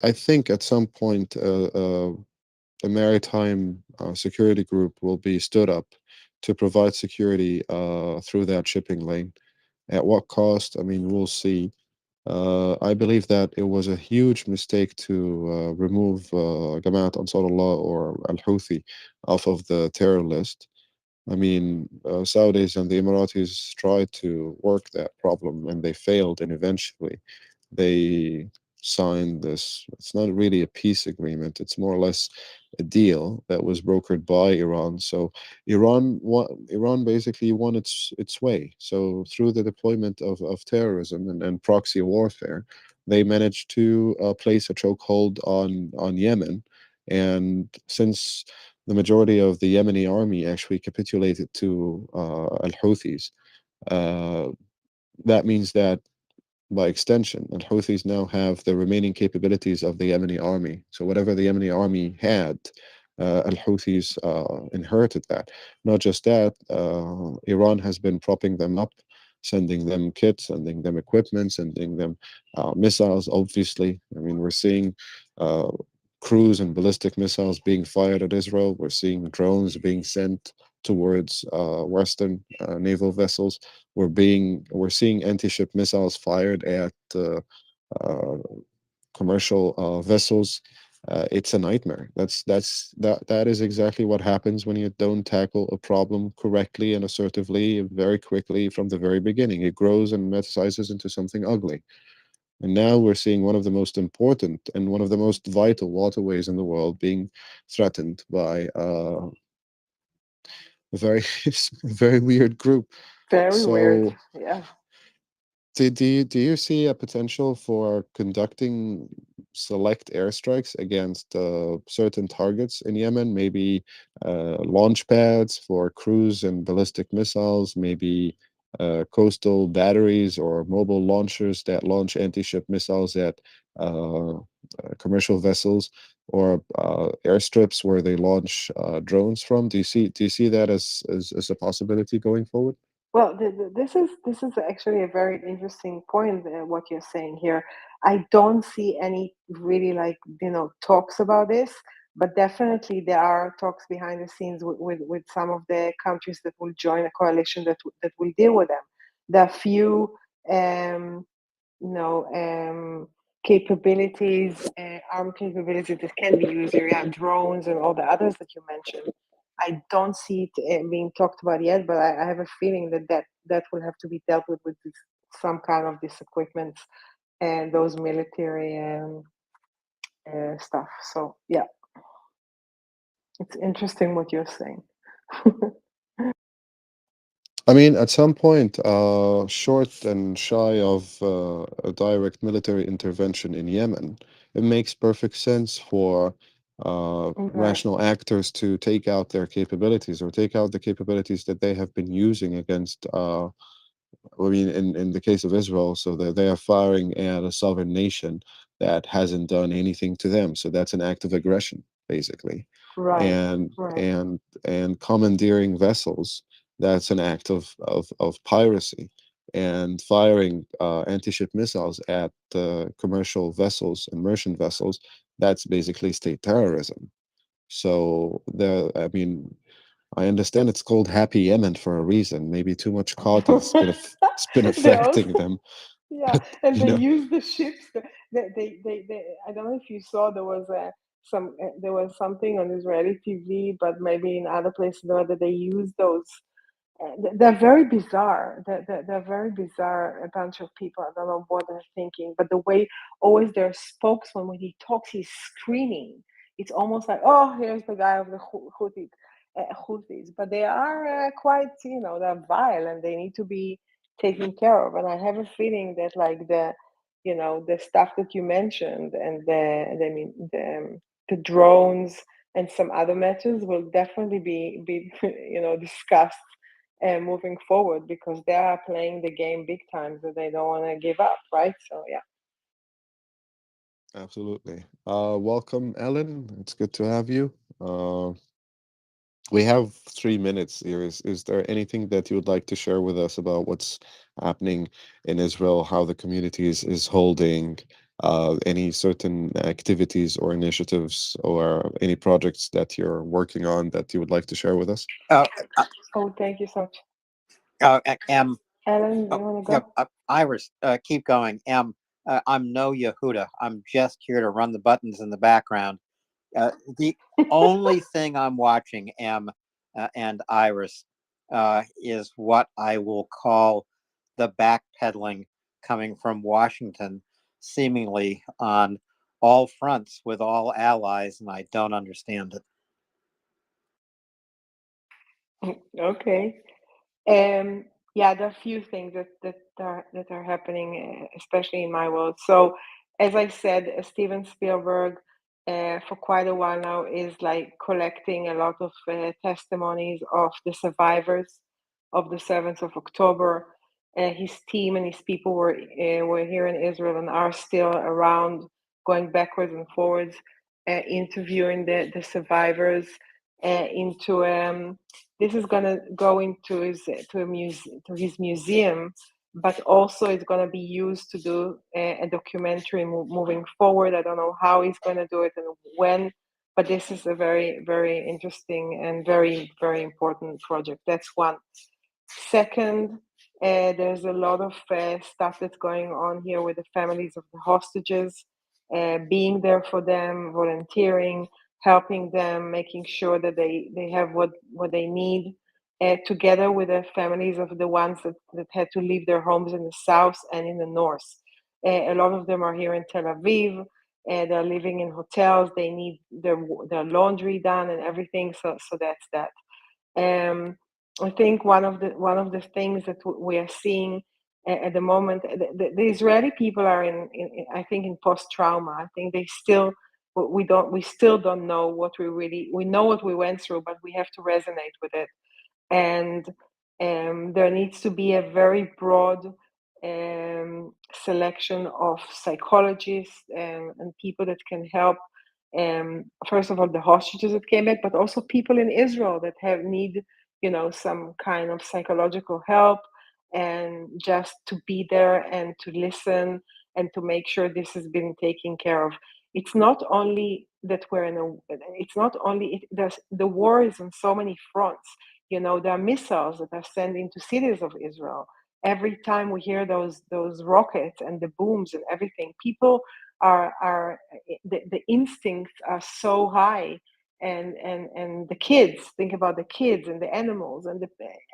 I think at some point a maritime security group will be stood up to provide security through that shipping lane. At what cost? I mean, we'll see. I believe that it was a huge mistake to remove Jamaat Ansarullah or Al Houthi off of the terror list. I mean, Saudis and the Emiratis tried to work that problem and they failed, and eventually they signed this. It's not really a peace agreement, it's more or less a deal that was brokered by Iran. So Iran basically won its way. So through the deployment of terrorism and proxy warfare, they managed to place a chokehold on Yemen. And since the majority of the Yemeni army actually capitulated to Al Houthis. Uh, that means that by extension, Al Houthis now have the remaining capabilities of the Yemeni army. So whatever the Yemeni army had, Al Houthis inherited that. Not just that, Iran has been propping them up, sending them kits, sending them equipment, sending them missiles. Obviously, I mean we're seeing. Uh, Cruise and ballistic missiles being fired at Israel. We're seeing drones being sent towards Western naval vessels. We're seeing anti-ship missiles fired at uh, commercial vessels. It's a nightmare. That is exactly what happens when you don't tackle a problem correctly and assertively very quickly from the very beginning. It grows and metastasizes into something ugly. And now we're seeing one of the most important and one of the most vital waterways in the world being threatened by a very very weird group. Very weird. So Yeah. do you see a potential for conducting select airstrikes against certain targets in Yemen? Maybe launch pads for cruise and ballistic missiles, maybe coastal batteries or mobile launchers that launch anti-ship missiles at commercial vessels, or airstrips where they launch drones from. Do you see that as a possibility going forward? Well, this is actually a very interesting point. What you're saying here, I don't see any really like talks about this, but definitely there are talks behind the scenes with some of the countries that will join a coalition that will deal with them. There are few um, you know capabilities, arm capabilities that can be used. You have drones and all the others that you mentioned. I don't see it being talked about yet, but I have a feeling that will have to be dealt with this, some kind of this equipment and those military stuff. So yeah, it's interesting what you're saying. I mean, at some point, short and shy of a direct military intervention in Yemen, it makes perfect sense for Okay. rational actors to take out their capabilities or take out the capabilities that they have been using against, I mean, in the case of Israel, so that they are firing at a sovereign nation that hasn't done anything to them. So that's an act of aggression, basically. Right. And Right. and and commandeering vessels, that's an act of piracy. And firing anti-ship missiles at commercial vessels and merchant vessels, that's basically state terrorism. So I mean, I understand it's called Happy Yemen for a reason. Maybe too much cotton it's been They affecting also, them. yeah, and You they know, use the ships. I don't know if you saw there was there was something on Israeli TV, but maybe in other places that they use those. They're very bizarre. They're very bizarre. A bunch of people. I don't know what they're thinking, but the way always their spokesman when he talks, he's screaming. It's almost like, oh, here's the guy of the Houthis. But they are quite, they're vile and they need to be taken care of. And I have a feeling that like the stuff that you mentioned and the drones and some other matters will definitely be discussed moving forward because they are playing the game big time, so they don't want to give up, right? So yeah. absolutely. Welcome, Ellen. It's good to have you. We have 3 minutes here. Is there anything that you would like to share with us about what's happening in Israel, how the community is holding? any certain activities or initiatives or any projects that you're working on that you would like to share with us? Uh, uh, Oh, thank you so much. M. Ellen, Oh, you want to yeah, go? Iris, keep going. M. I'm no Yehuda. I'm just here to run the buttons in the background. The only thing I'm watching, M, and Iris, is what I will call the backpedaling coming from Washington, seemingly on all fronts with all allies, and I don't understand it. Okay. Um, yeah, there are a few things that are happening, especially in my world. So, as I said, Steven Spielberg, for quite a while now, is like collecting a lot of testimonies of the survivors of the 7th of October. His team and his people were here in Israel and are still around, going backwards and forwards, interviewing the survivors into this is going to go into his museum, but also it's going to be used to do a documentary moving forward. I don't know how he's going to do it and when, but this is a very, very interesting and very, very important project. That's one. Second, there's a lot of stuff that's going on here with the families of the hostages, being there for them, volunteering, helping them, making sure that they have what they need, together with the families of the ones that had to leave their homes in the south and in the north. A lot of them are here in Tel Aviv. They're living in hotels. They need their laundry done and everything. So that's that. Um, I think one of the things that we are seeing at the moment, the Israeli people are in I think in post trauma. I think they still we still don't know what we know what we went through, but we have to resonate with it. And there needs to be a very broad selection of psychologists and people that can help. First of all, the hostages that came back, but also people in Israel that have need, some kind of psychological help, and just to be there and to listen and to make sure this has been taken care of. It's not only that we're in a. It's not only the war is on so many fronts. There are missiles that are sent into cities of Israel. Every time we hear those rockets and the booms and everything, people are the instincts are so high, and the kids, think about the kids and the animals and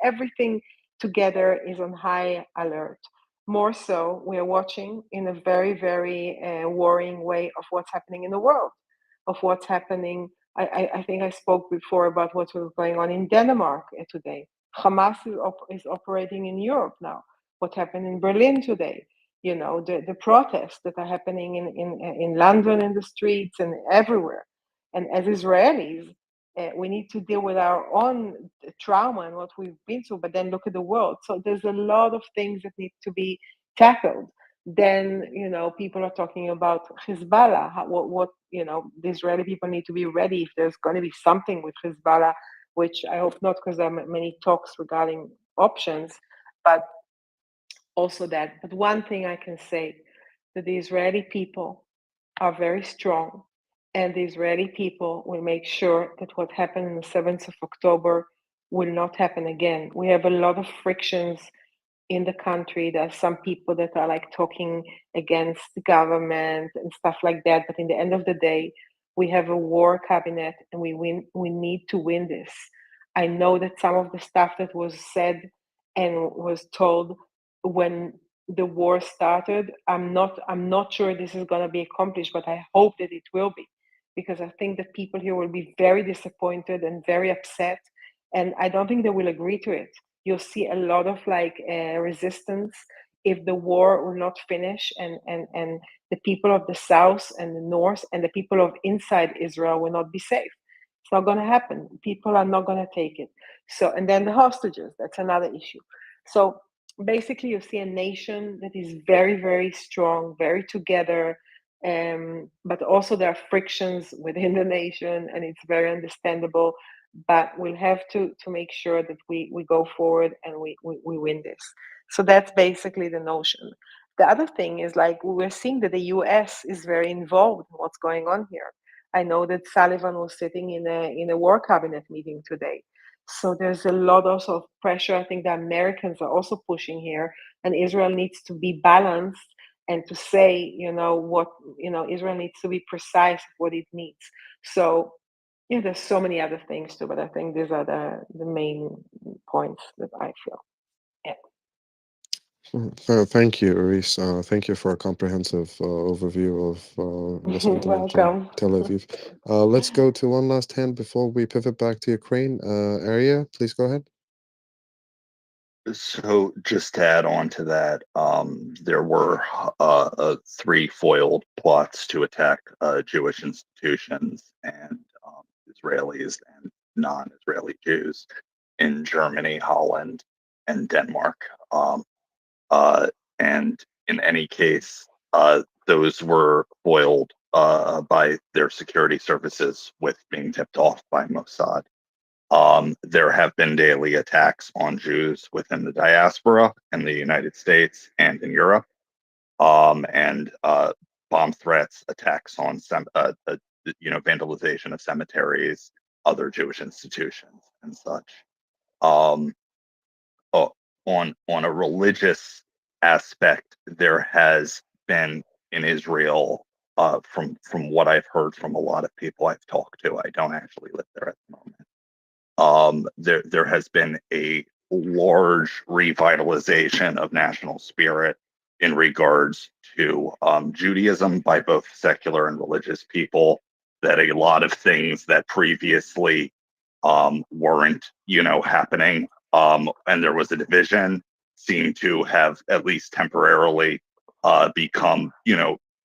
everything together is on high alert. More so, we are watching in a very, very worrying way of what's happening in the world, of what's happening. I think I spoke before about what was going on in Denmark today. Hamas is operating in Europe now. What happened in Berlin today? The protests that are happening in London, in the streets and everywhere. And as Israelis, we need to deal with our own trauma and what we've been through, but then look at the world. So there's a lot of things that need to be tackled. Then people are talking about Hezbollah. What the Israeli people need to be ready if there's going to be something with Hezbollah, which I hope not, because there are many talks regarding options. But also that. But one thing I can say, that the Israeli people are very strong, and the Israeli people will make sure that what happened on the 7th of October will not happen again. We have a lot of frictions in the country. There are some people that are like talking against the government and stuff like that. But in the end of the day, we have a war cabinet, and we need to win this. I know that some of the stuff that was said and was told when the war started, I'm not sure this is going to be accomplished, but I hope that it will be, because I think that people here will be very disappointed and very upset, and I don't think they will agree to it. You'll see a lot of resistance if the war will not finish, and the people of the south and the north and the people of inside Israel will not be safe. It's not going to happen. People are not going to take it. So, and then the hostages, that's another issue. So basically, you see a nation that is very, very strong, very together, but also there are frictions within the nation, and it's very understandable. But we'll have to make sure that we go forward and we win this. So that's basically the notion. The other thing is, like, we're seeing that the US is very involved in what's going on here. I know that Sullivan was sitting in a war cabinet meeting today. So there's a lot also of pressure. I think the Americans are also pushing here, and Israel needs to be balanced and to say, what, Israel needs to be precise what it needs. So, there's so many other things too, but I think these are the main points that I feel. Yeah. Thank you, Aris. Thank you for a comprehensive overview of the sentiment in Welcome. Tel Aviv. Let's go to one last hand before we pivot back to Ukraine. Arya, please go ahead. So just to add on to that, there were 3 foiled plots to attack Jewish institutions and Israelis and non-Israeli Jews in Germany, Holland, and Denmark. And in any case, those were foiled by their security services, with being tipped off by Mossad. There have been daily attacks on Jews within the diaspora in the United States and in Europe, and bomb threats, attacks on vandalization of cemeteries, other Jewish institutions, and such. On a religious aspect, there has been in Israel, from what I've heard from a lot of people I've talked to. I don't actually live there at the moment. There has been a large revitalization of national spirit in regards to Judaism by both secular and religious people. That a lot of things that previously weren't, happening, and there was a division, seem to have at least temporarily become,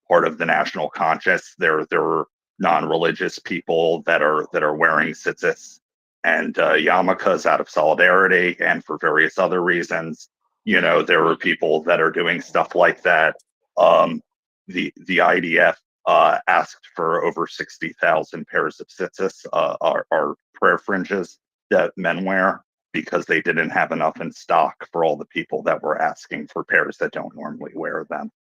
part of the national conscious. There are non-religious people that are wearing tzitzis and yarmulkes out of solidarity and for various other reasons. There are people that are doing stuff like that. The IDF asked for over 60,000 pairs of tzitzis, our prayer fringes that men wear, because they didn't have enough in stock for all the people that were asking for pairs that don't normally wear them.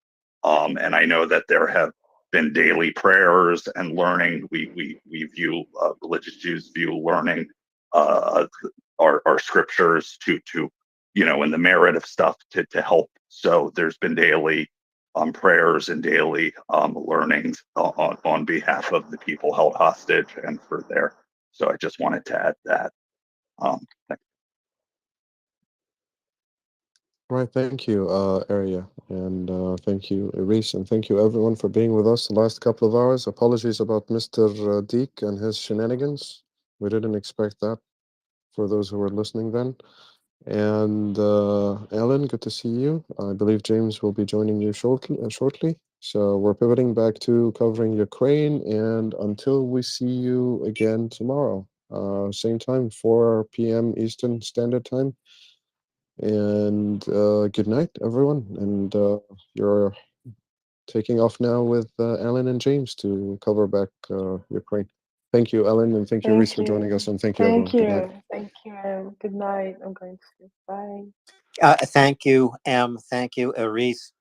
And I know that there have been daily prayers and learning. We view, religious Jews view learning our scriptures to in the merit of stuff to help. So there's been daily prayers and daily learnings on behalf of the people held hostage and for their. So I just wanted to add that. Right, thank you, Arya, and thank you, Reese, and thank you everyone for being with us the last couple of hours. Apologies about Mr. DEC and his shenanigans. We didn't expect that, for those who were listening then. And Ellen, good to see you. I believe James will be joining you shortly. So we're pivoting back to covering Ukraine, and until we see you again tomorrow, same time, 4 p.m. Eastern Standard Time. And good night, everyone. And you're taking off now with Ellen and James to cover back Ukraine. Thank you, Ellen, and thank you, Reese, for joining us. And thank you, everyone. Good night. Thank you. Good night. I'm going to sleep. Bye. Thank you, Em. Thank you, Aris.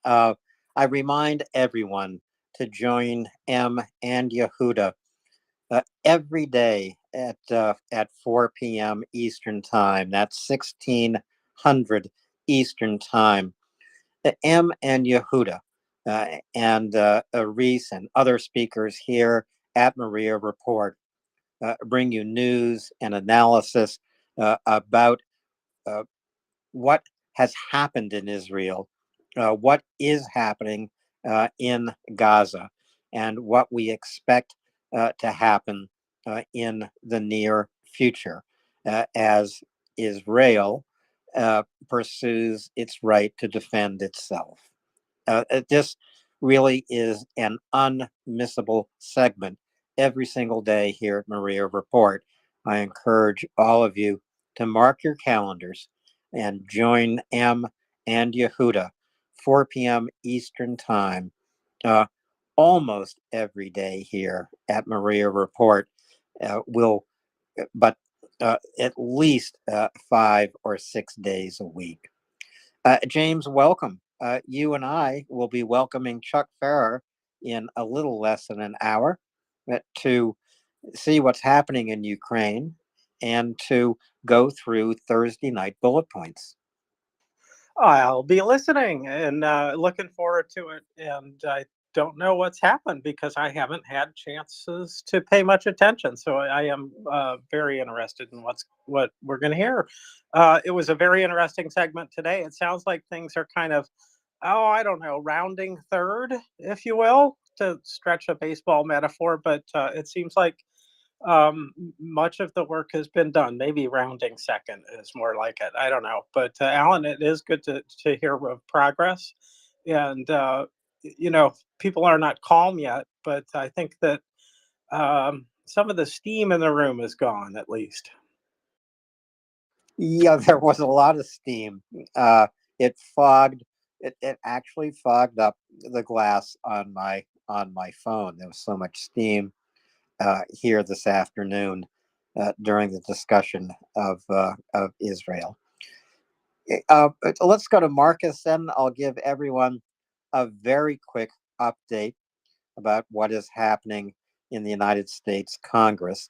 I remind everyone to join Em and Yehuda every day at 4 p.m. Eastern Time. That's 1600 Eastern Time. Em and Yehuda and Aris and other speakers here at MriyaReport bring you news and analysis about what has happened in Israel, what is happening in Gaza, and what we expect to happen in the near future as Israel pursues its right to defend itself. This really is an unmissable segment every single day here at MriyaReport. I encourage all of you to mark your calendars and join Em and Yehuda, 4 p.m. Eastern Time, almost every day here at MriyaReport. But at least 5 or 6 days a week. James, welcome. you and I will be welcoming Chuck Farrer in a little less than an hour to see what's happening in Ukraine and to go through Thursday night bullet points. I'll be listening and looking forward to it. And I don't know what's happened because I haven't had chances to pay much attention. So I am very interested in what we're going to hear. It was a very interesting segment today. It sounds like things are kind of, I don't know, rounding third, if you will, to stretch a baseball metaphor. But it seems like much of the work has been done. Maybe rounding second is more like it. I don't know. But Alan, it is good to hear of progress. And, people are not calm yet, but I think that some of the steam in the room is gone, at least. Yeah, there was a lot of steam. It actually fogged up the glass on my phone. There was so much steam here this afternoon during the discussion of Israel. Let's go to Marcus, then I'll give everyone a very quick update about what is happening in the United States Congress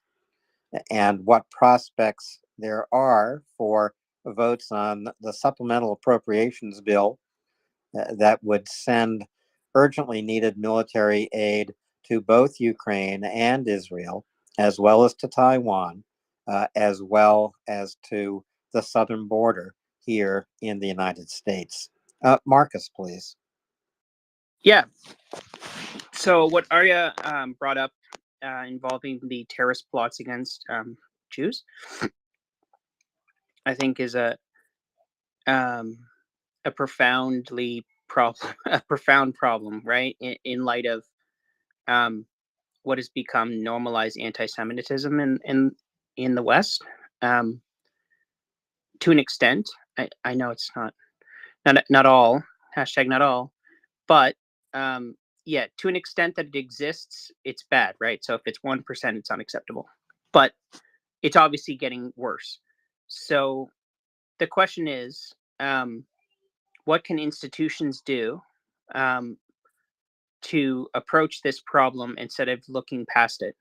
and what prospects there are for votes on the supplemental appropriations bill that would send urgently needed military aid to both Ukraine and Israel, as well as to Taiwan, as well as to the southern border here in the United States. Marcus, please. Yeah. So what Arya brought up involving the terrorist plots against Jews, I think is a profound problem, right? In light of what has become normalized anti-Semitism in the West. To an extent, I know it's not all, hashtag not all, but yeah, to an extent that it exists, it's bad, right? So if it's 1%, it's unacceptable, but it's obviously getting worse. So the question is, what can institutions do to approach this problem instead of looking past it?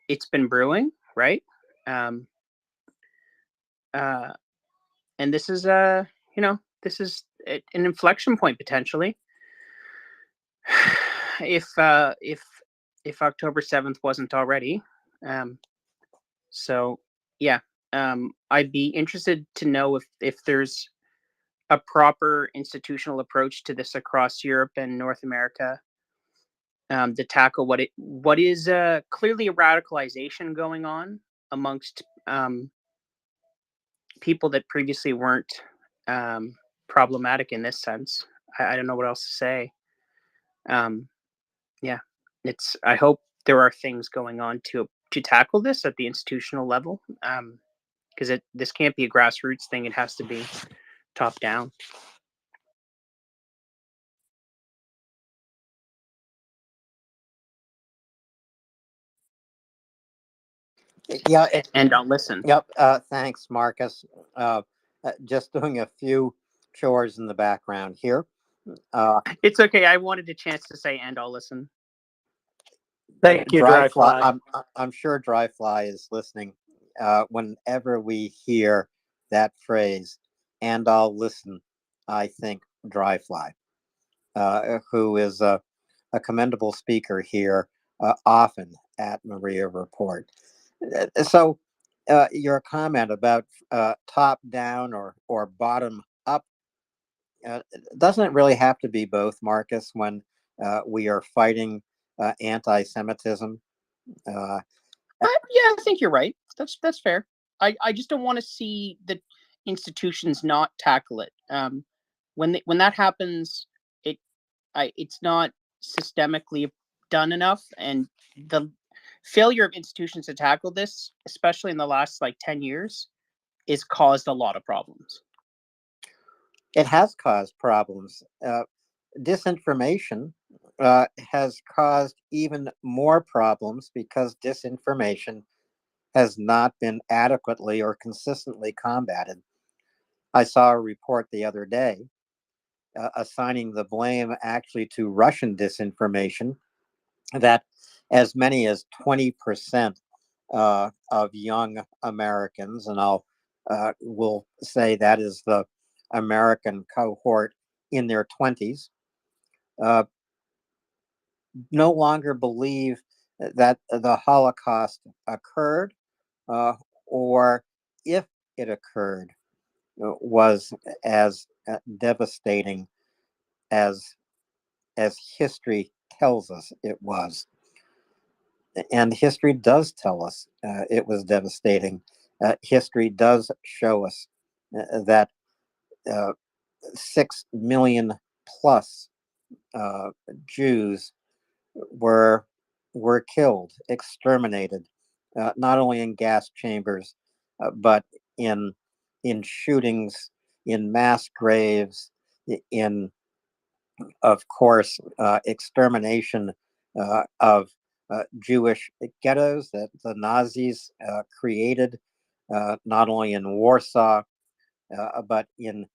It's been brewing, right? And this is this is an inflection point potentially. If October 7th wasn't already. So yeah, I'd be interested to know if there's a proper institutional approach to this across Europe and North America to tackle what is clearly a radicalization going on amongst people that previously weren't problematic in this sense. I don't know what else to say. Yeah, I hope there are things going on to tackle this at the institutional level, because this can't be a grassroots thing. It has to be top down. Yeah, And I'll listen. Yep. Thanks, Marcus. Just doing a few chores in the background here. It's okay. I wanted a chance to say, and I'll listen. Thank you, Dryfly. I'm sure Dryfly is listening. Whenever we hear that phrase, and I'll listen, I think Dryfly, who is a commendable speaker here, often at MriyaReport. So your comment about top down or bottom up, doesn't it really have to be both, Marcus, when we are fighting anti-Semitism? Yeah, I think you're right. That's fair. I just don't want to see the institutions not tackle it. When that happens, it's not systemically done enough, and the failure of institutions to tackle this, especially in the last 10 years, is caused a lot of problems. It has caused problems. Disinformation has caused even more problems because disinformation has not been adequately or consistently combated. I saw a report the other day assigning the blame actually to Russian disinformation, that as many as 20% of young Americans, and will say that is the American cohort in their 20s, no longer believe that the Holocaust occurred, or if it occurred, was as devastating as history tells us it was. And history does tell us it was devastating. History does show us that 6 million plus Jews were killed, exterminated, not only in gas chambers, but in shootings, in mass graves, in, of course, extermination of Jewish ghettos that the Nazis created, not only in Warsaw, but in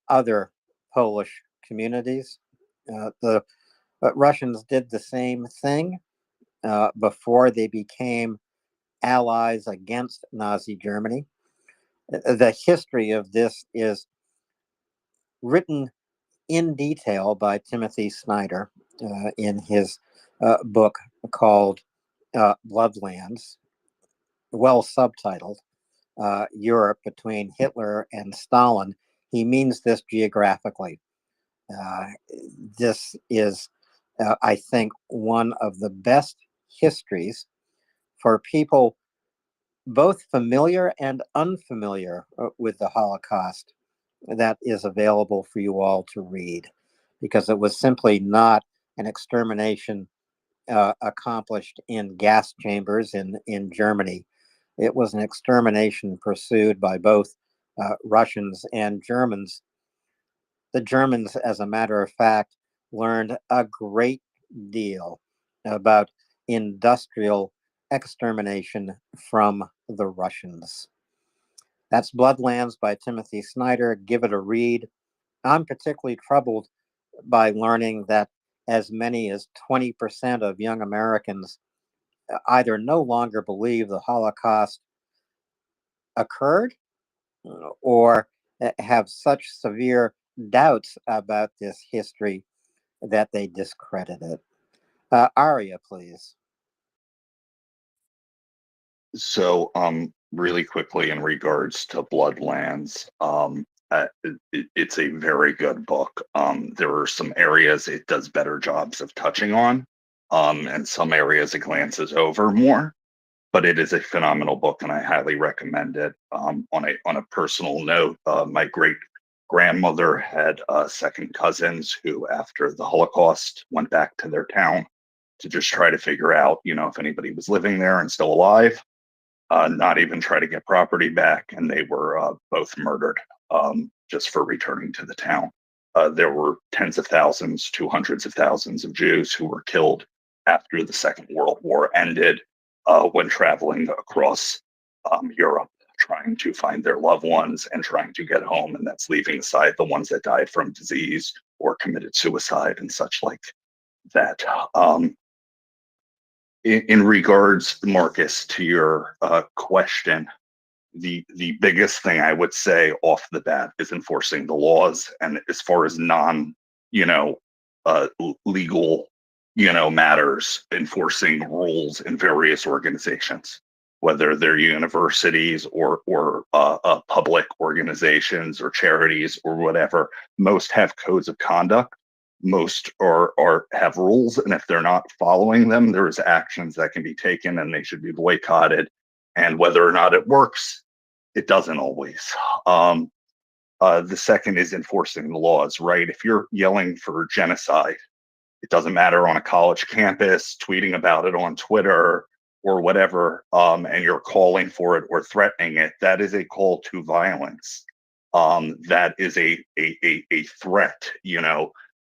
other Polish communities. The Russians did the same thing before they became allies against Nazi Germany. The history of this is written in detail by Timothy Snyder in his book called Bloodlands, well subtitled, Europe Between Hitler and Stalin. He means this geographically. This is, I think, one of the best histories for people both familiar and unfamiliar with the Holocaust that is available for you all to read, because it was simply not an extermination accomplished in gas chambers in Germany. It was an extermination pursued by both Russians and Germans. The Germans, as a matter of fact, learned a great deal about industrial extermination from the Russians. That's Bloodlands by Timothy Snyder. Give it a read. I'm particularly troubled by learning that as many as 20% of young Americans either no longer believe the Holocaust occurred or have such severe doubts about this history that they discredit it. Aria, please. So, really quickly in regards to Bloodlands, it's a very good book. There are some areas it does better jobs of touching on, and some areas it glances over more. But it is a phenomenal book, and I highly recommend it. On a personal note, my great grandmother had second cousins who, after the Holocaust, went back to their town to just try to figure out, if anybody was living there and still alive. Not even try to get property back, and they were both murdered just for returning to the town. There were tens of thousands to hundreds of thousands of Jews who were killed after the Second World War ended when traveling across Europe, trying to find their loved ones and trying to get home. And that's leaving aside the ones that died from disease or committed suicide and such like that. In regards, Marcus, to your question, the biggest thing I would say off the bat is enforcing the laws. And as far as legal, matters, enforcing rules in various organizations, whether they're universities or public organizations or charities or whatever. Most have codes of conduct. Most are have rules, and if they're not following them, there's actions that can be taken, and they should be boycotted. And whether or not it works, it doesn't always. The second is enforcing the laws, right? If you're yelling for genocide, it doesn't matter on a college campus, tweeting about it on Twitter or whatever, and you're calling for it or threatening it, that is a call to violence. That is a threat,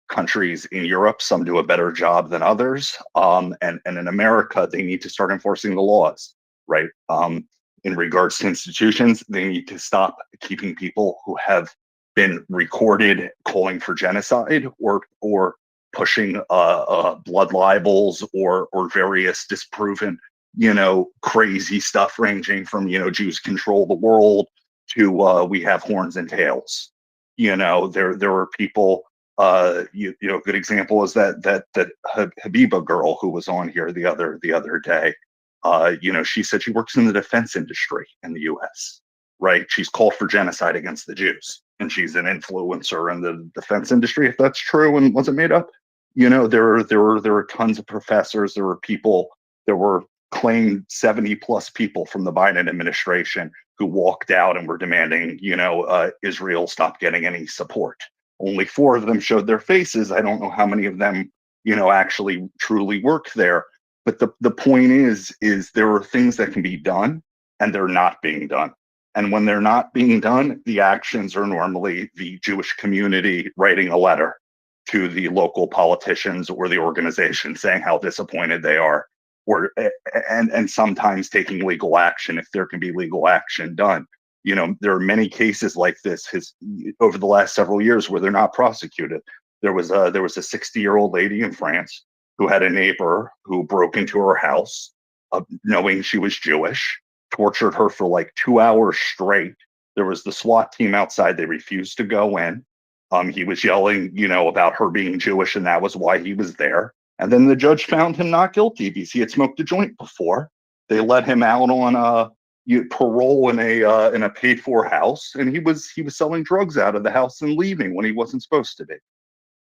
Countries in Europe, some do a better job than others. And in America, they need to start enforcing the laws, right? In regards to institutions, they need to stop keeping people who have been recorded calling for genocide or pushing blood libels or various disproven, crazy stuff ranging from, Jews control the world to we have horns and tails. There were people. A good example is that Habiba girl who was on here the other day. She said she works in the defense industry in the U.S. Right? She's called for genocide against the Jews, and she's an influencer in the defense industry. If that's true and wasn't made up, there were tons of professors. There were people. There were claimed 70 plus people from the Biden administration who walked out and were demanding, Israel stop getting any support. Only 4 of them showed their faces. I don't know how many of them, actually truly work there. But the point is there are things that can be done and they're not being done. And when they're not being done, the actions are normally the Jewish community writing a letter to the local politicians or the organization saying how disappointed they are, or and sometimes taking legal action if there can be legal action done. There are many cases like this over the last several years where they're not prosecuted. There was a 60-year-old lady in France who had a neighbor who broke into her house, knowing she was Jewish, tortured her for like 2 hours straight. There was the SWAT team outside. They refused to go in. He was yelling, about her being Jewish, and that was why he was there. And then the judge found him not guilty because he had smoked a joint before. They let him out on parole in a paid-for house, and he was selling drugs out of the house and leaving when he wasn't supposed to be.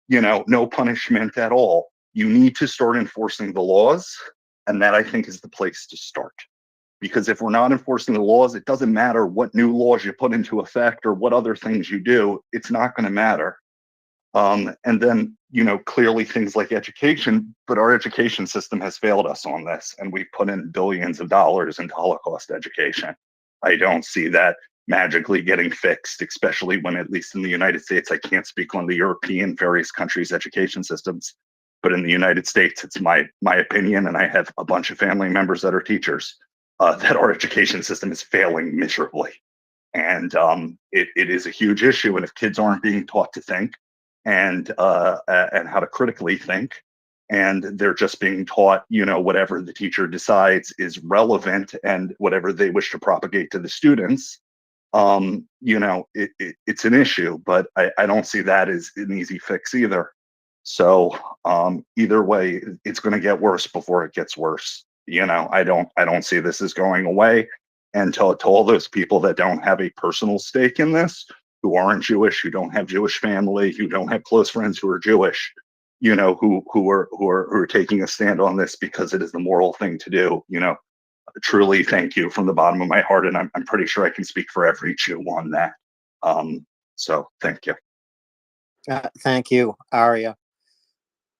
No punishment at all. You need to start enforcing the laws, and that, I think, is the place to start. Because if we're not enforcing the laws, it doesn't matter what new laws you put into effect or what other things you do. It's not going to matter. And then, clearly things like education, but our education system has failed us on this, and we've put in billions of dollars into Holocaust education. I don't see that magically getting fixed, especially when, at least in the United States, I can't speak on the European various countries' education systems, but in the United States, it's my opinion, and I have a bunch of family members that are teachers, that our education system is failing miserably. And it is a huge issue. And if kids aren't being taught to think and how to critically think, and they're just being taught, whatever the teacher decides is relevant and whatever they wish to propagate to the students, it's an issue. But I don't see that as an easy fix either. So either way, it's going to get worse before it gets worse. I don't see this as going away. And to all those people that don't have a personal stake in this, who aren't Jewish, who don't have Jewish family, who don't have close friends who are Jewish, who are taking a stand on this because it is the moral thing to do, truly thank you from the bottom of my heart. And I'm pretty sure I can speak for every Jew on that. So thank you. Thank you, Arya.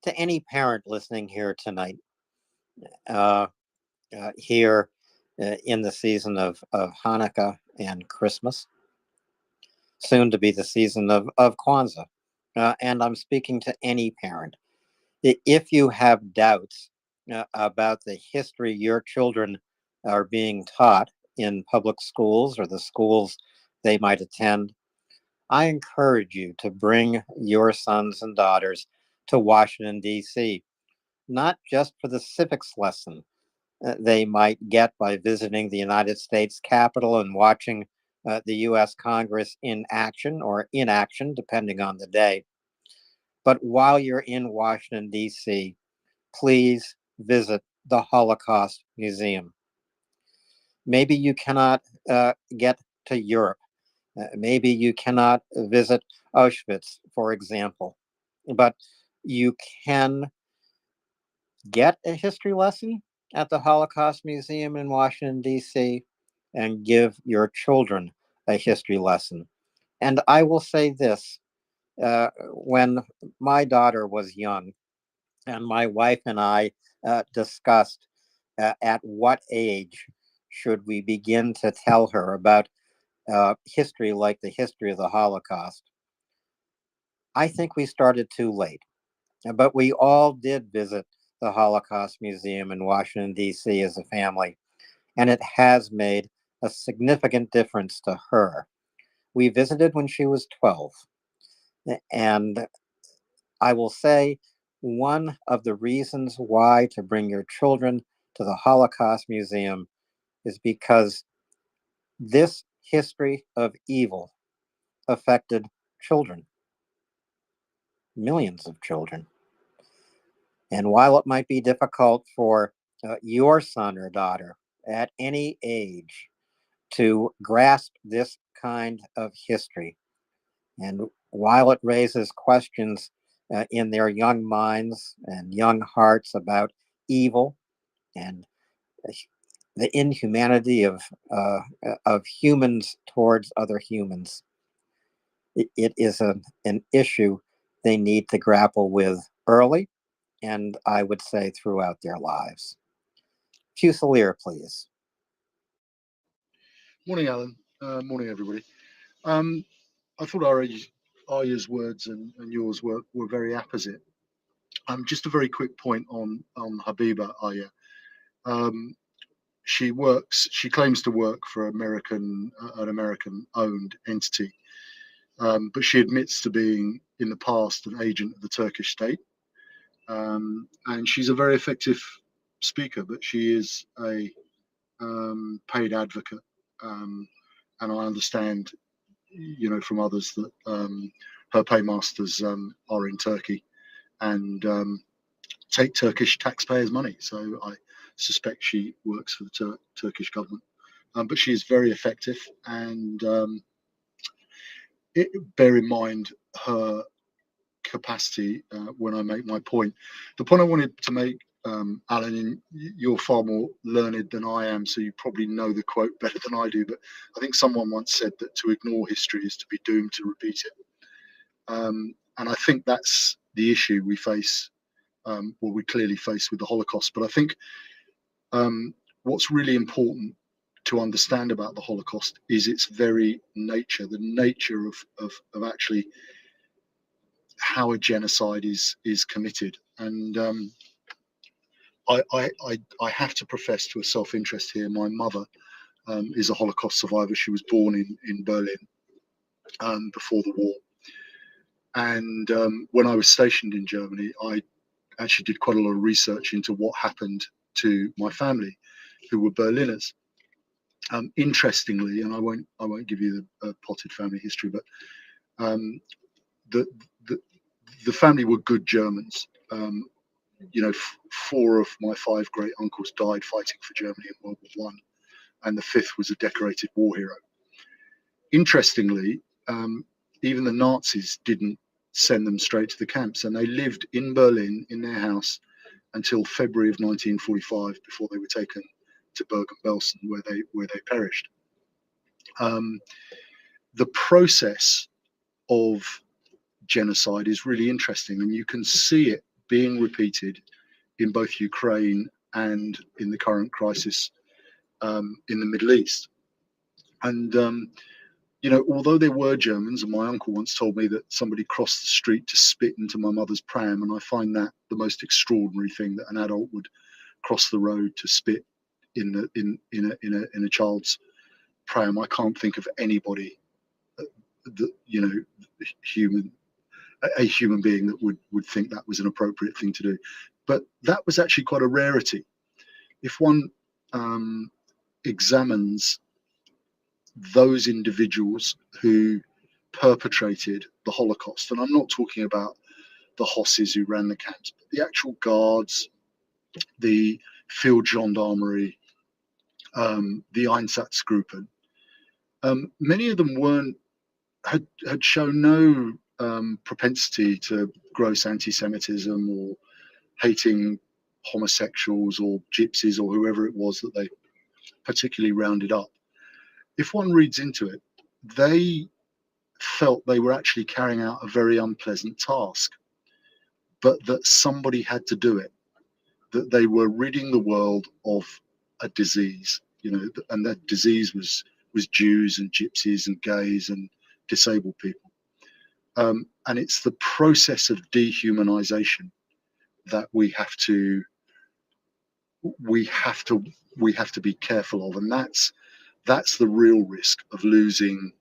To any parent listening here tonight, here in the season of Hanukkah and Christmas, soon to be the season of Kwanzaa, and I'm speaking to any parent. If you have doubts about the history your children are being taught in public schools or the schools they might attend, I encourage you to bring your sons and daughters to Washington, D.C., not just for the civics lesson they might get by visiting the United States Capitol and watching the U.S. Congress in action or inaction, depending on the day. But while you're in Washington, D.C., please visit the Holocaust Museum. Maybe you cannot get to Europe. Maybe you cannot visit Auschwitz, for example, but you can get a history lesson at the Holocaust Museum in Washington, D.C., and give your children a history lesson. And I will say this, when my daughter was young, and my wife and I discussed at what age should we begin to tell her about history like the history of the Holocaust, I think we started too late. But we all did visit the Holocaust Museum in Washington, D.C. as a family, and it has made a significant difference to her. We visited when she was 12. And I will say one of the reasons why to bring your children to the Holocaust Museum is because this history of evil affected children, millions of children. And while it might be difficult for your son or daughter at any age to grasp this kind of history, and while it raises questions in their young minds and young hearts about evil and the inhumanity of humans towards other humans, it is an issue they need to grapple with early, and I would say throughout their lives. Fusilier, please. Morning, Alan. Morning, everybody. I thought Arya's words and yours were very apposite. Just a very quick point on Habiba Arya. She claims to work for an American-owned entity, but she admits to being in the past an agent of the Turkish state. And she's a very effective speaker, but she is a paid advocate. And I understand, from others that her paymasters are in Turkey and take Turkish taxpayers' money. So I suspect she works for the Turkish government. But she is very effective, and bear in mind her capacity when I make my point. The point I wanted to make, Alan, you're far more learned than I am, so you probably know the quote better than I do, but I think someone once said that to ignore history is to be doomed to repeat it. And I think that's the issue we face, we clearly face with the Holocaust. But I think what's really important to understand about the Holocaust is its very nature, the nature of actually how a genocide is committed. And I have to profess to a self-interest here. My mother is a Holocaust survivor. She was born in Berlin before the war. And when I was stationed in Germany, I actually did quite a lot of research into what happened to my family, who were Berliners. Interestingly, and I won't give you the potted family history, but the family were good Germans. Four of my five great uncles died fighting for Germany in World War One, and the fifth was a decorated war hero. Interestingly, even the Nazis didn't send them straight to the camps, and they lived in Berlin in their house until February of 1945, before they were taken to Bergen-Belsen, where they perished. The process of genocide is really interesting, and you can see it being repeated in both Ukraine and in the current crisis in the Middle East. And although they were Germans, and my uncle once told me that somebody crossed the street to spit into my mother's pram, and I find that the most extraordinary thing, that an adult would cross the road to spit in a child's pram. I can't think of anybody a human being that would think that was an appropriate thing to do. But that was actually quite a rarity. If one examines those individuals who perpetrated the Holocaust, and I'm not talking about the Hosses who ran the camps, but the actual guards, the field gendarmerie, the Einsatzgruppen, many of them had shown no propensity to gross anti-Semitism or hating homosexuals or gypsies or whoever it was that they particularly rounded up. If one reads into it, they felt they were actually carrying out a very unpleasant task, but that somebody had to do it, that they were ridding the world of a disease, and that disease was Jews and gypsies and gays and disabled people. And it's the process of dehumanization that we have to be careful of, and that's the real risk of losing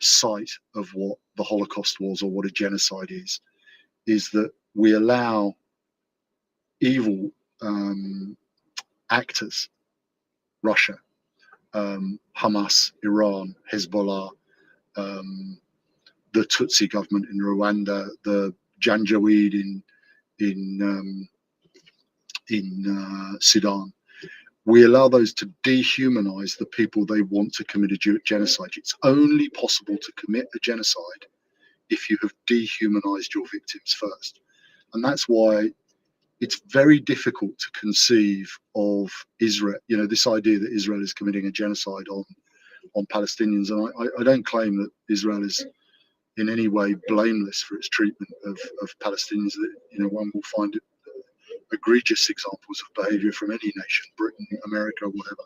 sight of what the Holocaust was or what a genocide is that we allow evil actors, Russia, Hamas, Iran, Hezbollah, the Tutsi government in Rwanda, the Janjaweed in Sudan. We allow those to dehumanize the people they want to commit a genocide. It's only possible to commit a genocide if you have dehumanized your victims first. And that's why it's very difficult to conceive of Israel, this idea that Israel is committing a genocide on Palestinians. And I don't claim that Israel is in any way blameless for its treatment of Palestinians. That one will find it egregious examples of behavior from any nation, Britain, America, or whatever.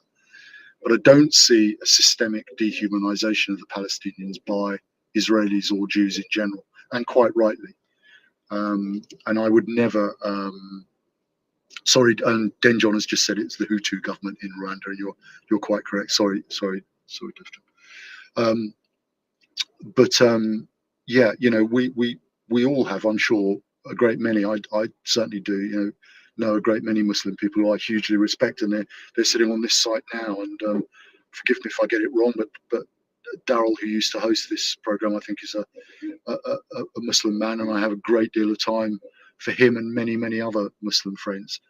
But I don't see a systemic dehumanization of the Palestinians by Israelis or Jews in general, and quite rightly. And I would never. Sorry, and Denjon has just said it's the Hutu government in Rwanda, and you're quite correct. Sorry, Clifton. Yeah, we all have, I'm sure, a great many. I certainly do. Know a great many Muslim people who I hugely respect, and they're sitting on this site now. And forgive me if I get it wrong, but Daryl, who used to host this program, I think is a Muslim man, and I have a great deal of time for him and many other Muslim friends,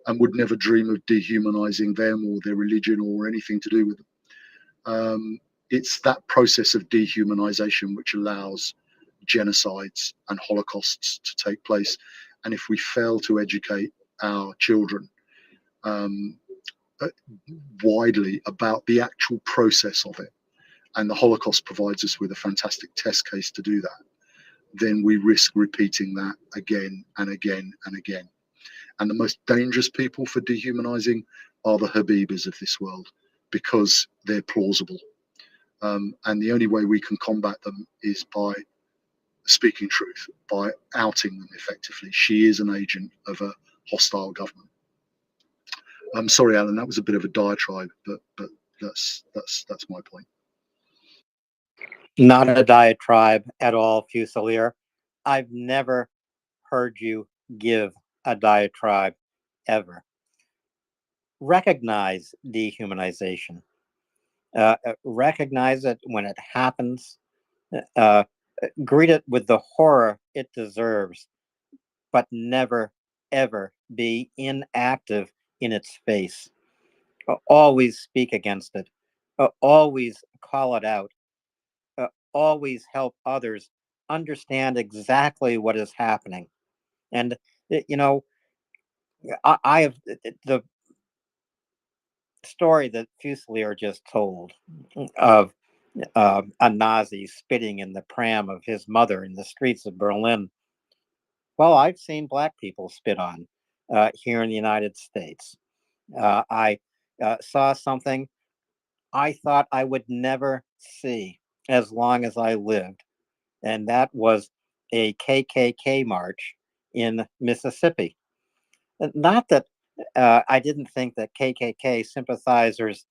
and would never dream of dehumanizing them or their religion or anything to do with them. It's that process of dehumanization which allows genocides and holocausts to take place. And if we fail to educate our children widely about the actual process of it, and the Holocaust provides us with a fantastic test case to do that, then we risk repeating that again and again and again. And the most dangerous people for dehumanizing are the Habibis of this world, because they're plausible. And the only way we can combat them is by speaking truth, by outing them effectively. She is an agent of a hostile government. I'm sorry, Alan, that was a bit of a diatribe, but that's my point. Not a diatribe at all, Fusilier. I've never heard you give a diatribe ever. Recognize dehumanization. Recognize it when it happens. Greet it with the horror it deserves, but never, ever be inactive in its face. Always speak against it. Always call it out. Always help others understand exactly what is happening. And, I have the story that Fusilier just told of a Nazi spitting in the pram of his mother in the streets of Berlin. Well, I've seen Black people spit on here in the United States. I saw something I thought I would never see as long as I lived, and that was a KKK march in Mississippi. Not that I didn't think that KKK sympathizers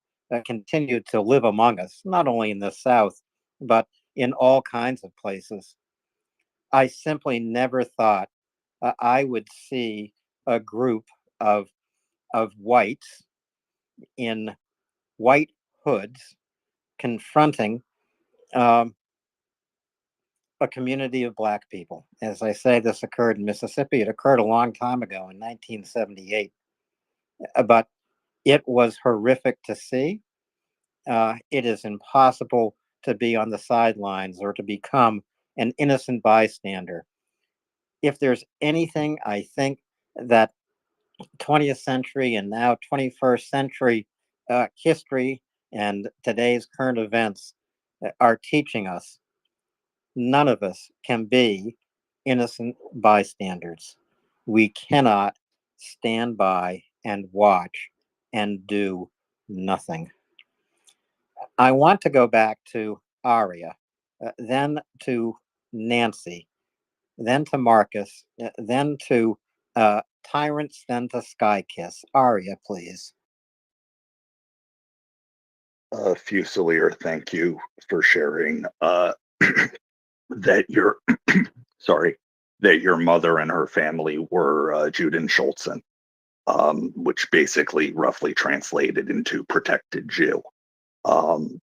continued to live among us, not only in the South, but in all kinds of places. I simply never thought I would see a group of whites in white hoods confronting a community of Black people. As I say, this occurred in Mississippi. It occurred a long time ago in 1978. But it was horrific to see. It is impossible to be on the sidelines or to become an innocent bystander. If there's anything I think that 20th century and now 21st century history and today's current events are teaching us, none of us can be innocent bystanders. We cannot stand by and watch and do nothing. I want to go back to Aria, then to Nancy, then to Marcus, then to Tyrants, then to Skykiss. Aria, please. Fusilier, thank you for sharing that your sorry, that your mother and her family were Judenschultzen, which basically roughly translated into protected Jew. That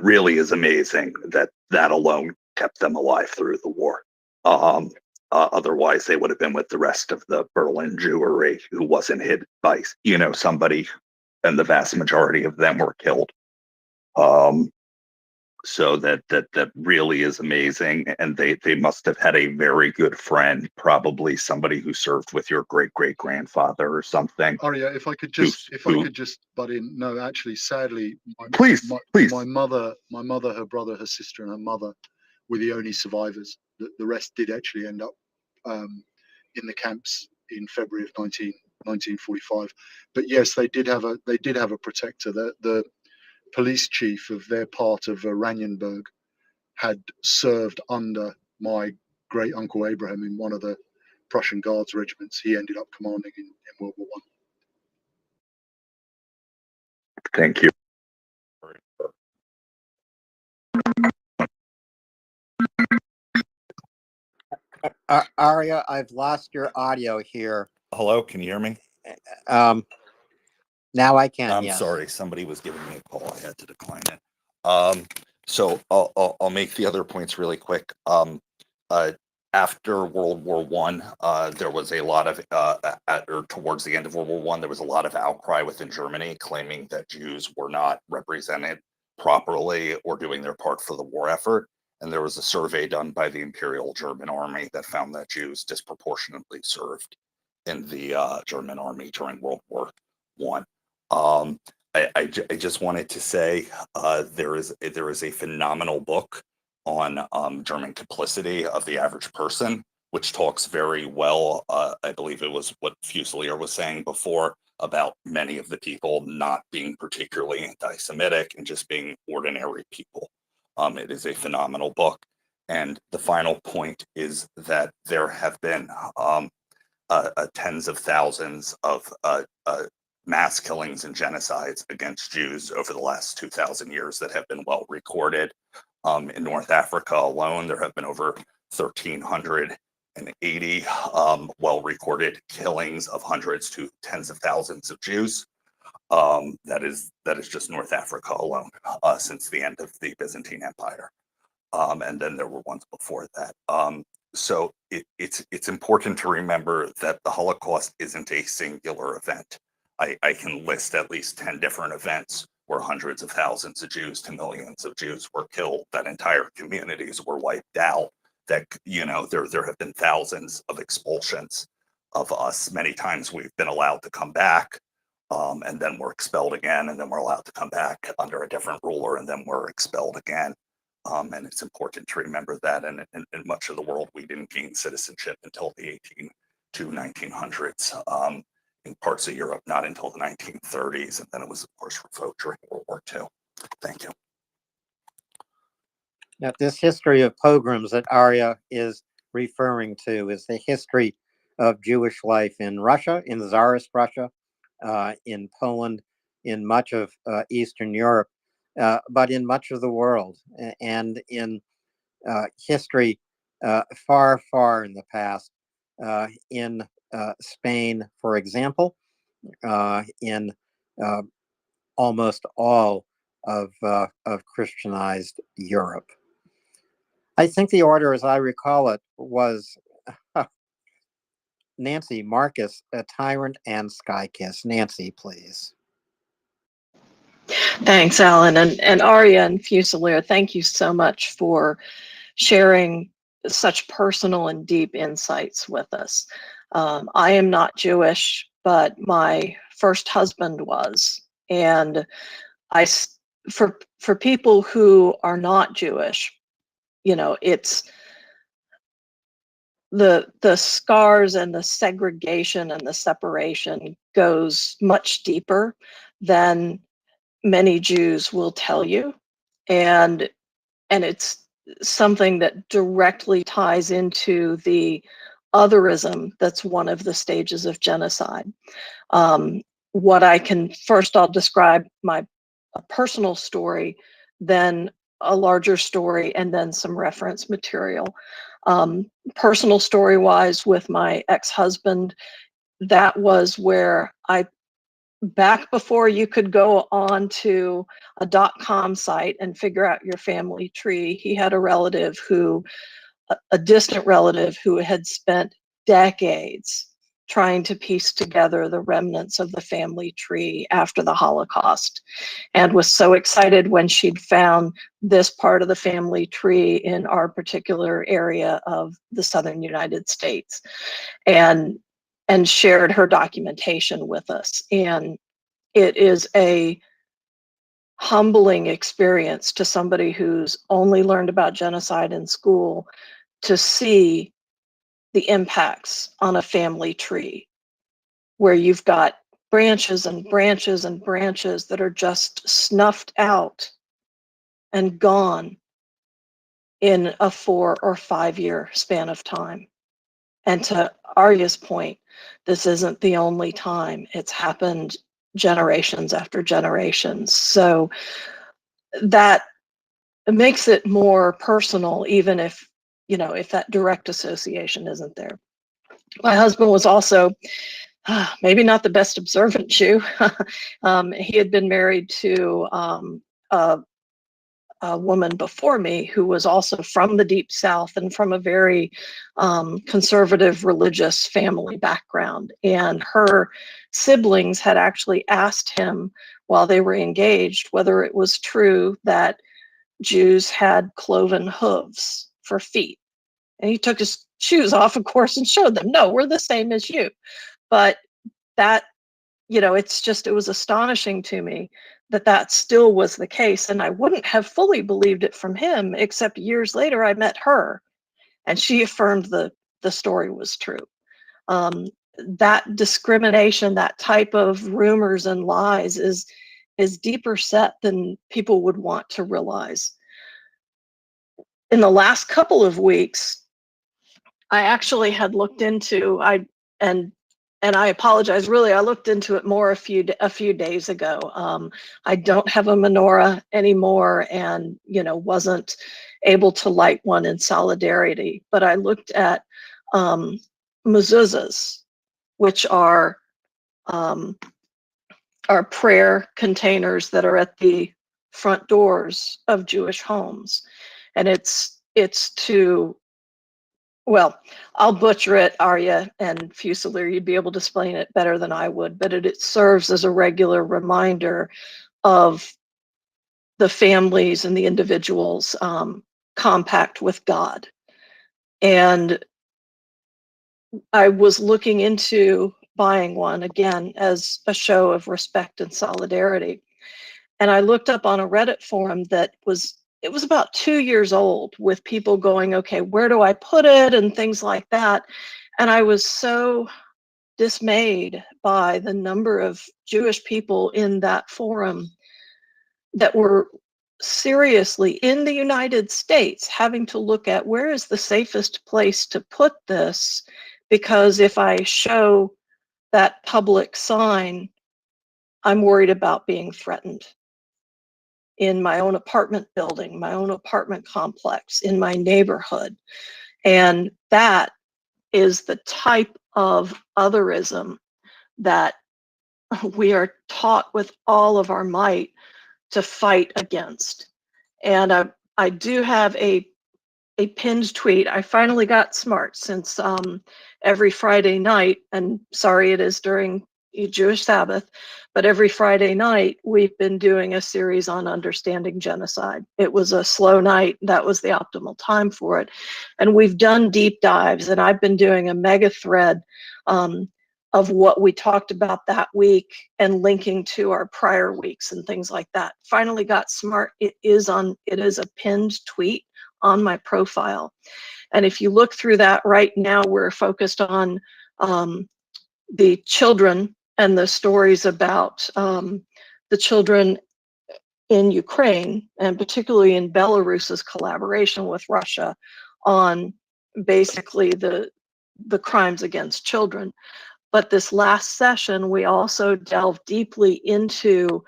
really is amazing. That alone kept them alive through the war. Otherwise, they would have been with the rest of the Berlin Jewry, who wasn't hit by somebody, and the vast majority of them were killed. So that really is amazing, and they must have had a very good friend, probably somebody who served with your great grandfather or something. Arya, if I could just butt in. No, actually, sadly, please. My mother, her brother, her sister, and her mother were the only survivors. The rest did actually end up in the camps in February of 1945. But yes, they did have a protector. The police chief of their part of Oranienburg had served under my great uncle Abraham in one of the Prussian Guards regiments. He ended up commanding in World War I. Thank you. Arya, I've lost your audio here. Hello, can you hear me? Now I can. I'm yes. sorry, somebody was giving me a call. I had to decline it. So I'll make the other points really quick. After World War I, there was a lot of, or towards the end of World War I, there was a lot of outcry within Germany claiming that Jews were not represented properly or doing their part for the war effort. And there was a survey done by the Imperial German Army that found that Jews disproportionately served in the German Army during World War I. I just wanted to say there is a phenomenal book on German complicity of the average person, which talks very well. I believe it was what Fusilier was saying before about many of the people not being particularly anti-Semitic and just being ordinary people. It is a phenomenal book. And the final point is that there have been tens of thousands of mass killings and genocides against Jews over the last 2,000 years that have been well recorded. In North Africa alone, there have been over 1,380 well recorded killings of hundreds to tens of thousands of Jews. That is just North Africa alone since the end of the Byzantine Empire. And then there were ones before that. So it's important to remember that the Holocaust isn't a singular event. I can list at least 10 different events where hundreds of thousands of Jews to millions of Jews were killed, that entire communities were wiped out, that, there have been thousands of expulsions of us. Many times we've been allowed to come back, and then we're expelled again, and then we're allowed to come back under a different ruler, and then we're expelled again. And it's important to remember that. And in much of the world, we didn't gain citizenship until the 1900s. In parts of Europe, not until the 1930s, and then it was, of course, revoked during World War II. Thank you. Now, this history of pogroms that Arya is referring to is the history of Jewish life in Russia, in Tsarist Russia, in Poland, in much of Eastern Europe, but in much of the world, and in history far, far in the past, in Spain, for example, in almost all of Christianized Europe. I think the order, as I recall it, was Nancy, Marcus, a Tyrant, and Skykiss. Nancy, please. Thanks, Alan, and Arya and Fusilier, thank you so much for sharing such personal and deep insights with us. I am not Jewish, but my first husband was, and for people who are not Jewish, it's the scars and the segregation and the separation goes much deeper than many Jews will tell you, and it's something that directly ties into the otherism that's one of the stages of genocide. What I can first, I'll describe my personal story, then a larger story and then some reference material. Personal story wise, with my ex-husband, that was where back before you could go on to a .com site and figure out your family tree, he had a distant relative who had spent decades trying to piece together the remnants of the family tree after the Holocaust, and was so excited when she'd found this part of the family tree in our particular area of the southern United States, and shared her documentation with us. And it is a humbling experience to somebody who's only learned about genocide in school to see the impacts on a family tree, where you've got branches and branches and branches that are just snuffed out and gone in a 4 or 5 year span of time. And to Arya's point, this isn't the only time. It's happened generations after generations. So that makes it more personal, even if, if that direct association isn't there. My husband was also maybe not the best observant Jew. He had been married to a woman before me who was also from the Deep South and from a very conservative religious family background. And her siblings had actually asked him while they were engaged whether it was true that Jews had cloven hooves for feet. And he took his shoes off, of course, and showed them, no, we're the same as you. But that, it was astonishing to me that still was the case. And I wouldn't have fully believed it from him, except years later I met her and she affirmed the story was true. That discrimination, that type of rumors and lies is deeper set than people would want to realize. In the last couple of weeks, I actually had looked into, and I apologize, really, I looked into it more a few days ago. I don't have a menorah anymore and, wasn't able to light one in solidarity, but I looked at mezuzahs, which are prayer containers that are at the front doors of Jewish homes. And it's to, well, I'll butcher it, Arya and Fusilier, you'd be able to explain it better than I would, but it serves as a regular reminder of the families and the individuals' compact with God. And I was looking into buying one, again, as a show of respect and solidarity. And I looked up on a Reddit forum that was about 2 years old, with people going, okay, where do I put it and things like that. And I was so dismayed by the number of Jewish people in that forum that were seriously, in the United States, having to look at where is the safest place to put this, because if I show that public sign, I'm worried about being threatened in my own apartment building, my own apartment complex, in my neighborhood. And that is the type of otherism that we are taught with all of our might to fight against. And I do have a pinned tweet. I finally got smart, since every Friday night, and sorry it is during Jewish Sabbath, but every Friday night we've been doing a series on understanding genocide. It was a slow night. That was the optimal time for it. And we've done deep dives, and I've been doing a mega thread of what we talked about that week and linking to our prior weeks and things like that. Finally got smart. It is a pinned tweet on my profile. And if you look through that right now, we're focused on the children and the stories about the children in Ukraine, and particularly in Belarus's collaboration with Russia on basically the crimes against children. But this last session, we also delved deeply into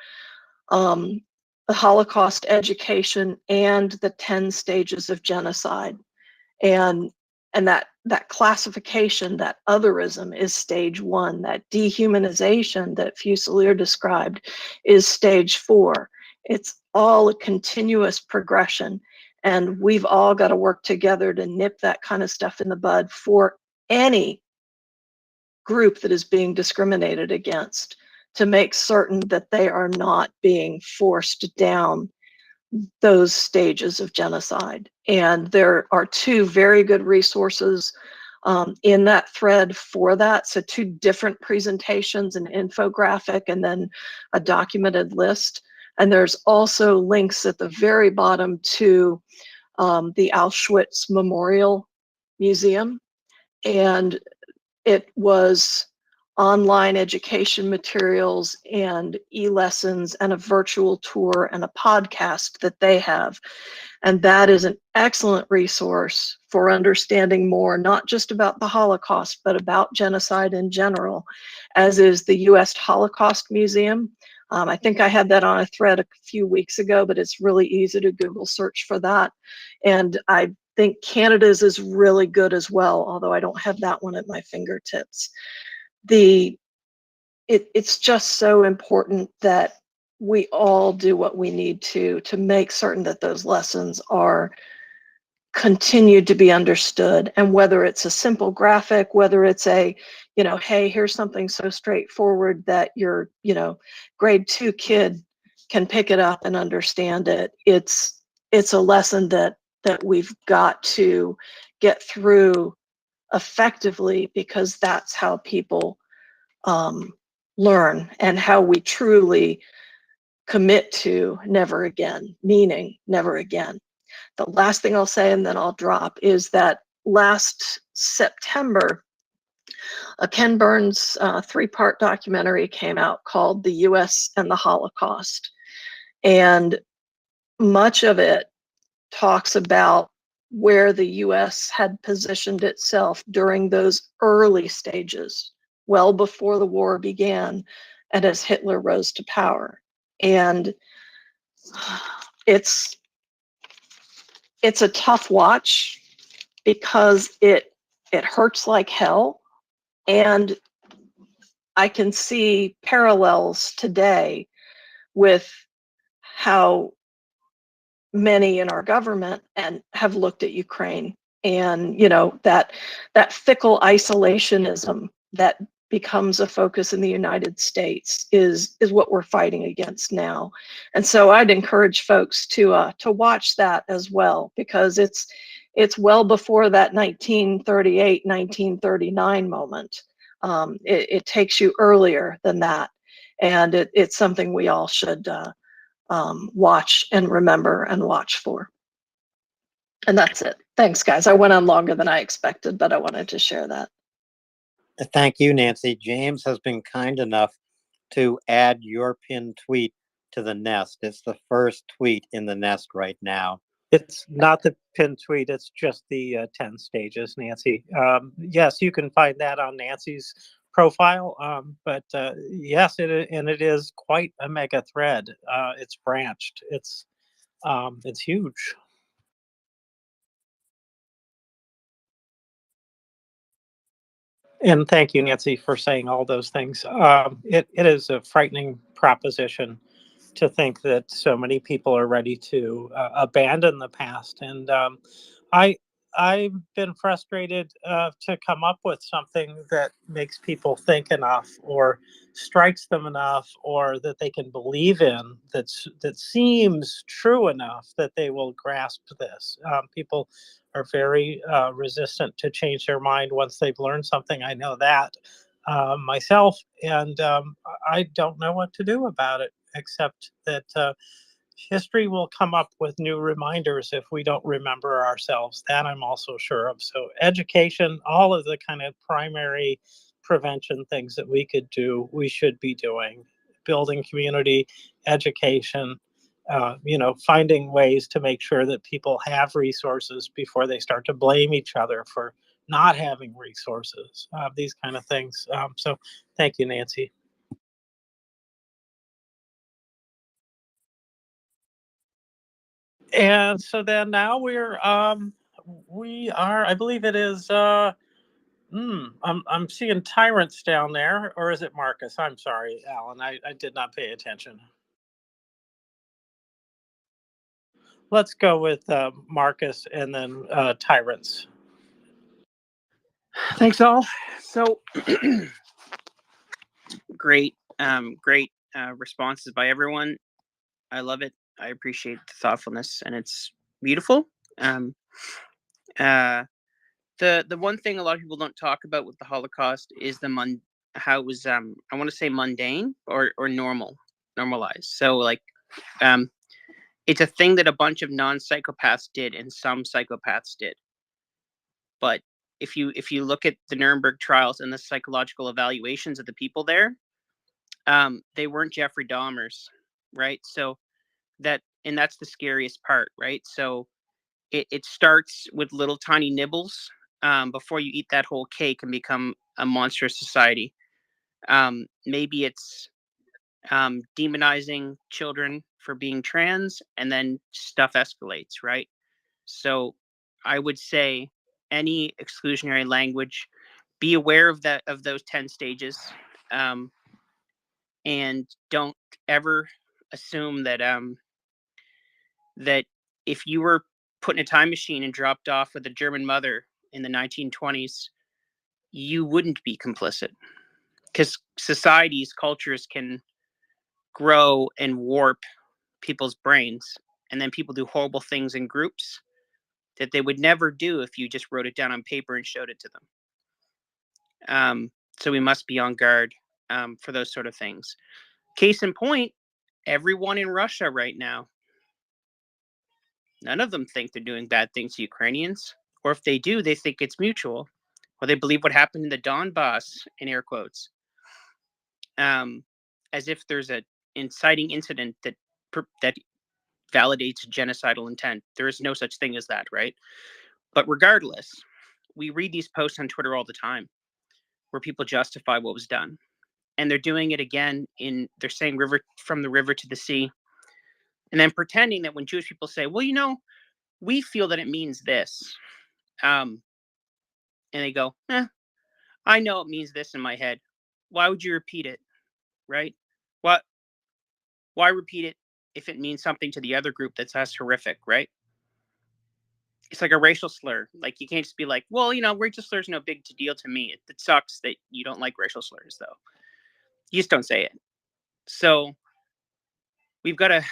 the Holocaust education and the 10 stages of genocide. And that classification, that otherism is stage 1. That dehumanization that Fuselier described is stage 4. It's all a continuous progression. And we've all got to work together to nip that kind of stuff in the bud for any group that is being discriminated against, to make certain that they are not being forced down those stages of genocide. And there are 2 very good resources in that thread for that. So 2 different presentations, an infographic and then a documented list. And there's also links at the very bottom to the Auschwitz Memorial Museum. And it was online education materials and e-lessons and a virtual tour and a podcast that they have. And that is an excellent resource for understanding more, not just about the Holocaust, but about genocide in general, as is the U.S. Holocaust Museum. I think I had that on a thread a few weeks ago, but it's really easy to Google search for that. And I think Canada's is really good as well, although I don't have that one at my fingertips. It's just so important that we all do what we need to make certain that those lessons are continued to be understood. And whether it's a simple graphic, whether it's a, hey, here's something so straightforward that your, grade 2 kid can pick it up and understand it. It's a lesson that we've got to get through effectively, because that's how people learn, and how we truly commit to never again, meaning never again. The last thing I'll say, and then I'll drop, is that last September, a Ken Burns 3-part documentary came out called The U.S. and the Holocaust. And much of it talks about where the U.S. had positioned itself during those early stages, well before the war began and as Hitler rose to power. And it's a tough watch, because it hurts like hell. And I can see parallels today with how many in our government and have looked at Ukraine, and that fickle isolationism that becomes a focus in the United States is what we're fighting against now. And so I'd encourage folks to watch that as well, because it's well before that 1938, 1939 moment. It takes you earlier than that, and it's something we all should watch and remember and watch for. And that's it. Thanks, guys. I went on longer than I expected, but I wanted to share that. Thank you, Nancy. James has been kind enough to add your pinned tweet to the nest. It's the first tweet in the nest right now. It's not the pinned tweet, it's just the 10 stages, Nancy. Yes, you can find that on Nancy's profile, but yes, it is quite a mega thread. It's branched. It's huge. And thank you, Nancy, for saying all those things. It is a frightening proposition to think that so many people are ready to abandon the past. And I've been frustrated to come up with something that makes people think enough, or strikes them enough, or that they can believe in, that seems true enough that they will grasp this. People are very resistant to change their mind once they've learned something. I know that myself, and I don't know what to do about it, except that history will come up with new reminders if we don't remember ourselves. That I'm also sure of. So education, all of the kind of primary prevention things that we could do, we should be doing. Building community, education, finding ways to make sure that people have resources before they start to blame each other for not having resources, these kind of things. So thank you, Nancy. And so then now we are, I believe it is, I'm seeing Tyrants down there, or is it Marcus? I'm sorry, Alan, I did not pay attention. Let's go with Marcus and then Tyrants. Thanks all. So great responses by everyone. I love it. I appreciate the thoughtfulness, and it's beautiful. The one thing a lot of people don't talk about with the Holocaust is how it was I want to say mundane or normalized. So like it's a thing that a bunch of non-psychopaths did and some psychopaths did. But if you look at the Nuremberg trials and the psychological evaluations of the people there, they weren't Jeffrey Dahmers, right? So that's the scariest part, right? So it starts with little tiny nibbles before you eat that whole cake and become a monstrous society. Maybe it's demonizing children for being trans, and then stuff escalates, right? So I would say any exclusionary language, be aware of those 10 stages, and don't ever assume that that if you were put in a time machine and dropped off with a German mother in the 1920s, you wouldn't be complicit, because societies, cultures can grow and warp people's brains, and then people do horrible things in groups that they would never do if you just wrote it down on paper and showed it to them. So we must be on guard for those sort of things. Case in point, everyone in Russia right now, none of them think they're doing bad things to Ukrainians, or if they do, they think it's mutual, or they believe what happened in the Donbass, in air quotes, as if there's an inciting incident that validates genocidal intent. There is no such thing as that, right? But regardless, we read these posts on Twitter all the time where people justify what was done. And they're doing it again they're saying river from the river to the sea. And then pretending that when Jewish people say, well, we feel that it means this. And they go, I know it means this in my head. Why would you repeat it? Right? Why repeat it if it means something to the other group that's as horrific, right? It's like a racial slur. Like, you can't just be like, well, racial slur is no big deal to me. It sucks that you don't like racial slurs, though. You just don't say it. So we've got to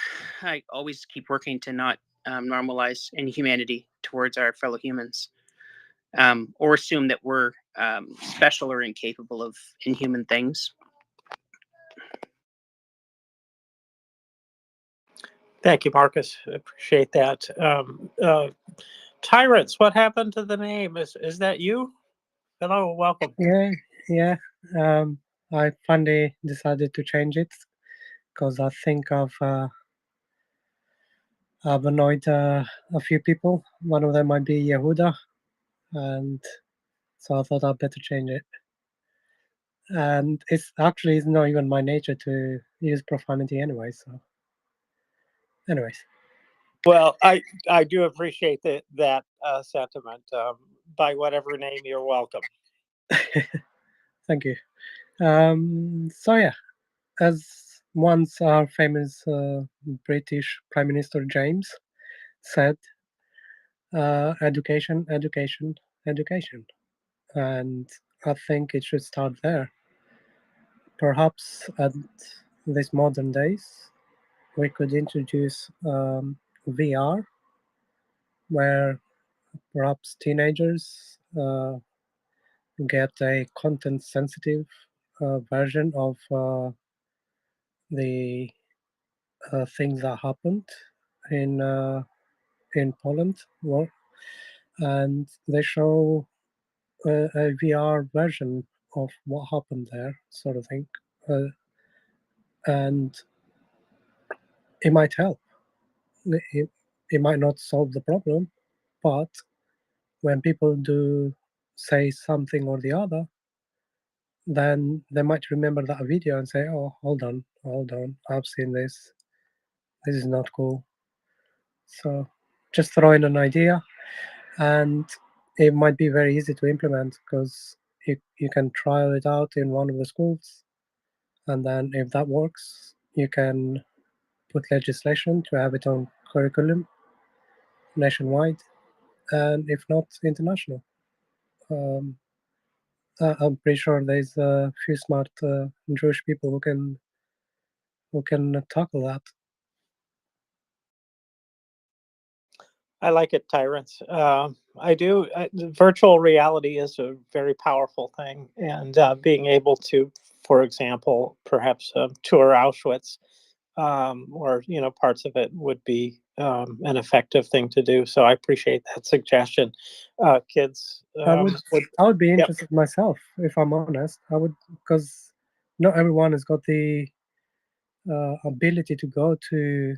always keep working to not normalize inhumanity towards our fellow humans, or assume that we're special or incapable of inhuman things. Thank you, Marcus. Appreciate that. Tyrants, what happened to the name? Is that you? Hello, welcome. Yeah. I finally decided to change it because I think I've annoyed a few people. One of them might be Yehuda, and so I thought I'd better change it. And it's not even my nature to use profanity anyway. So, anyways. Well, I do appreciate that sentiment. By whatever name, you're welcome. Thank you. So yeah, as once our famous British Prime Minister James said, education, education, education. And I think it should start there. Perhaps at these modern days, we could introduce VR, where perhaps teenagers get a content-sensitive version of the things that happened in Poland, and they show a VR version of what happened there, sort of thing, and it might help. It might not solve the problem, but when people do say something or the other, then they might remember that video and say, "Oh, hold on, I've seen this. This is not cool." So just throw in an idea, and it might be very easy to implement because you can trial it out in one of the schools, and then if that works, you can put legislation to have it on curriculum nationwide, and if not, international. I'm pretty sure there's a few smart Jewish people who can tackle that. I like it, Tyrants. I do. Virtual reality is a very powerful thing, and being able to, for example, perhaps tour Auschwitz, or parts of it would be an effective thing to do. So I appreciate that suggestion. Kids I would be Yep. interested myself, if I'm honest. I would, because not everyone has got the ability to go to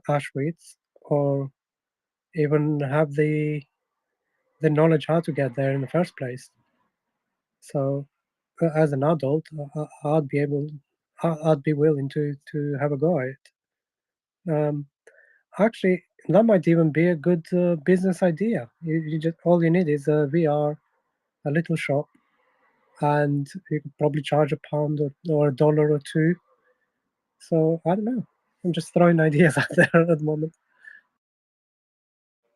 Auschwitz or even have the knowledge how to get there in the first place. So, as an adult, I'd be willing to have a go at it. Actually, that might even be a good business idea. You just all you need is a VR, a little shop, and you could probably charge £1 or $1 or two. So I don't know. I'm just throwing ideas out there at the moment.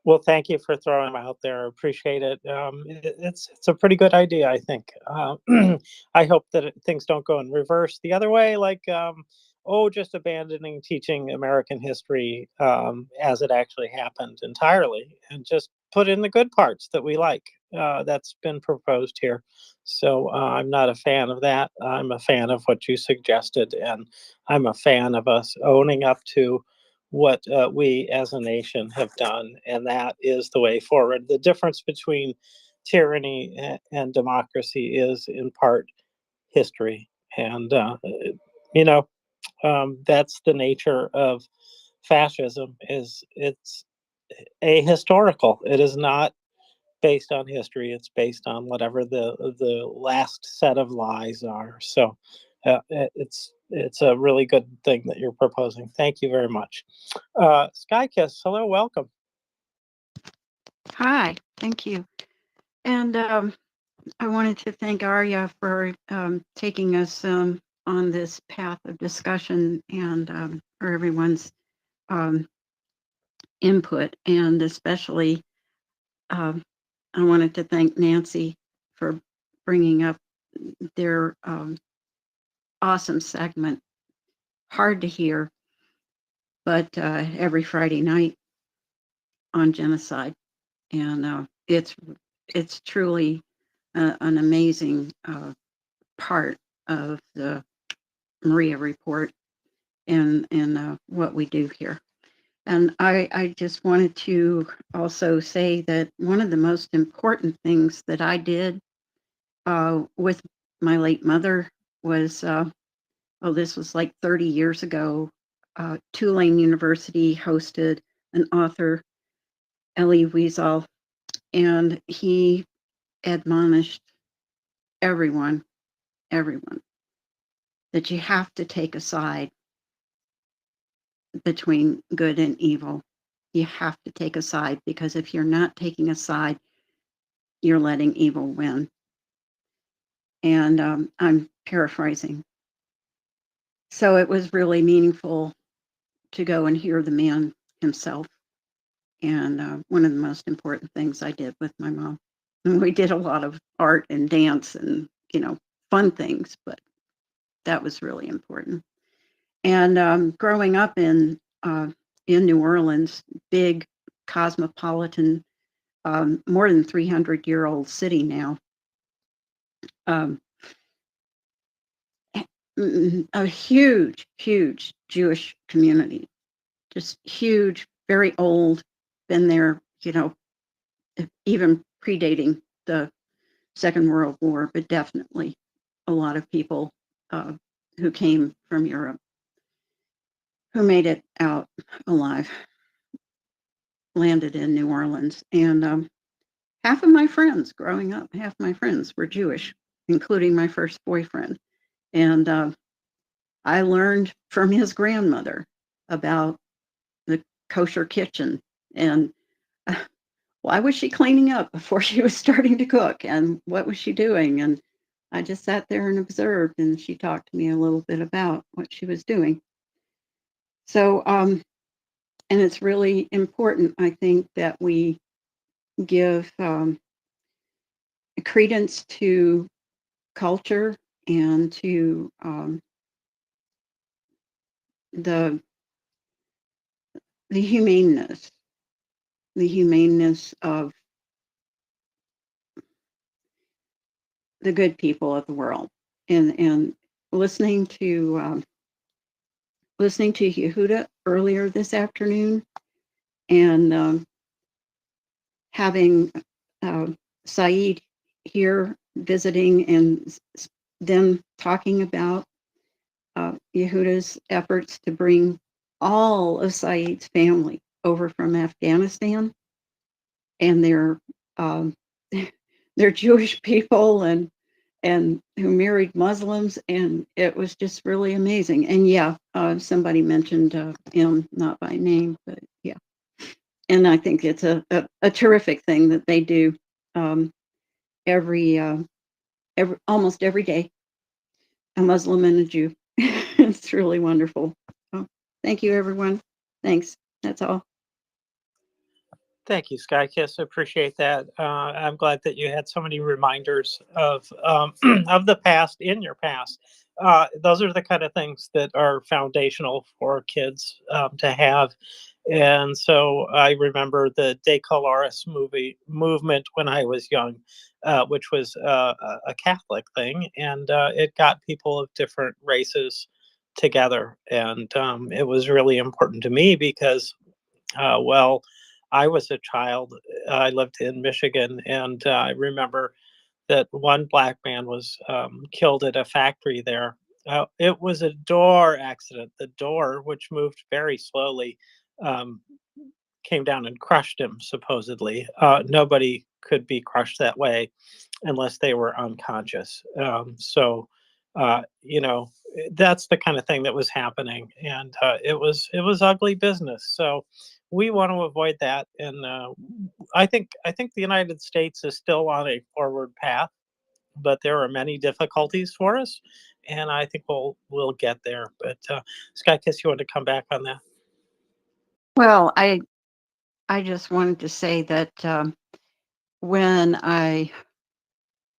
Well, thank you for throwing them out there. Appreciate it. It's a pretty good idea, I think. I hope that things don't go in reverse the other way, like just abandoning teaching American history as it actually happened entirely, and just put in the good parts that we like. That's been proposed here. So I'm not a fan of that. I'm a fan of what you suggested, and I'm a fan of us owning up to what we as a nation have done, and that is the way forward. The difference between tyranny and democracy is in part history, and that's the nature of fascism. Is it's ahistorical. It is not based on history. It's based on whatever the last set of lies are. So it's a really good thing that you're proposing. Thank you very much. Skykiss, hello, welcome. Hi, thank you. And I wanted to thank Arya for taking us on this path of discussion, and for everyone's input. And especially, I wanted to thank Nancy for bringing up their awesome segment, hard to hear, but every Friday night on genocide. And it's truly an amazing part of the MriyaReport and what we do here. And I just wanted to also say that one of the most important things that I did with my late mother was, this was like 30 years ago. Tulane University hosted an author, Elie Wiesel, and he admonished everyone, that you have to take a side between good and evil. You have to take a side, because if you're not taking a side, you're letting evil win. And I'm paraphrasing. So it was really meaningful to go and hear the man himself. And one of the most important things I did with my mom. And we did a lot of art and dance and, fun things, but that was really important. And growing up in New Orleans, big cosmopolitan, more than 300-year-old city now, a huge, huge Jewish community, just huge, very old, been there, even predating the Second World War, but definitely a lot of people who came from Europe who made it out alive, landed in New Orleans. And half of my friends growing up, half my friends were Jewish, including my first boyfriend. And I learned from his grandmother about the kosher kitchen And why was she cleaning up before she was starting to cook? And what was she doing? And I just sat there and observed, and she talked to me a little bit about what she was doing. So, and it's really important, I think, that we give credence to culture and to the humaneness of the good people of the world, and listening to Yehuda earlier this afternoon, and having Saeed here visiting, and them talking about Yehuda's efforts to bring all of Saeed's family over from Afghanistan, and they're Jewish people and who married Muslims, and it was just really amazing. And yeah, somebody mentioned him, not by name, but yeah. And I think it's a terrific thing that they do every almost every day, a Muslim and a Jew. It's really wonderful. So, thank you, everyone. Thanks. That's all. Thank you, Skykiss. Appreciate that. I'm glad that you had so many reminders of of the past in your past. Those are the kind of things that are foundational for kids to have. And so I remember the De Coloris movement when I was young, which was a Catholic thing, and it got people of different races together. And it was really important to me because, well, I was a child. I lived in Michigan, and I remember that one black man was killed at a factory there. It was a door accident. The door, which moved very slowly, um, came down and crushed him, supposedly. Nobody could be crushed that way unless they were unconscious. You know, that's the kind of thing that was happening, and it was ugly business. So we want to avoid that, and I think the United States is still on a forward path, but there are many difficulties for us, and I think we'll get there. But Sky Kiss, you want to come back on that? Well, I just wanted to say that when I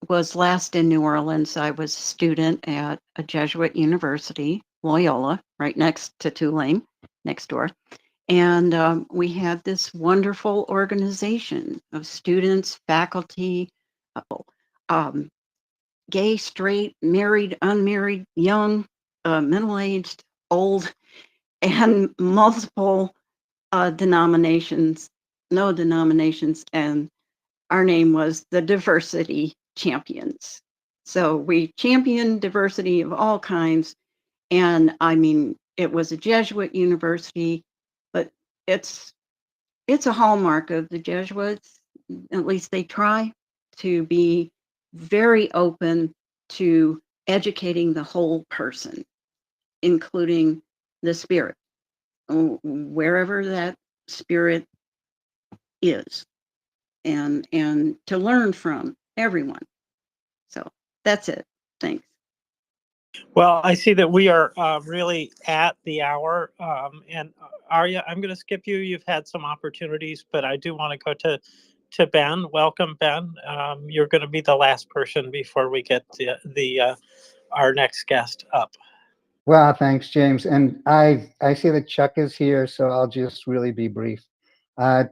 was last in New Orleans, I was a student at a Jesuit university, Loyola, right next to Tulane, next door. And we had this wonderful organization of students, faculty, um, gay, straight, married, unmarried, young, middle-aged, old, and multiple denominations, no denominations, and our name was the Diversity Champions. So we championed diversity of all kinds. And I mean, it was a Jesuit university, but it's a hallmark of the Jesuits. At least they try to be very open to educating the whole person, including the spirit, wherever that spirit is, and to learn from everyone. So that's it. Thanks. Well, I see that we are really at the hour. And Arya, I'm going to skip you. You've had some opportunities, but I do want to go to Ben. Welcome, Ben. You're going to be the last person before we get our next guest up. Well, thanks, James. And I see that Chuck is here, so I'll just really be brief.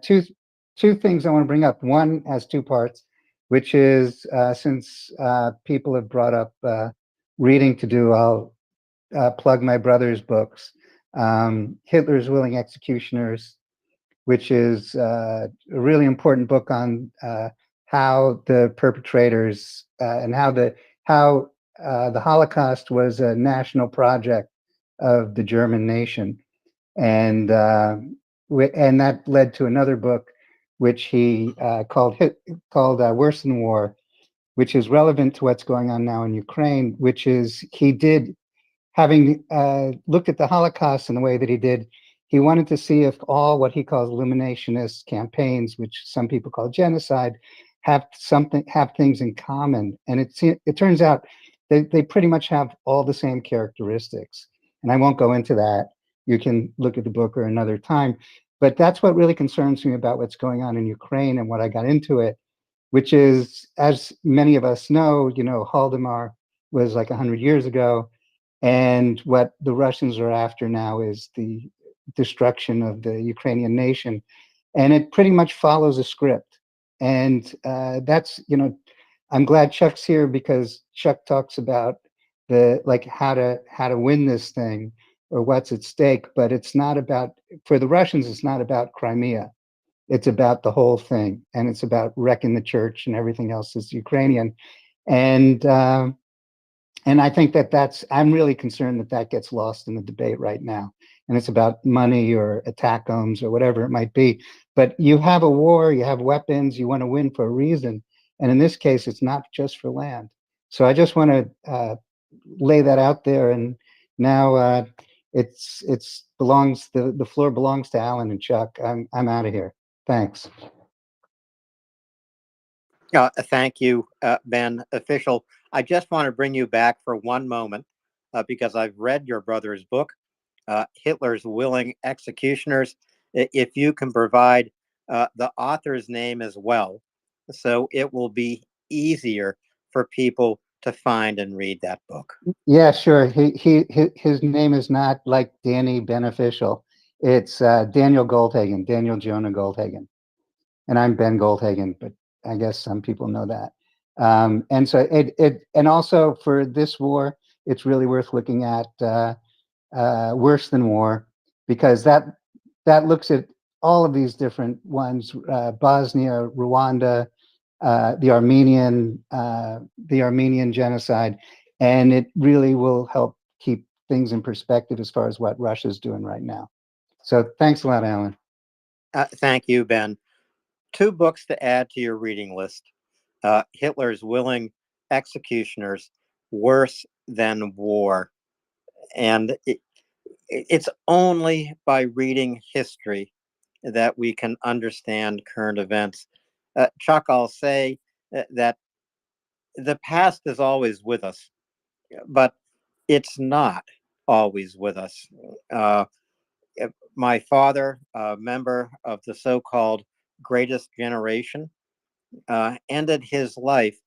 Two things I want to bring up. One has two parts, which is since people have brought up reading to do, I'll plug my brother's books, Hitler's Willing Executioners, which is a really important book on how the perpetrators and how the Holocaust was a national project of the German nation, and that led to another book, which he called Worse Than War, which is relevant to what's going on now in Ukraine. Which is, he did, having looked at the Holocaust in the way that he did, he wanted to see if all what he calls eliminationist campaigns, which some people call genocide, have things in common. And it turns out they pretty much have all the same characteristics. And I won't go into that. You can look at the book or another time. But that's what really concerns me about what's going on in Ukraine and what I got into it, which is, as many of us know, Holodomor was like 100 years ago. And what the Russians are after now is the destruction of the Ukrainian nation. And it pretty much follows a script. And that's, I'm glad Chuck's here, because Chuck talks about how to win this thing or what's at stake. But it's not about, for the Russians, it's not about Crimea. It's about the whole thing. And it's about wrecking the church, and everything else is Ukrainian. And I think I'm really concerned that gets lost in the debate right now. And it's about money or ATACMS or whatever it might be. But you have a war, you have weapons, you want to win for a reason. And in this case, it's not just for land. So I just want to lay that out there. And now the floor belongs to Alan and Chuck. I'm out of here. Thanks. Thank you, Ben. Official, I just want to bring you back for one moment because I've read your brother's book, Hitler's Willing Executioners. If you can provide the author's name as well, so it will be easier for people to find and read that book. Yeah, sure. His name is not like Danny Beneficial. It's Daniel Goldhagen, Daniel Jonah Goldhagen. And I'm Ben Goldhagen, but I guess some people know that. And so and also for this war, it's really worth looking at Worse Than War, because that looks at all of these different ones, Bosnia, Rwanda, the Armenian genocide, and it really will help keep things in perspective as far as what Russia's doing right now. So thanks a lot, Alan. Thank you, Ben. 2 books to add to your reading list. Hitler's Willing Executioners, Worse Than War. And it's only by reading history that we can understand current events. Chuck, I'll say that the past is always with us, but it's not always with us. My father, a member of the so-called greatest generation, ended his life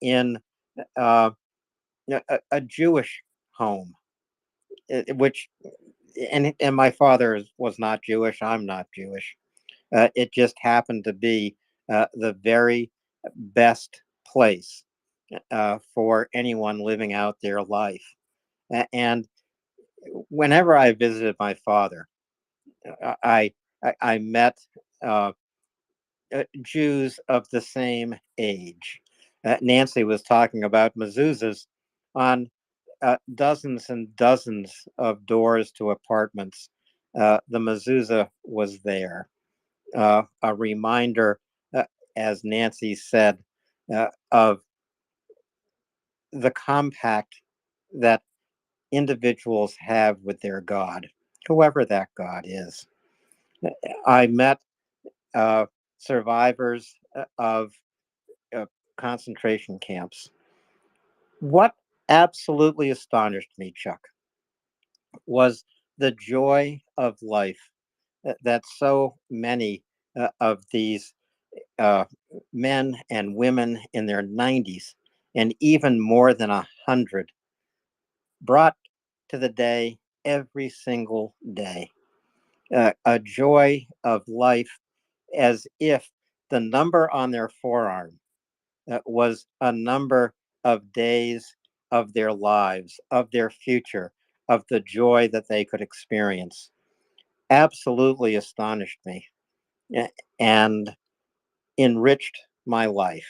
in a Jewish home, which, and my father was not Jewish. I'm not Jewish. It just happened to be the very best place for anyone living out their life. And whenever I visited my father, I met Jews of the same age. Nancy was talking about mezuzahs on dozens and dozens of doors to apartments. The mezuzah was there. A reminder, as Nancy said, of the compact that individuals have with their God, whoever that God is. I met survivors of concentration camps. What absolutely astonished me, Chuck, was the joy of life that so many of these men and women in their 90s and even more than 100 brought to the day every single day. A joy of life, as if the number on their forearm was a number of days of their lives, of their future, of the joy that they could experience. Absolutely astonished me and enriched my life.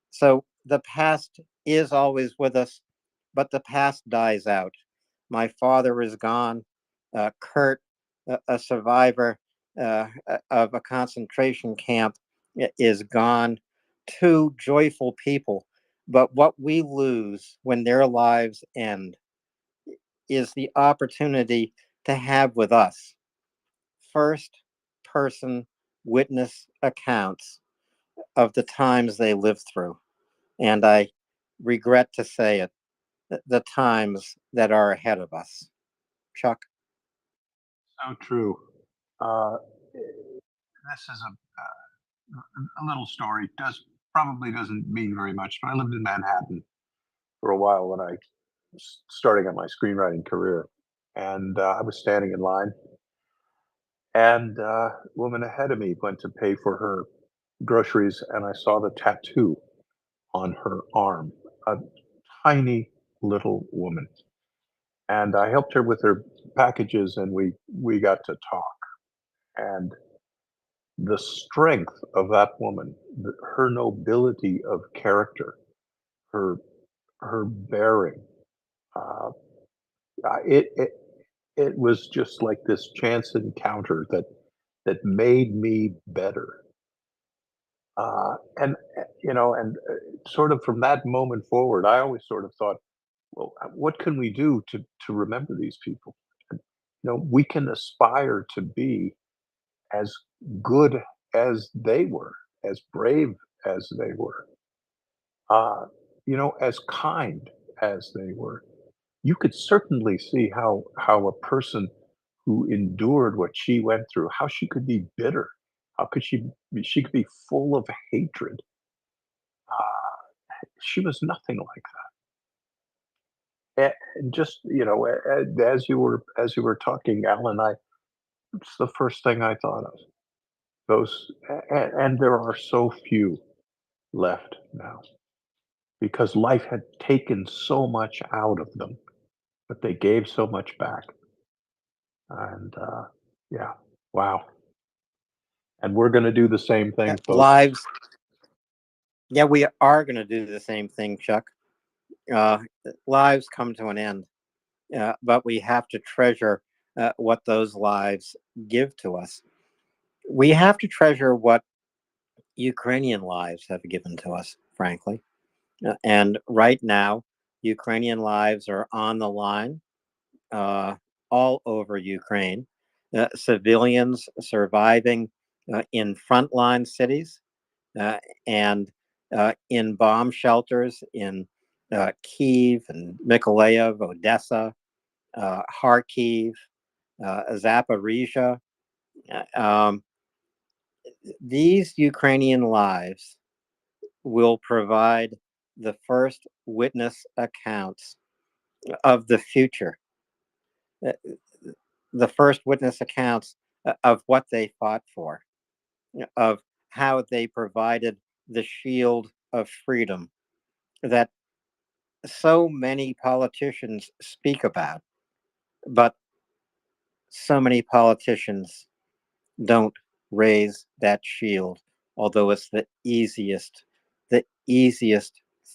So the past is always with us, but the past dies out. My father is gone. Kurt, a survivor of a concentration camp, is gone. 2 joyful people. But what we lose when their lives end is the opportunity to have with us first-person witness accounts of the times they lived through. And I regret to say it, the times that are ahead of us. Chuck? So true. This is a little story. Probably doesn't mean very much, but I lived in Manhattan for a while when I was starting out my screenwriting career, and I was standing in line, and a woman ahead of me went to pay for her groceries, and I saw the tattoo on her arm, a tiny little woman, and I helped her with her packages, and we got to talk, and the strength of that woman, her nobility of character, her her bearing, uh, it was just like this chance encounter that made me better. And sort of from that moment forward, I always sort of thought, well, what can we do to remember these people? And, we can aspire to be as good as they were, as brave as they were, as kind as they were. You could certainly see how a person who endured what she went through, how she could be bitter, how could she could be full of hatred. She was nothing like that. And just as you were talking, Alan, it's the first thing I thought of. Those and there are so few left now because life had taken so much out of them, but they gave so much back. And yeah, wow. And we're going to do the same thing, folks. Lives. Yeah, we are going to do the same thing, Chuck. Lives come to an end, but we have to treasure what those lives give to us. We have to treasure what Ukrainian lives have given to us, frankly. And right now, Ukrainian lives are on the line all over Ukraine. Civilians surviving in frontline cities and in bomb shelters in Kyiv and Mykolaiv, Odessa, Kharkiv, Zaporizhia. These Ukrainian lives will provide the first witness accounts of the future, the first witness accounts of what they fought for, of how they provided the shield of freedom that so many politicians speak about, but so many politicians don't raise that shield, although it's the easiest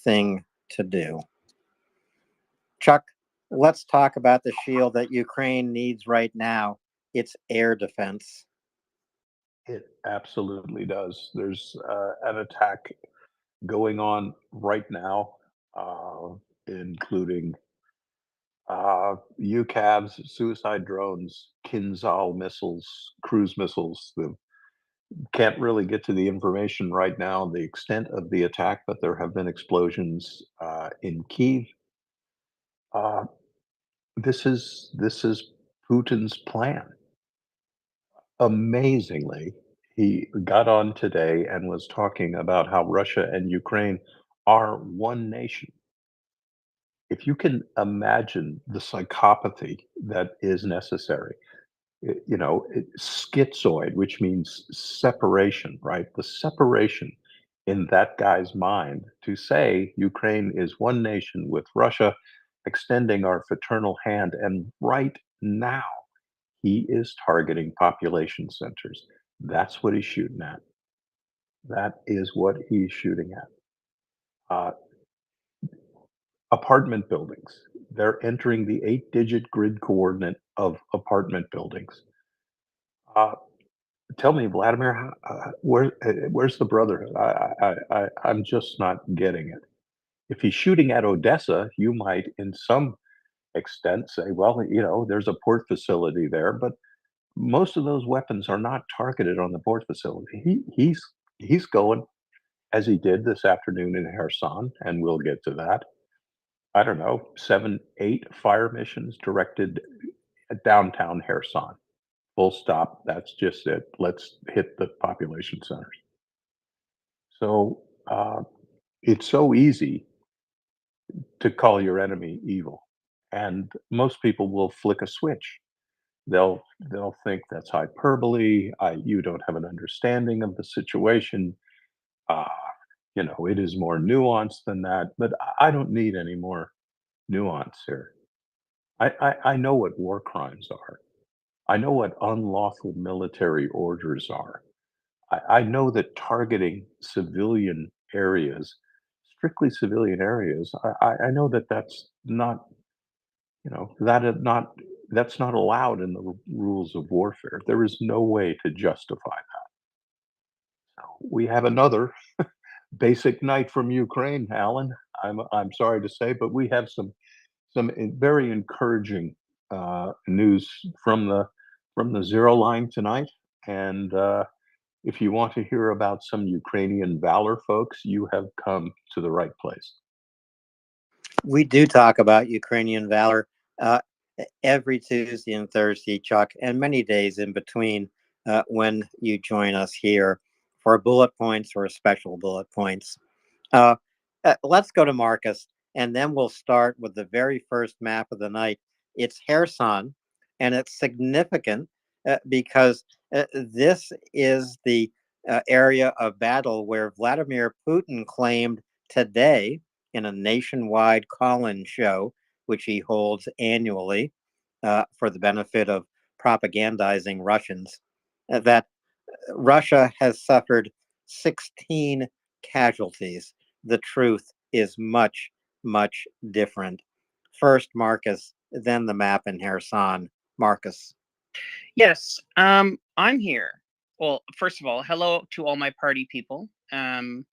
thing to do. Chuck, let's talk about the shield that Ukraine needs right now. It's air defense. It absolutely does. There's an attack going on right now, including UCAVs, suicide drones, Kinzhal missiles, cruise missiles. Can't really get to the information right now, the extent of the attack, but there have been explosions in Kyiv. This is Putin's plan. Amazingly, he got on today and was talking about how Russia and Ukraine are one nation. If you can imagine the psychopathy that is necessary, schizoid, which means separation, right? The separation in that guy's mind to say Ukraine is one nation with Russia, extending our fraternal hand. And right now, he is targeting population centers. That's what he's shooting at. That is what he's shooting at. Apartment buildings. They're entering the 8-digit grid coordinate of apartment buildings. Tell me, Vladimir, where's the brotherhood? I'm just not getting it. If he's shooting at Odessa, you might, in some extent, say, well, there's a port facility there, but most of those weapons are not targeted on the port facility. He's going, as he did this afternoon in Kherson, and we'll get to that. I don't know, 7, 8 fire missions directed at downtown Kherson. Full stop. That's just it. Let's hit the population centers. So it's so easy to call your enemy evil, and most people will flick a switch. They'll think that's hyperbole. You don't have an understanding of the situation. Uh, it is more nuanced than that. But I don't need any more nuance here. I know what war crimes are. I know what unlawful military orders are. I know that targeting civilian areas, strictly civilian areas, I know that that's not, that's not allowed in the rules of warfare. There is no way to justify that. We have another basic night from Ukraine, Alan. I'm sorry to say, but we have some very encouraging news from the zero line tonight. And if you want to hear about some Ukrainian valor, folks, you have come to the right place. We do talk about Ukrainian valor every Tuesday and Thursday, Chuck, and many days in between when you join us here for bullet points or special bullet points. Let's go to Marcus, and then we'll start with the very first map of the night. It's Kherson, and it's significant because this is the area of battle where Vladimir Putin claimed today in a nationwide call-in show, which he holds annually for the benefit of propagandizing Russians, that Russia has suffered 16 casualties. The truth is much, much different. First, Marcus, then the map in Kherson. Marcus. Yes, I'm here. Well, first of all, hello to all my party people. I'm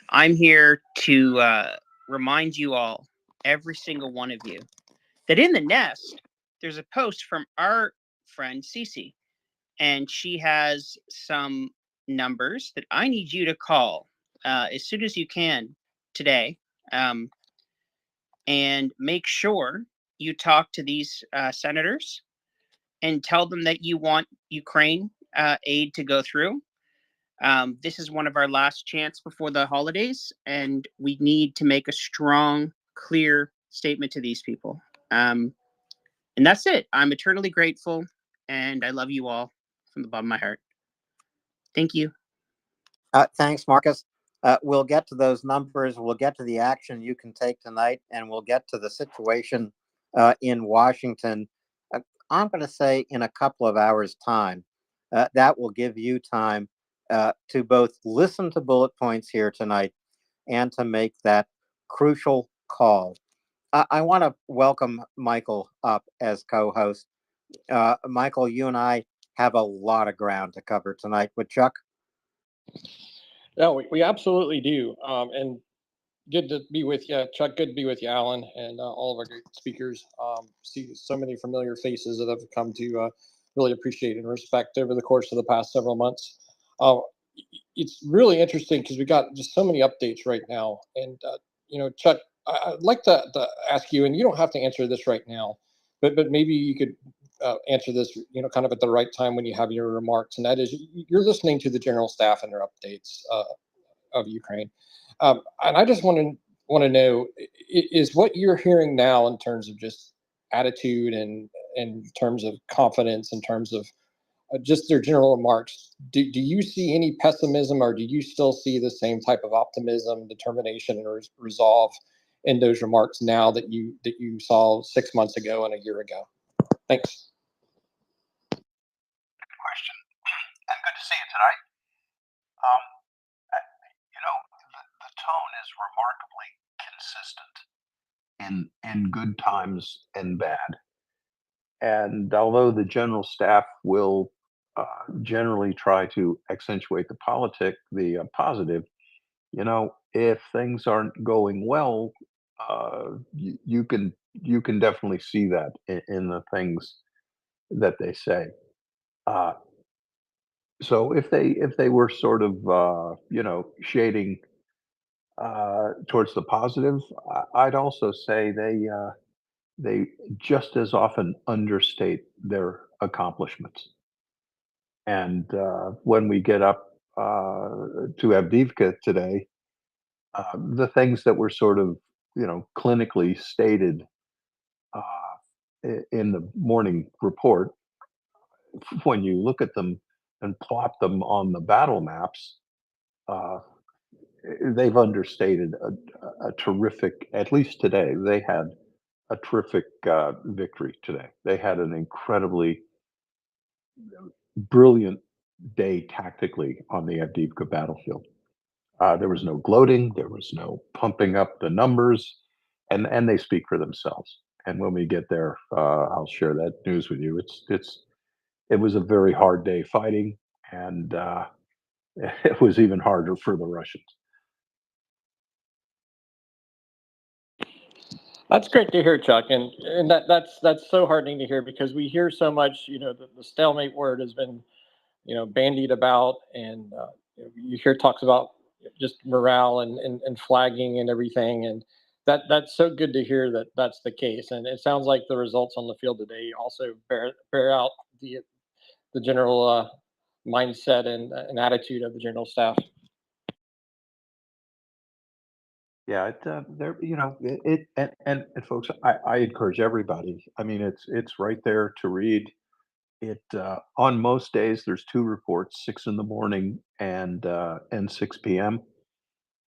here to remind you all, every single one of you, that in the nest, there's a post from our friend Cece, and she has some numbers that I need you to call as soon as you can today, and make sure you talk to these senators and tell them that you want Ukraine aid to go through. This is one of our last chance before the holidays, and we need to make a strong, clear statement to these people. And that's it. I'm eternally grateful, and I love you all from the bottom of my heart. Thank you. Thanks, Marcus. We'll get to those numbers. We'll get to the action you can take tonight, and we'll get to the situation in Washington. I'm going to say in a couple of hours' time. That will give you time to both listen to bullet points here tonight and to make that crucial call. I want to welcome Michael up as co-host. Michael, you and I have a lot of ground to cover tonight with Chuck. No, we absolutely do. And good to be with you, Chuck. Good to be with you, Alan, and all of our great speakers. See so many familiar faces that I've come to really appreciate and respect over the course of the past several months. It's really interesting because we got just so many updates right now. And, Chuck, I'd like to ask you, and you don't have to answer this right now, but maybe you could answer this, kind of at the right time when you have your remarks. And that is, you're listening to the general staff and their updates of Ukraine. And I just want to know, is what you're hearing now in terms of just attitude and in terms of confidence, in terms of just their general remarks, do you see any pessimism, or do you still see the same type of optimism, determination, and resolve in those remarks now that you saw 6 months ago and a year ago? Thanks. Good question, and good to see you tonight. The tone is remarkably consistent in good times and bad. And although the general staff will generally try to accentuate the positive, if things aren't going well, you can definitely see that in the things that they say. So if they were sort of shading towards the positive, I'd also say they just as often understate their accomplishments. And when we get up to Avdiivka today, the things that were sort of clinically stated in the morning report, when you look at them and plot them on the battle maps, uh, they've understated a terrific. At least today, they had a terrific victory today. They had an incredibly brilliant day tactically on the Avdiivka battlefield. There was no gloating, there was no pumping up the numbers, and they speak for themselves. And when we get there, I'll share that news with you. It was a very hard day fighting, and it was even harder for the Russians. That's great to hear, Chuck, and that's so heartening to hear because we hear so much. The stalemate word has been bandied about, and you hear talks about just morale and flagging and everything, and that's so good to hear that that's the case. And it sounds like the results on the field today also bear out the general mindset and attitude of the general staff. Yeah, there, and folks, I encourage everybody. I mean, it's right there to read. It on most days there's two reports, 6 in the morning and 6 p.m.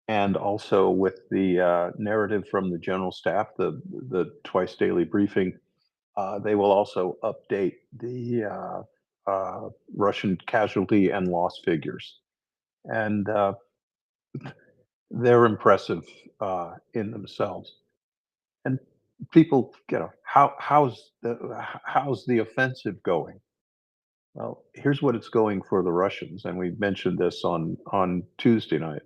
And also with the narrative from the general staff, the twice daily briefing. They will also update the Russian casualty and loss figures, and they're impressive in themselves. And people, how's the offensive going? Well, here's what it's going for the Russians, and we mentioned this on Tuesday night.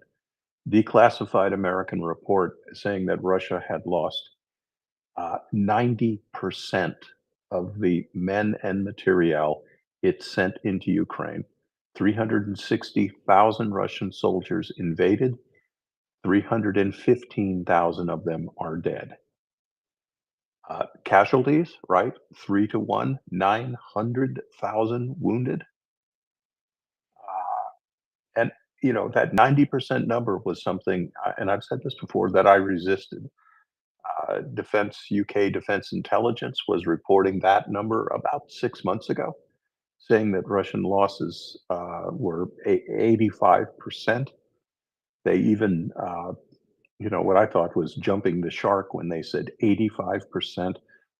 Declassified American report saying that Russia had lost 90% of the men and materiel it sent into Ukraine. 360,000 Russian soldiers invaded. 315,000 of them are dead. Casualties, right? 3 to 1, 900,000 wounded. And that 90% number was something, and I've said this before, that I resisted. UK Defense Intelligence was reporting that number about 6 months ago, saying that Russian losses were 85%. They even, what I thought was jumping the shark when they said 85%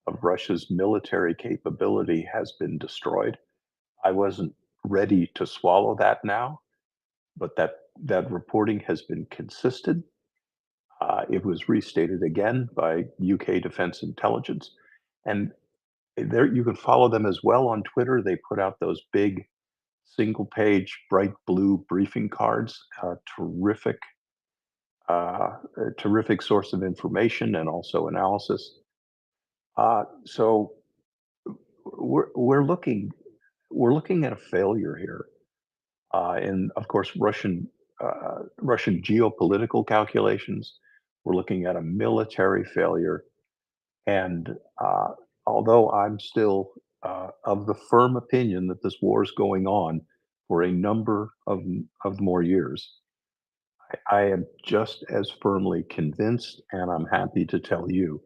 of Russia's military capability has been destroyed. I wasn't ready to swallow that now, but that reporting has been consistent. It was restated again by UK Defense Intelligence, and there you can follow them as well on Twitter. They put out those big single-page bright blue briefing cards. Terrific, a terrific source of information and also analysis. So we're looking at a failure here, and of course Russian geopolitical calculations. We're looking at a military failure, and although I'm still of the firm opinion that this war is going on for a number of more years, I am just as firmly convinced, and I'm happy to tell you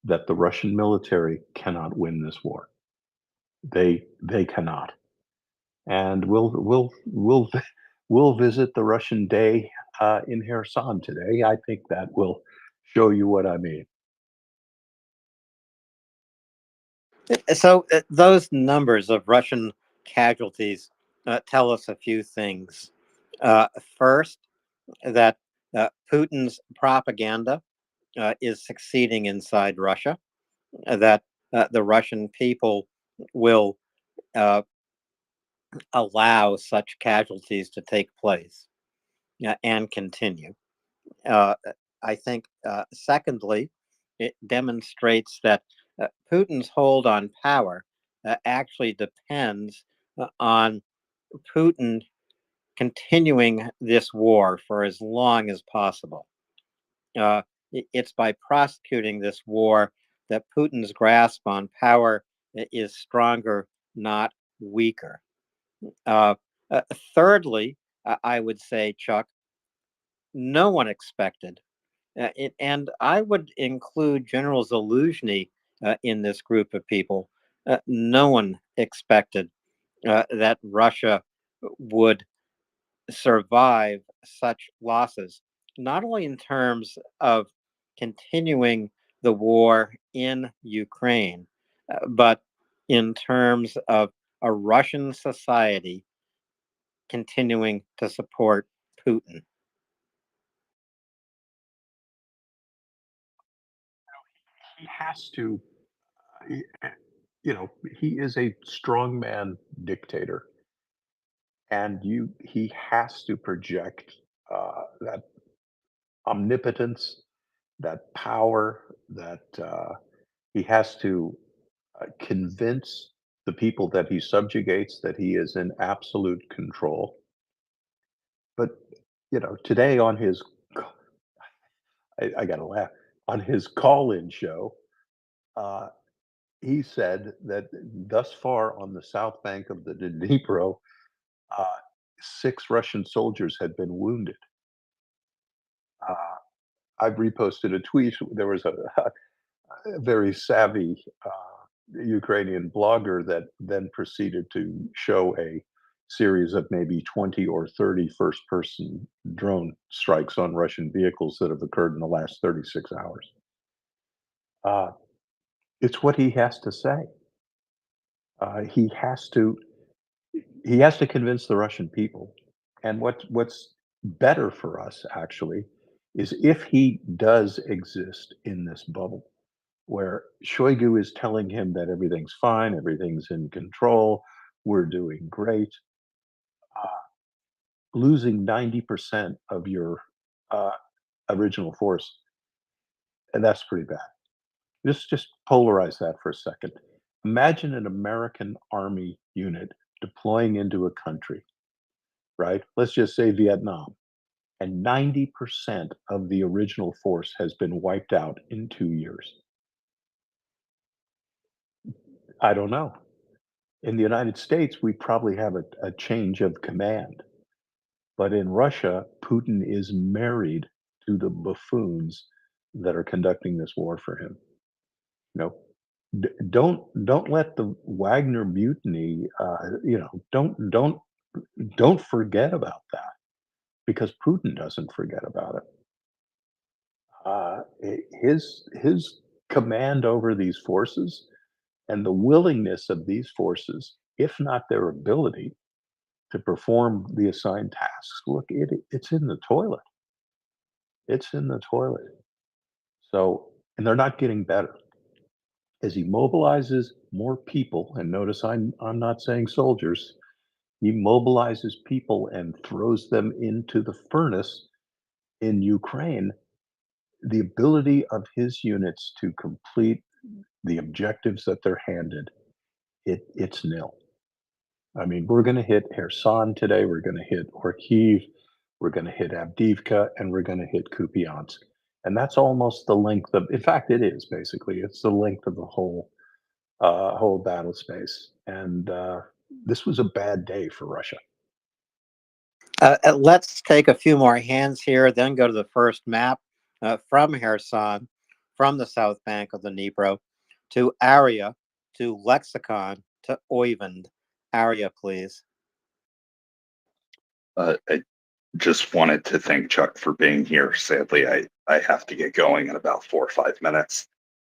that the Russian military cannot win this war. They cannot, and we'll visit the Russian day in Kherson today. I think that will show you what I mean. So those numbers of Russian casualties tell us a few things. First, that Putin's propaganda is succeeding inside Russia, that the Russian people will allow such casualties to take place and continue. I think, secondly, it demonstrates that Putin's hold on power actually depends on Putin continuing this war for as long as possible. It's by prosecuting this war that Putin's grasp on power is stronger, not weaker. Thirdly, I would say, Chuck, no one expected, and I would include General Zaluzhny in this group of people. No one expected that Russia would survive such losses, not only in terms of continuing the war in Ukraine, but in terms of a Russian society continuing to support Putin. He has to, he is a strongman dictator, and he has to project that omnipotence, that power, that he has to convince the people that he subjugates that he is in absolute control. But today on his, I gotta laugh, on his call-in show, he said that thus far on the south bank of the Dnipro, 6 Russian soldiers had been wounded. I've reposted a tweet. There was a very savvy Ukrainian blogger that then proceeded to show a series of maybe 20 or 30 first-person drone strikes on Russian vehicles that have occurred in the last 36 hours. It's what he has to say. He has to convince the Russian people. And what's better for us actually is if he does exist in this bubble where Shoigu is telling him that everything's fine, everything's in control, we're doing great. Losing 90% of your original force, and that's pretty bad. Just polarize that for a second. Imagine an American Army unit deploying into a country, right? Let's just say Vietnam, and 90% of the original force has been wiped out in 2 years. I don't know. In the United States, we probably have a change of command. But in Russia, Putin is married to the buffoons that are conducting this war for him. Don't let the Wagner mutiny. Don't forget about that, because Putin doesn't forget about it. His command over these forces and the willingness of these forces, if not their ability to perform the assigned tasks, look, it's in the toilet. It's in the toilet. So, and they're not getting better. As he mobilizes more people, and notice I'm not saying soldiers, he mobilizes people and throws them into the furnace in Ukraine, the ability of his units to complete the objectives that they're handed, it's nil. I mean, we're going to hit Kherson today, we're going to hit Kharkiv, we're going to hit Avdiivka, and we're going to hit Kupiansk. And that's almost the length of, in fact, it is basically, it's the length of the whole battle space. And this was a bad day for Russia. Let's take a few more hands here, then go to the first map from Kherson, from the south bank of the Dnipro, to Arya, to Lexicon, to Oyvind. Arya, please. I just wanted to thank Chuck for being here. Sadly, I have to get going in about 4 or 5 minutes.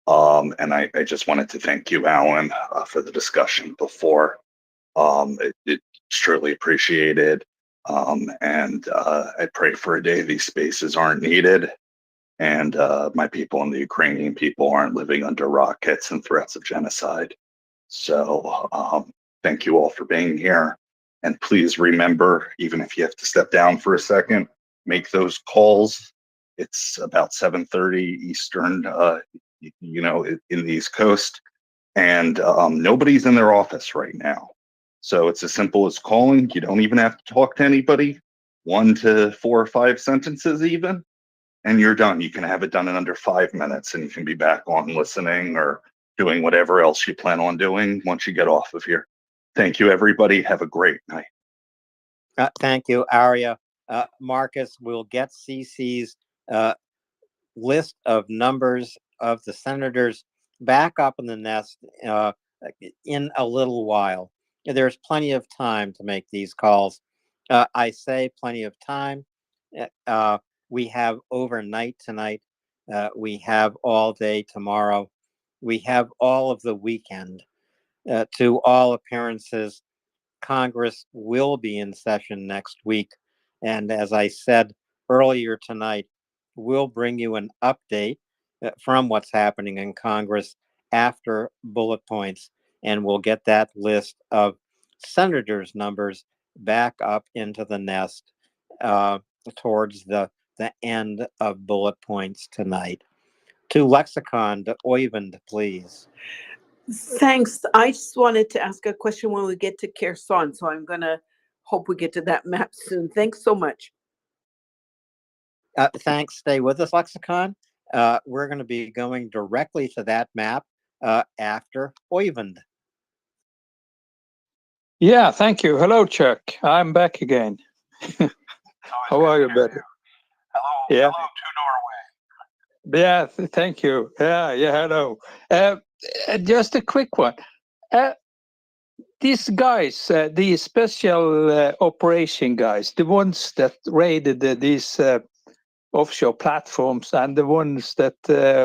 And I just wanted to thank you, Alan, for the discussion before. It's truly appreciated. And I pray for a day these spaces aren't needed, and my people and the Ukrainian people aren't living under rockets and threats of genocide. So thank you all for being here. And please remember, even if you have to step down for a second, make those calls. It's about 7:30 Eastern, in the East Coast, and nobody's in their office right now. So it's as simple as calling. You don't even have to talk to anybody. 1 to 4 or 5 sentences even, and you're done. You can have it done in under 5 minutes, and you can be back on listening or doing whatever else you plan on doing once you get off of here. Thank you, everybody. Have a great night. Thank you, Arya. Marcus will get CC's list of numbers of the senators back up in the nest in a little while. There's plenty of time to make these calls. I say plenty of time. We have overnight tonight. We have all day tomorrow. We have all of the weekend. To all appearances, Congress will be in session next week. And as I said earlier tonight, we'll bring you an update from what's happening in Congress after bullet points, and we'll get that list of senators' numbers back up into the nest towards the end of bullet points tonight. To Lexicon, to Oyvind, please. Thanks. I just wanted to ask a question when we get to Kherson, so I'm going to hope we get to that map soon. Thanks so much. Thanks. Stay with us, Lexicon. We're going to be going directly to that map after Oyvind. Yeah, thank you. Hello, Chuck. I'm back again. How are you, buddy? Hello to Norway. Yeah, thank you. Yeah, hello. Just a quick one. These guys, the special operation guys, the ones that raided these offshore platforms and the ones that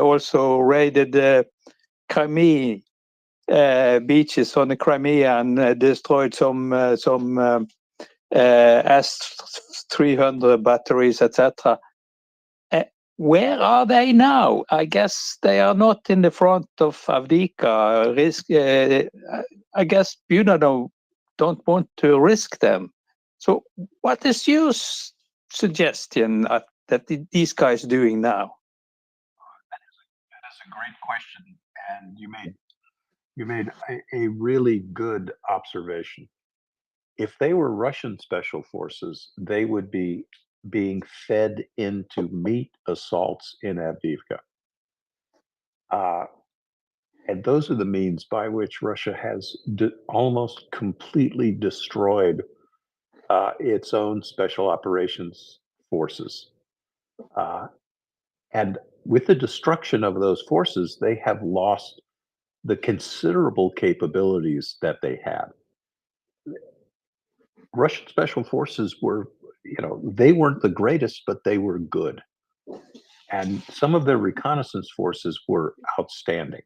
also raided Crimea beaches on the Crimea and destroyed some S-300 batteries, etc. Where are they now? I guess they are not in the front of Avdiivka. I guess you don't want to risk them. So what is your suggestion that these guys are doing now? That is a great question, and you made a really good observation. If they were Russian special forces, they would be being fed into meat assaults in Avdiivka. And those are the means by which Russia has almost completely destroyed its own special operations forces. And with the destruction of those forces, they have lost the considerable capabilities that they had. Russian special forces were, they weren't the greatest, but they were good. And some of their reconnaissance forces were outstanding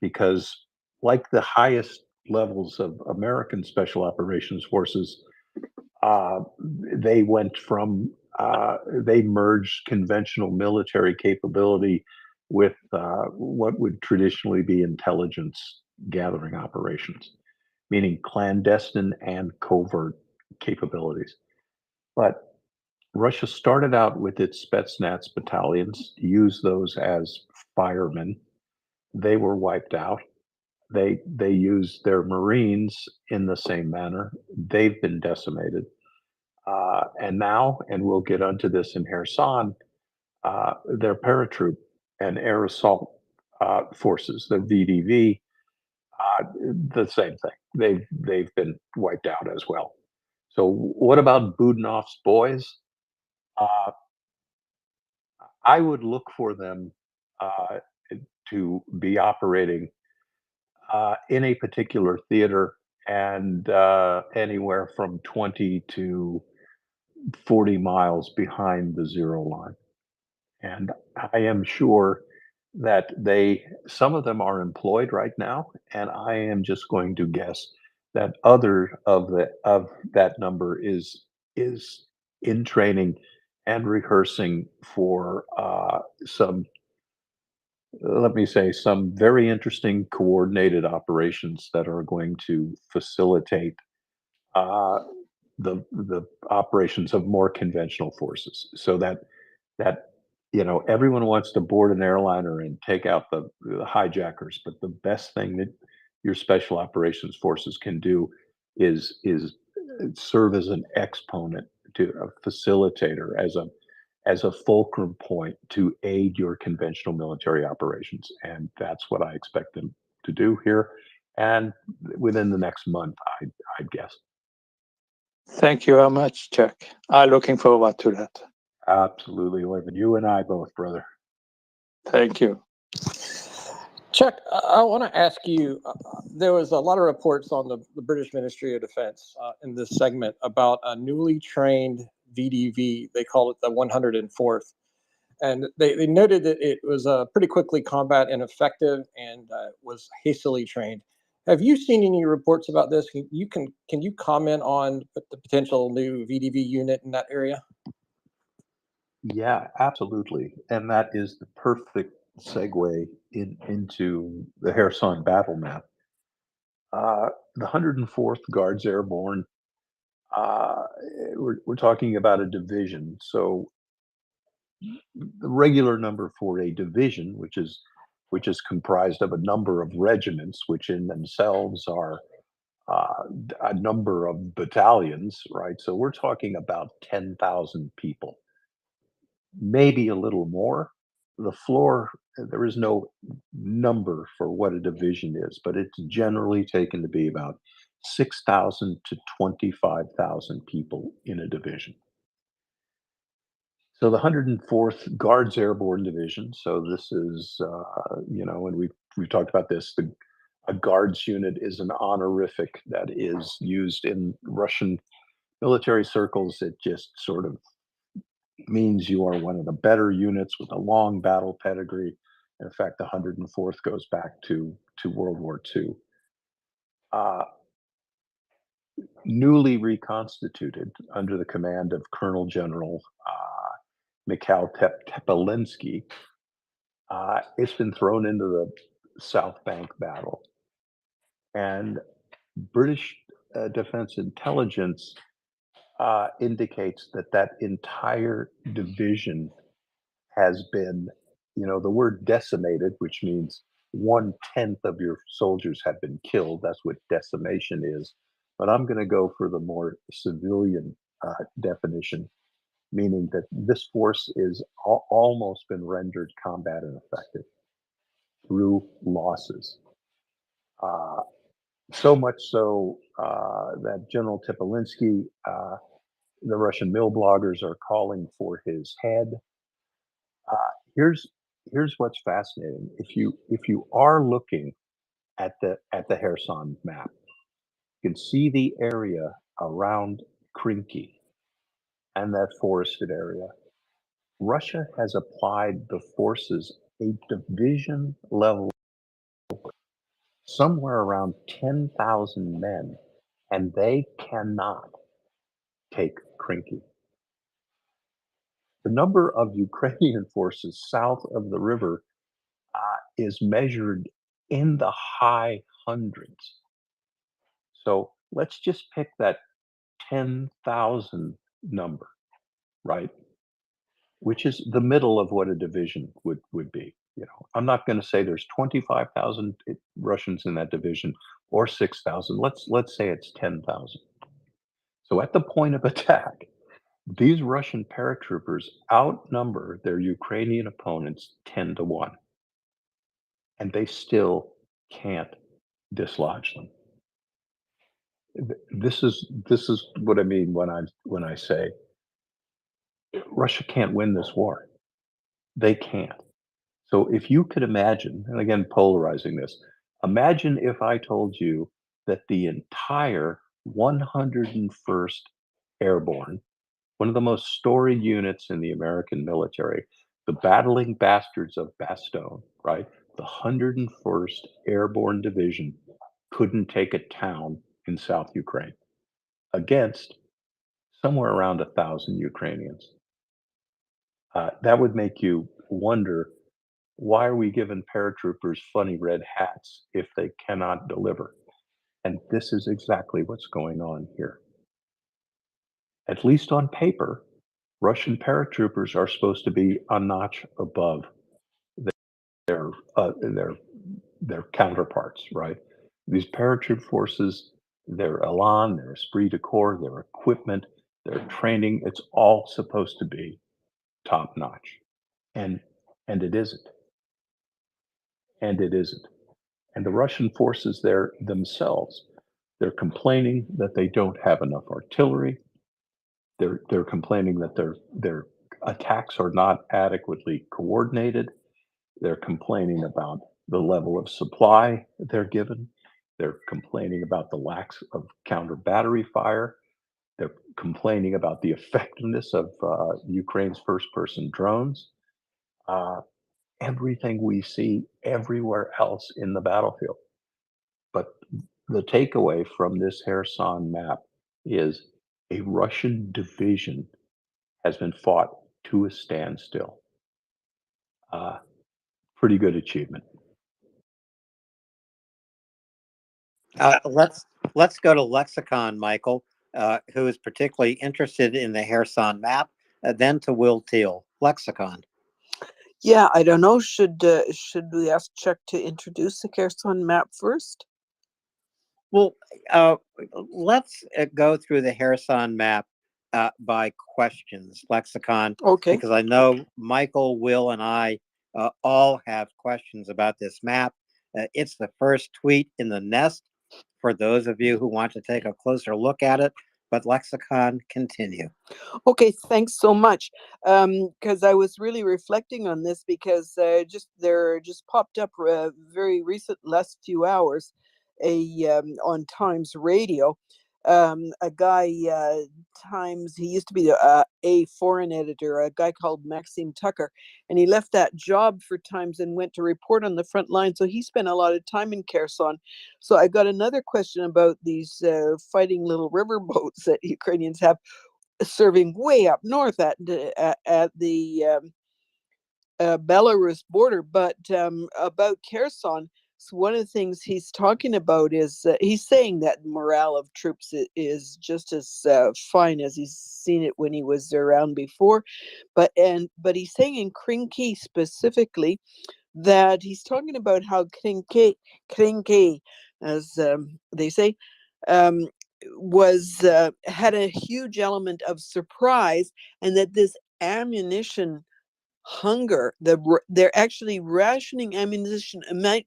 because, like the highest levels of American special operations forces, they went from, they merged conventional military capability with what would traditionally be intelligence gathering operations, meaning clandestine and covert capabilities. But Russia started out with its Spetsnaz battalions, used those as firemen. They were wiped out. They used their Marines in the same manner. They've been decimated. And now, and we'll get onto this in Kherson, their paratroop and air assault forces, the VDV, the same thing. They've been wiped out as well. So what about Budanov's boys? I would look for them to be operating in a particular theater and anywhere from 20 to 40 miles behind the zero line. And I am sure that some of them are employed right now, and I am just going to guess that other of that number is in training and rehearsing for some very interesting coordinated operations that are going to facilitate the operations of more conventional forces, so that everyone wants to board an airliner and take out the hijackers, but the best thing that your special operations forces can do serve as an exponent, to a facilitator, as a fulcrum point to aid your conventional military operations. And that's what I expect them to do here. And within the next month, I'd guess. Thank you very much, Chuck. I'm looking forward to that. Absolutely, Levin. You and I both, brother. Thank you. Chuck, I want to ask you, there was a lot of reports on the British Ministry of Defense in this segment about a newly trained VDV. They call it the 104th. And they noted that it was pretty quickly combat ineffective and was hastily trained. Have you seen any reports about this? Can you comment on the potential new VDV unit in that area? Yeah, absolutely. And that is the perfect segue into the Kherson battle map. The 104th Guards Airborne, we're talking about a division. So the regular number for a division, which is comprised of a number of regiments, which in themselves are a number of battalions, right? So we're talking about 10,000 people, maybe a little more. The floor, there is no number for what a division is, but it's generally taken to be about 6,000 to 25,000 people in a division. So the 104th Guards Airborne Division. So this is, and we've talked about this. A Guards unit is an honorific that is used in Russian military circles. It just sort of means you are one of the better units with a long battle pedigree. In fact, the 104th goes back to World War II. Newly reconstituted under the command of Colonel General Mikhail Tepelinsky, it's been thrown into the South Bank battle. And British Defense Intelligence indicates that entire division has been, the word decimated, which means 1/10 of your soldiers have been killed. That's what decimation is. But I'm going to go for the more civilian definition, meaning that this force is almost been rendered combat ineffective through losses. So much so that General Tepelinsky, the Russian mill bloggers are calling for his head. Here's what's fascinating. If you are looking at the Kherson map, you can see the area around Krinky and that forested area. Russia has applied the forces a division level, somewhere around 10,000 men, and they cannot take Krinky. The number of Ukrainian forces south of the river is measured in the high hundreds. So let's just pick that 10,000 number, right? Which is the middle of what a division would be. I'm not going to say there's 25,000 Russians in that division or 6,000. Let's say it's 10,000. So at the point of attack, these Russian paratroopers outnumber their Ukrainian opponents 10 to 1. And they still can't dislodge them. This is what I mean when I say Russia can't win this war. They can't. So if you could imagine, and again polarizing this, imagine if I told you that the entire 101st Airborne, one of the most storied units in the American military, the battling bastards of Bastogne, right? The 101st Airborne Division couldn't take a town in South Ukraine against somewhere around 1,000 Ukrainians. That would make you wonder, why are we giving paratroopers funny red hats if they cannot deliver? And this is exactly what's going on here. At least on paper, Russian paratroopers are supposed to be a notch above their counterparts, right? These paratroop forces their elan, their esprit de corps, their equipment, their training, it's all supposed to be top notch. And it isn't. And it isn't. And the Russian forces there themselves, they're complaining that they don't have enough artillery. They're complaining that their attacks are not adequately coordinated. They're complaining about the level of supply they're given. They're complaining about the lack of counter battery fire. They're complaining about the effectiveness of Ukraine's first-person drones. Everything we see everywhere else in the battlefield. But the takeaway from this Kherson map is a Russian division has been fought to a standstill. Pretty good achievement. Let's go to Lexicon, Michael, who is particularly interested in the Kherson map, then to Will Teal. Lexicon. Yeah, I don't know. Should we ask Chuck to introduce the Kherson map first? Well, let's go through the Kherson map by questions, Lexicon. Okay. Because I know Michael, Will, and I all have questions about this map. It's the first tweet in the nest for those of you who want to take a closer look at it. But Lexicon, continue. Okay, thanks so much. Because I was really reflecting on this because there just popped up very recent last few hours on Times Radio. A guy Times, he used to be a foreign editor, a guy called Maxime Tucker, and he left that job for Times and went to report on the front line. So he spent a lot of time in Kherson. So I got another question about these fighting little river boats that Ukrainians have serving way up north at the Belarus border. But about Kherson, so one of the things he's talking about is he's saying that morale of troops is just as fine as he's seen it when he was around before. But he's saying in Krinky specifically that he's talking about how Krinky, as they say, was had a huge element of surprise, and that this ammunition hunger, they're actually rationing ammunition.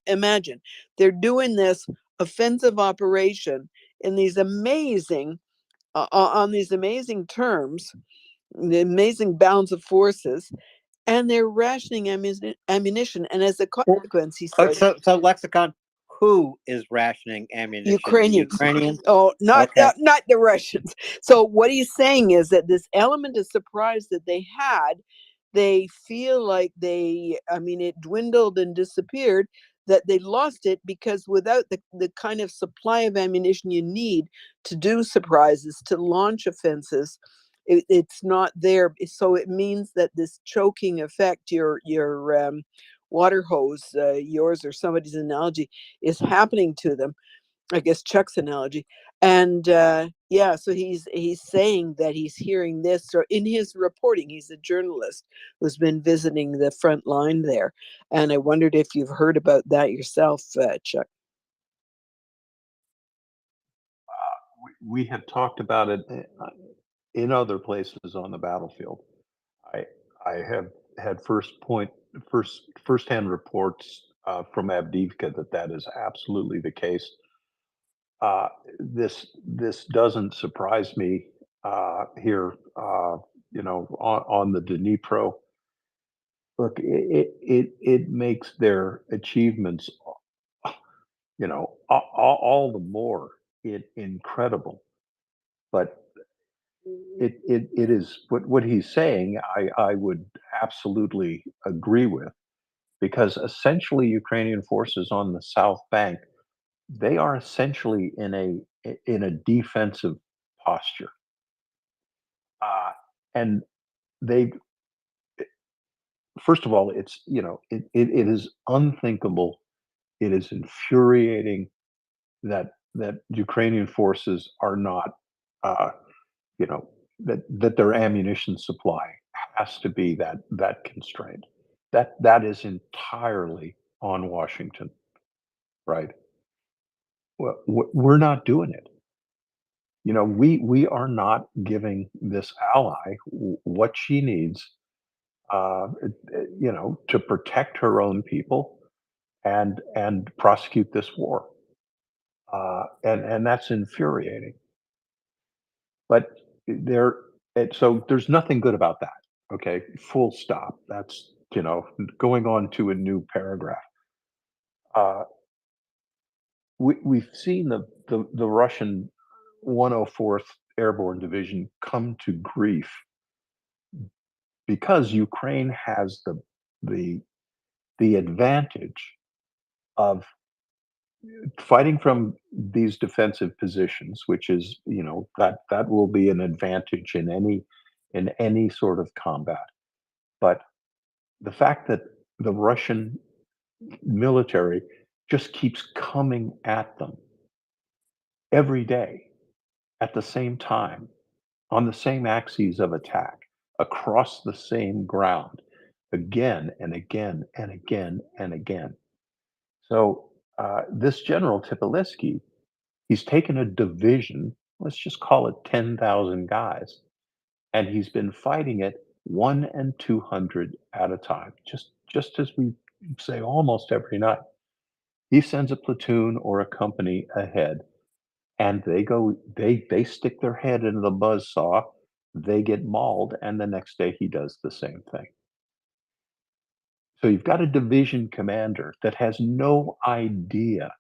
Imagine they're doing this offensive operation in these amazing on these amazing terms, the amazing bounds of forces, and they're rationing ammunition. And as a consequence, he said, so Lexicon, who is rationing ammunition? Ukrainians. The Ukrainians? Oh, not the Russians. So what he's saying is that this element of surprise that they had, they feel like it dwindled and disappeared, that they lost it because without the kind of supply of ammunition you need to do surprises, to launch offenses, it's not there. So it means that this choking effect, your water hose, yours or somebody's analogy, is happening to them. I guess Chuck's analogy. And so he's saying that he's hearing this, or in his reporting, he's a journalist who's been visiting the front line there. And I wondered if you've heard about that yourself, Chuck. We have talked about it in other places on the battlefield. I have had firsthand reports from Avdiivka that is absolutely the case. This doesn't surprise me here, on the Dnipro. Look, it makes their achievements, all the more incredible. But it is what he's saying. I would absolutely agree with, because essentially Ukrainian forces on the South Bank, they are essentially in a defensive posture, and they. First of all, it is unthinkable. It is infuriating that Ukrainian forces are not, that their ammunition supply has to be that constrained. That is entirely on Washington, right? Well, we're not doing it. we are not giving this ally what she needs, to protect her own people and prosecute this war. And that's infuriating. But there, so there's nothing good about that. Okay, full stop. That's going on to a new paragraph. We've seen the Russian 104th Airborne Division come to grief because Ukraine has the advantage of fighting from these defensive positions, which is that will be an advantage in any sort of combat. But the fact that the Russian military just keeps coming at them every day at the same time on the same axes of attack across the same ground again and again and again and again. So this General Tipoliski, he's taken a division, let's just call it 10,000 guys, and he's been fighting it 1 and 200 at a time, just as we say almost every night. He sends a platoon or a company ahead, and they stick their head into the buzzsaw, they get mauled, and the next day he does the same thing. So you've got a division commander that has no idea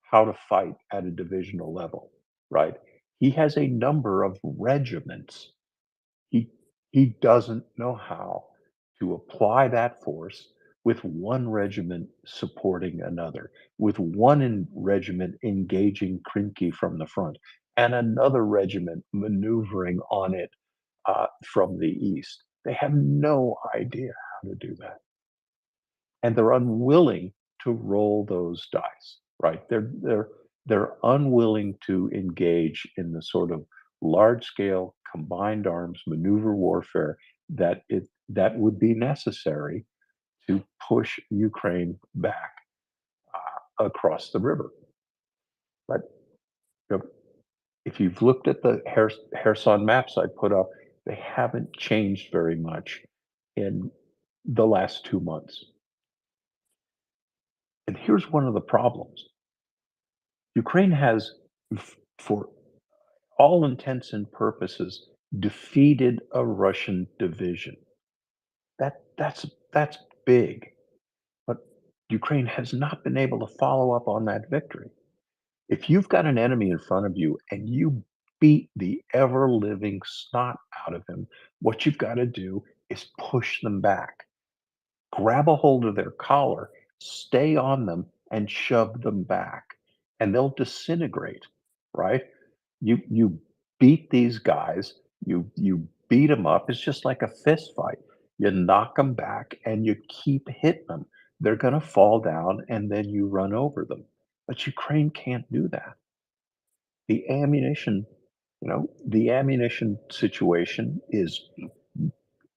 how to fight at a divisional level, right? He has a number of regiments. He doesn't know how to apply that force with one regiment supporting another, with regiment engaging Krinky from the front, and another regiment maneuvering on it from the east. They have no idea how to do that. And they're unwilling to roll those dice, right? They're unwilling to engage in the sort of large scale combined arms maneuver warfare that would be necessary to push Ukraine back across the river. But if you've looked at the Kherson maps I put up, they haven't changed very much in the last 2 months. And here's one of the problems. Ukraine has, for all intents and purposes, defeated a Russian division. That's big. But Ukraine has not been able to follow up on that victory. If you've got an enemy in front of you and you beat the ever-living snot out of him, what you've got to do is push them back. Grab a hold of their collar, stay on them, and shove them back. And they'll disintegrate, right? You beat these guys, you beat them up. It's just like a fist fight. You knock them back and you keep hitting them. They're going to fall down and then you run over them. But Ukraine can't do that. The ammunition, the ammunition situation is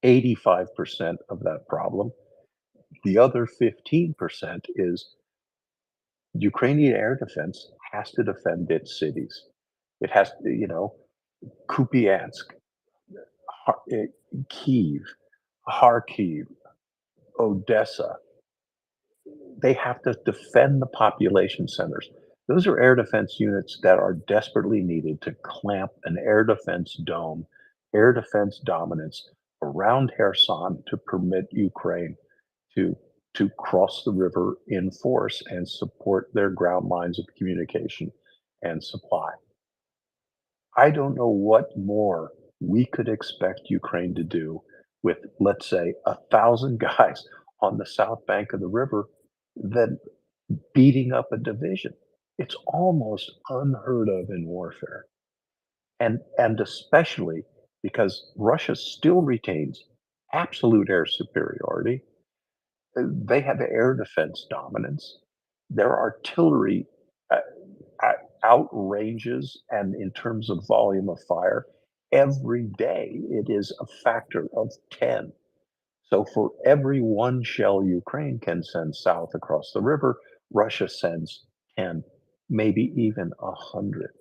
85% of that problem. The other 15% is Ukrainian air defense has to defend its cities. It has to, Kupiansk, Kiev, Kharkiv, Odessa. They have to defend the population centers. Those are air defense units that are desperately needed to clamp an air defense dome, air defense dominance around Kherson to permit Ukraine to cross the river in force and support their ground lines of communication and supply. I don't know what more we could expect Ukraine to do with, let's say, 1,000 guys on the south bank of the river than beating up a division. It's almost unheard of in warfare. And especially because Russia still retains absolute air superiority. They have air defense dominance. Their artillery outranges, and in terms of volume of fire, every day it is a factor of 10. So for every one shell Ukraine can send south across the river, Russia sends 10, maybe even 100.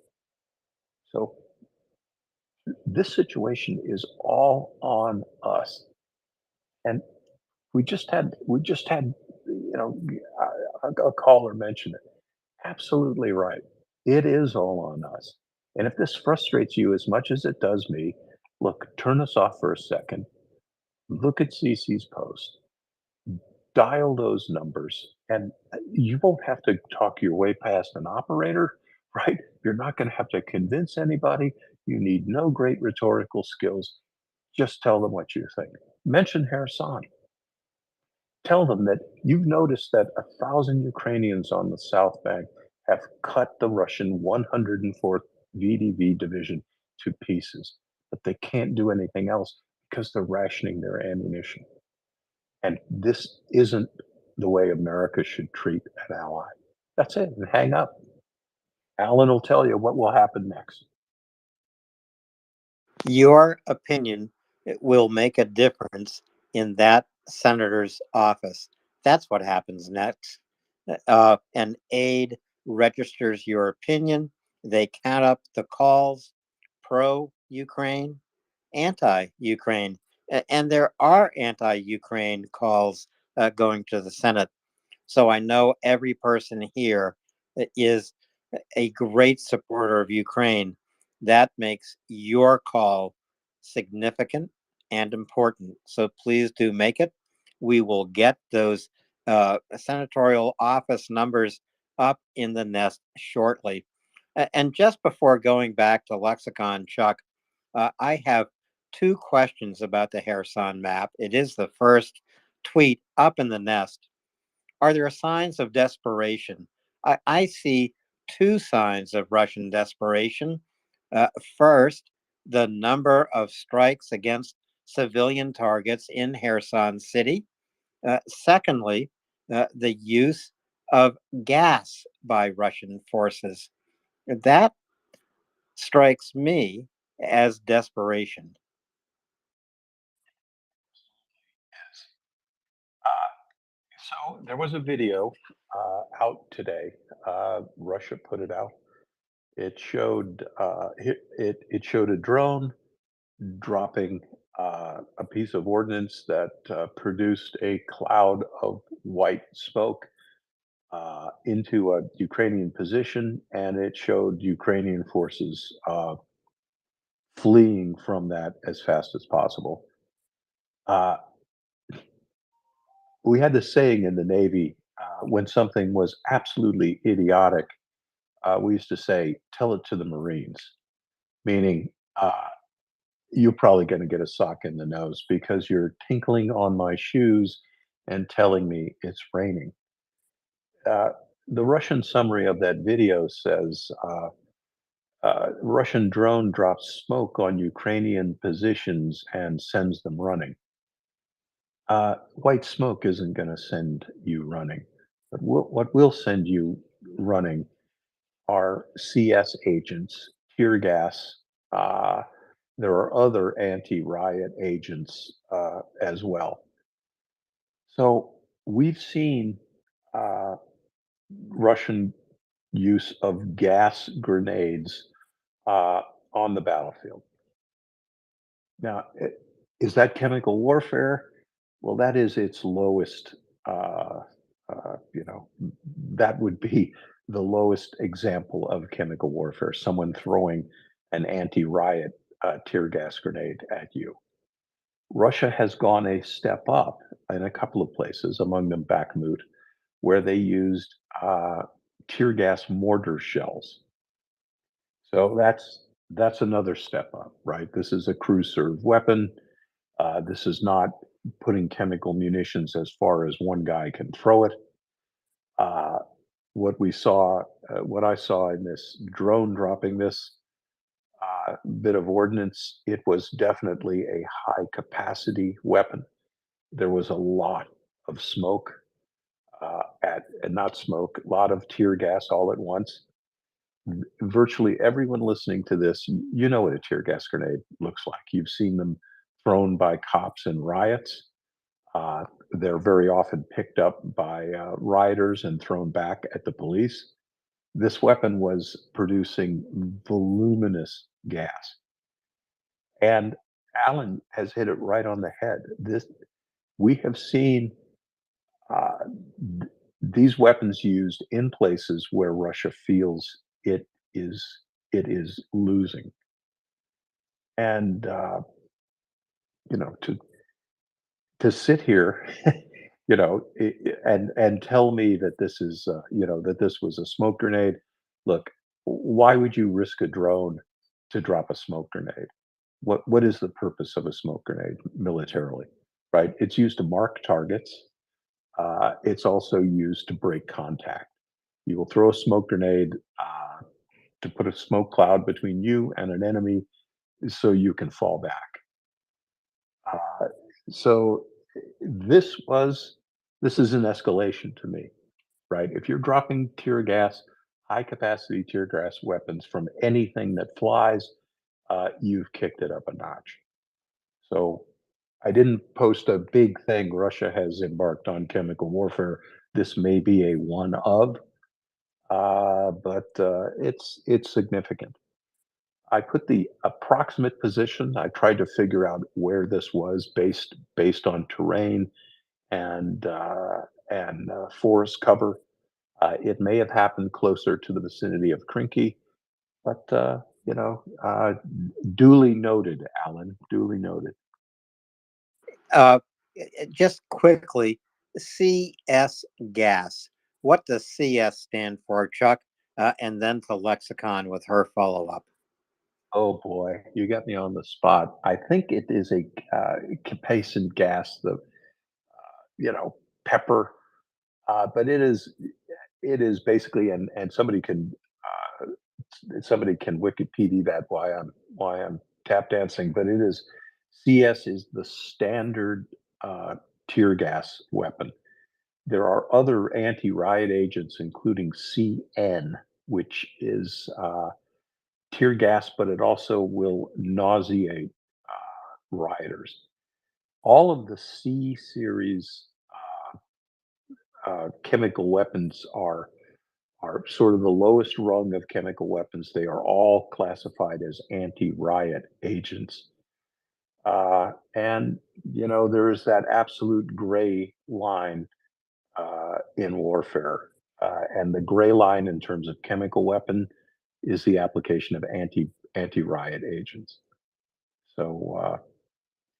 So this situation is all on us. And we just had, a caller mention it. Absolutely right. It is all on us. And if this frustrates you as much as it does me, look, turn us off for a second. Look at CC's post. Dial those numbers, and you won't have to talk your way past an operator, right? You're not going to have to convince anybody. You need no great rhetorical skills. Just tell them what you think. Mention Kherson. Tell them that you've noticed that 1,000 Ukrainians on the South Bank have cut the Russian 104th VDV division to pieces, but they can't do anything else because they're rationing their ammunition. And this isn't the way America should treat an ally. That's it, and hang up. Alan will tell you what will happen next. Your opinion will make a difference in that senator's office. That's what happens next. An aide registers your opinion. They count up the calls pro-Ukraine, anti-Ukraine, and there are anti-Ukraine calls going to the Senate. So I know every person here is a great supporter of Ukraine. That makes your call significant and important. So please do make it. We will get those senatorial office numbers up in the nest shortly. And just before going back to Lexicon, Chuck, I have two questions about the Kherson map. It is the first tweet up in the nest. Are there signs of desperation? I see two signs of Russian desperation. First, the number of strikes against civilian targets in Kherson City. Secondly, the use of gas by Russian forces. That strikes me as desperation. So there was a video out today. Russia put it out. It showed it showed a drone dropping a piece of ordnance that produced a cloud of white smoke into a Ukrainian position, and it showed Ukrainian forces fleeing from that as fast as possible. We had this saying in the Navy when something was absolutely idiotic. We used to say, "Tell it to the Marines," meaning you're probably going to get a sock in the nose because you're tinkling on my shoes and telling me it's raining. Uh, the Russian summary of that video says Russian drone drops smoke on Ukrainian positions and sends them running. White smoke isn't going to send you running, but what will send you running are CS agents, tear gas. There are other anti-riot agents as well. So we've seen Russian use of gas grenades on the battlefield. Now, is that chemical warfare? Well, that is its lowest. Uh, that would be the lowest example of chemical warfare. Someone throwing an anti-riot tear gas grenade at you. Russia has gone a step up in a couple of places, among them Bakhmut, where they used tear gas mortar shells. So that's another step up, right? This is a crew serve weapon. This is not putting chemical munitions as far as one guy can throw it. What I saw in this drone dropping this bit of ordnance, it was definitely a high capacity weapon. There was a lot of smoke and not smoke, a lot of tear gas all at once. Virtually everyone listening to this, you know what a tear gas grenade looks like. You've seen them thrown by cops in riots. They're very often picked up by rioters and thrown back at the police. This weapon was producing voluminous gas. And Alan has hit it right on the head. We have seen uh, these weapons used in places where Russia feels is it is losing, and to sit here, and tell me that this is that this was a smoke grenade. Look, why would you risk a drone to drop a smoke grenade? What is the purpose of a smoke grenade militarily? Right? It's used to mark targets. It's also used to break contact. You will throw a smoke grenade to put a smoke cloud between you and an enemy so you can fall back. So this is an escalation to me, right? If you're dropping tear gas, high capacity tear gas weapons from anything that flies, you've kicked it up a notch. So I didn't post a big thing. Russia has embarked on chemical warfare. This may be a one of, but it's significant. I put the approximate position. I tried to figure out where this was based on terrain and forest cover. It may have happened closer to the vicinity of Krinky, but duly noted, Alan. Duly noted. Just quickly, CS gas. What does CS stand for, Chuck? And then to Lexicon with her follow-up. Oh boy, you got me on the spot. I think it is a capsaicin gas, the pepper, but it is basically, and somebody can Wikipedia that why I'm tap dancing, but it is CS is the standard tear gas weapon. There are other anti-riot agents, including CN, which is tear gas, but it also will nauseate rioters. All of the C series chemical weapons are sort of the lowest rung of chemical weapons. They are all classified as anti-riot agents. And there is that absolute gray line in warfare. And the gray line in terms of chemical weapon is the application of anti-riot agents. So,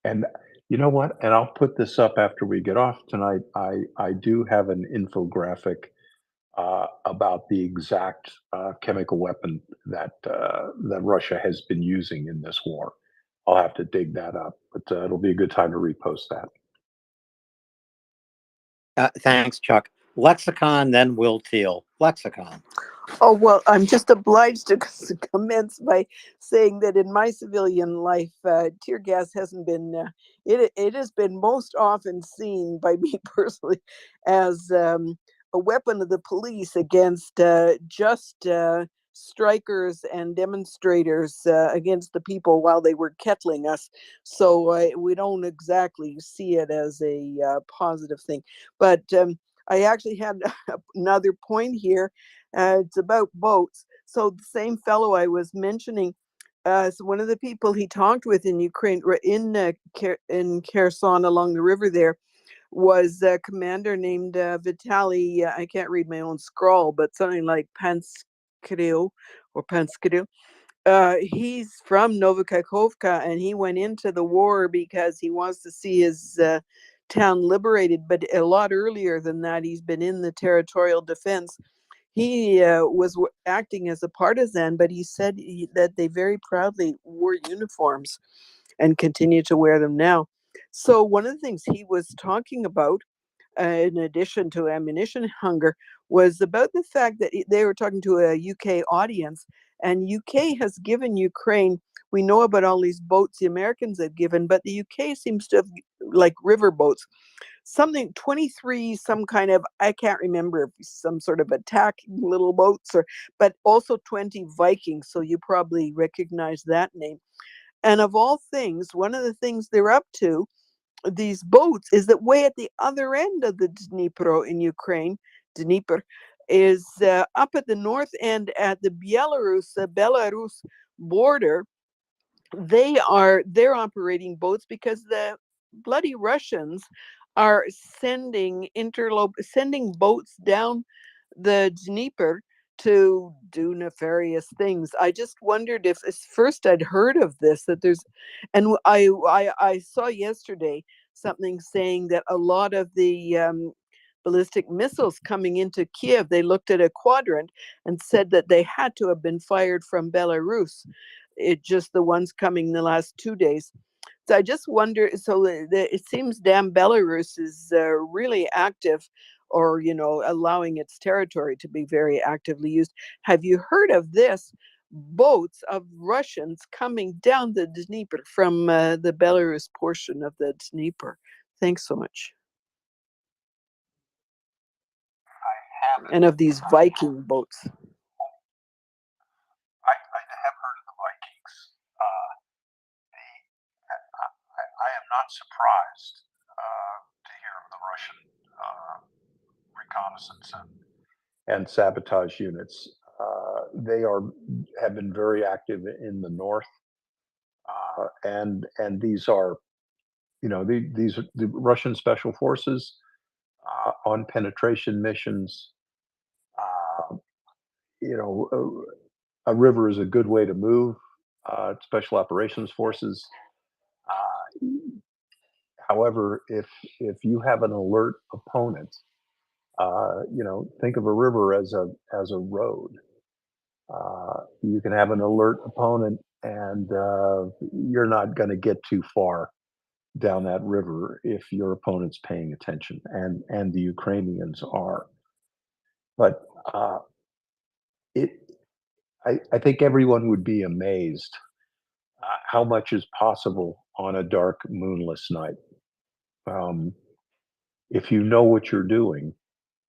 and you know what? And I'll put this up after we get off tonight. I do have an infographic about the exact chemical weapon that Russia has been using in this war. I'll have to dig that up, but it'll be a good time to repost that. Thanks, Chuck. Lexicon, then Will Teal. Lexicon. Oh, well, I'm just obliged to commence by saying that in my civilian life, tear gas hasn't been, it has been most often seen by me personally as a weapon of the police against just strikers and demonstrators against the people while they were kettling us. So we don't exactly see it as a positive thing. But I actually had another point here. It's about boats. So the same fellow I was mentioning, so one of the people he talked with in Ukraine, in Kherson along the river there, was a commander named Vitaly. I can't read my own scrawl, but something like Panskrill or Panskrill. He's from Novokakhovka, and he went into the war because he wants to see his town liberated. But a lot earlier than that, he's been in the territorial defense. He was acting as a partisan, but he said that they very proudly wore uniforms and continue to wear them now. So one of the things he was talking about, in addition to ammunition hunger, was about the fact that they were talking to a UK audience, and UK has given Ukraine, we know about all these boats the Americans have given, but the UK seems to have, like river boats, something 23, some kind of, I can't remember, some sort of attack little boats, but also 20 Vikings. So you probably recognize that name. And of all things, one of the things they're up to, these boats, is that way at the other end of the Dnipro in Ukraine, Dnieper, is up at the north end at the Belarus border. they're operating boats because the bloody Russians are sending boats down the Dnieper to do nefarious things. I just wondered if first I'd heard of this, that there's, and I saw yesterday something saying that a lot of the ballistic missiles coming into Kiev, they looked at a quadrant and said that they had to have been fired from Belarus. It just the ones coming the last 2 days. So I just wonder. So it seems damn Belarus is really active, or allowing its territory to be very actively used. Have you heard of this? Boats of Russians coming down the Dnieper from the Belarus portion of the Dnieper. Thanks so much. And of these Viking boats. I have heard of the Vikings. I am not surprised to hear of the Russian reconnaissance and sabotage units. They have been very active in the north, and these are, these are the Russian special forces on penetration missions. A river is a good way to move. Special operations forces. However, if you have an alert opponent, think of a river as a road. You can have an alert opponent, and you're not going to get too far down that river if your opponent's paying attention, and the Ukrainians are. But I think everyone would be amazed how much is possible on a dark, moonless night. If you know what you're doing,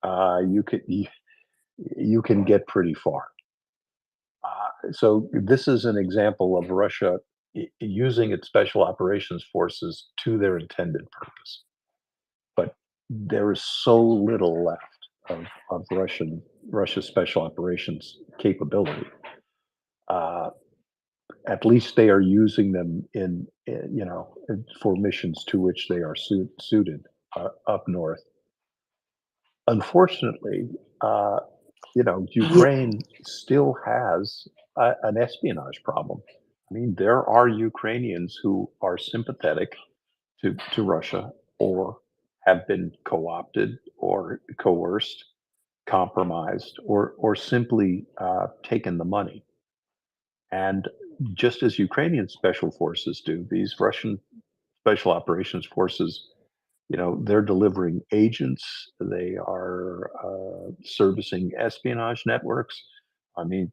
you can get pretty far. So this is an example of Russia using its special operations forces to their intended purpose. But there is so little left of Russia's special operations capability. At least they are using them in for missions to which they are suited up north. Unfortunately, Ukraine still has an espionage problem. I mean, there are Ukrainians who are sympathetic to Russia, or have been co-opted or coerced, compromised, or simply taken the money. And just as Ukrainian special forces do, these Russian special operations forces, they're delivering agents. They are servicing espionage networks. I mean,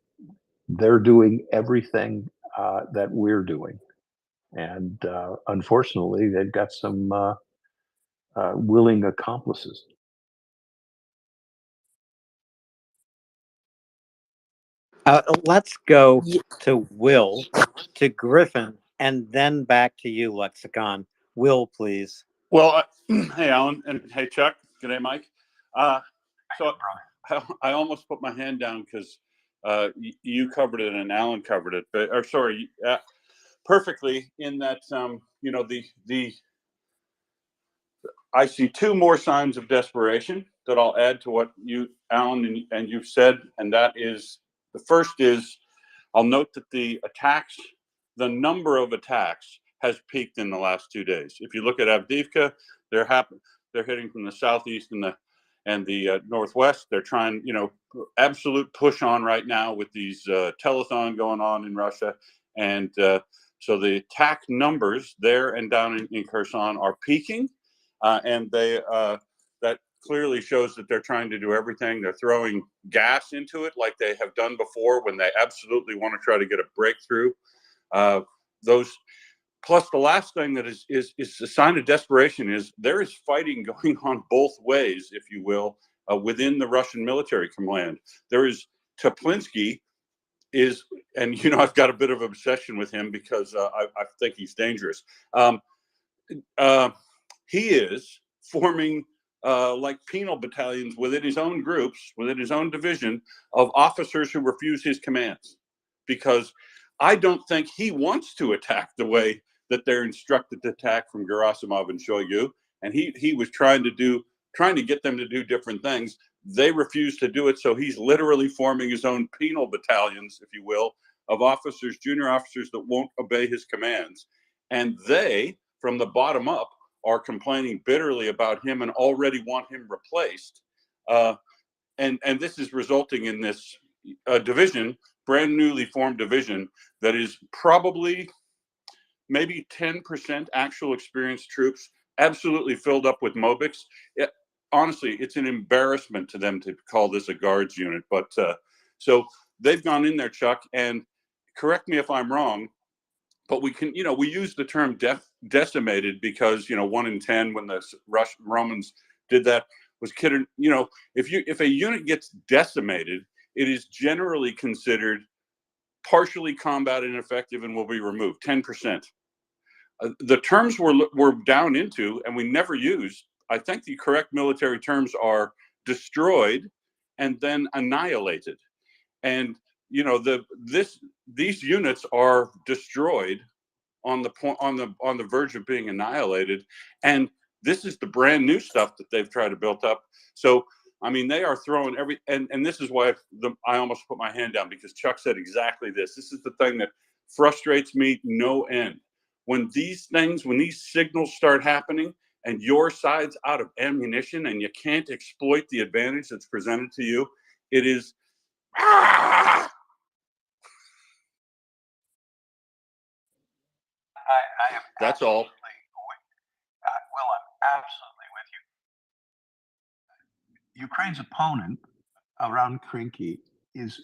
they're doing everything that we're doing. And unfortunately, they've got some willing accomplices. Let's go to Will, to Griffin, and then back to you, Lexicon. Will, please. Well, hey, Alan, and hey, Chuck. Good day, Mike. So I almost put my hand down because you covered it and Alan covered it, but perfectly in that I see two more signs of desperation that I'll add to what you, Alan, and you've said, and that is, the first is, I'll note that the number of attacks has peaked in the last 2 days. If you look at Avdiivka, they're hitting from the southeast and the northwest. They're trying, absolute push on right now with these telethon going on in Russia, and so the attack numbers there and down in Kherson are peaking, and that clearly shows that they're trying to do everything. They're throwing gas into it like they have done before when they absolutely want to try to get a breakthrough. Plus, the last thing that is a sign of desperation is there is fighting going on both ways, if you will, within the Russian military command. There is Teplinsky and I've got a bit of obsession with him because I think he's dangerous. He is forming like penal battalions within his own groups, within his own division, of officers who refuse his commands, because I don't think he wants to attack the way that they're instructed to attack from Gerasimov and Shoigu. And he was trying to get them to do different things. They refused to do it. So he's literally forming his own penal battalions, if you will, of officers, junior officers that won't obey his commands. And they, from the bottom up, are complaining bitterly about him and already want him replaced. And this is resulting in this division, brand newly formed division, that is probably maybe 10% actual experienced troops, absolutely filled up with Mobics. Honestly, it's an embarrassment to them to call this a guards unit. But so they've gone in there, Chuck, and correct me if I'm wrong, but we can, we use the term decimated because, 1 in 10 when the Romans did that was kidding. If a unit gets decimated, it is generally considered partially combat ineffective and will be removed, 10%. The terms we're down into, and we never use, I think the correct military terms are destroyed and then annihilated. And these units are destroyed on the verge of being annihilated, and this is the brand new stuff that they've tried to build up. So I mean, they are throwing and this is why I almost put my hand down, because Chuck said exactly this. This is the thing that frustrates me no end. When these signals start happening and your side's out of ammunition and you can't exploit the advantage that's presented to you, it is that's all. Will, I'm absolutely with you. Ukraine's opponent around Krinky is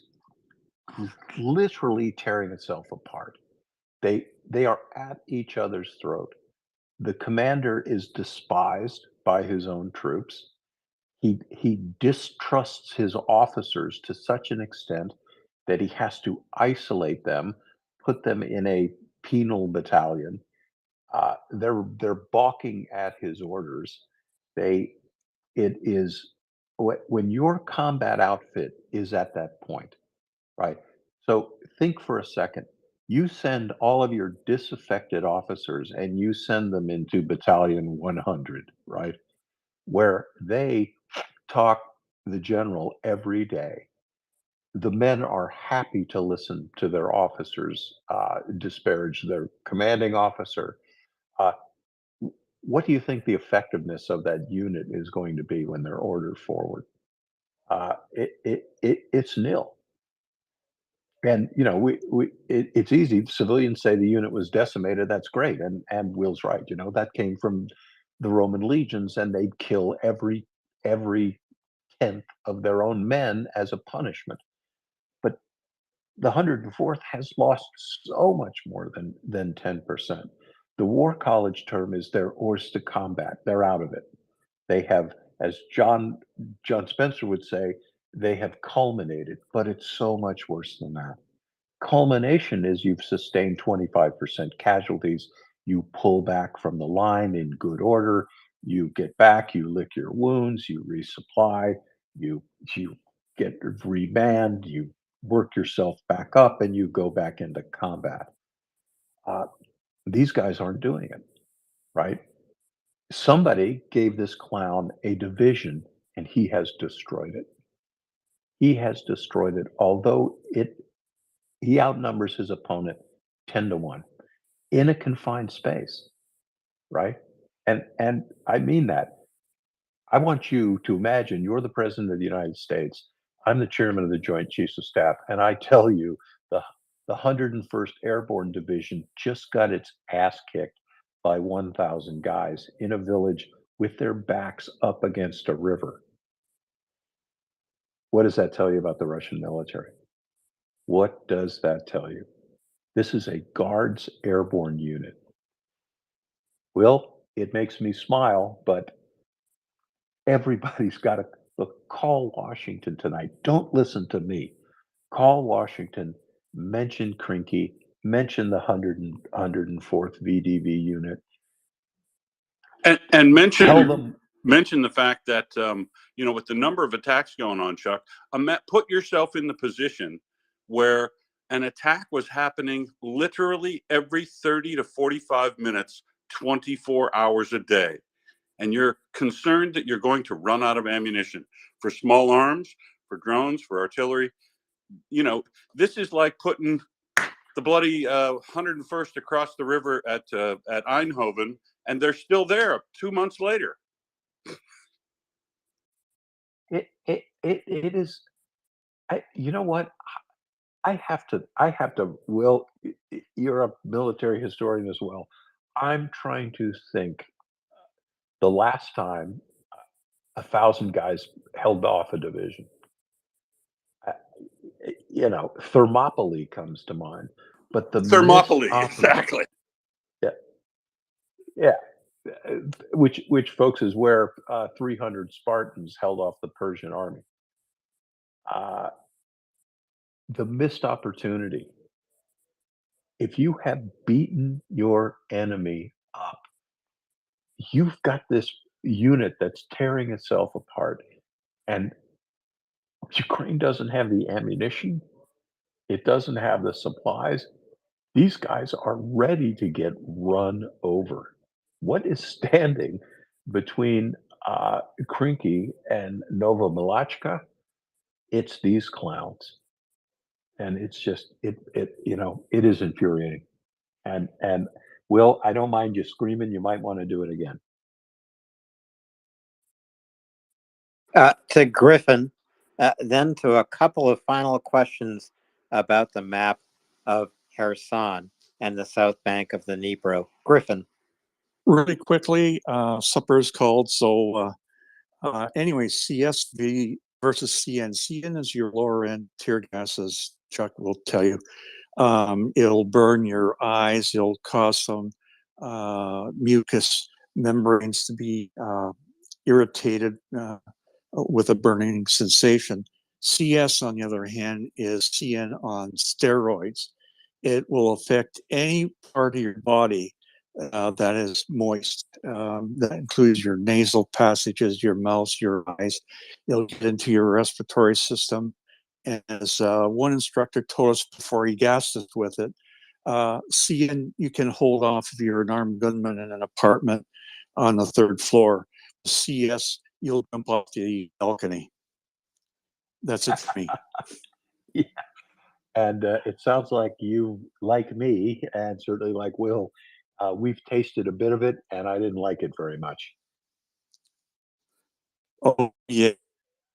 literally tearing itself apart. They are at each other's throat. The commander is despised by his own troops. He distrusts his officers to such an extent that he has to isolate them, put them in a penal battalion. They're balking at his orders. It is when your combat outfit is at that point, right? So think for a second. You send all of your disaffected officers and you send them into Battalion 100, right? Where they talk the general every day. The men are happy to listen to their officers disparage their commanding officer. What do you think the effectiveness of that unit is going to be when they're ordered forward? It's nil. And it's easy. Civilians say the unit was decimated. That's great, and Will's right. That came from the Roman legions, and they'd kill every tenth of their own men as a punishment. But the 104th has lost so much more than 10%. The War College term is their hors de combat. They're out of it. They have, as John Spencer would say, they have culminated, but it's so much worse than that. Culmination is you've sustained 25% casualties. You pull back from the line in good order. You get back, you lick your wounds, you resupply, you get reband, you work yourself back up, and you go back into combat. These guys aren't doing it, right? Somebody gave this clown a division, and he has destroyed it. He has destroyed it, although he outnumbers his opponent 10-1 in a confined space, right? And I mean that. I want you to imagine you're the president of the United States. I'm the chairman of the Joint Chiefs of Staff, and I tell you the 101st Airborne Division just got its ass kicked by 1,000 guys in a village with their backs up against a river. What does that tell you about the Russian military? What does that tell you? This is a Guards Airborne unit. Will, it makes me smile, but everybody's got to look. Call Washington tonight. Don't listen to me. Call Washington, mention Krinky, mention the 104th VDV unit. And Tell them, mention the fact that, with the number of attacks going on, Chuck, put yourself in the position where an attack was happening literally every 30 to 45 minutes, 24 hours a day. And you're concerned that you're going to run out of ammunition for small arms, for drones, for artillery. You know, this is like putting the bloody 101st across the river at Eindhoven, and they're still there 2 months later. It is. You know what? I have to. Will, you're a military historian as well. I'm trying to think the last time 1,000 guys held off a division. You know, Thermopylae comes to mind, but the Thermopylae, missed exactly. Yeah, yeah. Which folks is where 300 Spartans held off the Persian army. The missed opportunity. If you have beaten your enemy up, you've got this unit that's tearing itself apart, and Ukraine doesn't have the ammunition. It doesn't have the supplies. These guys are ready to get run over. What is standing between Krinky and Novomilachka? It's these clowns, and it's just it is infuriating. And Will, I don't mind you screaming. You might want to do it again. To Griffin, then to a couple of final questions about the map of Kherson and the south bank of the Dnipro. Griffin. Really quickly, supper is called. So anyway, CSV versus CN. CN is your lower end tear gas, as Chuck will tell you. It'll burn your eyes. It'll cause some mucous membranes to be irritated with a burning sensation. CS, on the other hand, is CN on steroids. It will affect any part of your body that is moist. That includes your nasal passages, your mouth, your eyes. It'll get into your respiratory system. And as one instructor told us before he gassed us with it, CN, you can hold off if you're an armed gunman in an apartment on the third floor. CS, you'll jump off the balcony. That's it for me. Yeah. And it sounds like you, like me, and certainly like Will, we've tasted a bit of it, and I didn't like it very much. Oh yeah.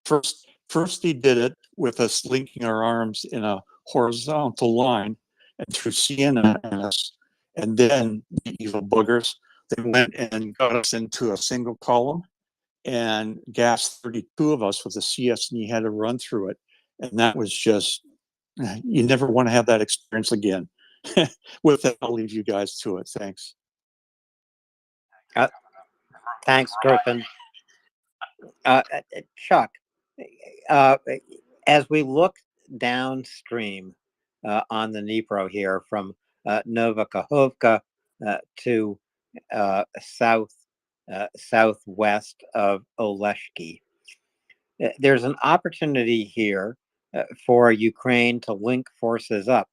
First he did it with us linking our arms in a horizontal line and through CNS, and then the evil boogers, they went and got us into a single column and gassed 32 of us with a CS, and you had to run through it. And that was just, you never want to have that experience again. With that, I'll leave you guys to it. Thanks. Thanks, Griffin. Chuck, as we look downstream on the Dnipro here from Nova Kakhovka to southwest of Oleshki, there's an opportunity here for Ukraine to link forces up,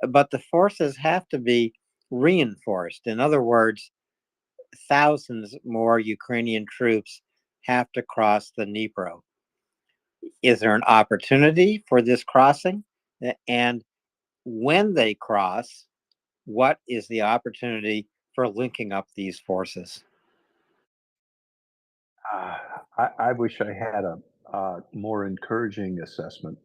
but the forces have to be reinforced. In other words, thousands more Ukrainian troops have to cross the Dnipro. Is there an opportunity for this crossing? And when they cross, what is the opportunity for linking up these forces? I wish I had a more encouraging assessment.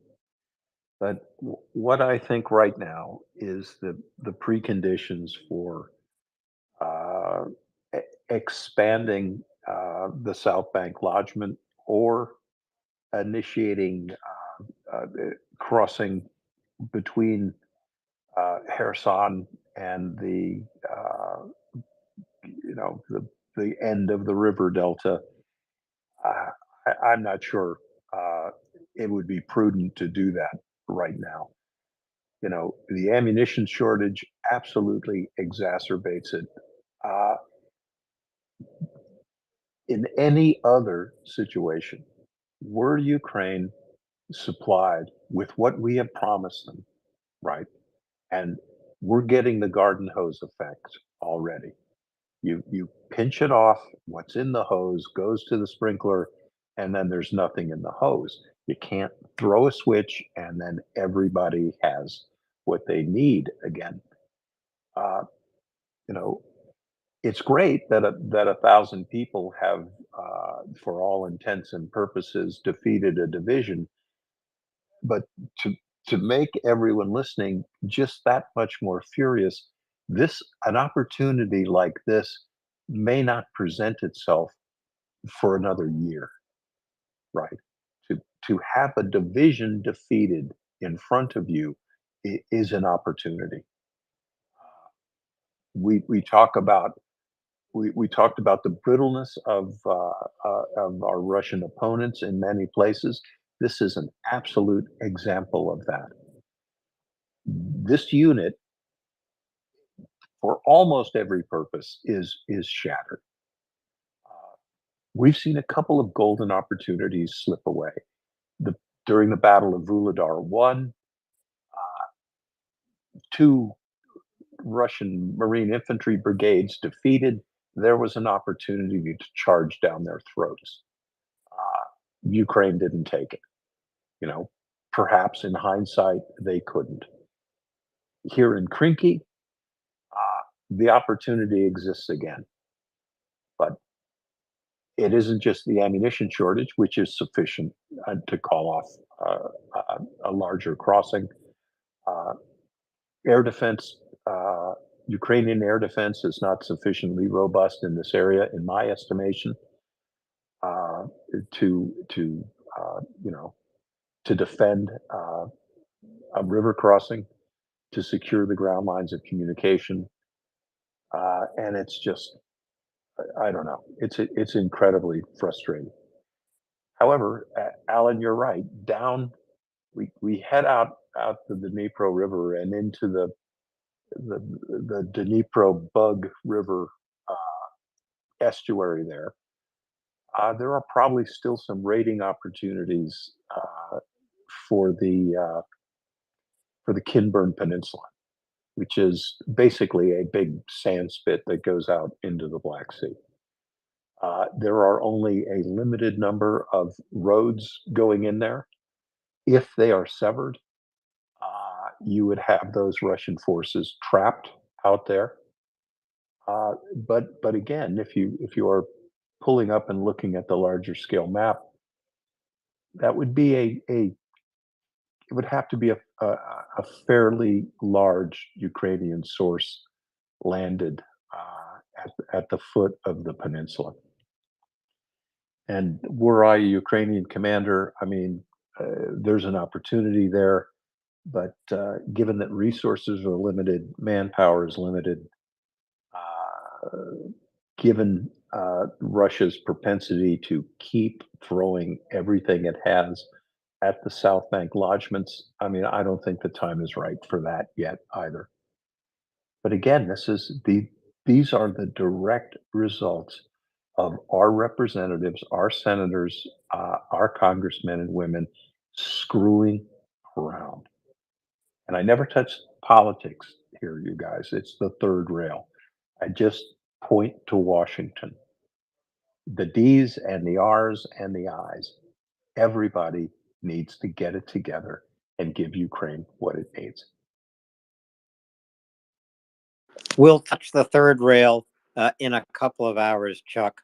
But what I think right now is the preconditions for expanding the South Bank lodgment or initiating crossing between Kherson and the the end of the river delta. I'm not sure it would be prudent to do that right now. You know, the ammunition shortage absolutely exacerbates it. In any other situation, were Ukraine supplied with what we have promised them, right? And we're getting the garden hose effect already. You pinch it off, what's in the hose goes to the sprinkler, and then there's nothing in the hose. You can't throw a switch and then everybody has what they need again. Uh, you know, it's great that 1,000 people have, for all intents and purposes, defeated a division, but to make everyone listening just that much more furious, an opportunity like this may not present itself for another year, right? To have a division defeated in front of you is an opportunity. We talk about we talked about the brittleness of our Russian opponents in many places. This is an absolute example of that. This unit, for almost every purpose, is shattered. We've seen a couple of golden opportunities slip away. During the Battle of Vuhledar 1, two Russian Marine infantry brigades defeated. There was an opportunity to charge down their throats. Ukraine didn't take it. You know, perhaps in hindsight, they couldn't. Here in Krinky, the opportunity exists again. But it isn't just the ammunition shortage, which is sufficient to call off a larger crossing. Air defense, Ukrainian air defense is not sufficiently robust in this area, in my estimation, to you know, to defend a river crossing, to secure the ground lines of communication, and it's just, I don't know, it's incredibly frustrating. However, Alan, you're right. Down, we head out to the Dnipro River and into the Dnipro Bug River estuary there. There are probably still some raiding opportunities for the Kinburn Peninsula, which is basically a big sand spit that goes out into the Black Sea. There are only a limited number of roads going in there. If they are severed, you would have those Russian forces trapped out there. But again, if you are pulling up and looking at the larger scale map, that would be it would have to be a fairly large Ukrainian source landed at the foot of the peninsula. And were I a Ukrainian commander, I mean, there's an opportunity there, but given that resources are limited, manpower is limited, given Russia's propensity to keep throwing everything it has at the South Bank lodgements, I mean, I don't think the time is right for that yet either. But again, these are the direct results of our representatives, our senators, our congressmen and women screwing around. And I never touch politics here, you guys. It's the third rail. I just point to Washington. The D's and the R's and the I's. Everybody needs to get it together and give Ukraine what it needs. We'll touch the third rail in a couple of hours, Chuck.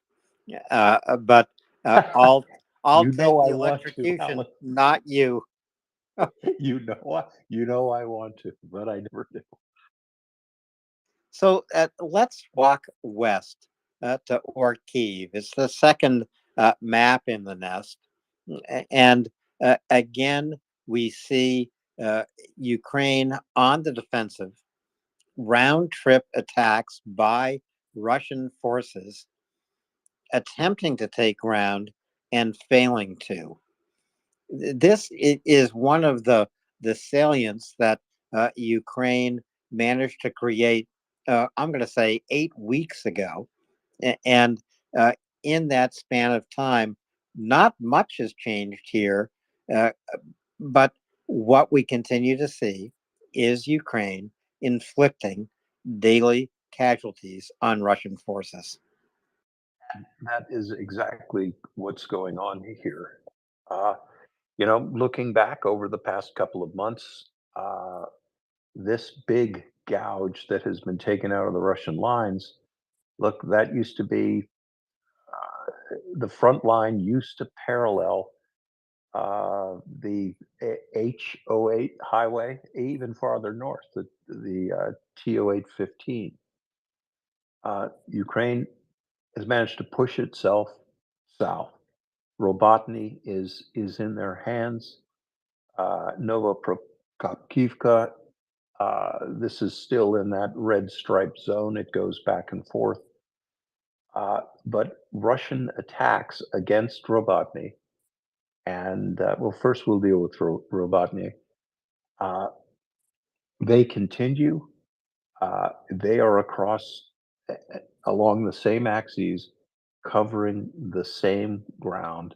But I'll You take know the I want to, electrocution, Alan. not you. You know I want to, but I never do. So let's walk west to Orkiv. It's the second map in the nest. And again, we see Ukraine on the defensive, round trip attacks by Russian forces, attempting to take ground and failing to. This is one of the salients that Ukraine managed to create, I'm going to say 8 weeks ago. And in that span of time, not much has changed here, but what we continue to see is Ukraine inflicting daily casualties on Russian forces? That is exactly what's going on here. Looking back over the past couple of months, this big gouge that has been taken out of the Russian lines, look, that used to be the front line used to parallel the H08 highway, even farther north, the T0815. Ukraine has managed to push itself south. Robotny is in their hands. Novoprokopivka, this is still in that red stripe zone. It goes back and forth. But Russian attacks against Robotny, and first we'll deal with Robotny. They continue. They are across along the same axes, covering the same ground,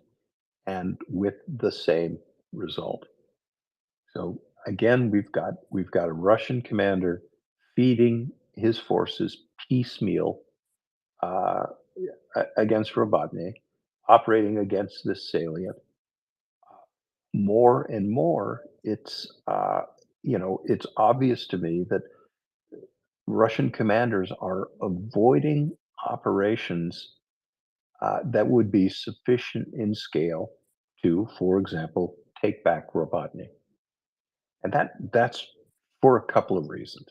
and with the same result. So again, we've got a Russian commander feeding his forces piecemeal against Robotny, operating against this salient. More and more, it's it's obvious to me that Russian commanders are avoiding operations that would be sufficient in scale to, for example, take back Robotny. And that's for a couple of reasons.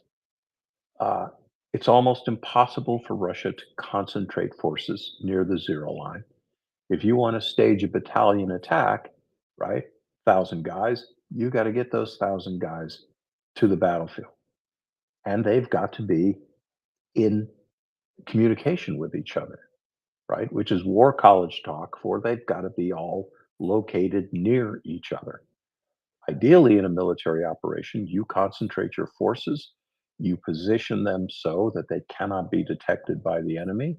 It's almost impossible for Russia to concentrate forces near the zero line. If you want to stage a battalion attack, right, 1,000 guys, you got to get those 1,000 guys to the battlefield. And they've got to be in communication with each other, right? Which is war college talk for they've got to be all located near each other. Ideally, in a military operation, you concentrate your forces, you position them so that they cannot be detected by the enemy.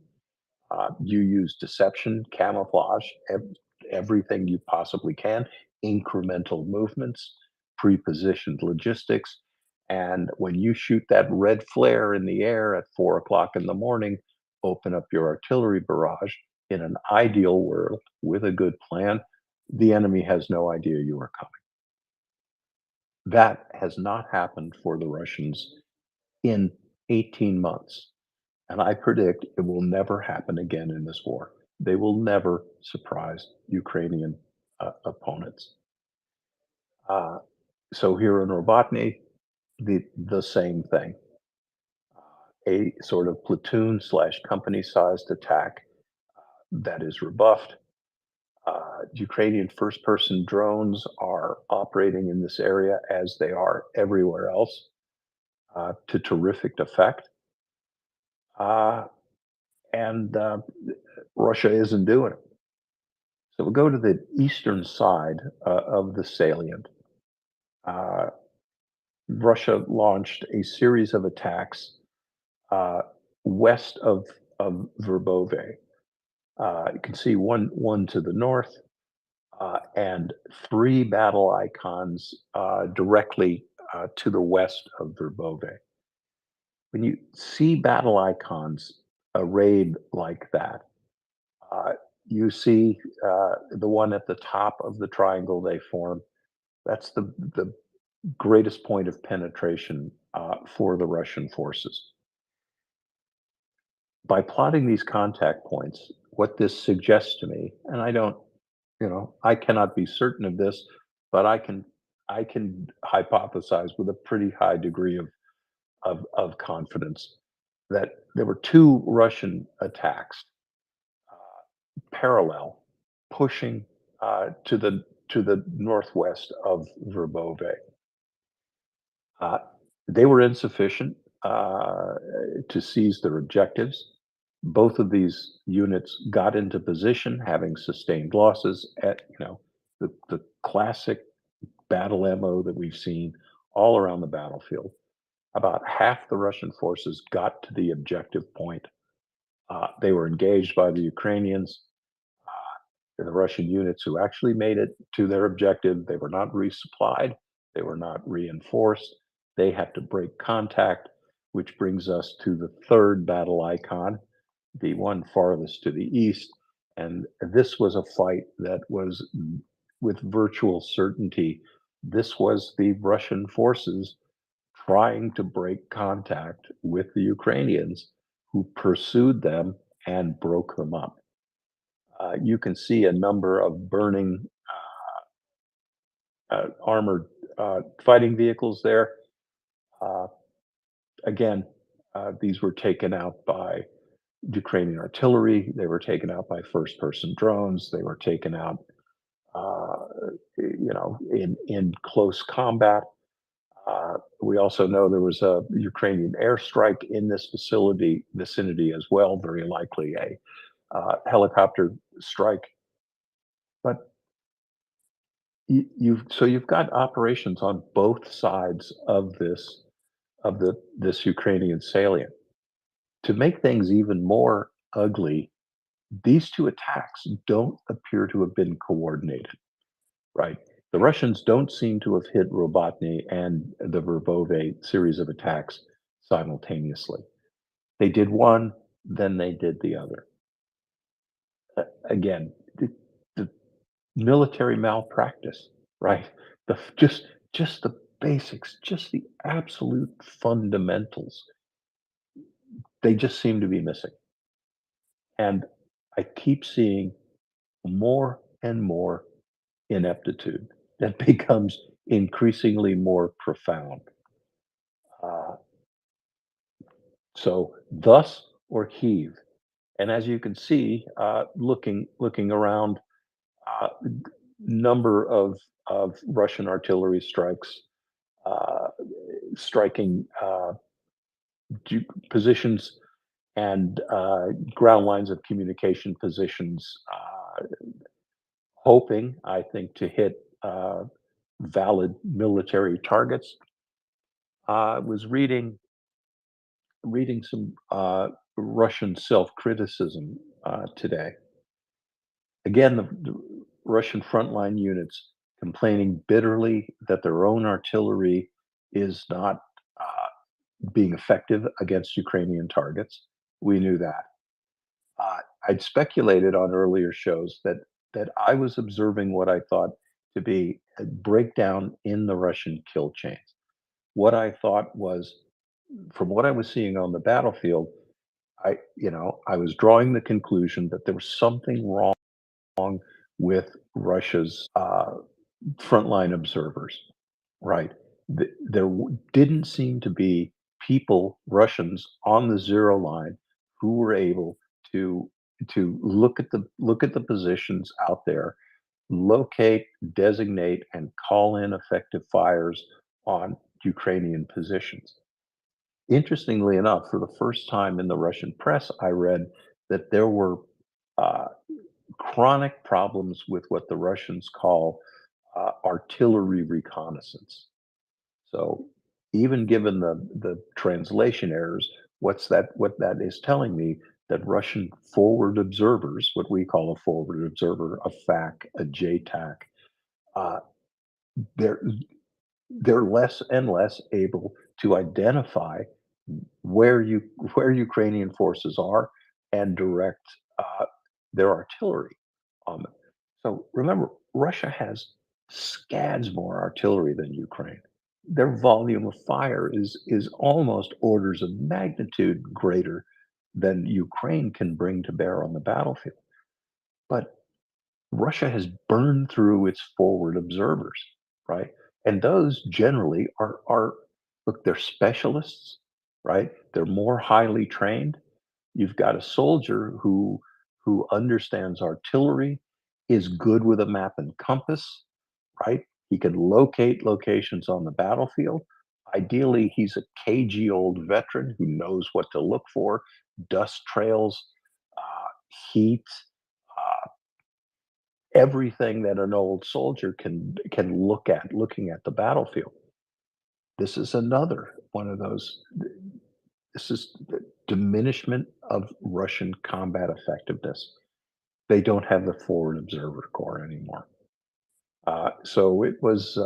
You use deception, camouflage, everything you possibly can, incremental movements, pre-positioned logistics. And when you shoot that red flare in the air at 4 o'clock in the morning, open up your artillery barrage. In an ideal world, with a good plan, the enemy has no idea you are coming. That has not happened for the Russians in 18 months. And I predict it will never happen again in this war. They will never surprise Ukrainian opponents. So here in Robotny, the same thing. A sort of platoon / company sized attack that is rebuffed. Ukrainian first person drones are operating in this area as they are everywhere else to terrific effect. And Russia isn't doing it. So we'll go to the eastern side of the salient. Russia launched a series of attacks west of Verbove. You can see one to the north and 3 battle icons directly to the west of Verbove. When you see battle icons arrayed like that, you see the one at the top of the triangle they form. That's the greatest point of penetration for the Russian forces. By plotting these contact points, what this suggests to me, and I cannot be certain of this, but I can hypothesize with a pretty high degree of confidence that there were 2 Russian attacks parallel, pushing to the northwest of Verbove. They were insufficient to seize their objectives. Both of these units got into position, having sustained losses at the classic battle MO that we've seen all around the battlefield. About half the Russian forces got to the objective point. They were engaged by the Ukrainians. The Russian units who actually made it to their objective, they were not resupplied, they were not reinforced, They have to break contact, which brings us to the third battle icon, the one farthest to the east. And this was a fight that was with virtual certainty. This was the Russian forces trying to break contact with the Ukrainians, who pursued them and broke them up. You can see a number of burning armored fighting vehicles there. Again, these were taken out by Ukrainian artillery. They were taken out by first-person drones. They were taken out, in close combat. We also know there was a Ukrainian airstrike in this vicinity as well, very likely a helicopter strike. But you've got operations on both sides of this Ukrainian salient. To make things even more ugly, these two attacks don't appear to have been coordinated, right? The Russians don't seem to have hit Robatny and the Verbove series of attacks simultaneously. They did one, then they did the other. Again, the military malpractice, right? Just the basics, just the absolute fundamentals. They just seem to be missing. And I keep seeing more and more ineptitude that becomes increasingly more profound. So thus or heave. And as you can see, looking around, number of Russian artillery strikes striking positions and ground lines of communication positions, hoping, I think, to hit valid military targets. I was reading some Russian self-criticism today. Again, the Russian frontline units complaining bitterly that their own artillery is not being effective against Ukrainian targets. We knew that. I'd speculated on earlier shows that I was observing what I thought to be a breakdown in the Russian kill chains. What I thought was, from what I was seeing on the battlefield, I was drawing the conclusion that there was something wrong with Russia's frontline observers, right? There didn't seem to be Russians on the zero line, who were able to look at the positions out there, locate, designate, and call in effective fires on Ukrainian positions. Interestingly enough, for the first time in the Russian press, I read that there were chronic problems with what the Russians call artillery reconnaissance. So even given the translation errors, what that is telling me, that Russian forward observers, what we call a forward observer, a FAC, a JTAC, they're less and less able to identify where Ukrainian forces are and direct their artillery on them. So remember, Russia has scads more artillery than Ukraine. Their volume of fire is almost orders of magnitude greater than Ukraine can bring to bear on the battlefield. But Russia has burned through its forward observers, right? And those generally are look, they're specialists, right? They're more highly trained. You've got a soldier who understands artillery, is good with a map and compass, right? He can locate locations on the battlefield. Ideally, he's a cagey old veteran who knows what to look for: dust trails, heat, everything that an old soldier can look at looking at the battlefield. This is another one of those. This is the diminishment of Russian combat effectiveness. They don't have the forward observer corps anymore. So it was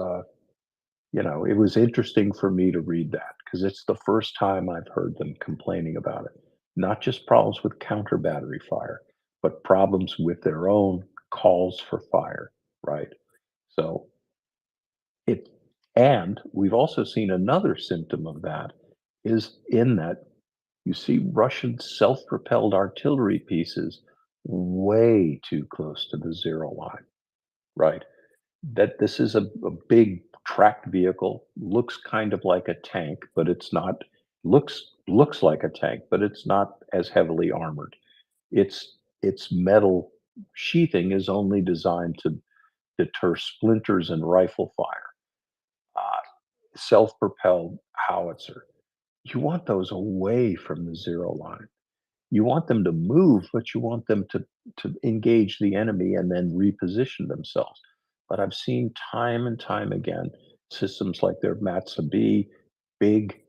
it was interesting for me to read that because it's the first time I've heard them complaining about it. Not just problems with counter battery fire, but problems with their own calls for fire, right? So it, and we've also seen another symptom of that is in that you see Russian self-propelled artillery pieces way too close to the zero line, right? That this is a big tracked vehicle, looks kind of like a tank, but it's not. Looks like a tank, but it's not as heavily armored. Its metal sheathing is only designed to deter splinters and rifle fire. Self-propelled howitzer. You want those away from the zero line. You want them to move, but you want them to engage the enemy and then reposition themselves. But I've seen time and time again systems like their Matsubi, big,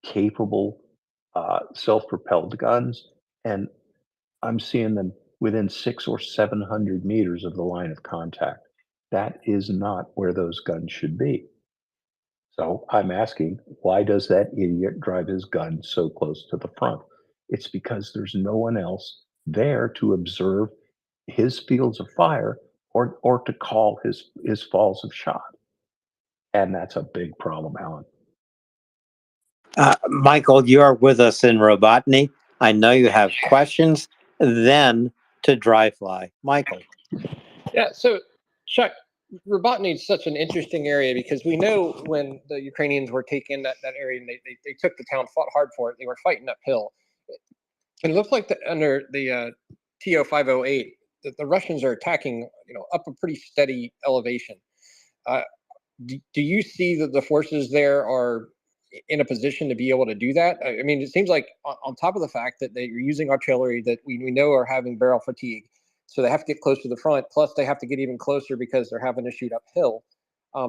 capable, self-propelled guns, and I'm seeing them within 600 or 700 meters of the line of contact. That is not where those guns should be. So I'm asking, why does that idiot drive his gun so close to the front? It's because there's no one else there to observe his fields of fire or to call his falls of shot. And that's a big problem, Alan. Michael, you are with us in Robotnik. I know you have questions. Then to Dryfly. Michael. Yeah, so Chuck, Robotnik is such an interesting area because we know when the Ukrainians were taking that area and they took the town, fought hard for it, they were fighting uphill. And it looks like under the TO 508 that the Russians are attacking, up a pretty steady elevation. Do you see that the forces there are in a position to be able to do that? I mean, it seems like on top of the fact that you're using artillery that we know are having barrel fatigue, so they have to get close to the front, plus they have to get even closer because they're having to shoot uphill. I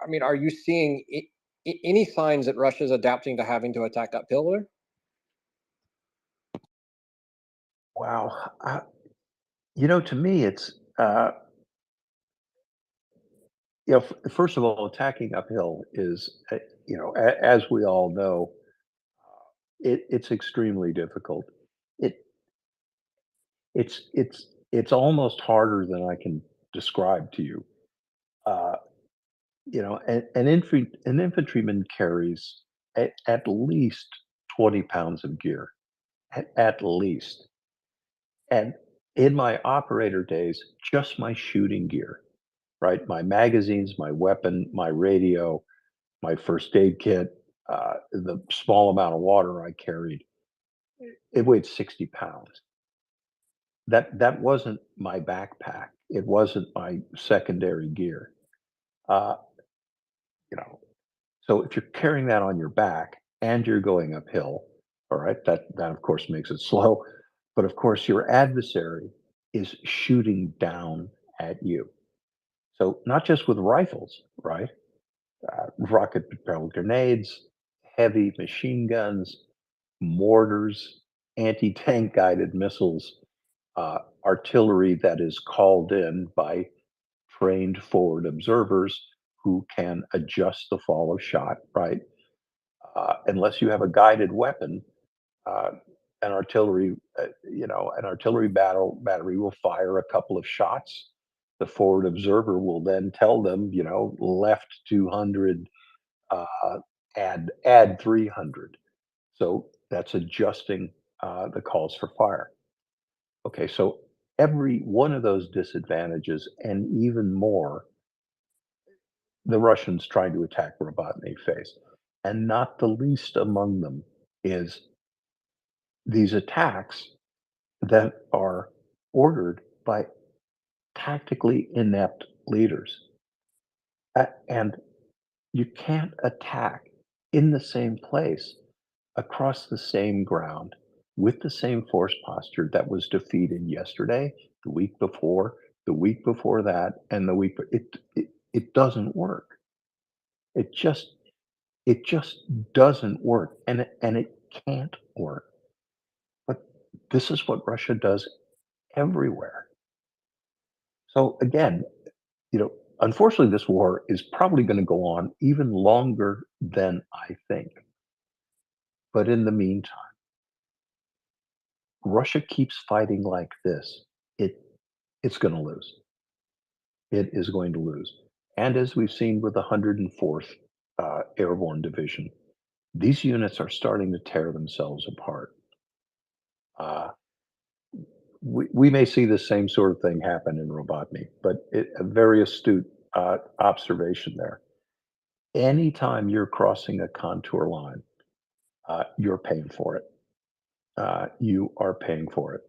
mean, are you seeing any signs that Russia's adapting to having to attack uphill there? Wow. To me, it's, first of all, attacking uphill is, as we all know, it's extremely difficult. It it's almost harder than I can describe to you. Uh, an infantryman carries at least 20 pounds of gear, at least. And in my operator days, just my shooting gear, right? My magazines, my weapon, my radio, my first aid kit, the small amount of water I carried, it weighed 60 pounds. That wasn't my backpack. It wasn't my secondary gear. Uh, you know, so if you're carrying that on your back and you're going uphill, all right, that of course makes it slow. But of course, your adversary is shooting down at you. So not just with rifles, right? Rocket propelled grenades, heavy machine guns, mortars, anti-tank guided missiles, artillery that is called in by trained forward observers who can adjust the fall of shot, right? Unless you have a guided weapon, uh, an artillery battery will fire a couple of shots. The forward observer will then tell them, left 200, add 300. So that's adjusting the calls for fire. Okay, so every one of those disadvantages and even more, the Russians trying to attack Robotnik face. And not the least among them is these attacks that are ordered by tactically inept leaders. And you can't attack in the same place, across the same ground, with the same force posture that was defeated yesterday, the week before, the week before that, and the week. It doesn't work. It just doesn't work, and it can't work. But this is what Russia does everywhere. So again, unfortunately, this war is probably going to go on even longer than I think. But in the meantime, Russia keeps fighting like this. It's going to lose. It is going to lose. And as we've seen with the 104th Airborne Division, these units are starting to tear themselves apart. We may see the same sort of thing happen in Robotny, but a very astute observation there. Anytime you're crossing a contour line, you're paying for it. You are paying for it.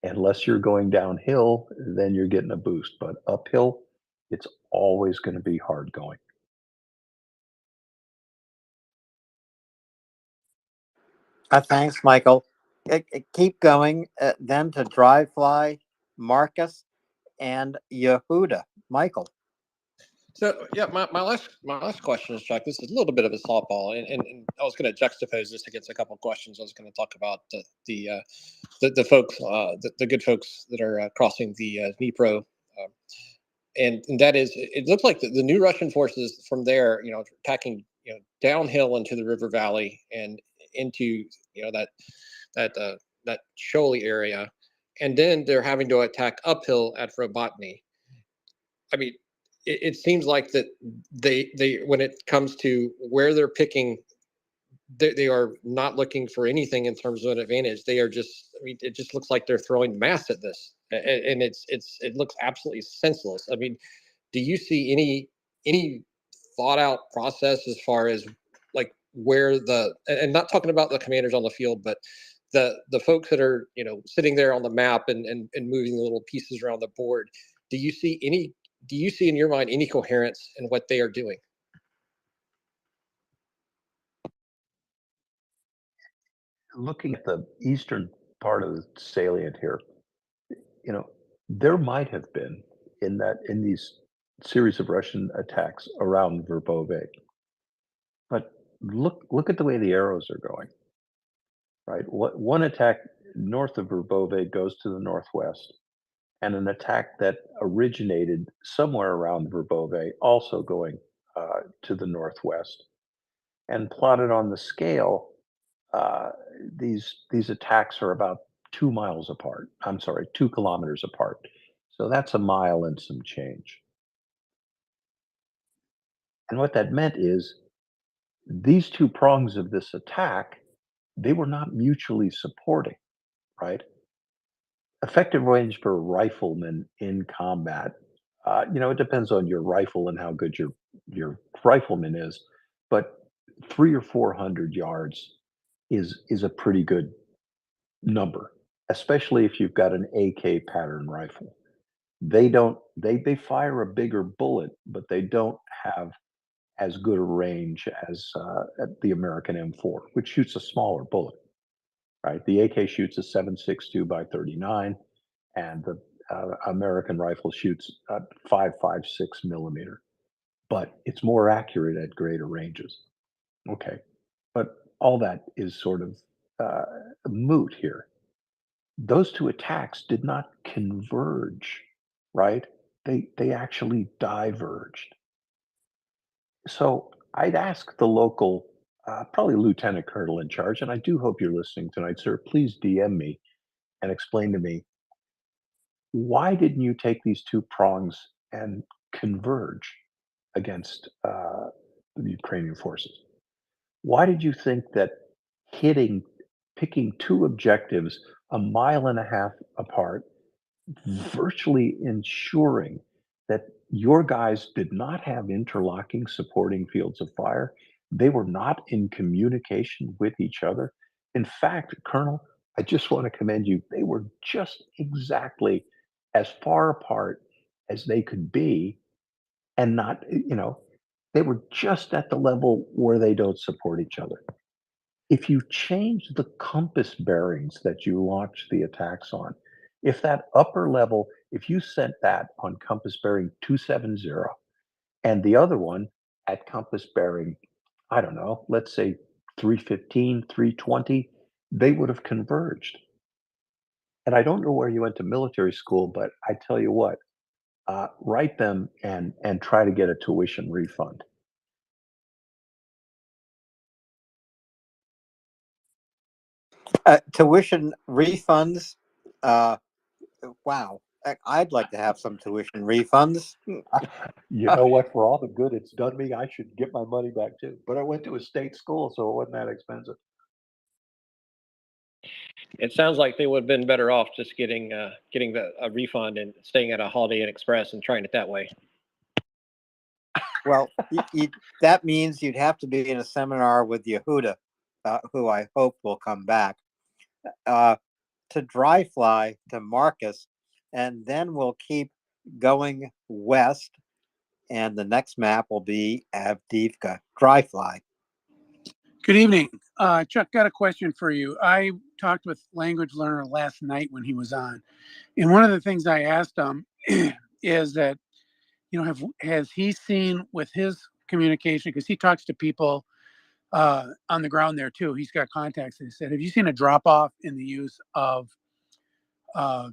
Unless you're going downhill, then you're getting a boost. But uphill, it's always going to be hard going. Thanks, Michael. Keep going. Then to Dryfly, Marcus, and Yehuda. Michael. So yeah, my last question is, Chuck. This is a little bit of a softball, and I was going to juxtapose this against a couple of questions. I was going to talk about the folks, the good folks that are crossing the Dnipro, and that is, it looks like the new Russian forces from there, attacking, downhill into the river valley and into, that shoaly area, and then they're having to attack uphill at Robotny. I mean, it seems like that they when it comes to where they're picking, they are not looking for anything in terms of an advantage. They are just, I mean, it just looks like they're throwing mass at this, and it looks absolutely senseless. I mean, do you see any thought out process as far as like where and not talking about the commanders on the field, but the folks that are sitting there on the map and moving the little pieces around the board? Do you see in your mind any coherence in what they are doing? Looking at the eastern part of the salient here, there might have been in these series of Russian attacks around Verbove, but look at the way the arrows are going. Right, one attack north of Verbove goes to the northwest, and an attack that originated somewhere around Verbove also going to the northwest. And plotted on the scale, these attacks are about 2 miles apart. I'm sorry, 2 kilometers apart. So that's a mile and some change. And what that meant is these two prongs of this attack, they were not mutually supporting, right? Effective range for a rifleman in combat, it depends on your rifle and how good your rifleman is, but 300 or 400 yards is a pretty good number, especially if you've got an AK pattern rifle. They fire a bigger bullet, but they don't have as good a range as the American M4, which shoots a smaller bullet. Right, the AK shoots a 7.62 by 39, and the American rifle shoots 5.56 millimeter, but it's more accurate at greater ranges. Okay, but all that is sort of moot here. Those two attacks did not converge, right? They actually diverged. So I'd ask the local, probably lieutenant colonel in charge, and I do hope you're listening tonight, sir. Please DM me and explain to me, why didn't you take these two prongs and converge against the Ukrainian forces? Why did you think that picking two objectives a mile and a half apart, virtually ensuring that your guys did not have interlocking supporting fields of fire? They were not in communication with each other. In fact, Colonel, I just want to commend you. They were just exactly as far apart as they could be, and not, they were just at the level where they don't support each other. If you change the compass bearings that you launch the attacks on, if that upper level, if you set that on compass bearing 270 and the other one at compass bearing, I don't know, let's say 315, 320, they would have converged. And I don't know where you went to military school, but I tell you what, write them and try to get a tuition refund. Tuition refunds. Wow. I'd like to have some tuition refunds. You know what? For all the good it's done me, I should get my money back too. But I went to a state school, so it wasn't that expensive. It sounds like they would have been better off just getting a refund and staying at a Holiday Inn Express and trying it that way. Well, that means you'd have to be in a seminar with Yehuda, who I hope will come back, to dry fly to Marcus, and then we'll keep going west, and the next map will be Avdiivka. Dry fly. Good evening. Chuck, got a question for you. I talked with Language Learner last night when he was on, and one of the things I asked him is that, has he seen with his communication, because he talks to people on the ground there too. He's got contacts. And he said, have you seen a drop off in the use of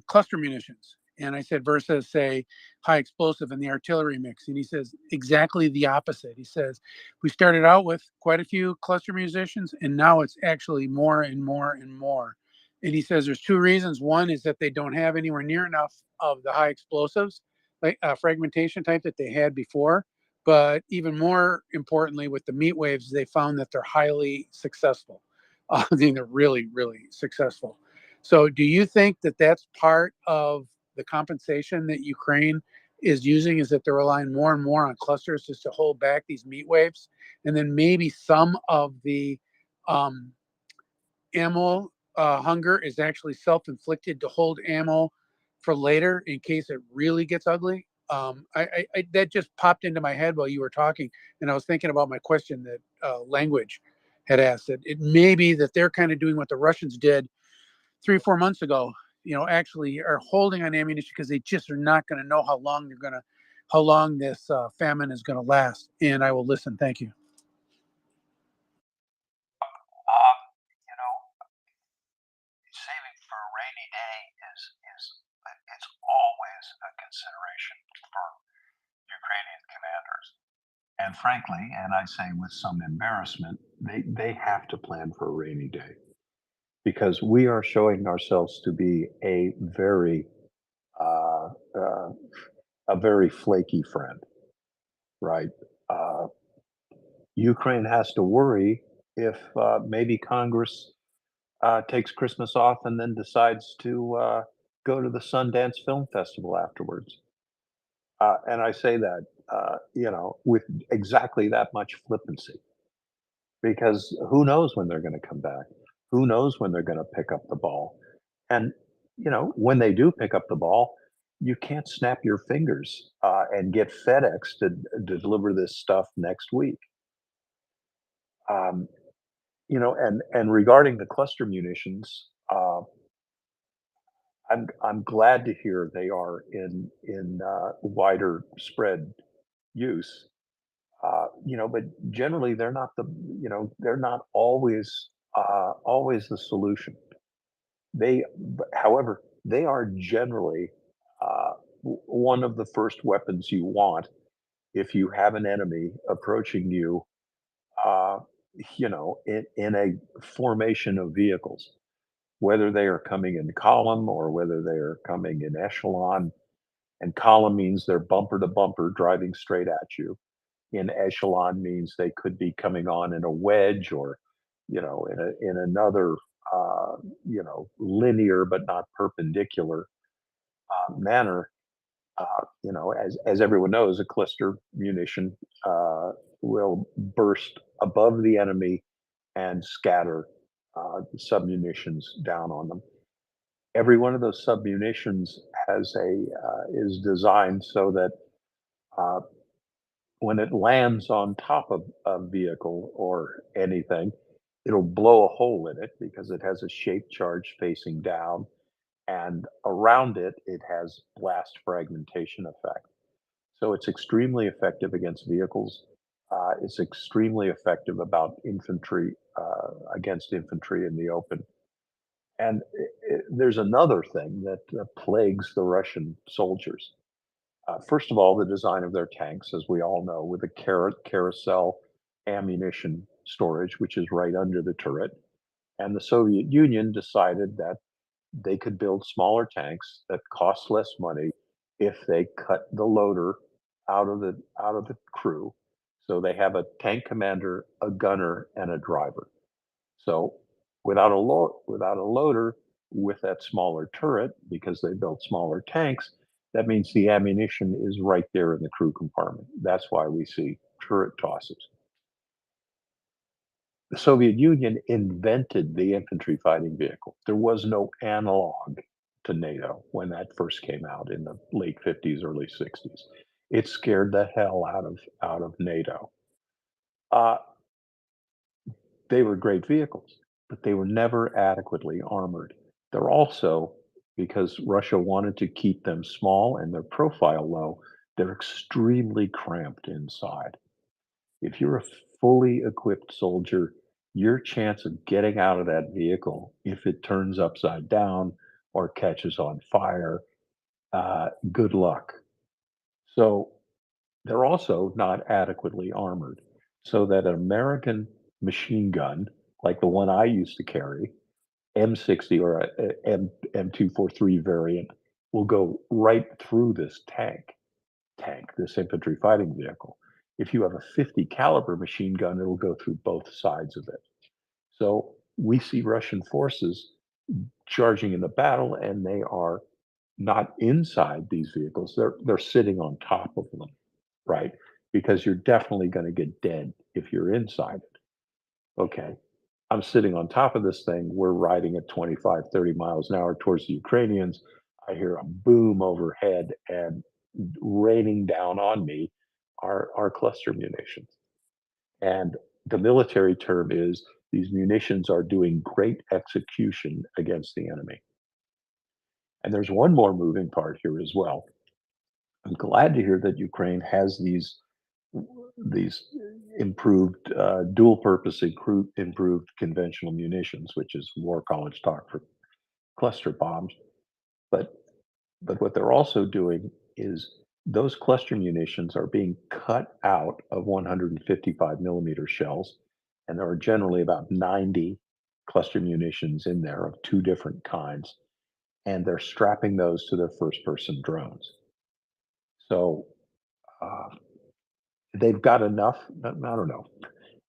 cluster munitions? And I said, versus say high explosive in the artillery mix. And he says exactly the opposite. He says, we started out with quite a few cluster munitions, and now it's actually more and more and more. And he says there's two reasons. One is that they don't have anywhere near enough of the high explosives, like fragmentation type that they had before. But even more importantly, with the meat waves, they found that they're highly successful. They're really, really successful. So do you think that that's part of the compensation that Ukraine is using, is that they're relying more and more on clusters just to hold back these meat waves? And then maybe some of the ammo hunger is actually self-inflicted to hold ammo for later in case it really gets ugly? That just popped into my head while you were talking, and I was thinking about my question that Language had asked. It may be that they're kind of doing what the Russians did 3 or 4 months ago, actually are holding on ammunition because they just are not going to know how long this famine is going to last. And I will listen. Thank you. Saving for a rainy day it's always a consideration for Ukrainian commanders. And frankly, and I say with some embarrassment, they have to plan for a rainy day, because we are showing ourselves to be a very flaky friend, right? Ukraine has to worry if maybe Congress takes Christmas off and then decides to go to the Sundance Film Festival afterwards. And I say that, with exactly that much flippancy, because who knows when they're going to come back? Who knows when they're going to pick up the ball? And, when they do pick up the ball, you can't snap your fingers and get FedEx to deliver this stuff next week. And regarding the cluster munitions, I'm glad to hear they are in wider spread use. But generally they're not they're not always the solution. However, they are generally one of the first weapons you want if you have an enemy approaching you, uh, in a formation of vehicles, whether they are coming in column or whether they are coming in echelon. And column means they're bumper to bumper driving straight at you. In echelon means they could be coming on in a wedge, or in another linear but not perpendicular manner. As everyone knows, a cluster munition will burst above the enemy and scatter submunitions down on them. Every one of those submunitions is designed so that when it lands on top of a vehicle or anything, it'll blow a hole in it because it has a shaped charge facing down, and around it, it has blast fragmentation effect. So it's extremely effective against vehicles. It's extremely effective about infantry, against infantry in the open. And there's another thing that plagues the Russian soldiers. First of all, the design of their tanks, as we all know, with a carousel ammunition storage, which is right under the turret. And the Soviet Union decided that they could build smaller tanks that cost less money if they cut the loader out of the crew. So they have a tank commander, a gunner, and a driver. So without a loader with that smaller turret, because they built smaller tanks, that means the ammunition is right there in the crew compartment. That's why we see turret tosses. The Soviet Union invented the infantry fighting vehicle. There was no analog to NATO when that first came out in the late 50s, early 60s. It scared the hell out of NATO. They were great vehicles, but they were never adequately armored. They're also, because Russia wanted to keep them small and their profile low, they're extremely cramped inside. If you're a fully equipped soldier, your chance of getting out of that vehicle, if it turns upside down or catches on fire, good luck. So they're also not adequately armored. So that an American machine gun, like the one I used to carry, M60 or a M243 variant, will go right through this this infantry fighting vehicle. If you have a 50 caliber machine gun, it'll go through both sides of it. So we see Russian forces charging in the battle, and they are not inside these vehicles. They're sitting on top of them, right? Because you're definitely going to get dead if you're inside it. Okay. I'm sitting on top of this thing. We're riding at 25, 30 miles an hour towards the Ukrainians. I hear a boom overhead, and raining down on me are cluster munitions. And the military term is these munitions are doing great execution against the enemy. And there's one more moving part here as well. I'm glad to hear that Ukraine has these improved dual purpose improved conventional munitions, which is war college talk for cluster bombs. But what they're also doing is those cluster munitions are being cut out of 155 millimeter shells, and there are generally about 90 cluster munitions in there of two different kinds, and they're strapping those to their first person drones. So they've got enough. I don't know.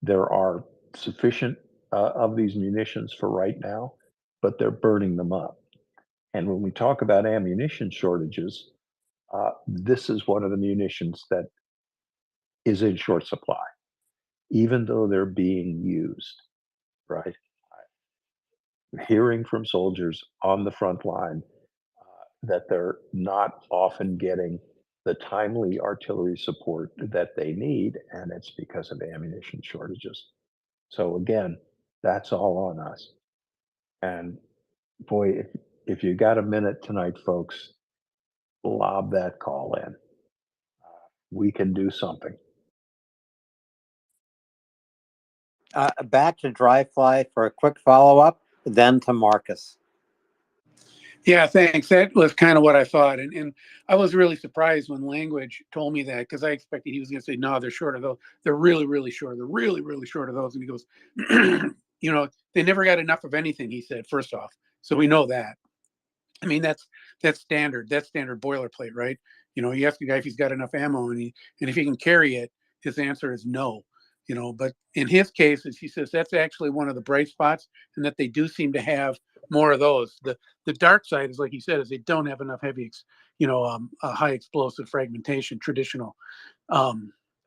There are sufficient of these munitions for right now, but they're burning them up. And when we talk about ammunition shortages, this is one of the munitions that is in short supply, even though they're being used, right? Hearing from soldiers on the front line that they're not often getting the timely artillery support that they need, and it's because of ammunition shortages. So again, that's all on us. And boy, if you got a minute tonight, folks, lob that call in. We can do something. Back to Dryfly for a quick follow-up, then to Marcus. Yeah, thanks. That was kind of what I thought. And I was really surprised when Language told me that, because I expected he was going to say, no, they're short of those. They're really, really short. They're really, really short of those. And he goes, you know, they never got enough of anything, he said, first off. So we know that. I mean, that's standard. That's standard boilerplate, right? You know, you ask a guy if he's got enough ammo, and if he can carry it, his answer is no. You know, but in his case, as he says, that's actually one of the bright spots, and that they do seem to have more of those. The dark side is, like he said, is they don't have enough heavy, high explosive fragmentation, traditional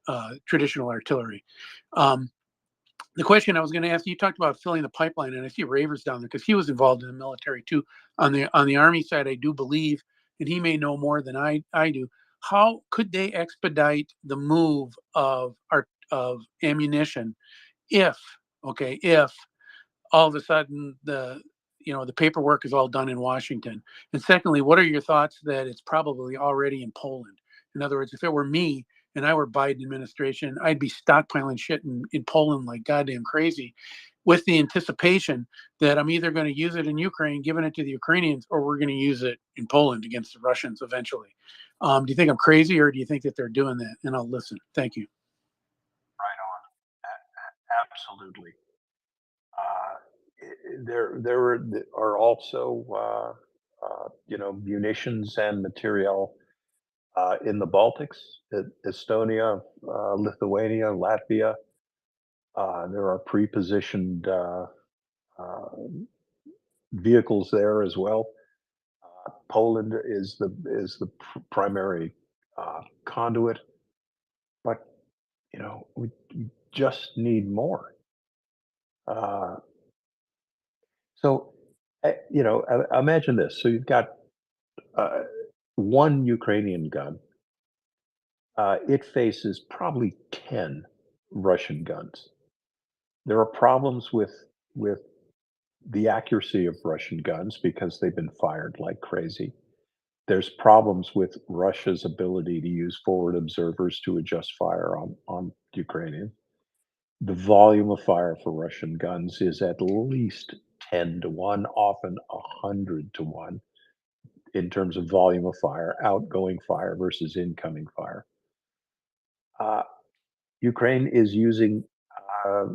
artillery. The question I was going to ask you talked about filling the pipeline, and I see Ravers down there because he was involved in the military too. On the Army side, I do believe, and he may know more than I do. How could they expedite the move of ammunition if all of a sudden the paperwork is all done in Washington? And secondly, what are your thoughts that it's probably already in Poland? In other words, if it were me and I were Biden administration, I'd be stockpiling shit in Poland like goddamn crazy, with the anticipation that I'm either going to use it in Ukraine, giving it to the Ukrainians, or we're going to use it in Poland against the Russians eventually. Do you think I'm crazy, or do you think that they're doing that? And I'll listen. Thank you. Absolutely. There are also munitions and material in the Baltics, Estonia, Lithuania, Latvia. There are pre-positioned vehicles there as well. Poland is the primary conduit, but we just need more. So, imagine this. So you've got one Ukrainian gun. It faces probably 10 Russian guns. There are problems with the accuracy of Russian guns because they've been fired like crazy. There's problems with Russia's ability to use forward observers to adjust fire on Ukrainians. The volume of fire for Russian guns is at least 10 to 1, often 100 to 1 in terms of volume of fire, outgoing fire versus incoming fire. Ukraine is using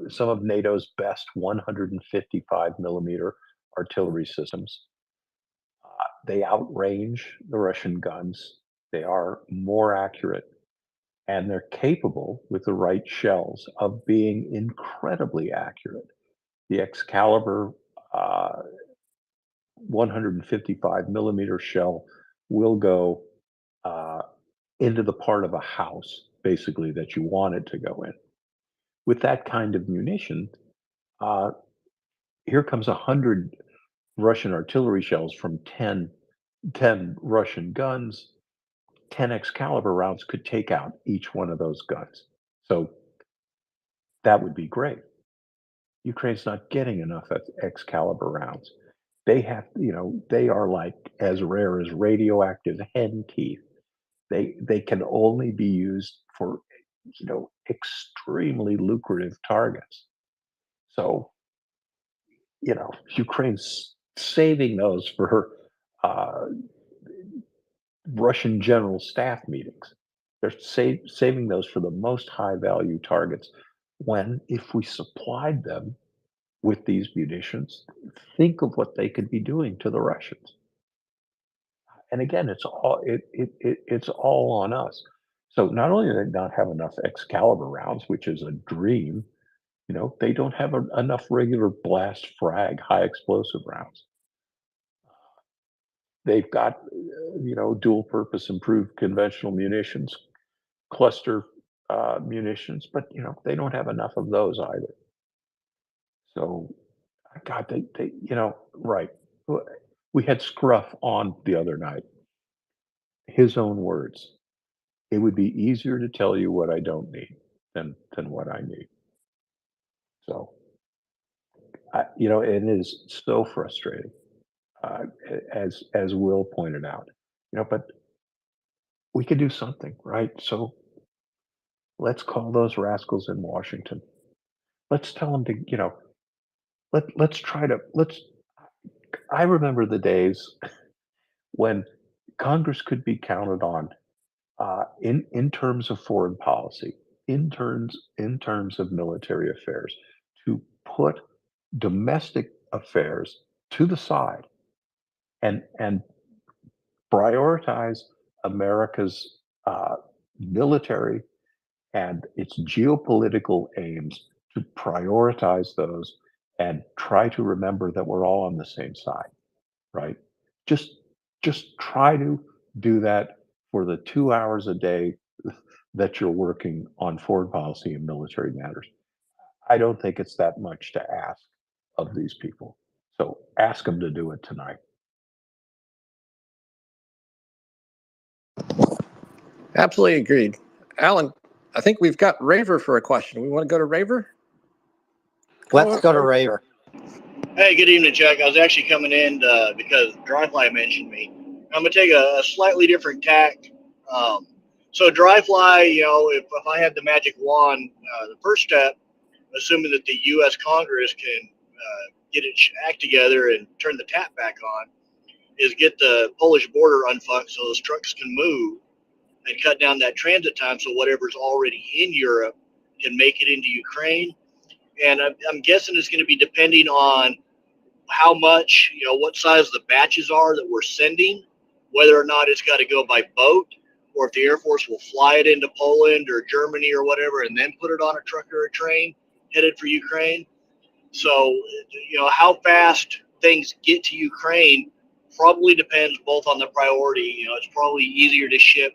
some of NATO's best 155 millimeter artillery systems. They outrange the Russian guns. They are more accurate, and they're capable, with the right shells, of being incredibly accurate. The Excalibur 155 millimeter shell will go into the part of a house, basically, that you want it to go in. With that kind of munition, here comes 100 Russian artillery shells from 10 Russian guns. 10 Excalibur rounds could take out each one of those guns. So that would be great. Ukraine's not getting enough Excalibur rounds. They have, they are like as rare as radioactive hen teeth. They can only be used for, extremely lucrative targets. So, Ukraine's saving those for Russian general staff meetings. They're saving those for the most high value targets when, if we supplied them with these munitions, think of what they could be doing to the Russians. And again, it's all on us. So not only do they not have enough Excalibur rounds, which is a dream, they don't have enough regular blast frag high explosive rounds. They've got, dual purpose improved conventional munitions, cluster munitions, but they don't have enough of those either. So, God, they right. We had Scruff on the other night. His own words. It would be easier to tell you what I don't need than what I need. So, it is so frustrating, as Will pointed out. But we could do something, right? So let's call those rascals in Washington. Let's tell them to, I remember the days when Congress could be counted on in terms of foreign policy, in terms of military affairs, to put domestic affairs to the side and prioritize America's military and its geopolitical aims, to prioritize those and try to remember that we're all on the same side, right? Just try to do that for the 2 hours a day that you're working on foreign policy and military matters. I don't think it's that much to ask of these people. So ask them to do it tonight. Absolutely agreed. Alan, I think we've got Raver for a question. We want to go to Raver? Let's go to Raver. Hey, good evening, Chuck. I was actually coming in because Dryfly mentioned me. I'm going to take a slightly different tack. So Dryfly, if I had the magic wand, the first step, assuming that the U.S. Congress can get its act together and turn the tap back on, is get the Polish border unfucked so those trucks can move. and cut down that transit time so whatever's already in Europe can make it into Ukraine. And I'm guessing it's going to be depending on how much, what size the batches are that we're sending, whether or not it's got to go by boat, or if the Air Force will fly it into Poland or Germany or whatever and then put it on a truck or a train headed for Ukraine. So, how fast things get to Ukraine probably depends both on the priority. It's probably easier to ship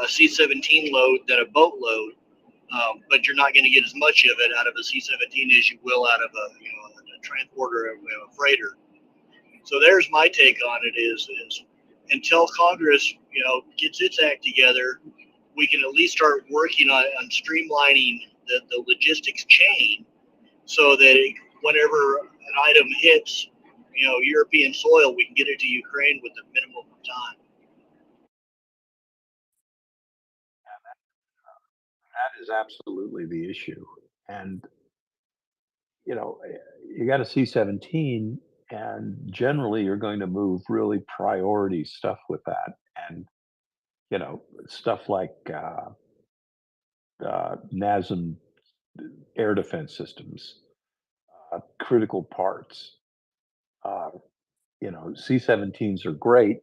a C-17 load than a boat load, but you're not going to get as much of it out of a C-17 as you will out of a transporter, a freighter. So there's my take on it: is until Congress, gets its act together, we can at least start working on streamlining the logistics chain, so that whenever an item hits, European soil, we can get it to Ukraine with a minimum of time. That is absolutely the issue. And, you got a C-17, and generally you're going to move really priority stuff with that. And, stuff like NASM air defense systems, critical parts. C-17s are great,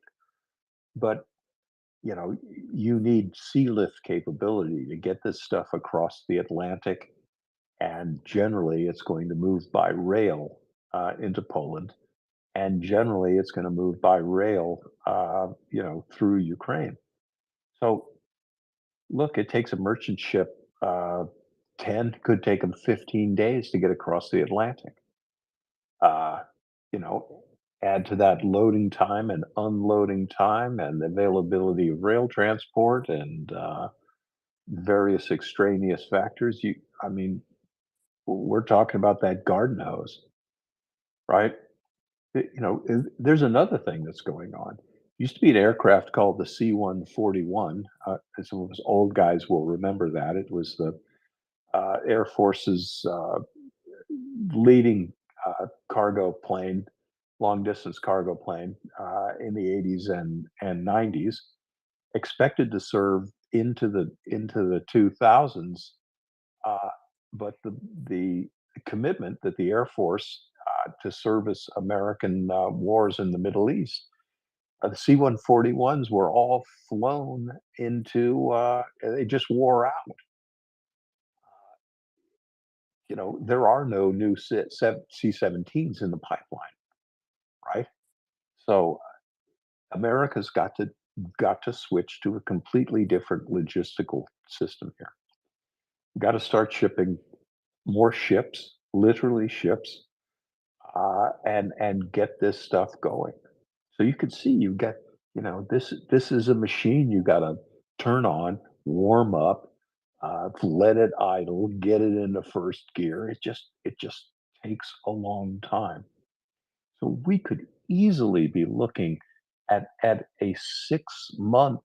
but you need sea lift capability to get this stuff across the Atlantic, and generally it's going to move by rail into Poland, and generally it's going to move by rail, through Ukraine. So, look, it takes a merchant ship 10, could take them 15 days to get across the Atlantic. Uh, you know, add to that loading time and unloading time and availability of rail transport and various extraneous factors. I mean, we're talking about that garden hose, right? There's another thing that's going on. Used to be an aircraft called the C-141. Some of us old guys will remember that. It was the Air Force's leading cargo plane, long distance cargo plane in the 80s and 90s, expected to serve into the 2000s, but the commitment that the Air Force to service American wars in the Middle East, the C-141s were all flown into, they just wore out. There are no new C-17s in the pipeline, right? So America's got to switch to a completely different logistical system here. Got to start shipping more ships, literally ships, and get this stuff going. So you can see you get, this is a machine you got to turn on, warm up, let it idle, get it into first gear. It just takes a long time. So we could easily be looking at a 6-month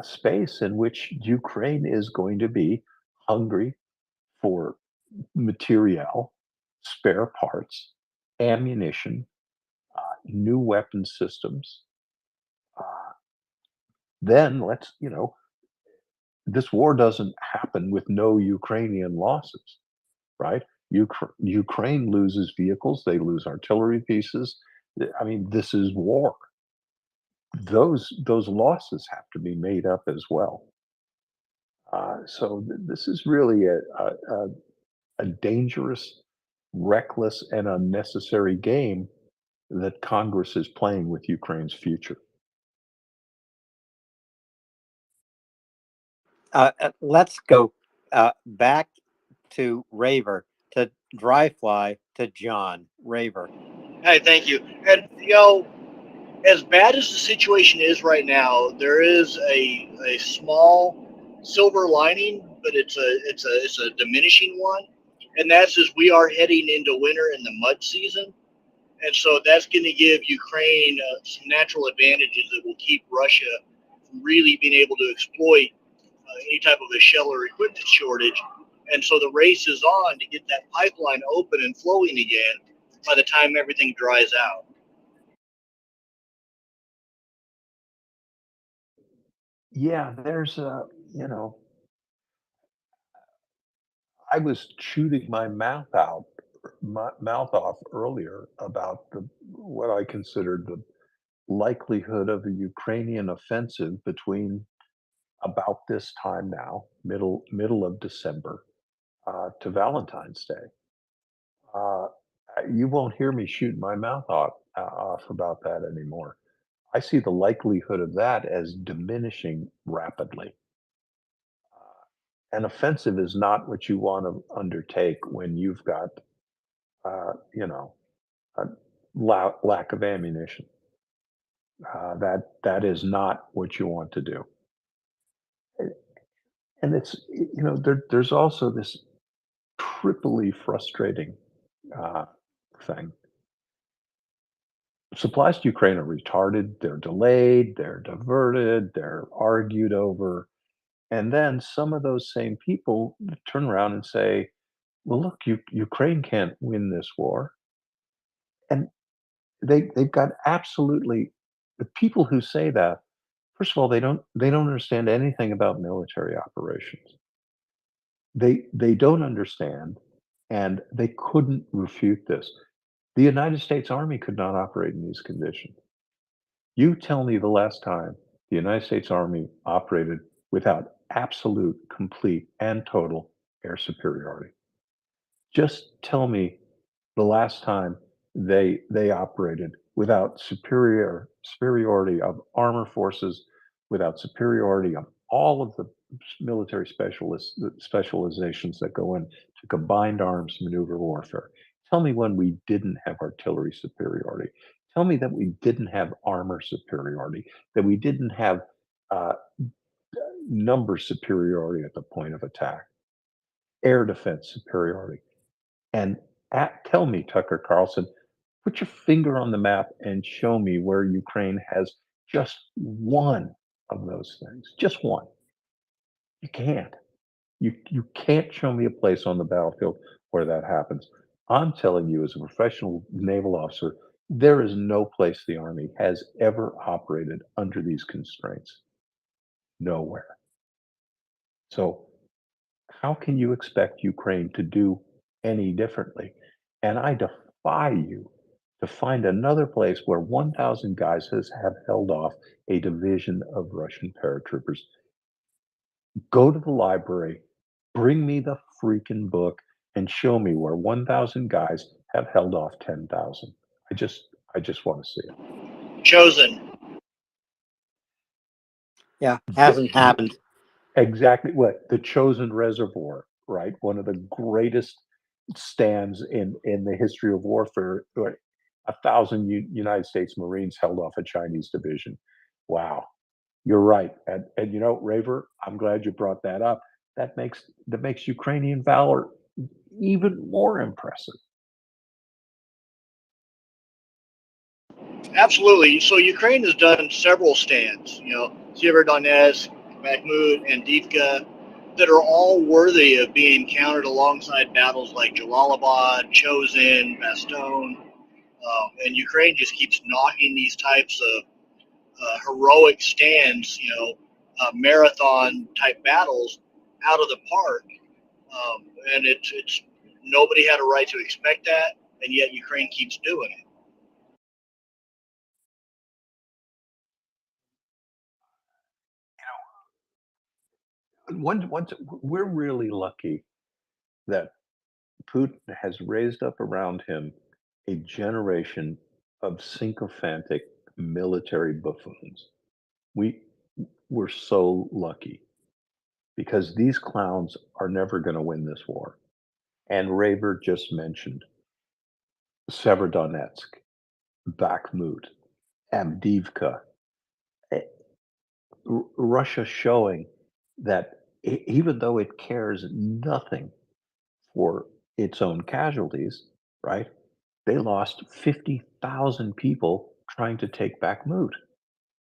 space in which Ukraine is going to be hungry for material, spare parts, ammunition, new weapon systems. Then this war doesn't happen with no Ukrainian losses, right? Ukraine loses vehicles, they lose artillery pieces. I mean, this is war. Those losses have to be made up as well. So this is really a dangerous, reckless, and unnecessary game that Congress is playing with Ukraine's future. Let's go back to Raver, to Dryfly, to John. Raver. Hey, thank you. And as bad as the situation is right now, there is a small silver lining, but it's a diminishing one, and that's as we are heading into winter and the mud season, and so that's going to give Ukraine some natural advantages that will keep Russia from really being able to exploit any type of a shell or equipment shortage. And so the race is on to get that pipeline open and flowing again by the time everything dries out. yeah, there's a, you know, I was shooting my mouth out, my mouth off earlier about the what I considered the likelihood of a Ukrainian offensive between about this time now, middle of December, to Valentine's Day. Uh, you won't hear me shoot my mouth off about that anymore. I see the likelihood of that as diminishing rapidly. An offensive is not what you want to undertake when you've got, you know, a lack of ammunition. That is not what you want to do. And it's, you know, there's also this triply frustrating thing. Supplies to Ukraine are retarded, they're delayed, they're diverted, they're argued over. And then some of those same people turn around and say, well, look, Ukraine can't win this war. And they've got absolutely the people who say that, first of all, they don't understand anything about military operations. They don't understand, and they couldn't refute this. The United States Army could not operate in these conditions. You tell me the last time the United States Army operated without absolute, complete, and total air superiority. Just tell me the last time they operated without superiority of armor forces, without superiority of all of the military specializations that go into combined arms maneuver warfare. Tell me when we didn't have artillery superiority. Tell me that we didn't have armor superiority, that we didn't have uh, number superiority at the point of attack, air defense superiority. And tell me, Tucker Carlson, put your finger on the map and show me where Ukraine has just one of those things. Just one. You can't. You can't show me a place on the battlefield where that happens. I'm telling you, as a professional naval officer, there is no place the Army has ever operated under these constraints. Nowhere. So how can you expect Ukraine to do any differently? And I defy you to find another place where 1,000 guys have held off a division of Russian paratroopers. Go to the library, bring me the freaking book, and show me where 1,000 guys have held off 10,000. I just want to see it. Chosen. Yeah, hasn't happened. Exactly what the Chosen Reservoir, right? One of the greatest stands in the history of warfare. 1,000 United States Marines held off a Chinese division. Wow, you're right. And you know, Raver, I'm glad you brought that up. That makes Ukrainian valor even more impressive. Absolutely. So Ukraine has done several stands, Severodonetsk, Bakhmut, and Divka, that are all worthy of being counted alongside battles like Jalalabad, Chosin, Bastogne. And Ukraine just keeps knocking these types of heroic stands, marathon type battles out of the park. And it's nobody had a right to expect that, and yet Ukraine keeps doing it. We're really lucky that Putin has raised up around him a generation of sycophantic military buffoons. We're so lucky because these clowns are never going to win this war. And Raver just mentioned Severodonetsk, Bakhmut, Avdiivka. Eh, Russia showing that even though it cares nothing for its own casualties, right? They lost 50,000 people trying to take Bakhmut,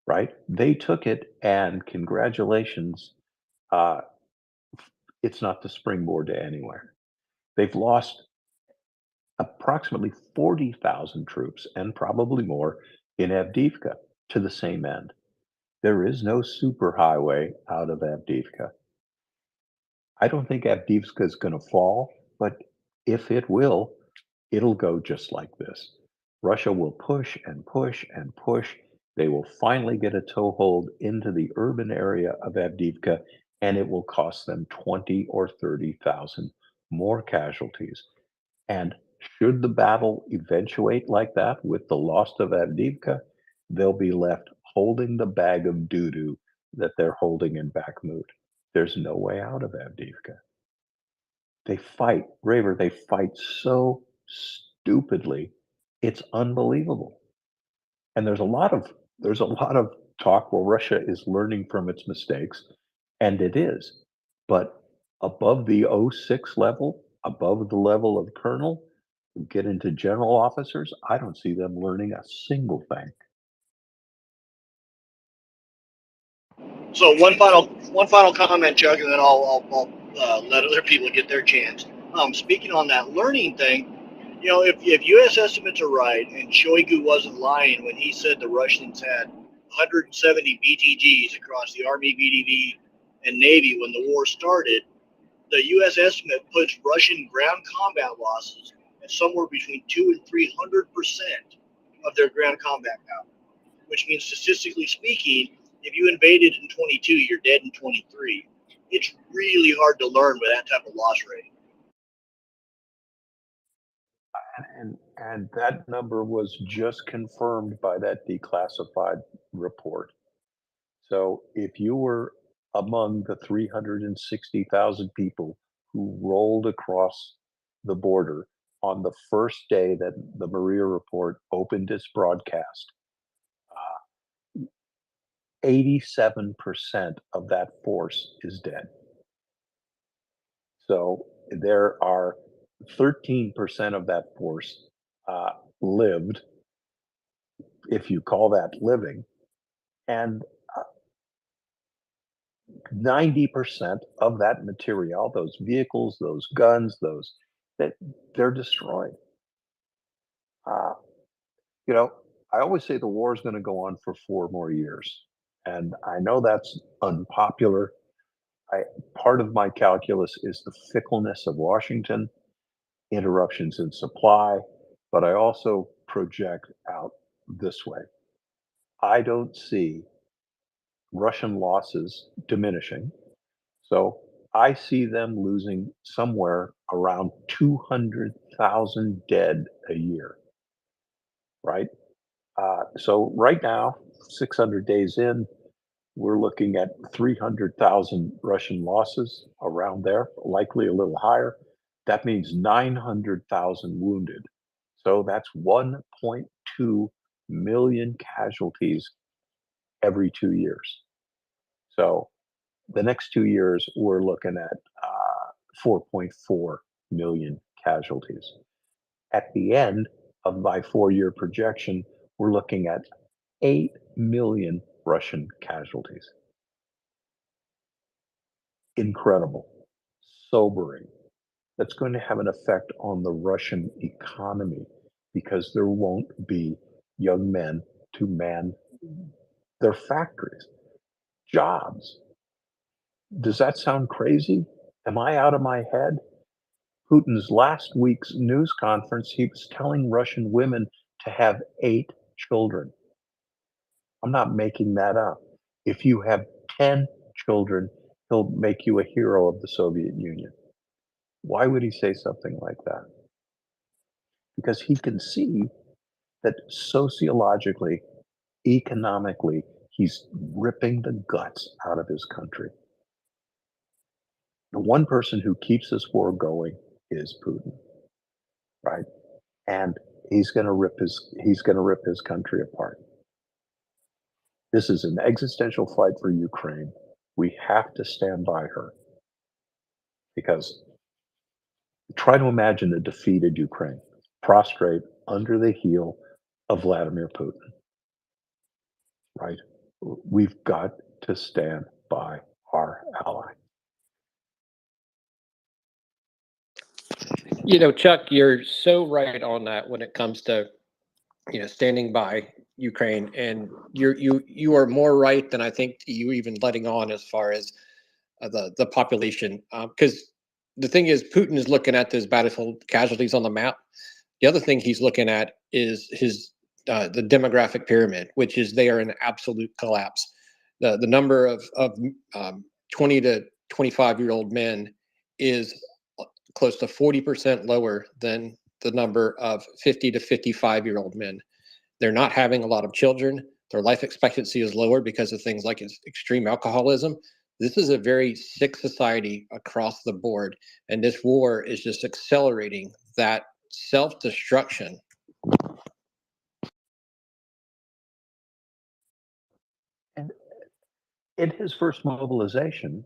right? They took it, and congratulations, uh, it's not the springboard to anywhere. They've lost approximately 40,000 troops, and probably more, in Avdiivka to the same end. There is no superhighway out of Avdiivka. I don't think Avdiivka is going to fall, but if it will, it'll go just like this. Russia will push and push and push. They will finally get a toehold into the urban area of Avdiivka, and it will cost them 20 or 30,000 more casualties. And should the battle eventuate like that with the loss of Avdiivka, they'll be left holding the bag of doo-doo that they're holding in Bakhmut. There's no way out of Avdiivka. They fight, Raver, they fight so stupidly. It's unbelievable. And there's a lot of talk where Russia is learning from its mistakes, and it is. But above the 06 level, above the level of colonel, get into general officers, I don't see them learning a single thing. So one final comment, Chuck, and then I'll let other people get their chance. Speaking on that learning thing, if U.S. estimates are right, and Shoigu wasn't lying when he said the Russians had 170 BTGs across the Army, VDV, and Navy when the war started, the U.S. estimate puts Russian ground combat losses at somewhere between 200 and 300% of their ground combat power, which means statistically speaking, if you invaded in 22, you're dead in 23. It's really hard to learn with that type of loss rate. And that number was just confirmed by that declassified report. So if you were among the 360,000 people who rolled across the border on the first day that the MriyaReport opened its broadcast, 87% of that force is dead. So there are 13% of that force lived, if you call that living, and 90% of that material, those vehicles, those guns, they're destroyed. I always say the war is going to go on for 4 more years. And I know that's unpopular. Part of my calculus is the fickleness of Washington, interruptions in supply, but I also project out this way. I don't see Russian losses diminishing. So I see them losing somewhere around 200,000 dead a year, right? So right now, 600 days in, we're looking at 300,000 Russian losses around there, likely a little higher. That means 900,000 wounded. So that's 1.2 million casualties every 2 years. So the next 2 years, we're looking at 4.4 million casualties. At the end of my 4-year projection, we're looking at 8 million Russian casualties. Incredible, sobering. That's going to have an effect on the Russian economy because there won't be young men to man their factories, jobs. Does that sound crazy? Am I out of my head? Putin's last week's news conference, he was telling Russian women to have 8 children. I'm not making that up. If you have 10 children, he'll make you a hero of the Soviet Union. Why would he say something like that? Because he can see that sociologically, economically, he's ripping the guts out of his country. The one person who keeps this war going is Putin, right? And he's going to rip his country apart. This is an existential fight for Ukraine. We have to stand by her because try to imagine a defeated Ukraine, prostrate under the heel of Vladimir Putin, right? We've got to stand by our ally. Chuck, you're so right on that when it comes to, standing by Ukraine, and you are more right than I think you even letting on as far as the population. Because the thing is, Putin is looking at those battlefield casualties on the map. The other thing he's looking at is the demographic pyramid, which is they are in absolute collapse. The number of 20 to 25-year-old men is close to 40% lower than the number of 50 to 55-year-old men. They're not having a lot of children. Their life expectancy is lower because of things like extreme alcoholism. This is a very sick society across the board, and this war is just accelerating that self-destruction. And in his first mobilization,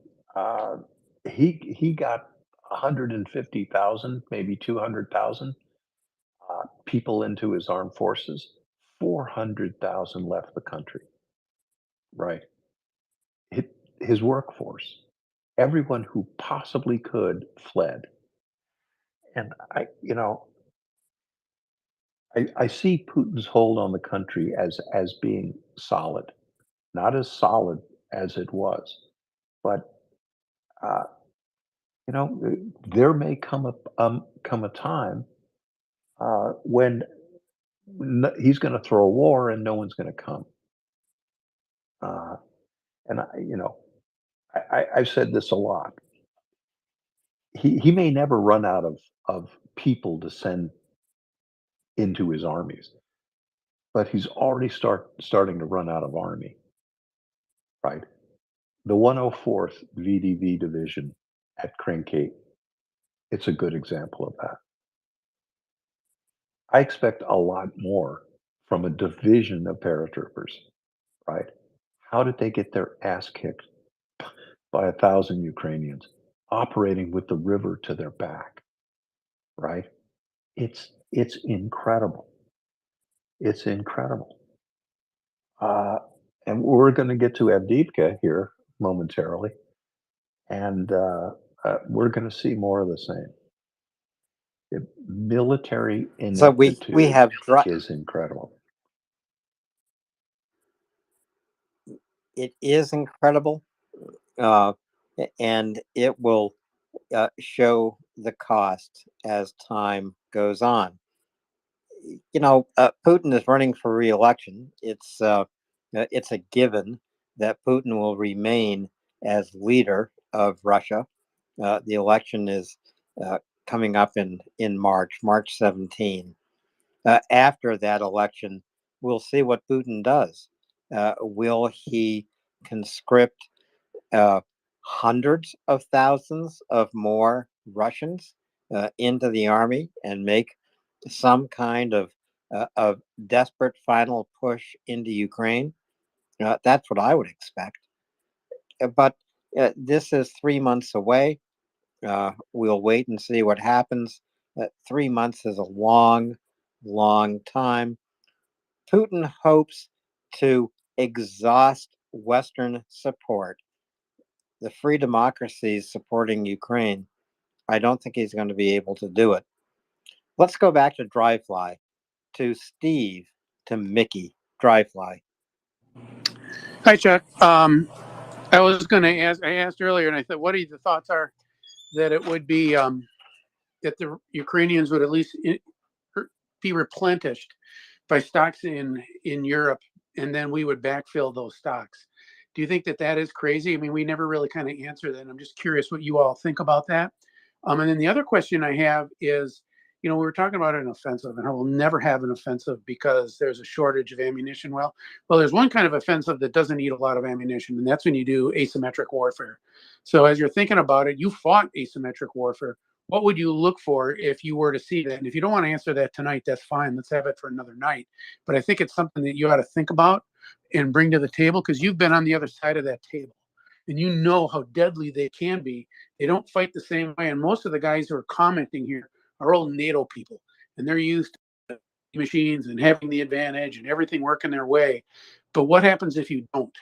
he got 150,000, maybe 200,000 people into his armed forces. 400,000 left the country. Right. His workforce, everyone who possibly could fled. And I see Putin's hold on the country as being solid, not as solid as it was, but there may come a time when he's going to throw a war and no one's going to come. And I've said this a lot. He may never run out of people to send into his armies, but he's already starting to run out of army. Right. The 104th VDV division at Krinkate, it's a good example of that. I expect a lot more from a division of paratroopers, right? How did they get their ass kicked by 1,000 Ukrainians operating with the river to their back, right? It's incredible. It's incredible. And we're going to get to Avdiivka here momentarily, and we're going to see more of the same. The military So we ineptitude have is incredible. it is incredible, and it will show the cost as time goes on. Putin is running for re-election. It's a given that Putin will remain as leader of Russia. The election is coming up in March 17. After that election, we'll see what Putin does. Will he conscript hundreds of thousands of more Russians into the army and make some kind of desperate final push into Ukraine? That's what I would expect. But this is 3 months away. We'll wait and see what happens. 3 months is a long, long time. Putin hopes to exhaust Western support. The free democracies supporting Ukraine, I don't think he's going to be able to do it. Let's go back to Dryfly, to Steve, to Mickey. Dryfly. Hi, Chuck. I was going to ask, I asked earlier, and I thought, what do the thoughts are that it would be that the Ukrainians would at least be replenished by stocks in Europe, and then we would backfill those stocks. Do you think that that is crazy? I mean, we never really kind of answer that. I'm just curious what you all think about that. And then the other question I have is, we were talking about an offensive, and I will never have an offensive because there's a shortage of ammunition. Well, there's one kind of offensive that doesn't need a lot of ammunition, and that's when you do asymmetric warfare. So as you're thinking about it, you fought asymmetric warfare. What would you look for if you were to see that? And if you don't want to answer that tonight, that's fine. Let's have it for another night. But I think it's something that you ought to think about and bring to the table, because you've been on the other side of that table and you know how deadly they can be. They don't fight the same way. And most of the guys who are commenting here are old NATO people, and they're used to machines and having the advantage and everything working their way. But what happens if you don't?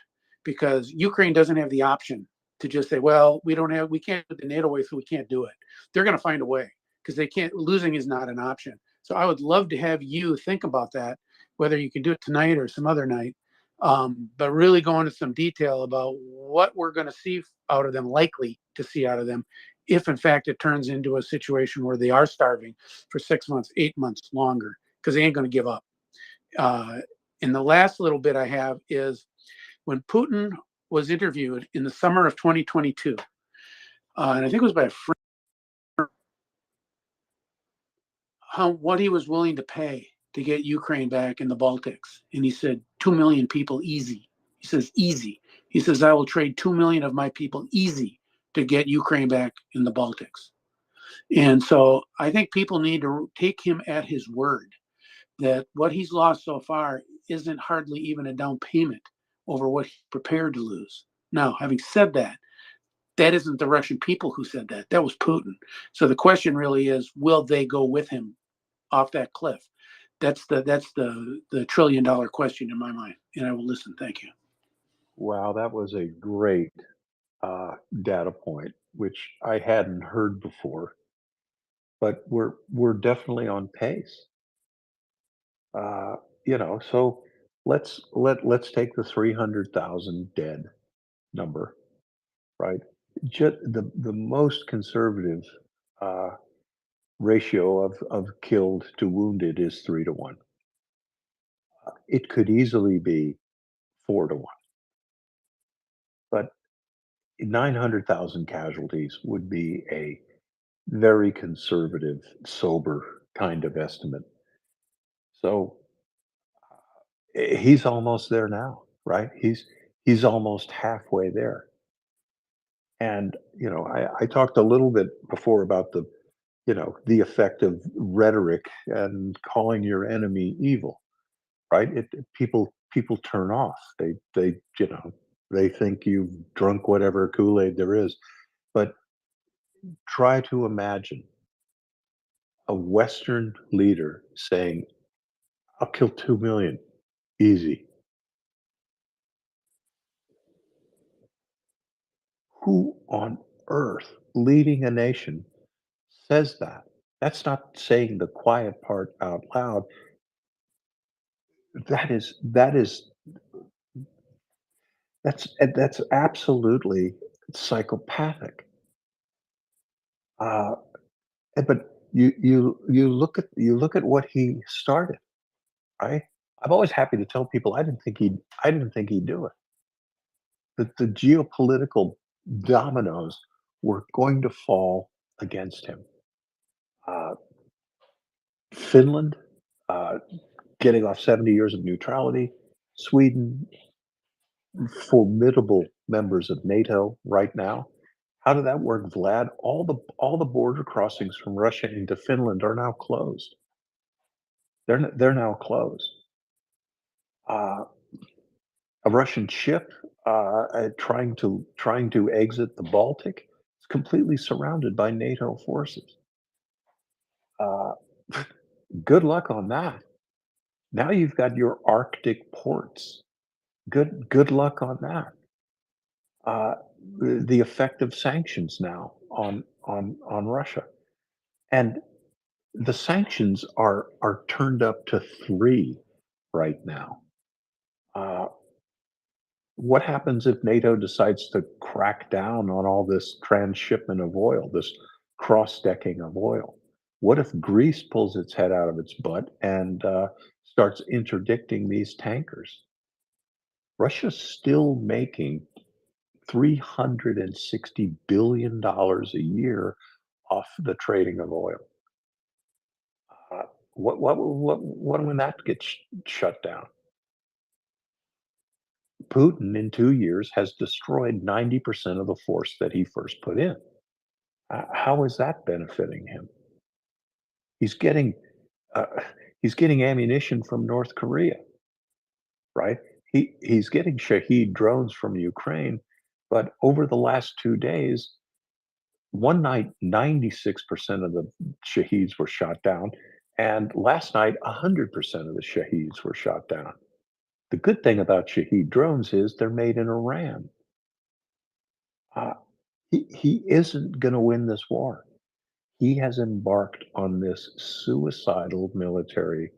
Because Ukraine doesn't have the option to just say, well, we can't do the NATO way, so we can't do it. They're going to find a way, because losing is not an option. So I would love to have you think about that whether you can do it tonight or some other night, but really go into some detail about what we're going to see out of them, likely to see out of them, if in fact it turns into a situation where they are starving for 6 months, 8 months longer, because they ain't going to give up. And the last little bit I have is when Putin was interviewed in the summer of 2022, and I think it was by a friend, what he was willing to pay to get Ukraine back in the Baltics. And he said, 2 million people easy. He says, easy. He says, I will trade 2 million of my people easy to get Ukraine back in the Baltics. And so I think people need to take him at his word that what he's lost so far isn't hardly even a down payment over what he's prepared to lose. Now, having said that, that isn't the Russian people who said that. That was Putin. So the question really is, will they go with him off that cliff? That's the $1 trillion question in my mind. And I will listen. Thank you. Wow, that was a great data point, which I hadn't heard before. But we're definitely on pace. So let's take the 300,000 dead number, right? Just the most conservative ratio of killed to wounded is 3 to 1. It could easily be 4 to 1, but 900,000 casualties would be a very conservative, sober kind of estimate. So he's almost there now, right? He's almost halfway there. And I talked a little bit before about the effect of rhetoric and calling your enemy evil, right? People turn off. They think you've drunk whatever Kool-Aid there is. But try to imagine a Western leader saying, I'll kill 2 million, easy. Who on earth leading a nation says that? That's not saying the quiet part out loud. That's absolutely psychopathic. But you look at what he started, right? I'm always happy to tell people I didn't think he'd do it. The geopolitical dominoes were going to fall against him. Finland getting off 70 years of neutrality, Sweden, formidable members of NATO right now. How did that work, Vlad? All the border crossings from Russia into Finland are now closed. They're now closed. A Russian ship trying to exit the Baltic is completely surrounded by NATO forces. Good luck on that. Now you've got your Arctic ports. Good luck on that. The effect of sanctions now on Russia, and the sanctions are turned up to 3 right now. What happens if NATO decides to crack down on all this transshipment of oil, this cross-decking of oil? What if Greece pulls its head out of its butt and starts interdicting these tankers? Russia's still making $360 billion a year off the trading of oil. What when that gets shut down? Putin in 2 years has destroyed 90% of the force that he first put in. How is that benefiting him? He's getting ammunition from North Korea, right? He's getting Shahed drones from Ukraine, but over the last 2 days, one night 96% of the Shaheeds were shot down, and last night 100% of the Shaheeds were shot down. The good thing about Shahed drones is they're made in Iran. He isn't going to win this war. He has embarked on this suicidal military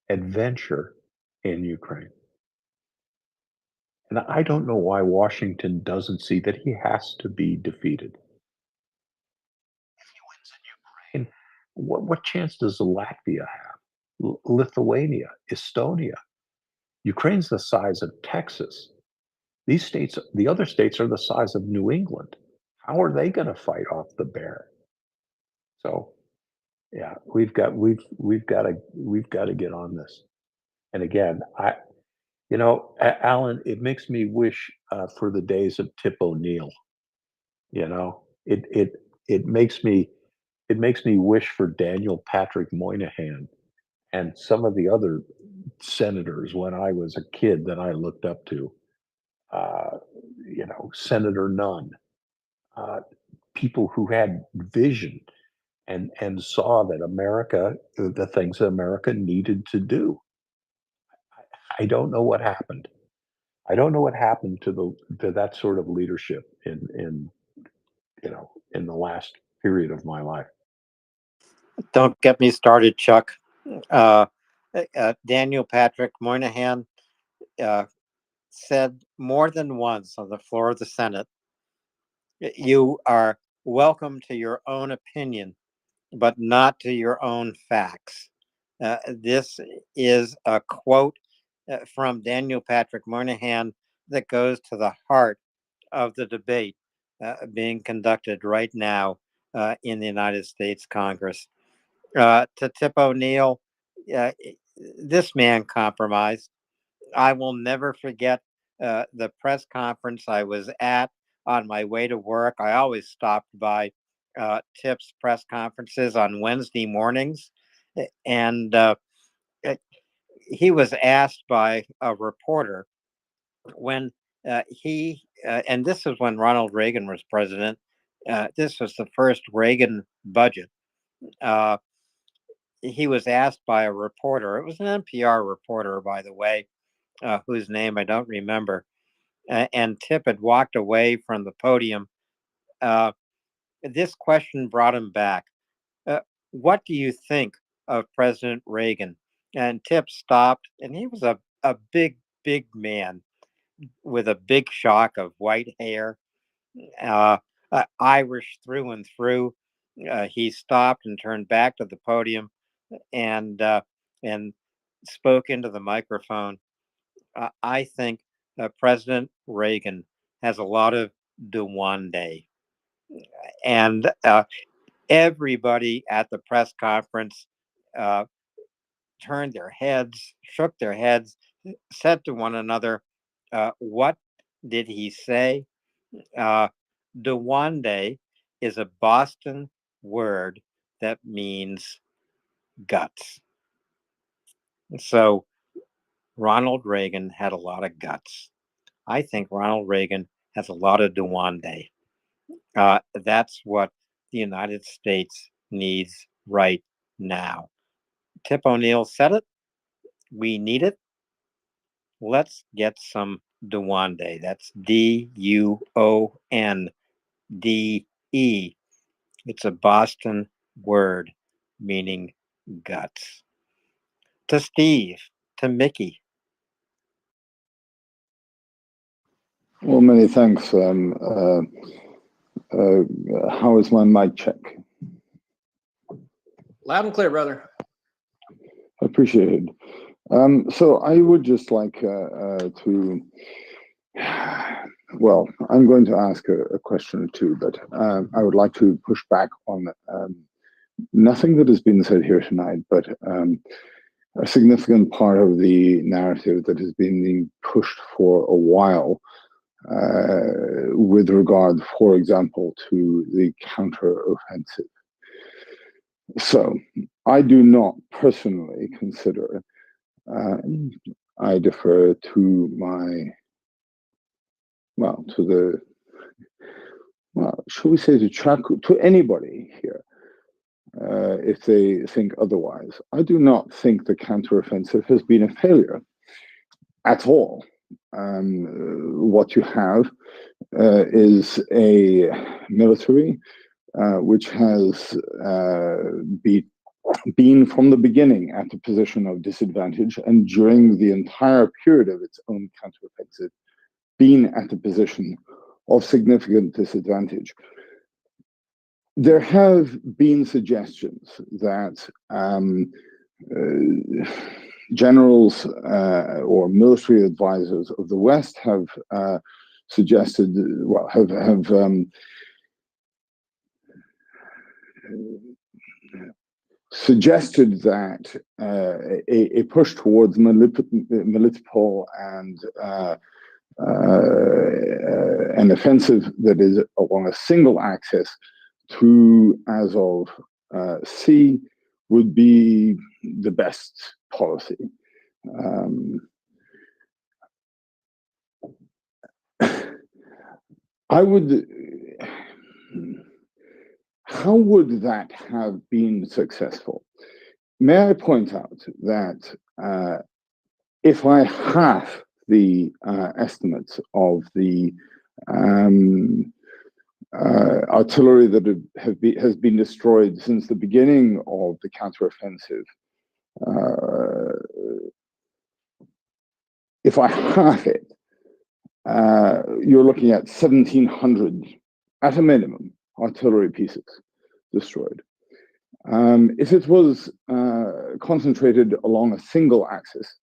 adventure in Ukraine. And I don't know why Washington doesn't see that he has to be defeated. If he wins in Ukraine, what chance does Latvia have? Lithuania, Estonia? Ukraine's the size of Texas. These states, the other states, are the size of New England. How are they going to fight off the bear? So, yeah, we've got to get on this. And again, Alan, it makes me wish for the days of Tip O'Neill. It makes me wish for Daniel Patrick Moynihan and some of the other senators when I was a kid that I looked up to. Senator Nunn, people who had vision and saw that America, the things that America needed to do. I don't know what happened. I don't know what happened to that sort of leadership in the last period of my life. Don't get me started, Chuck. Daniel Patrick Moynihan said more than once on the floor of the Senate, "You are welcome to your own opinion, but not to your own facts." This is a quote from Daniel Patrick Moynihan that goes to the heart of the debate being conducted right now in the United States Congress. To Tip O'Neill, this man compromised. I will never forget the press conference I was at on my way to work. I always stopped by Tip's press conferences on Wednesday mornings. And he was asked by a reporter when and this is when Ronald Reagan was president. This was the first Reagan budget. He was asked by a reporter. It was an NPR reporter, by the way, whose name I don't remember. And Tip had walked away from the podium. This question brought him back. What do you think of President Reagan? And Tip stopped, and he was a big, big man with a big shock of white hair, Irish through and through. He stopped and turned back to the podium and spoke into the microphone. I think President Reagan has a lot of Dewande. And everybody at the press conference turned their heads, shook their heads, said to one another, what did he say? Dewande is a Boston word that means guts. So Ronald Reagan had a lot of guts. I think Ronald Reagan has a lot of Dewande. That's what the United States needs right now. Tip O'Neill said it. We need it. Let's get some Dewande. That's Duonde. It's a Boston word meaning guts. To Steve, to Mickey. Well, many thanks. How is my mic check? Loud and clear, brother. Appreciate it. So I would just like to, well, I'm going to ask a question or two, but I would like to push back on nothing that has been said here tonight, but a significant part of the narrative that has been being pushed for a while with regard, for example, to the counteroffensive. So I do not personally consider, I defer to my, well, to the, well, shall we say to Chuck, to anybody here, if they think otherwise. I do not think the counteroffensive has been a failure at all. What you have is a military which has beat been from the beginning at a position of disadvantage, and during the entire period of its own counteroffensive, been at a position of significant disadvantage. There have been suggestions that generals or military advisors of the West have suggested, well, have suggested that a push towards Melitopol and an offensive that is along a single axis to Azov Sea would be the best policy. How would that have been successful? May I point out that if I half the estimates of the artillery that has been destroyed since the beginning of the counteroffensive, if I half it, you're looking at 1,700, at a minimum, artillery pieces destroyed. If it was concentrated along a single axis,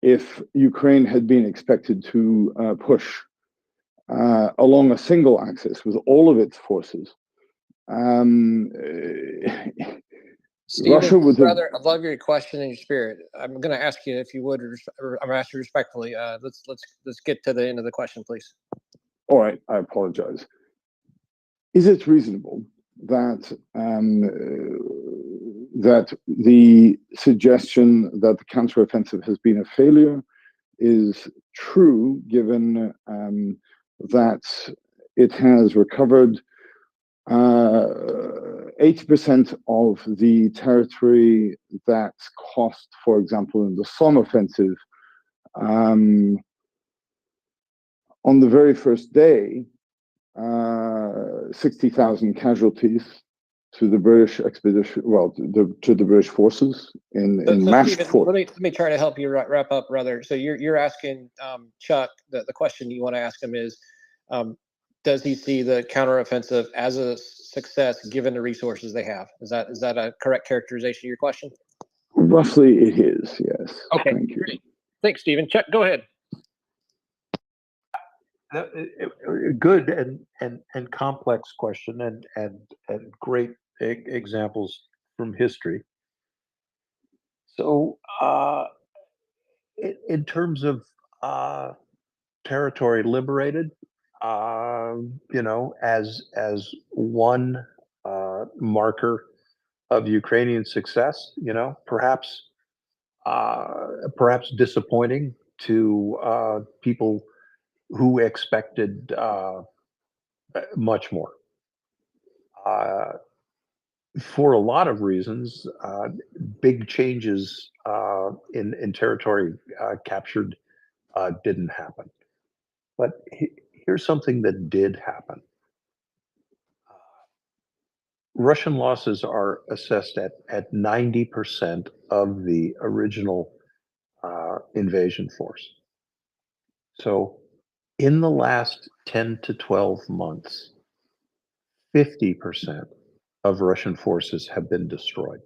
if Ukraine had been expected to push along a single axis with all of its forces, Russia Stephen, would have. brother, I love your question and your spirit. I'm going to ask you if you would, or I'm asking you respectfully. Let's get to the end of the question, please. All right, I apologize. Is it reasonable that that the suggestion that the counteroffensive has been a failure is true, given that it has recovered 80% of the territory that cost, for example, in the Somme offensive, on the very first day, 60,000 casualties to the British expedition, well, to the British forces in matched Stephen, force. let me try to help you wrap up, brother. So you're asking Chuck, the question you want to ask him is, does he see the counteroffensive as a success given the resources they have? Is that a correct characterization of your question? Roughly, it is, yes. Okay, Thank you. great. Thanks, Stephen. Chuck, go ahead. Good and complex question, and great examples from history. So, in terms of territory liberated, as one marker of Ukrainian success, perhaps disappointing to people who expected much more. For a lot of reasons, big changes in territory captured didn't happen. But here's something that did happen. Russian losses are assessed at 90% of the original invasion force. So in the last 10 to 12 months, 50% of Russian forces have been destroyed,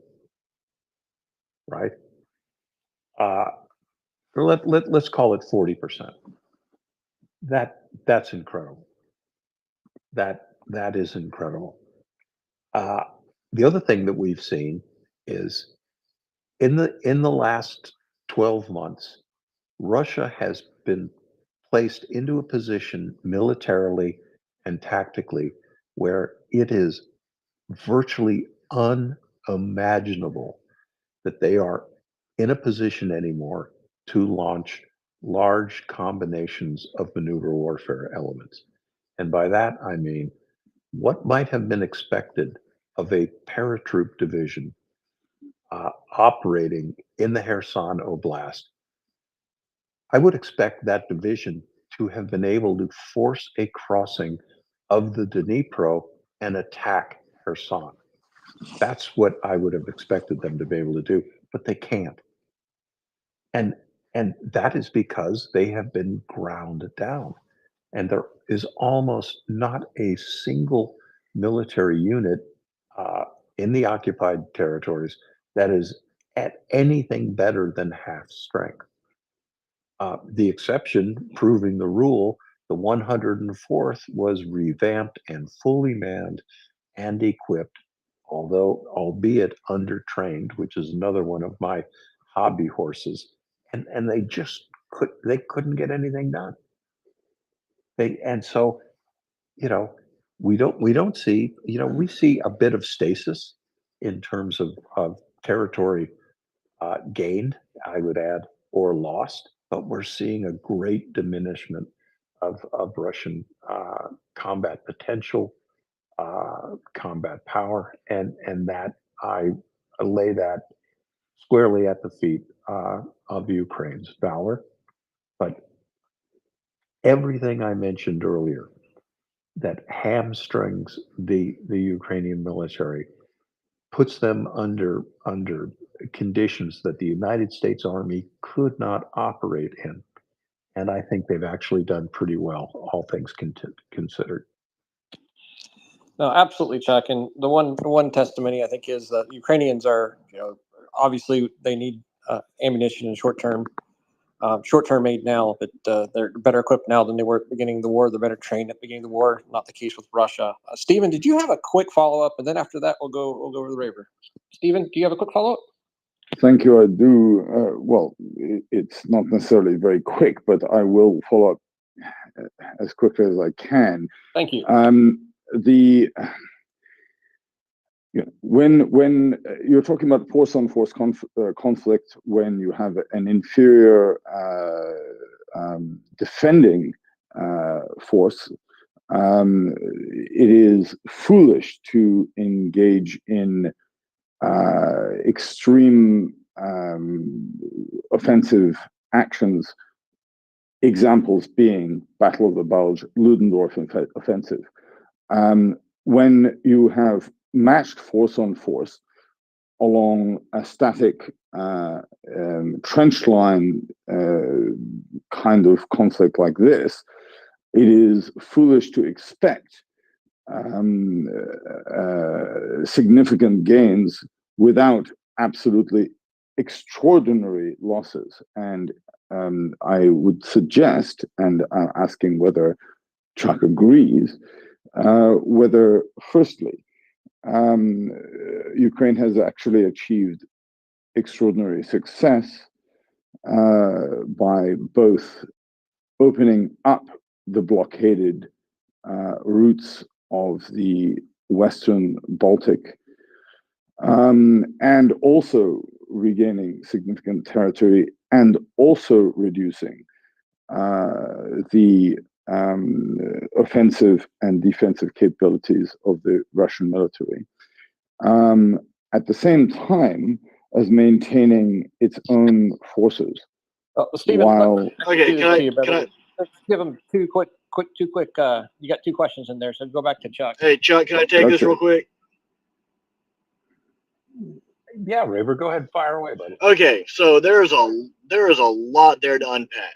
right? Let's call it 40%. That's incredible. That is incredible. The other thing that we've seen is in the last 12 months, Russia has been placed into a position militarily and tactically where it is virtually unimaginable that they are in a position anymore to launch large combinations of maneuver warfare elements. And by that, I mean, what might have been expected of a paratroop division operating in the Kherson Oblast, I would expect that division to have been able to force a crossing of the Dnipro and attack Kherson. That's what I would have expected them to be able to do, but they can't. And that is because they have been ground down. And there is almost not a single military unit in the occupied territories that is at anything better than half strength. The exception proving the rule, the 104th was revamped and fully manned and equipped, although albeit undertrained, which is another one of my hobby horses, and they just couldn't get anything done. And so, you know, we don't see, we see a bit of stasis in terms of territory gained, I would add, or lost, but we're seeing a great diminishment of Russian combat potential, combat power, and that I lay that squarely at the feet of Ukraine's valor. But everything I mentioned earlier that hamstrings the Ukrainian military, puts them under conditions that the United States Army could not operate in. And I think they've actually done pretty well, all things considered. No, absolutely, Chuck. And the one testimony I think is that Ukrainians are, obviously they need ammunition in short term aid now, but they're better equipped now than they were at the beginning of the war. They're better trained at the beginning of the war. Not the case with Russia. Stephen, did you have a quick follow up? And then after that, we'll go over the Raver. Stephen, do you have a quick follow up? Thank you. I do. Well, it's not necessarily very quick, but I will follow up as quickly as I can. Thank you. When you're talking about force-on-force conflict, when you have an inferior defending force, it is foolish to engage in extreme offensive actions, examples being Battle of the Bulge, Ludendorff offensive. When you have matched force on force along a static trench line kind of conflict like this, it is foolish to expect significant gains without absolutely extraordinary losses. And I would suggest, and I'm asking whether Chuck agrees, whether firstly, Ukraine has actually achieved extraordinary success by both opening up the blockaded routes of the Western Baltic and also regaining significant territory and also reducing the offensive and defensive capabilities of the Russian military. At the same time as maintaining its own forces. Stephen, okay, can I let's give them two quick. You got two questions in there, so go back to Chuck. Hey, Chuck, can I take this real quick? Yeah, Raver, go ahead, fire away, buddy. Okay, so there is a lot there to unpack.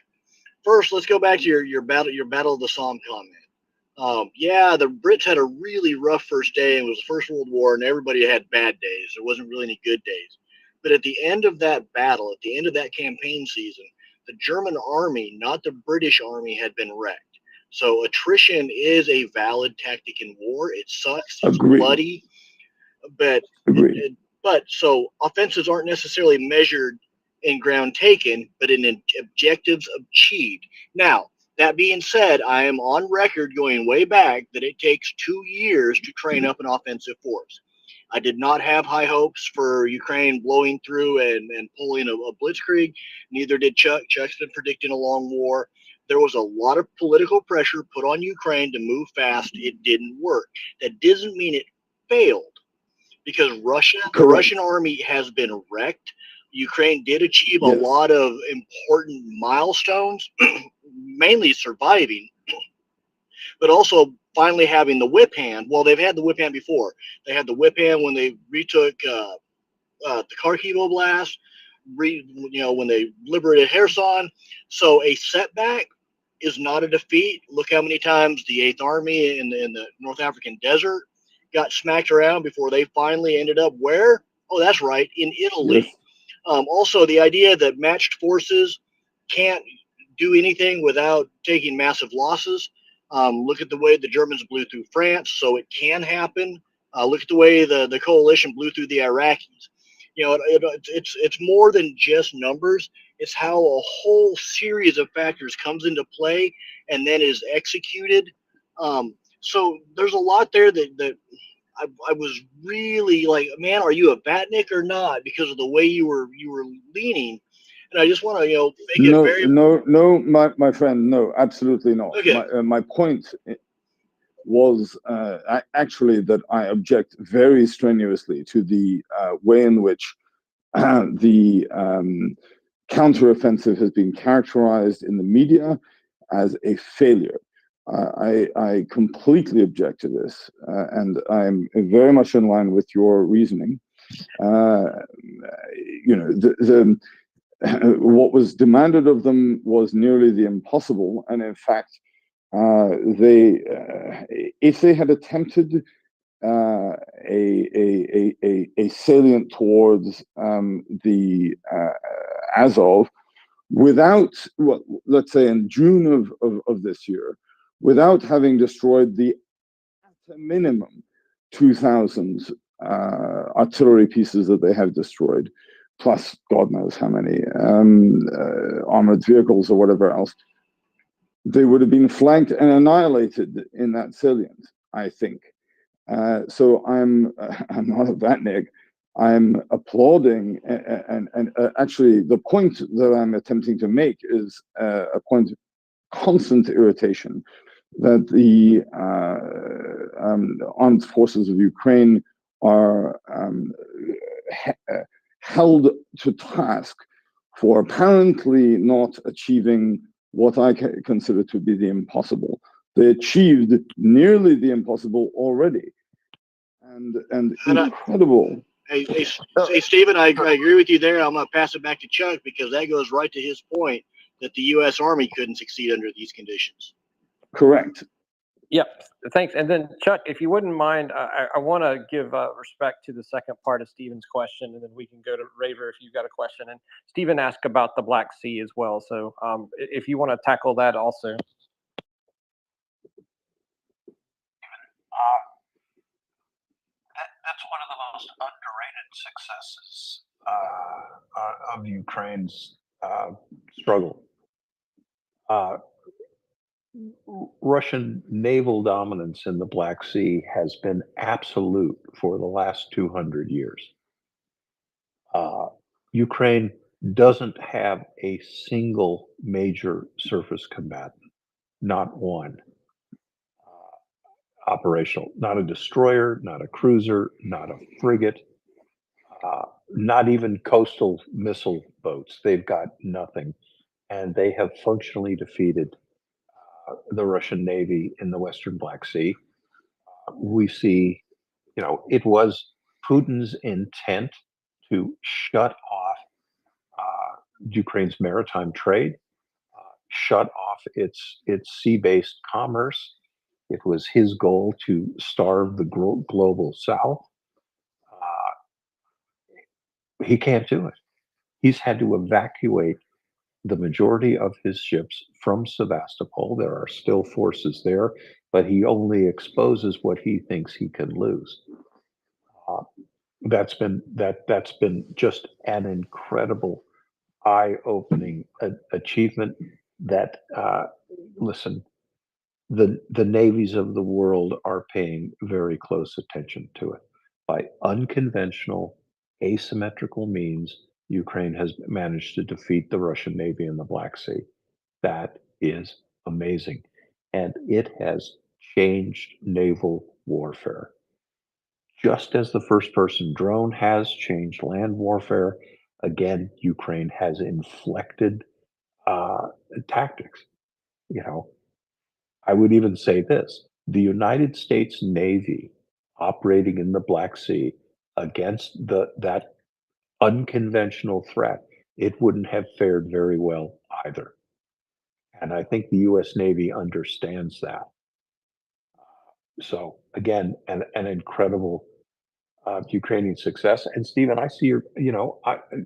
First, let's go back to your battle of the Somme comment. Yeah, the Brits had a really rough first day, and it was the First World War, and everybody had bad days. There wasn't really any good days. But at the end of that battle, at the end of that campaign season, the German army, not the British army, had been wrecked. So attrition is a valid tactic in war. It sucks. It's bloody. But so offenses aren't necessarily measured in ground taken, but in objectives achieved. Now, that being said, I am on record going way back that it takes 2 years to train up an offensive force. I did not have high hopes for Ukraine blowing through and pulling a blitzkrieg. Neither did Chuck. Chuck's been predicting a long war. There was a lot of political pressure put on Ukraine to move fast. It didn't work. That doesn't mean it failed, because the Russian army has been wrecked. Ukraine did achieve a lot of important milestones, mainly surviving, but also finally having the whip hand. Well, they've had the whip hand before. They had the whip hand when they retook the Kharkiv Oblast, when they liberated Kherson. So a setback is not a defeat. Look how many times the 8th Army in the North African desert got smacked around before they finally ended up where? Oh, that's right, in Italy. Yes. Also, the idea that matched forces can't do anything without taking massive losses. Look at the way the Germans blew through France, so it can happen. Look at the way the coalition blew through the Iraqis. It's more than just numbers. It's how a whole series of factors comes into play and then is executed. So there's a lot there that I was really like, man, are you a Batnik or not? Because of the way you were leaning, and I just want to make it very No, my friend, no, absolutely not. okay. My point was actually that I object very strenuously to the way in which the counteroffensive has been characterized in the media as a failure. I completely object to this, and I'm very much in line with your reasoning. What was demanded of them was nearly the impossible, and in fact, if they had attempted a salient towards the Azov without, well, let's say in June of this year, without having destroyed the at a minimum 2,000 artillery pieces that they have destroyed, plus God knows how many armored vehicles or whatever else, they would have been flanked and annihilated in that salient, I think. So I'm not a Vatnik. I'm applauding, and actually the point that I'm attempting to make is a point of constant irritation that the armed forces of Ukraine are held to task for apparently not achieving what I consider to be the impossible. They achieved nearly the impossible already, and incredible. Hey, Stephen, I agree with you there. I'm going to pass it back to Chuck because that goes right to his point that the U.S. Army couldn't succeed under these conditions. Correct. Yep, thanks. And then Chuck, if you wouldn't mind, I want to give respect to the second part of Stephen's question, and then we can go to Raver if you've got a question. And Stephen asked about the Black Sea as well, so if you want to tackle that also. That's one of the most underrated successes of Ukraine's struggle. Russian naval dominance in the Black Sea has been absolute for the last 200 years. Ukraine doesn't have a single major surface combatant, not one. Operational, not a destroyer, not a cruiser, not a frigate, not even coastal missile boats. They've got nothing. And they have functionally defeated the Russian Navy in the Western Black Sea. We see, it was Putin's intent to shut off Ukraine's maritime trade, shut off its sea-based commerce. It was his goal to starve the global South. He can't do it. He's had to evacuate the majority of his ships from Sevastopol. There are still forces there, but he only exposes what he thinks he can lose. That's been just an incredible, eye-opening achievement. That listen, the navies of the world are paying very close attention to it. By unconventional, asymmetrical means, Ukraine has managed to defeat the Russian Navy in the Black Sea. That is amazing. And it has changed naval warfare. Just as the first-person drone has changed land warfare, again, Ukraine has inflected tactics. I would even say this. the United States Navy operating in the Black Sea against that unconventional threat, it wouldn't have fared very well either. And I think the US Navy understands that. So again, an incredible Ukrainian success. And Stephen, I see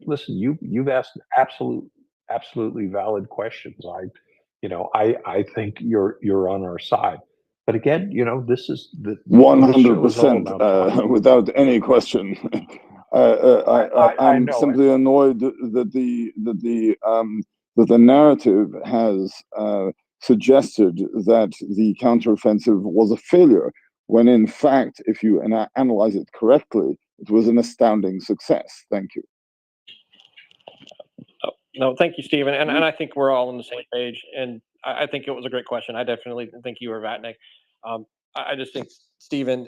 listen, you've asked absolutely valid questions. I think you're on our side. But again, this is the this show is all 100%, about talking. without any question. I I'm know it. simply annoyed that the narrative has suggested that the counteroffensive was a failure, when in fact, if you analyze it correctly, it was an astounding success. Thank you. No, thank you, Stephen. And I think we're all on the same page. And I think it was a great question. I definitely think you were Vatnik. I just think, Stephen,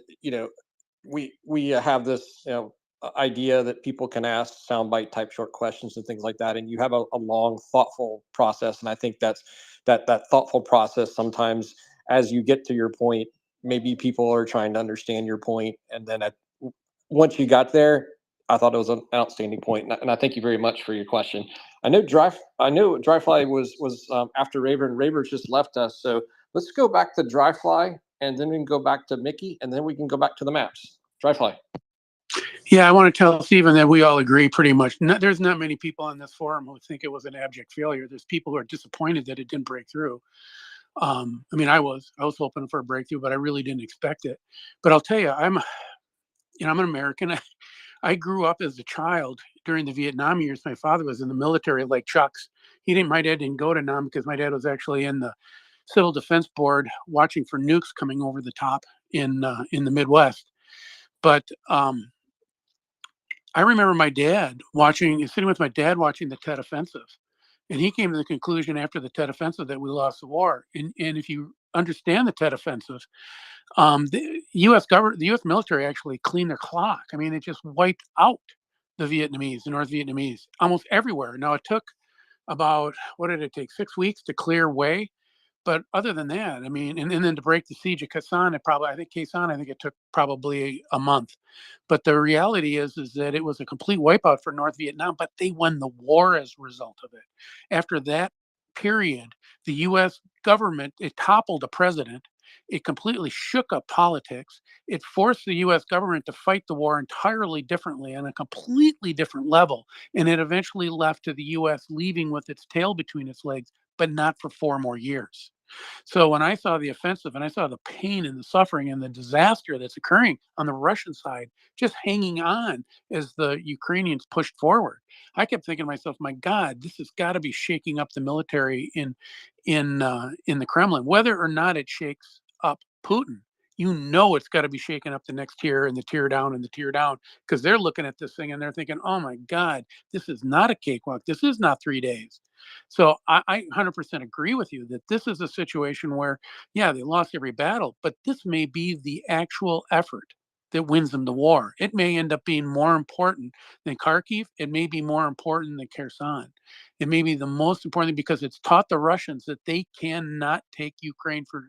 we have this, idea that people can ask soundbite type short questions and things like that. And you have a long, thoughtful process. And I think that thoughtful process, sometimes as you get to your point, maybe people are trying to understand your point. And then once you got there, I thought it was an outstanding point. And I thank you very much for your question. I know Dryfly was after Raver, and Raver's just left us. So let's go back to Dryfly, and then we can go back to Mickey, and then we can go back to the maps. Dryfly. Yeah, I want to tell Stephen that we all agree pretty much. There's not many people on this forum who think it was an abject failure. There's people who are disappointed that it didn't break through. I mean, I was hoping for a breakthrough, but I really didn't expect it. But I'll tell you, I'm an American. I grew up as a child during the Vietnam years. My father was in the military, like Chuck's. My dad didn't go to Nam because my dad was actually in the Civil Defense Board, watching for nukes coming over the top in the Midwest. But I remember sitting with my dad watching the Tet Offensive, and he came to the conclusion after the Tet Offensive that we lost the war. And if you understand the Tet Offensive, the U.S. military actually cleaned their clock. I mean, it just wiped out the North Vietnamese, almost everywhere. Now, it took about, what did it take, 6 weeks to clear way? But other than that, I mean, and then to break the siege of Khe I think it took probably a month. But the reality is that it was a complete wipeout for North Vietnam, but they won the war as a result of it. After that period, the U.S. government, it toppled a president. It completely shook up politics. It forced the U.S. government to fight the war entirely differently on a completely different level. And it eventually left to the U.S. leaving with its tail between its legs, but not for 4 more years. So when I saw the offensive and I saw the pain and the suffering and the disaster that's occurring on the Russian side, just hanging on as the Ukrainians pushed forward, I kept thinking to myself, my God, this has got to be shaking up the military in the Kremlin. Whether or not it shakes up Putin, it's got to be shaking up the next tier and the tier down and the tier down, because they're looking at this thing and they're thinking, oh my God, this is not a cakewalk. This is not 3 days. So I 100% agree with you that this is a situation where, yeah, they lost every battle, but this may be the actual effort that wins them the war. It may end up being more important than Kharkiv. It may be more important than Kherson. It may be the most important, because it's taught the Russians that they cannot take Ukraine for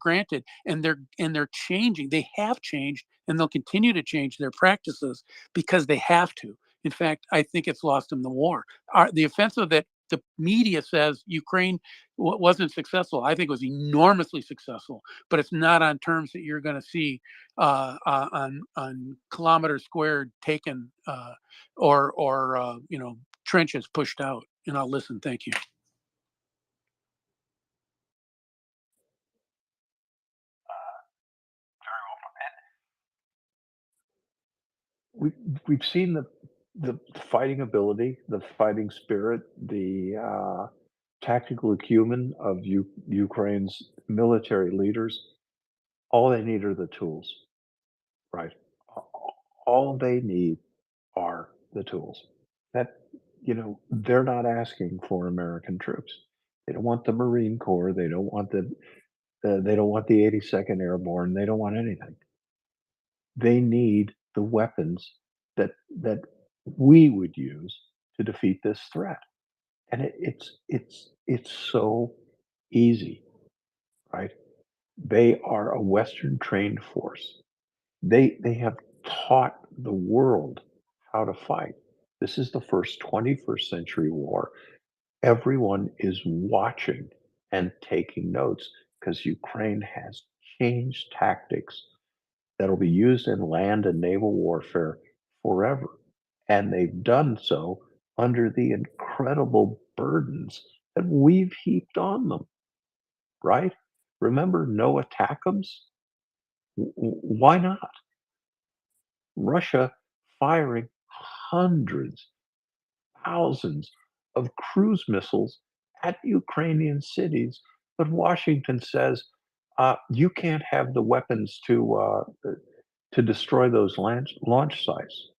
granted, and they're changing. They have changed, and they'll continue to change their practices because they have to. In fact, I think it's lost them the war. The offensive that the media says Ukraine wasn't successful, I think was enormously successful, but it's not on terms that you're going to see on kilometers squared taken, or trenches pushed out. And I'll listen. Thank you. We've seen the fighting ability, the fighting spirit, the tactical acumen of Ukraine's military leaders. All they need are the tools, right? All they need are the tools. They're not asking for American troops. They don't want the Marine Corps. They don't want the 82nd Airborne. They don't want anything. They need the weapons that we would use to defeat this threat. And it's so easy, right? They are a Western trained force. They have taught the world how to fight. This is the first 21st century war. Everyone is watching and taking notes because Ukraine has changed tactics that'll be used in land and naval warfare forever. And they've done so under the incredible burdens that we've heaped on them, right? Remember no attackums? Why not? Russia firing hundreds, thousands of cruise missiles at Ukrainian cities, but Washington says you can't have the weapons to destroy those launch sites.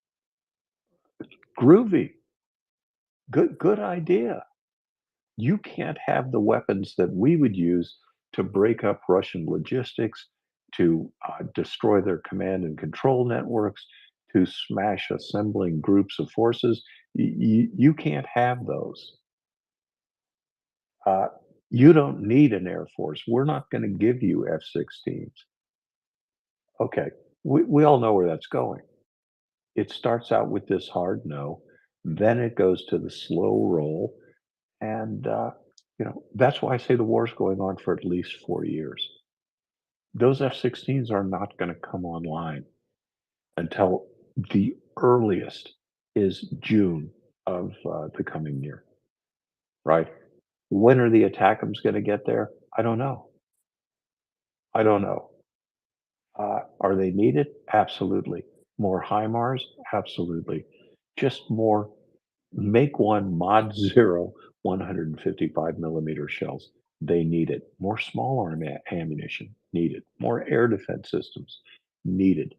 Groovy, good idea. You can't have the weapons that we would use to break up Russian logistics, to destroy their command and control networks, to smash assembling groups of forces. You can't have those. You don't need an Air Force. We're not going to give you F-16s. Okay, we all know where that's going. It starts out with this hard no, then it goes to the slow roll, and that's why I say the war's going on for at least 4 years. Those F-16s are not going to come online until the earliest is June of the coming year, right? When are the ATACMS going to get there? I don't know. I don't know. Are they needed? Absolutely. More HIMARS? Absolutely. Just more. Make one Mod 0 155 millimeter shells. They need it. More small arm ammunition needed. More air defense systems needed.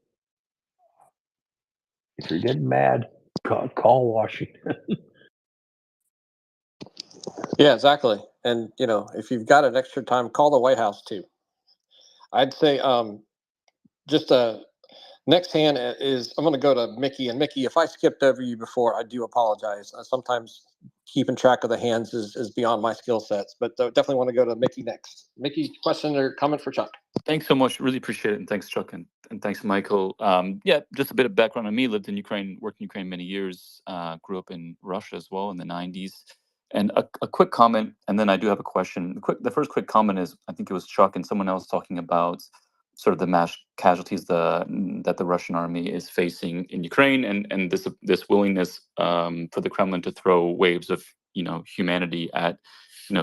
If you're getting mad, call Washington. Yeah, exactly. And if you've got an extra time, call the White House too. I'd say just next hand is I'm going to go to Mickey. And Mickey, if I skipped over you before, I do apologize. Sometimes keeping track of the hands is beyond my skill sets, but definitely want to go to Mickey next. Mickey, question or comment for Chuck? Thanks so much. Really appreciate it. And thanks, Chuck. And thanks, Michael. Yeah, just a bit of background on me. Lived in Ukraine, worked in Ukraine many years, grew up in Russia as well in the 90s. And a quick comment, and then I do have a question. The first quick comment is, I think it was Chuck and someone else talking about sort of the mass casualties that the Russian army is facing in Ukraine, and this willingness for the Kremlin to throw waves of humanity at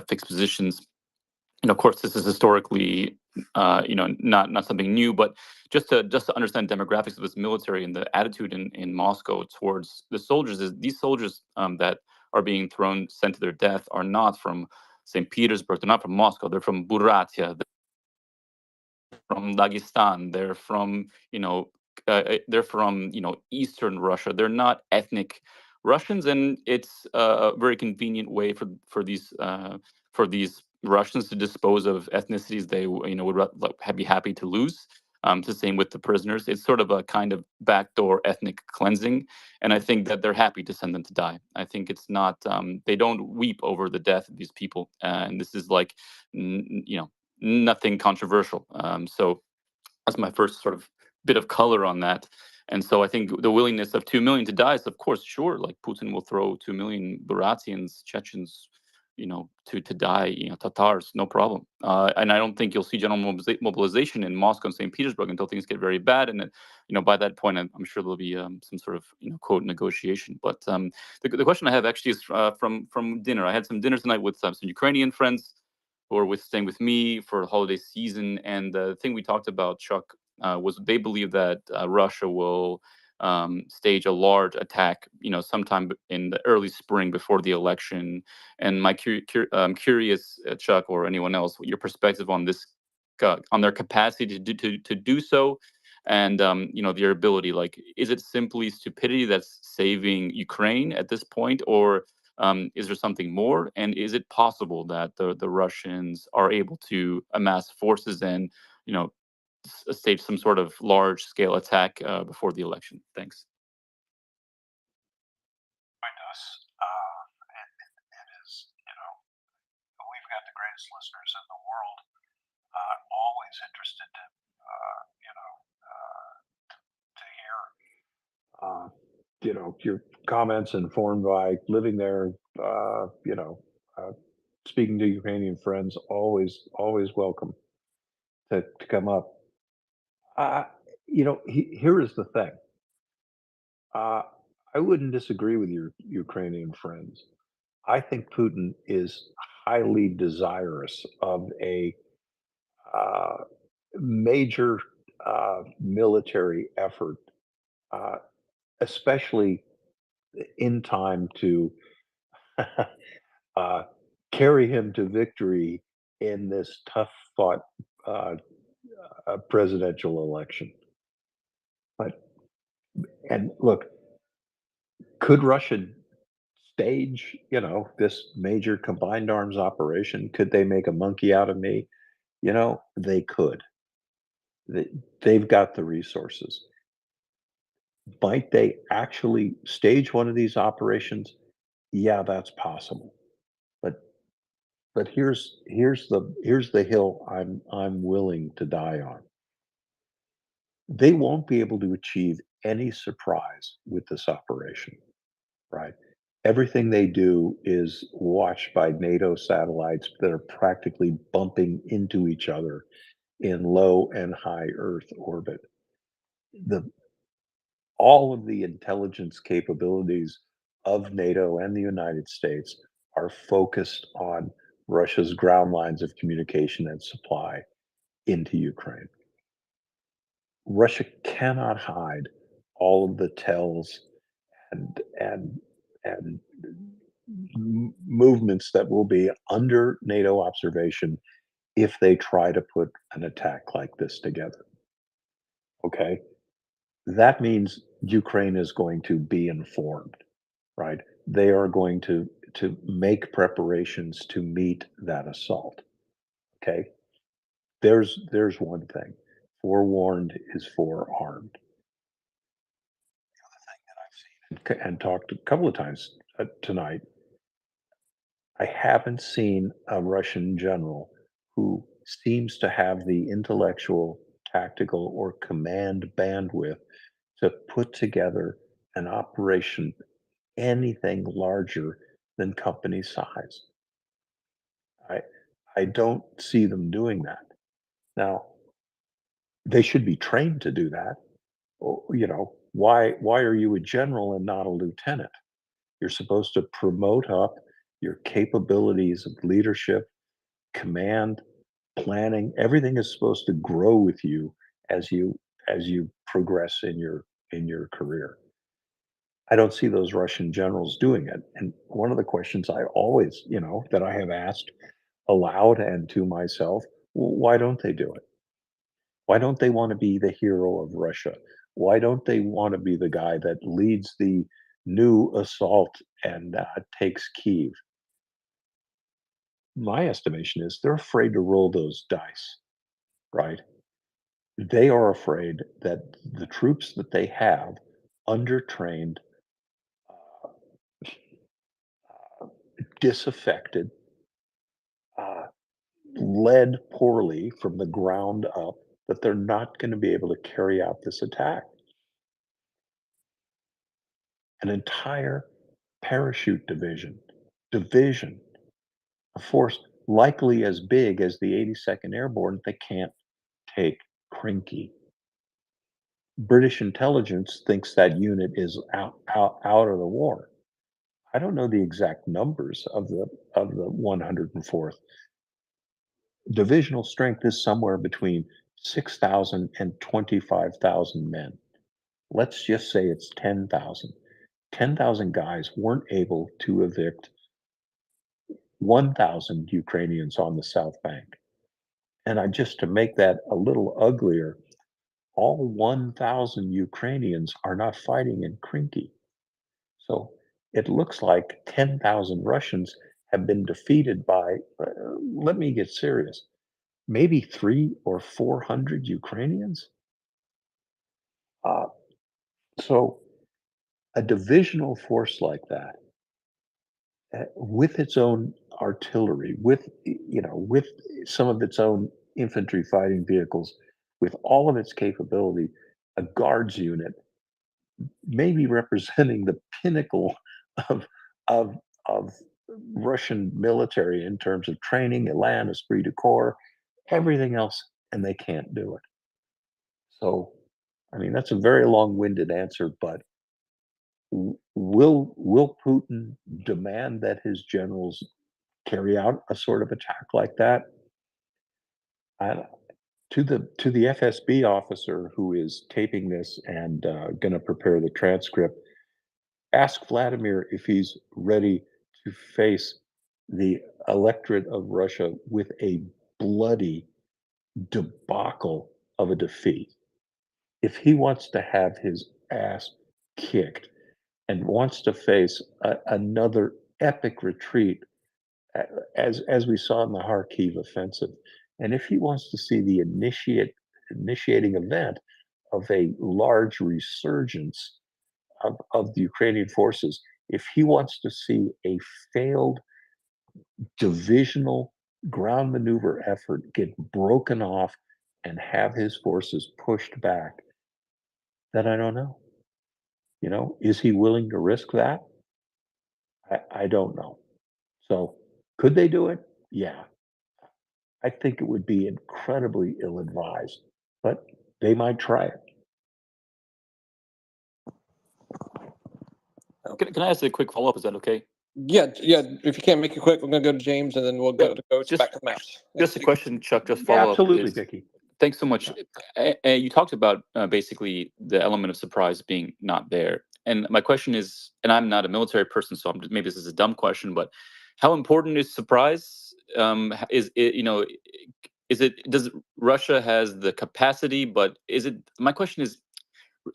fixed positions. And of course, this is historically not something new, but just to understand demographics of this military and the attitude in Moscow towards the soldiers is these soldiers that are being sent to their death are not from St. Petersburg, they're not from Moscow, they're from Buryatia, from Dagestan, they're from Eastern Russia. They're not ethnic Russians, and it's a very convenient way for these Russians to dispose of ethnicities they would be happy to lose. The same with the prisoners. It's sort of a kind of backdoor ethnic cleansing, and I think that they're happy to send them to die. I think it's not. They don't weep over the death of these people, and this is like nothing controversial. So that's my first sort of bit of color on that. And so I think the willingness of 2 million to die is, of course, sure, like Putin will throw 2 million Buratians, Chechens, to die, Tatars, no problem. And I don't think you'll see general mobilization in Moscow and St. Petersburg until things get very bad. And then, by that point, I'm sure there'll be some sort of, quote, negotiation. But the question I have actually is from dinner. I had some dinner tonight with some Ukrainian friends who are staying with me for the holiday season. And the thing we talked about, Chuck, was they believe that Russia will stage a large attack, sometime in the early spring before the election. And I'm curious, Chuck, or anyone else, what your perspective on this, on their capacity to do so, and their ability. Like, is it simply stupidity that's saving Ukraine at this point, or is there something more? And is it possible that the Russians are able to amass forces and stage some sort of large scale attack before the election? Thanks. It is, we've got the greatest listeners in the world, always your comments informed by living there, speaking to Ukrainian friends, always welcome to come up. Here is the thing. I wouldn't disagree with your Ukrainian friends. I think Putin is highly desirous of a major military effort, especially in time to carry him to victory in this tough fought presidential election. And look, could Russia stage, this major combined arms operation? Could they make a monkey out of me? They could. They've got the resources. Might they actually stage one of these operations? Yeah, that's possible. But here's the hill I'm willing to die on. They won't be able to achieve any surprise with this operation, right? Everything they do is watched by NATO satellites that are practically bumping into each other in low and high Earth orbit. All of the intelligence capabilities of NATO and the United States are focused on Russia's ground lines of communication and supply into Ukraine. Russia cannot hide all of the tells and movements that will be under NATO observation if they try to put an attack like this together. Okay? That means Ukraine is going to be informed, right? They are going to make preparations to meet that assault. Okay? There's one thing. Forewarned is forearmed. The other thing that I've seen and talked a couple of times tonight, I haven't seen a Russian general who seems to have the intellectual, tactical, or command bandwidth to put together an operation anything larger than company size. I don't see them doing that. Now, they should be trained to do that. Why are you a general and not a lieutenant? You're supposed to promote up your capabilities of leadership, command, planning. Everything is supposed to grow with you as you progress in your career. I don't see those Russian generals doing it. And one of the questions I always, that I have asked aloud and to myself, why don't they do it? Why don't they want to be the hero of Russia? Why don't they want to be the guy that leads the new assault and takes Kyiv? My estimation is they're afraid to roll those dice, right? They are afraid that the troops that they have, undertrained, disaffected, led poorly from the ground up, that they're not going to be able to carry out this attack. An entire parachute division, a force likely as big as the 82nd Airborne, they can't take Krinky. British intelligence thinks that unit is out of the war. I don't know the exact numbers of the 104th. Divisional strength is somewhere between 6,000 and 25,000 men. Let's just say it's 10,000. 10,000 guys weren't able to evict 1,000 Ukrainians on the South Bank. And just to make that a little uglier, all 1,000 Ukrainians are not fighting in Krinky. So it looks like 10,000 Russians have been defeated by, let me get serious, maybe 300 or 400 Ukrainians. So a divisional force like that, with its own artillery, with some of its own infantry fighting vehicles, with all of its capability, a guards unit maybe representing the pinnacle of of of Russian military in terms of training, elan, esprit de corps, everything else, and they can't do it. So, I mean, that's a very long-winded answer, but will Putin demand that his generals carry out a sort of attack like that? To the FSB officer who is taping this and going to prepare the transcript, ask Vladimir if he's ready to face the electorate of Russia with a bloody debacle of a defeat. If he wants to have his ass kicked and wants to face another epic retreat, as we saw in the Kharkiv offensive, and if he wants to see the initiating event of a large resurgence of the Ukrainian forces, if he wants to see a failed divisional ground maneuver effort get broken off and have his forces pushed back, then I don't know. You know, is he willing to risk that? I don't know. So could they do it? Yeah. I think it would be incredibly ill-advised, but they might try it. Can I ask a quick follow-up? Is that okay? Yeah. If you can't make it quick, we're going to go to James, and then we'll go to Coach, back to the mouse. Just a question, Chuck. Just follow Absolutely, up. Vicky. Thanks so much. You talked about basically the element of surprise being not there, and my question is, and I'm not a military person, so maybe this is a dumb question, but how important is surprise? Is it, you know, does Russia has the capacity, but is it? My question is,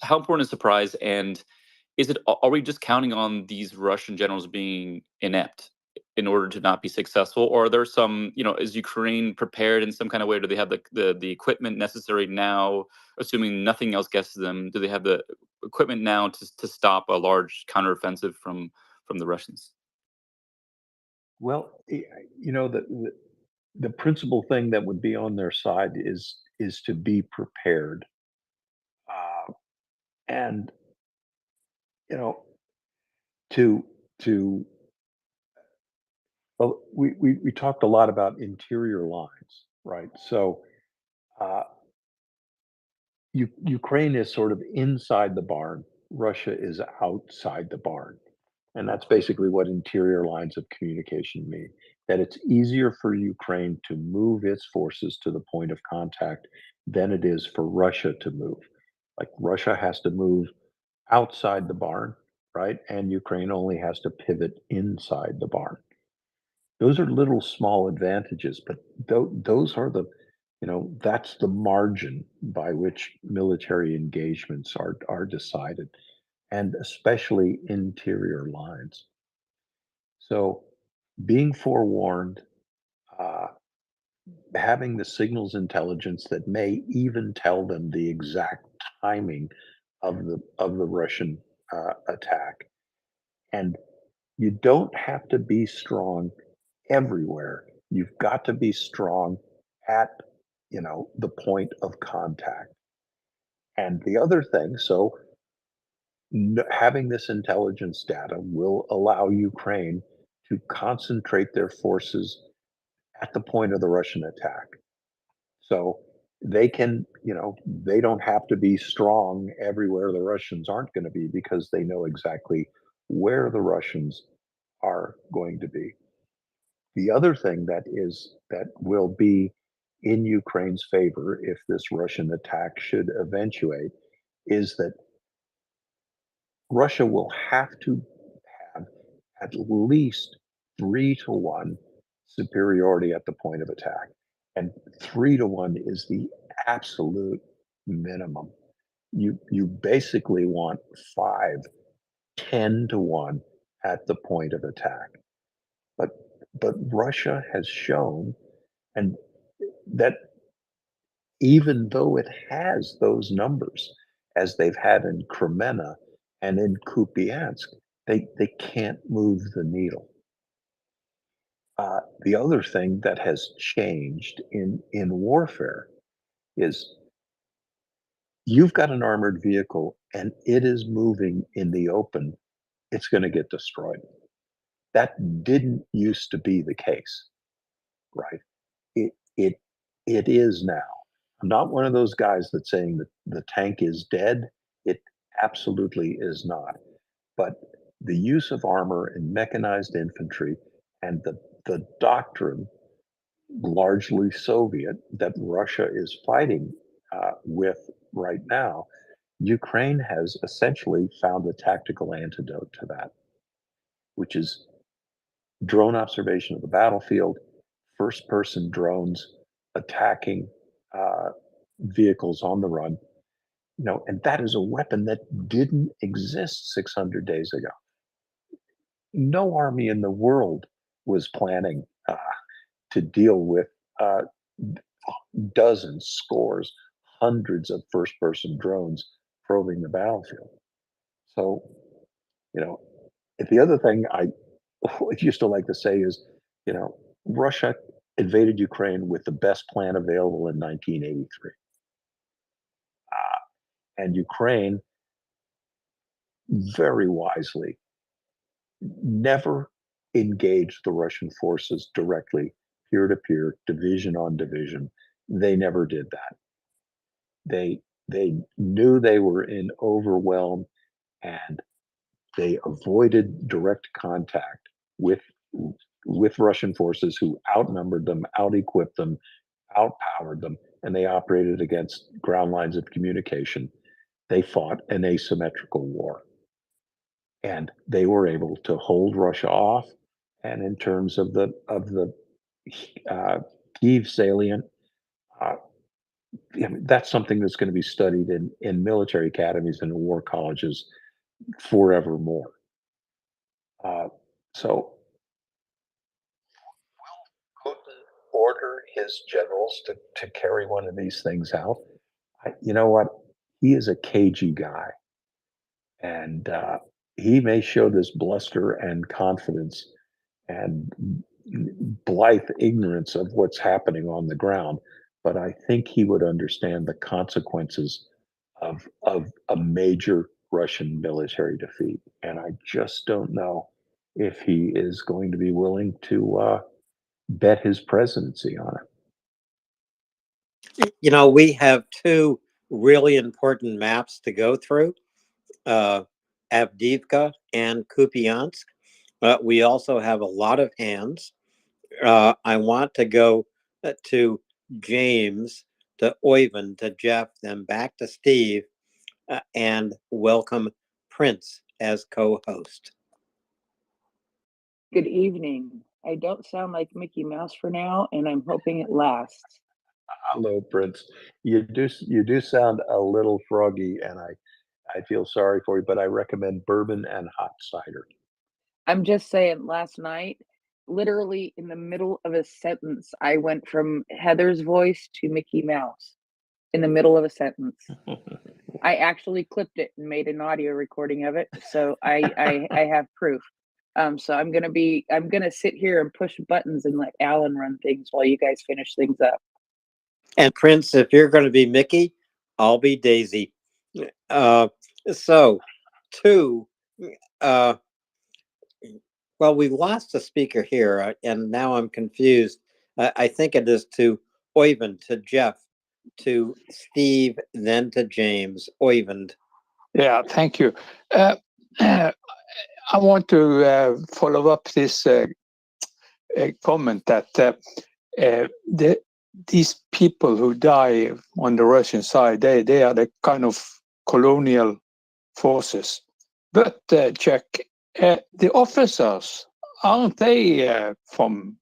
how important is surprise, and are we just counting on these Russian generals being inept in order to not be successful, or are there some, you know, is Ukraine prepared in some kind of way? Do they have the equipment necessary now, assuming nothing else gets to them? Do they have the equipment now to stop a large counteroffensive from the Russians? Well, you know, the principal thing that would be on their side is to be prepared, and you know, to well, we talked a lot about interior lines, right? So Ukraine is sort of inside the barn. Russia is outside the barn. And that's basically what interior lines of communication mean. That it's easier for Ukraine to move its forces to the point of contact than it is for Russia to move. Like Russia has to move outside the barn, right? And Ukraine only has to pivot inside the barn. Those are little small advantages, but those are the, you know, that's the margin by which military engagements are decided, and especially interior lines. So being forewarned, having the signals intelligence that may even tell them the exact timing of the Russian attack, and you don't have to be strong everywhere. You've got to be strong at, you know, the point of contact. And the other thing, so having this intelligence data will allow Ukraine to concentrate their forces at the point of the Russian attack. So they can, you know, they don't have to be strong everywhere the Russians aren't going to be, because they know exactly where the Russians are going to be. The other thing that will be in Ukraine's favor if this Russian attack should eventuate is that Russia will have to have at least 3-1 superiority at the point of attack. And 3-1 is the absolute minimum. You basically want 5-10-1 at the point of attack. But Russia has shown, and that even though it has those numbers, as they've had in Kremenna and in Kupiansk, they can't move the needle. The other thing that has changed in warfare is you've got an armored vehicle and it is moving in the open, it's going to get destroyed. That didn't used to be the case, right? It is now. I'm not one of those guys that's saying that the tank is dead. It absolutely is not. But the use of armor and mechanized infantry and the doctrine, largely Soviet, that Russia is fighting with right now, Ukraine has essentially found a tactical antidote to that, which is drone observation of the battlefield, first-person drones attacking vehicles on the run, and that is a weapon that didn't exist 600 days ago. No army in the world was planning to deal with dozens, scores, hundreds of first-person drones probing the battlefield. So, the other thing I used to like to say is, Russia invaded Ukraine with the best plan available in 1983. And Ukraine very wisely never engaged the Russian forces directly, peer to peer, division on division. They never did that. They knew they were in overwhelm, and they avoided direct contact with Russian forces who outnumbered them, out-equipped them, outpowered them, and they operated against ground lines of communication. They fought an asymmetrical war, and they were able to hold Russia off. And in terms of the Kyiv salient, that's something that's going to be studied in military academies and war colleges forevermore. So will Putin order his generals to carry one of these things out? You know what? He is a cagey guy, and he may show this bluster and confidence and blithe ignorance of what's happening on the ground, but I think he would understand the consequences of a major Russian military defeat, and I just don't know if he is going to be willing to bet his presidency on it. We have two really important maps to go through, Avdiivka and Kupiansk. We also have a lot of hands. I want to go to James, to Oyvind, to Jeff, then back to Steve, and welcome Prince as co-host. Good evening. I don't sound like Mickey Mouse for now, and I'm hoping it lasts. Hello, Prince. You do sound a little froggy, and I feel sorry for you, but I recommend bourbon and hot cider. I'm just saying, last night, literally in the middle of a sentence, I went from Heather's voice to Mickey Mouse in the middle of a sentence. I actually clipped it and made an audio recording of it, so I have proof. So I'm gonna sit here and push buttons and let Alan run things while you guys finish things up. And Prince, if you're going to be Mickey, I'll be Daisy. So, two. Well, we lost a speaker here, and now I'm confused. I think it is to Oyvind, to Jeff, to Steve, then to James. Oyvind. Yeah, thank you. I want to follow up this comment that these people who die on the Russian side, they are the kind of colonial forces. But Chuck, the officers, aren't they from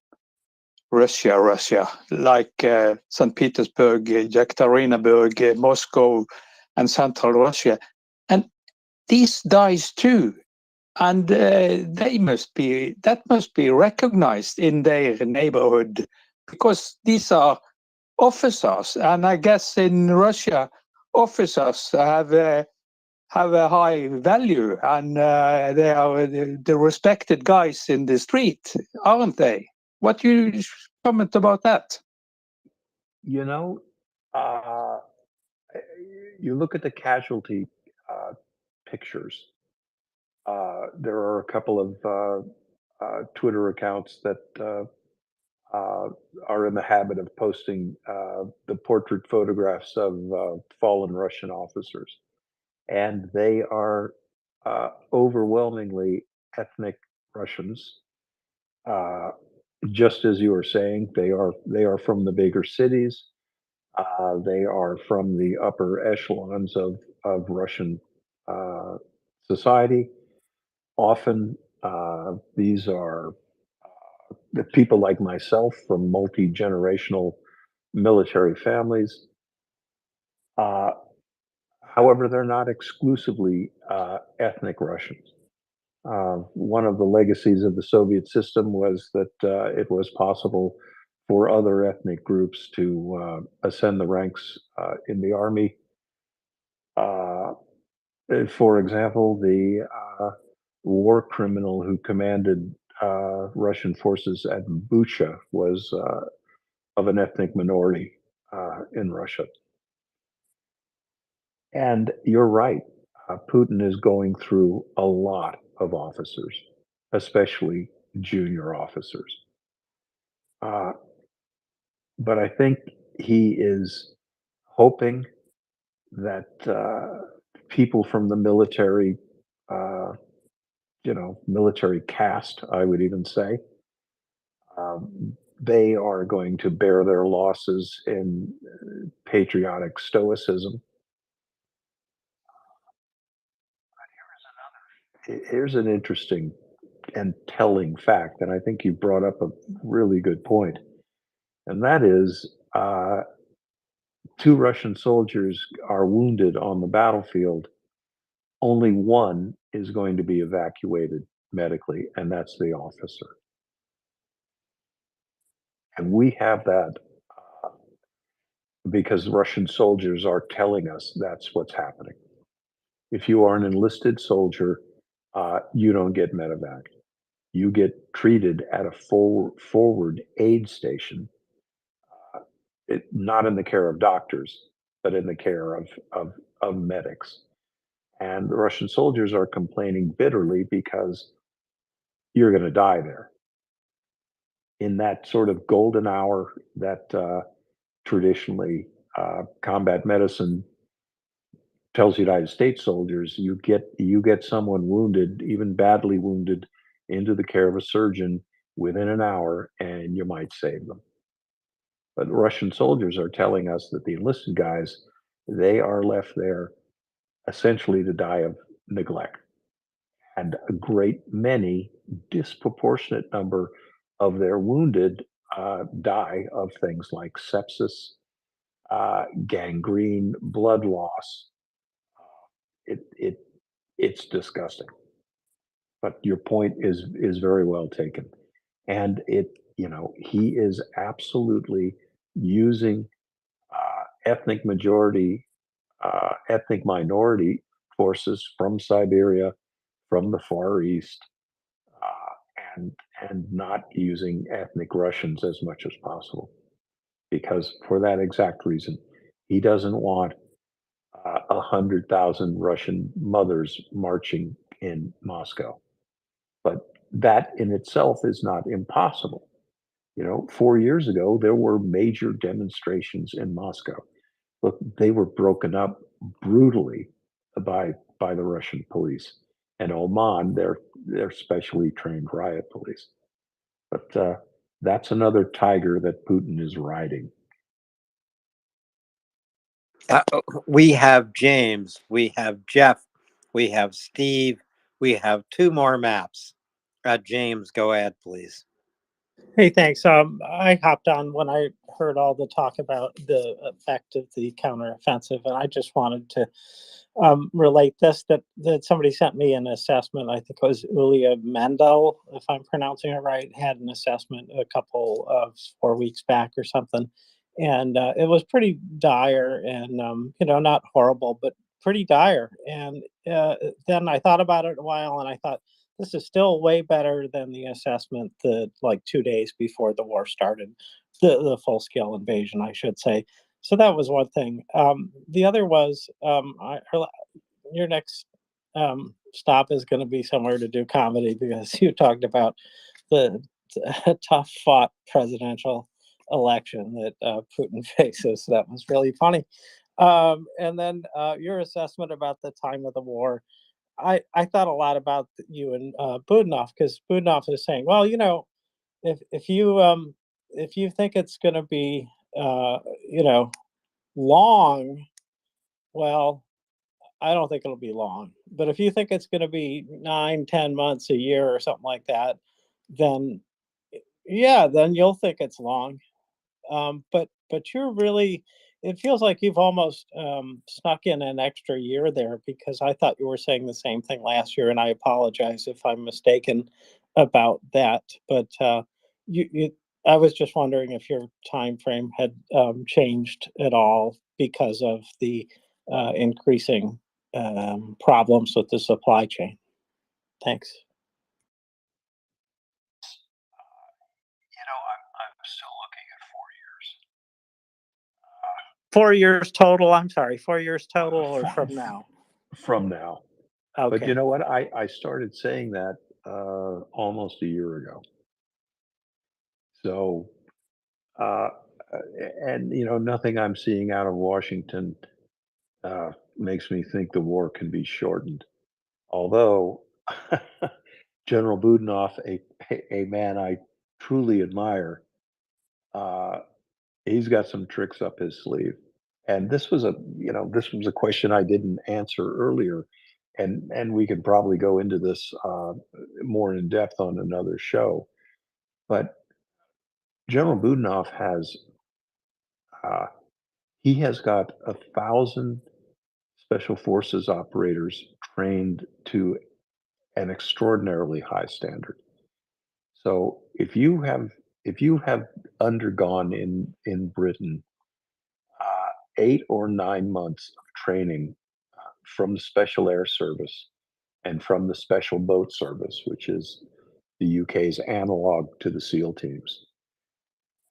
Russia, like St. Petersburg, Yekaterinburg, Moscow, and Central Russia? And these dies too. And that must be recognized in their neighborhood, because these are officers, and I guess in Russia, officers have a high value, and they are the respected guys in the street, aren't they? What do you comment about that? You look at the casualty pictures. There are a couple of Twitter accounts that are in the habit of posting the portrait photographs of fallen Russian officers, and they are overwhelmingly ethnic Russians. Just as you were saying, they are from the bigger cities. They are from the upper echelons of Russian society. Often, these are the people like myself from multi-generational military families. However, they're not exclusively ethnic Russians. One of the legacies of the Soviet system was that it was possible for other ethnic groups to ascend the ranks in the army. For example, the war criminal who commanded Russian forces at Bucha was of an ethnic minority in Russia. And you're right, Putin is going through a lot of officers, especially junior officers. But I think he is hoping that people from the military, military caste, I would even say, they are going to bear their losses in patriotic stoicism. Here's an interesting and telling fact, and I think you brought up a really good point, and that is 2 Russian soldiers are wounded on the battlefield. Only one is going to be evacuated medically, and that's the officer. And we have that because Russian soldiers are telling us that's what's happening. If you are an enlisted soldier, you don't get medevac. You get treated at a forward aid station, not in the care of doctors, but in the care of medics. And the Russian soldiers are complaining bitterly because you're going to die there. In that sort of golden hour that traditionally combat medicine tells United States soldiers, you get someone wounded, even badly wounded, into the care of a surgeon within an hour, and you might save them. But Russian soldiers are telling us that the enlisted guys, they are left there essentially to die of neglect. And a great many, disproportionate number of their wounded die of things like sepsis, gangrene, blood loss. It's disgusting. But your point is very well taken, and he is absolutely using ethnic minority forces from Siberia, from the Far East, and not using ethnic Russians as much as possible, because for that exact reason, he doesn't want 100,000 Russian mothers marching in Moscow. But that in itself is not impossible. 4 years ago, there were major demonstrations in Moscow. Look, they were broken up brutally by the Russian police. And Oman, they're specially trained riot police. But that's another tiger that Putin is riding. We have James, we have Jeff, we have Steve, we have 2 more maps. James, go ahead, please. Hey, thanks. I hopped on when I heard all the talk about the effect of the counteroffensive, and I just wanted to relate this, that somebody sent me an assessment. I think it was Ulia Mendel, if I'm pronouncing it right, had an assessment a couple of 4 weeks back or something. And it was pretty dire and, not horrible, but pretty dire. And then I thought about it a while and I thought, this is still way better than the assessment that like 2 days before the war started, the full scale invasion, I should say. So that was one thing. The other was your next stop is going to be somewhere to do comedy, because you talked about the tough fought presidential election that Putin faces. That was really funny. And then your assessment about the time of the war. I thought a lot about you and Budanov, because Budanov is saying, well, you know, if you think it's going to be you know, long, well, I don't think it'll be long. But if you think it's going to be 9, 10 months, a year, or something like that, then yeah, then you'll think it's long. But you're really, it feels like you've almost snuck in an extra year there, because I thought you were saying the same thing last year, and I apologize if I'm mistaken about that. But I was just wondering if your time frame had changed at all because of the increasing problems with the supply chain. Thanks. I'm still looking at 4 years total. I'm sorry, 4 years total, or from now? from now. Okay. But you know what? I started saying that almost a year ago. So, and you know, nothing I'm seeing out of Washington makes me think the war can be shortened. Although General Budanov, a man I truly admire, he's got some tricks up his sleeve. And this was a question I didn't answer earlier, and we could probably go into this more in depth on another show. But General Budanov he has got 1,000 special forces operators trained to an extraordinarily high standard. So if you have undergone in Britain 8 or 9 months of training from the Special Air Service and from the Special Boat Service, which is the UK's analog to the SEAL teams,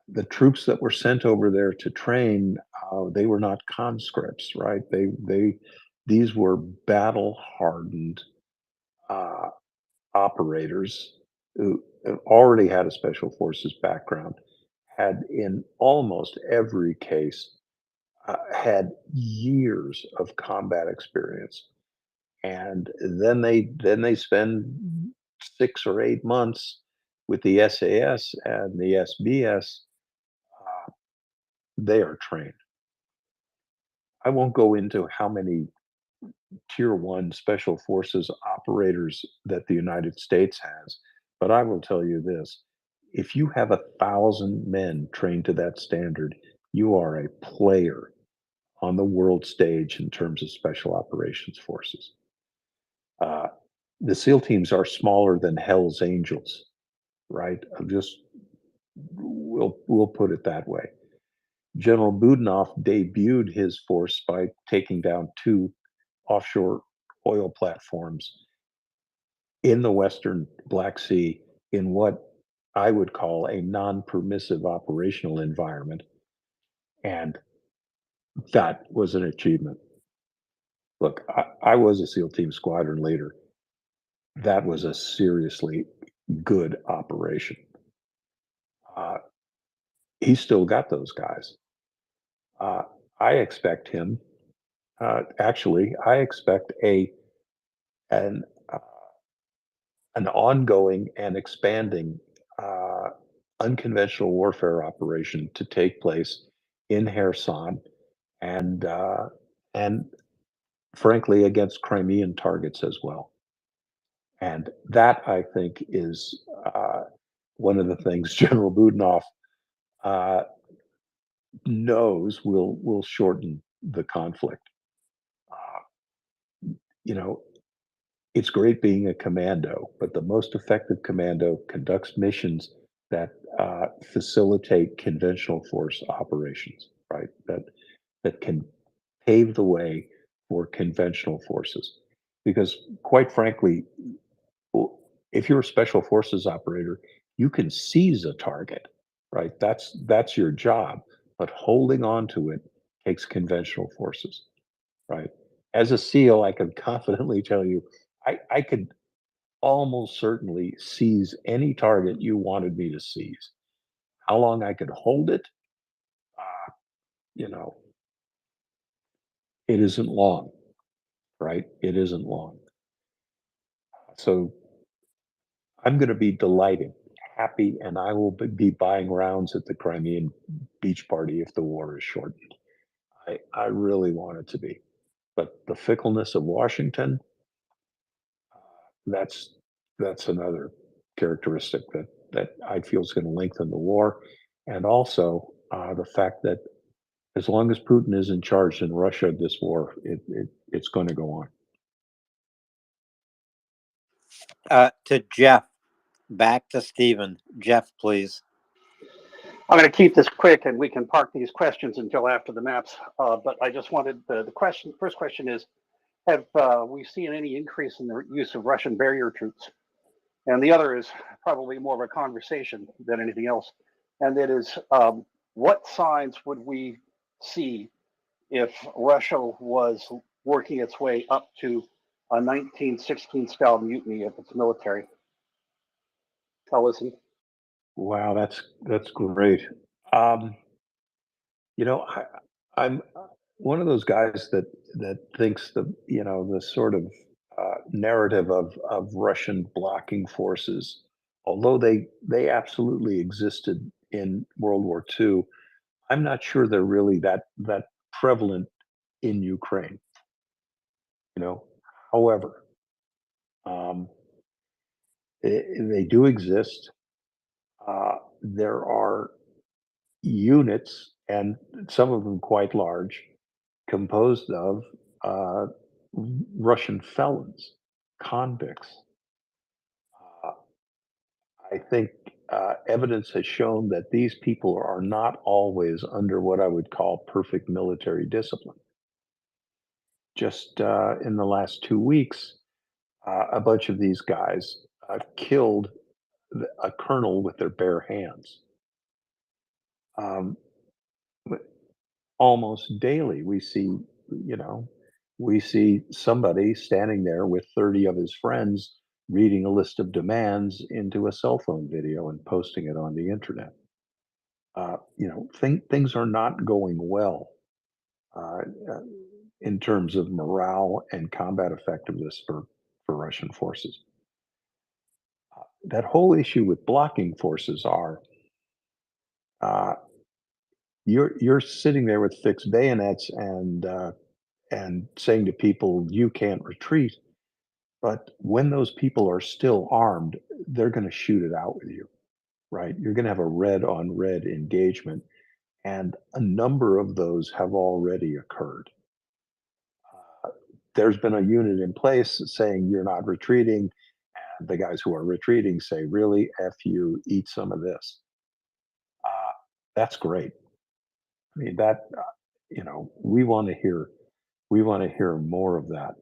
the troops that were sent over there to train, they were not conscripts, right? These were battle hardened operators who already had a special forces background, had in almost every case had years of combat experience, and then they spend 6 or 8 months with the SAS and the SBS. They are trained. I won't go into how many tier 1 special forces operators that the United States has, but I will tell you this: if you have 1,000 men trained to that standard, you are a player on the world stage in terms of special operations forces. The SEAL teams are smaller than Hell's Angels, right? We'll put it that way. General Budanov debuted his force by taking down 2 offshore oil platforms in the Western Black Sea in what I would call a non-permissive operational environment, and that was an achievement. Look, I was a SEAL Team squadron leader. That was a seriously good operation. He's still got those guys. I expect him. Actually, I expect an ongoing and expanding unconventional warfare operation to take place in Kherson, and frankly against Crimean targets as well. And that, I think, is one of the things General Budanov knows will shorten the conflict. You know, it's great being a commando, but the most effective commando conducts missions that facilitate conventional force operations, right? That can pave the way for conventional forces. Because quite frankly, if you're a special forces operator, you can seize a target, right? That's your job. But holding on to it takes conventional forces, right? as a SEAL, I can confidently tell you, I could almost certainly seize any target you wanted me to seize. How long I could hold it, you know, it isn't long, right? It isn't long. So I'm going to be delighted, happy, and I will be buying rounds at the Crimean beach party if the war is shortened. I really want it to be. But the fickleness of Washington, that's another characteristic that I feel is going to lengthen the war. And also the fact that as long as Putin is in charge in Russia, this war, it's going to go on. To Jeff, back to Stephen. Jeff, please. I'm going to keep this quick, and we can park these questions until after the maps. But I just wanted first question is, have we seen any increase in the use of Russian barrier troops? And the other is probably more of a conversation than anything else. And that is, what signs would we see if Russia was working its way up to a 1916 style mutiny of its military? Listen. Wow, that's great. You know, I'm one of those guys that thinks the sort of narrative of Russian blocking forces, although they absolutely existed in World War II, I'm not sure they're really that prevalent in Ukraine. You know, however, they do exist. There are units, and some of them quite large, composed of Russian felons, convicts. I think evidence has shown that these people are not always under what I would call perfect military discipline. Just in the last 2 weeks, a bunch of these guys killed a colonel with their bare hands. Almost daily, we see somebody standing there with 30 of his friends reading a list of demands into a cell phone video and posting it on the internet. Things are not going well in terms of morale and combat effectiveness for Russian forces. That whole issue with blocking forces are you're sitting there with fixed bayonets and saying to people, you can't retreat. But when those people are still armed, they're going to shoot it out with you, right? You're going to have a red on red engagement. And a number of those have already occurred. There's been a unit in place saying you're not retreating. And the guys who are retreating say, really, F you, eat some of this. That's great. I mean, we want to hear more of that.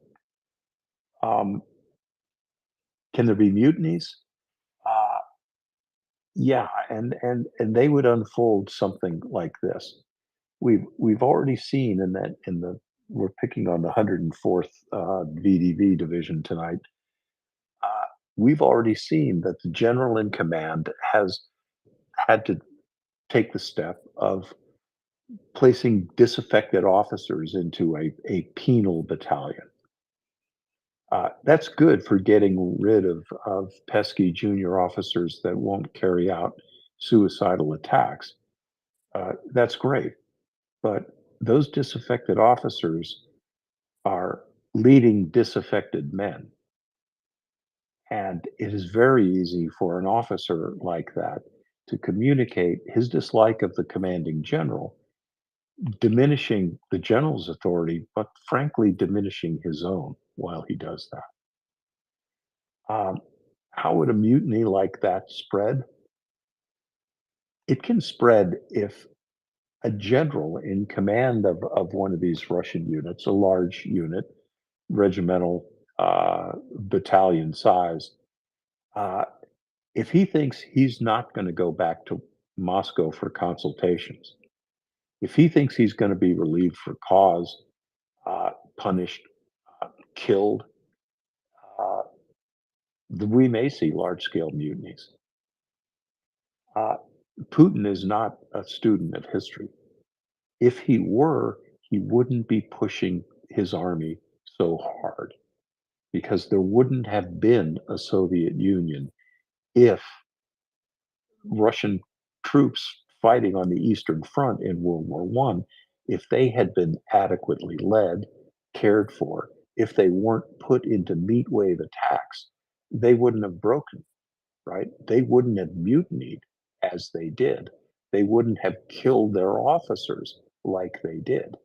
Can there be mutinies? Yeah, and they would unfold something like this. We've already seen we're picking on the 104th VDV division tonight. We've already seen that the general in command has had to take the step of placing disaffected officers into a penal battalion. That's good for getting rid of pesky junior officers that won't carry out suicidal attacks. That's great. But those disaffected officers are leading disaffected men. And it is very easy for an officer like that to communicate his dislike of the commanding general, diminishing the general's authority, but frankly, diminishing his own while he does that. How would a mutiny like that spread? It can spread if a general in command of one of these Russian units, a large unit, regimental, battalion size, if he thinks he's not going to go back to Moscow for consultations, if he thinks he's going to be relieved for cause, punished, killed, we may see large-scale mutinies. Putin is not a student of history. If he were, he wouldn't be pushing his army so hard, because there wouldn't have been a Soviet Union if Russian troops fighting on the Eastern Front in World War I, if they had been adequately led, cared for, if they weren't put into meat wave attacks, they wouldn't have broken, right? They wouldn't have mutinied as they did. They wouldn't have killed their officers like they did.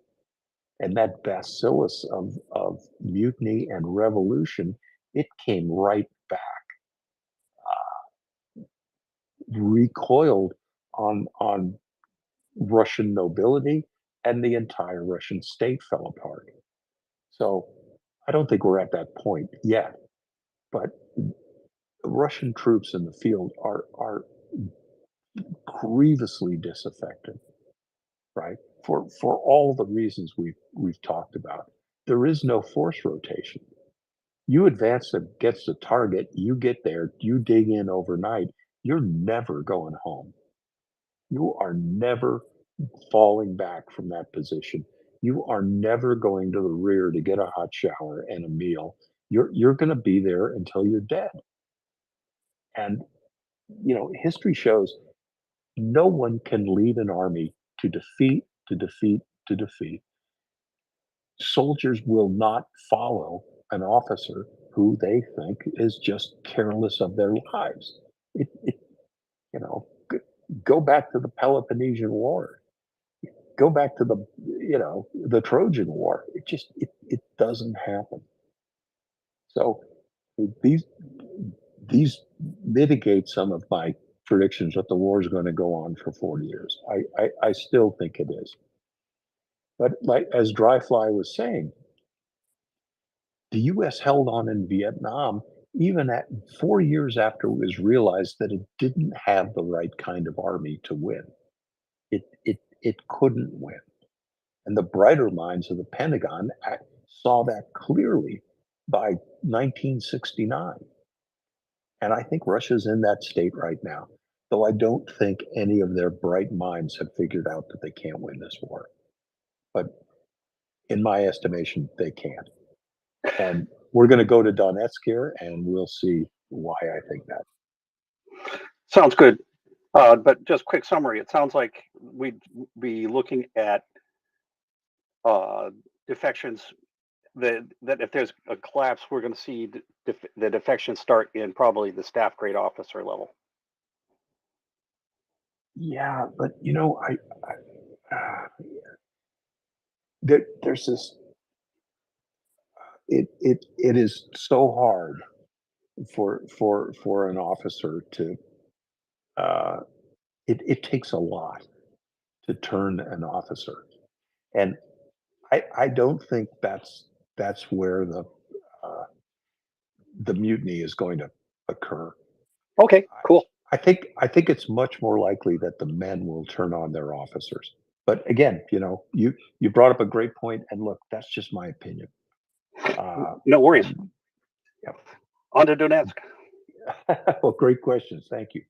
And that bacillus of mutiny and revolution, it came right back, recoiled on Russian nobility, and the entire Russian state fell apart. So I don't think we're at that point yet, but Russian troops in the field are grievously disaffected, right? For all the reasons we've talked about. There is no force rotation. You advance against a target, you get there, you dig in overnight, you're never going home. You are never falling back from that position. You are never going to the rear to get a hot shower and a meal. You're going to be there until you're dead. And history shows no one can lead an army to defeat, to defeat, to defeat. Soldiers will not follow an officer who they think is just careless of their lives. Go back to the Peloponnesian War. Go back to the Trojan War. It doesn't happen. So these mitigate some of my predictions that the war is going to go on for 40 years. I still think it is. But like as Dryfly was saying, the U.S. held on in Vietnam even at 4 years after it was realized that it didn't have the right kind of army to win. It couldn't win. And the brighter minds of the Pentagon saw that clearly by 1969. And I think Russia's in that state right now, though I don't think any of their bright minds have figured out that they can't win this war. But in my estimation, they can. And we're going to go to Donetsk here, and we'll see why I think that. Sounds good. But just quick summary, it sounds like we'd be looking at defections, that if there's a collapse, we're going to see the defections start in probably the staff grade officer level. Yeah, but there's this. It is so hard for an officer to. It takes a lot to turn an officer, and I don't think that's where the mutiny is going to occur. Okay, cool. I think it's much more likely that the men will turn on their officers. But again, you brought up a great point, and look, that's just my opinion. No worries. Yep. On to Donetsk. Well, great questions. Thank you.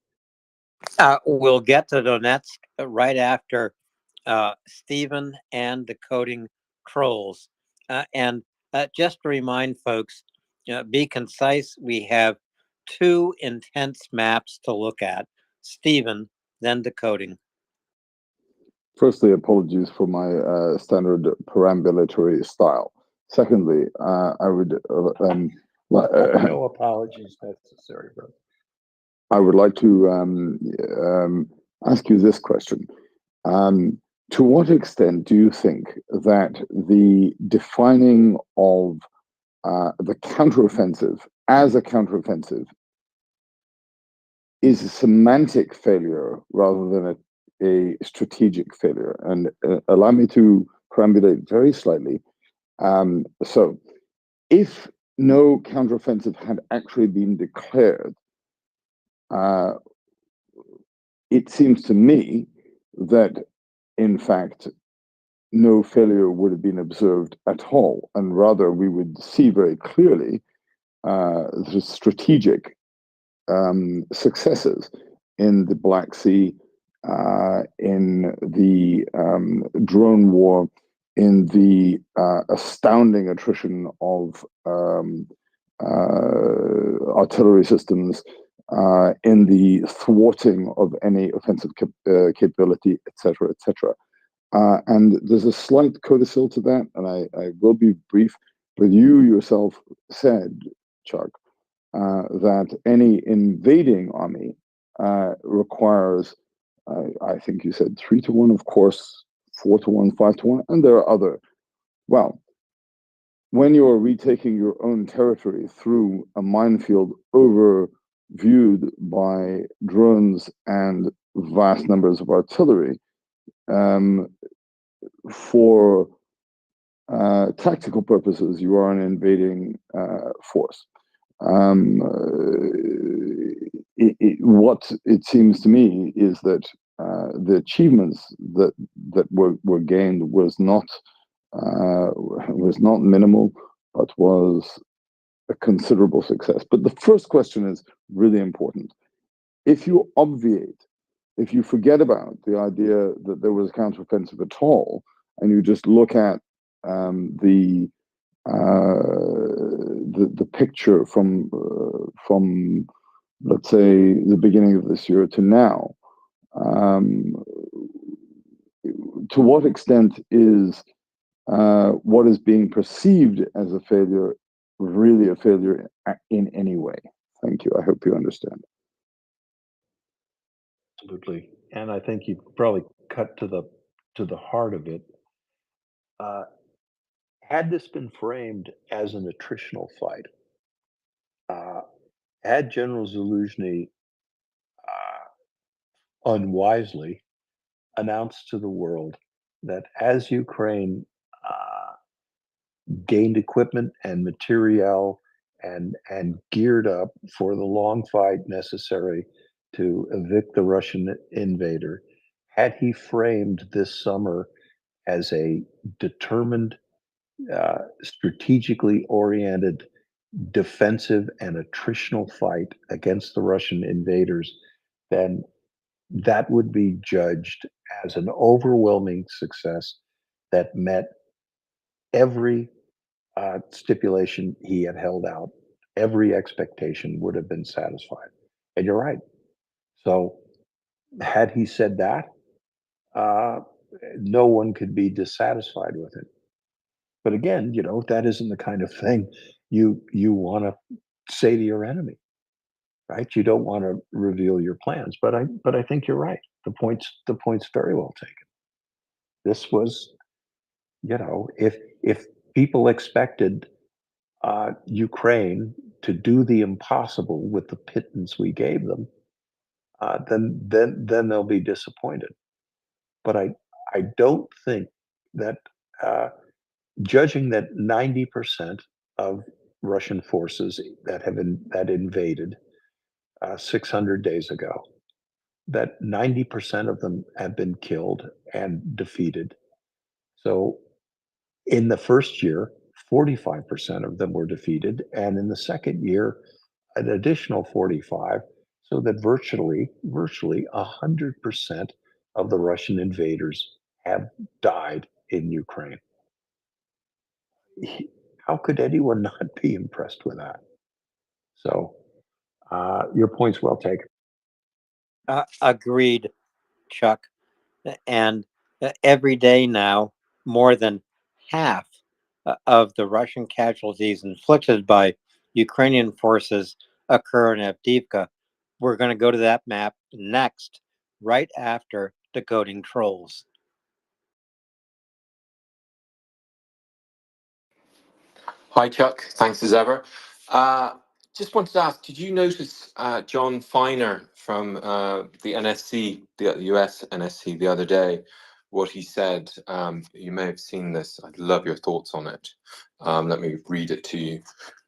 We'll get to Donetsk right after Stephen and Decoding Trolls. And just to remind folks, be concise. We have 2 intense maps to look at. Stephen, then Decoding. Firstly, apologies for my standard perambulatory style. Secondly, I would no apologies necessary, bro. I would like to ask you this question. To what extent do you think that the defining of the counteroffensive as a counteroffensive is a semantic failure rather than a strategic failure? And allow me to perambulate very slightly. So if no counteroffensive had actually been declared, it seems to me that, in fact, no failure would have been observed at all, and rather we would see very clearly the strategic successes in the Black Sea, in the drone war, in the astounding attrition of artillery systems, in the thwarting of any offensive capability, etc., etc. And there's a slight codicil to that, and I will be brief, but you yourself said, Chuck, that any invading army requires, I think you said 3-1, of course, 4-1, 5-1, and there are other. Well, when you're retaking your own territory through a minefield overviewed by drones and vast numbers of artillery, for tactical purposes, you are an invading force. What it seems to me is that the achievements that were gained was not minimal, but was a considerable success. But the first question is really important. If you obviate, if you forget about the idea that there was counteroffensive at all, and you just look at the picture from let's say the beginning of this year to now, to what extent is what is being perceived as a failure really a failure in any way? Thank you. I hope you understand. Absolutely, and I think you probably cut to the heart of it. Had this been framed as an attritional fight, had General Zaluzhny unwisely announced to the world that as Ukraine gained equipment and materiel and geared up for the long fight necessary to evict the Russian invader, had he framed this summer as a determined, strategically oriented, defensive and attritional fight against the Russian invaders, then that would be judged as an overwhelming success that met every stipulation he had held out. Every expectation would have been satisfied. And you're right. So had he said that, no one could be dissatisfied with it. But again, that isn't the kind of thing you want to say to your enemy, right? You don't want to reveal your plans. But I think you're right. The point's very well taken. This was, if people expected Ukraine to do the impossible with the pittance we gave them, then they'll be disappointed. But I don't think that judging that 90% of Russian forces that invaded 600 days ago, that 90% of them have been killed and defeated. So in the first year, 45% of them were defeated, and in the second year, an additional 45, so that virtually 100% of the Russian invaders have died in Ukraine. How could anyone not be impressed with that? So your point's well taken. Agreed, Chuck. And every day now, more than half of the Russian casualties inflicted by Ukrainian forces occur in Avdiivka. We're going to go to that map next, right after Decoding Trolls. Hi, Chuck. Thanks as ever. Just wanted to ask, did you notice John Feiner from the NSC, the US NSC, the other day, what he said? You may have seen this. I'd love your thoughts on it. Let me read it to you.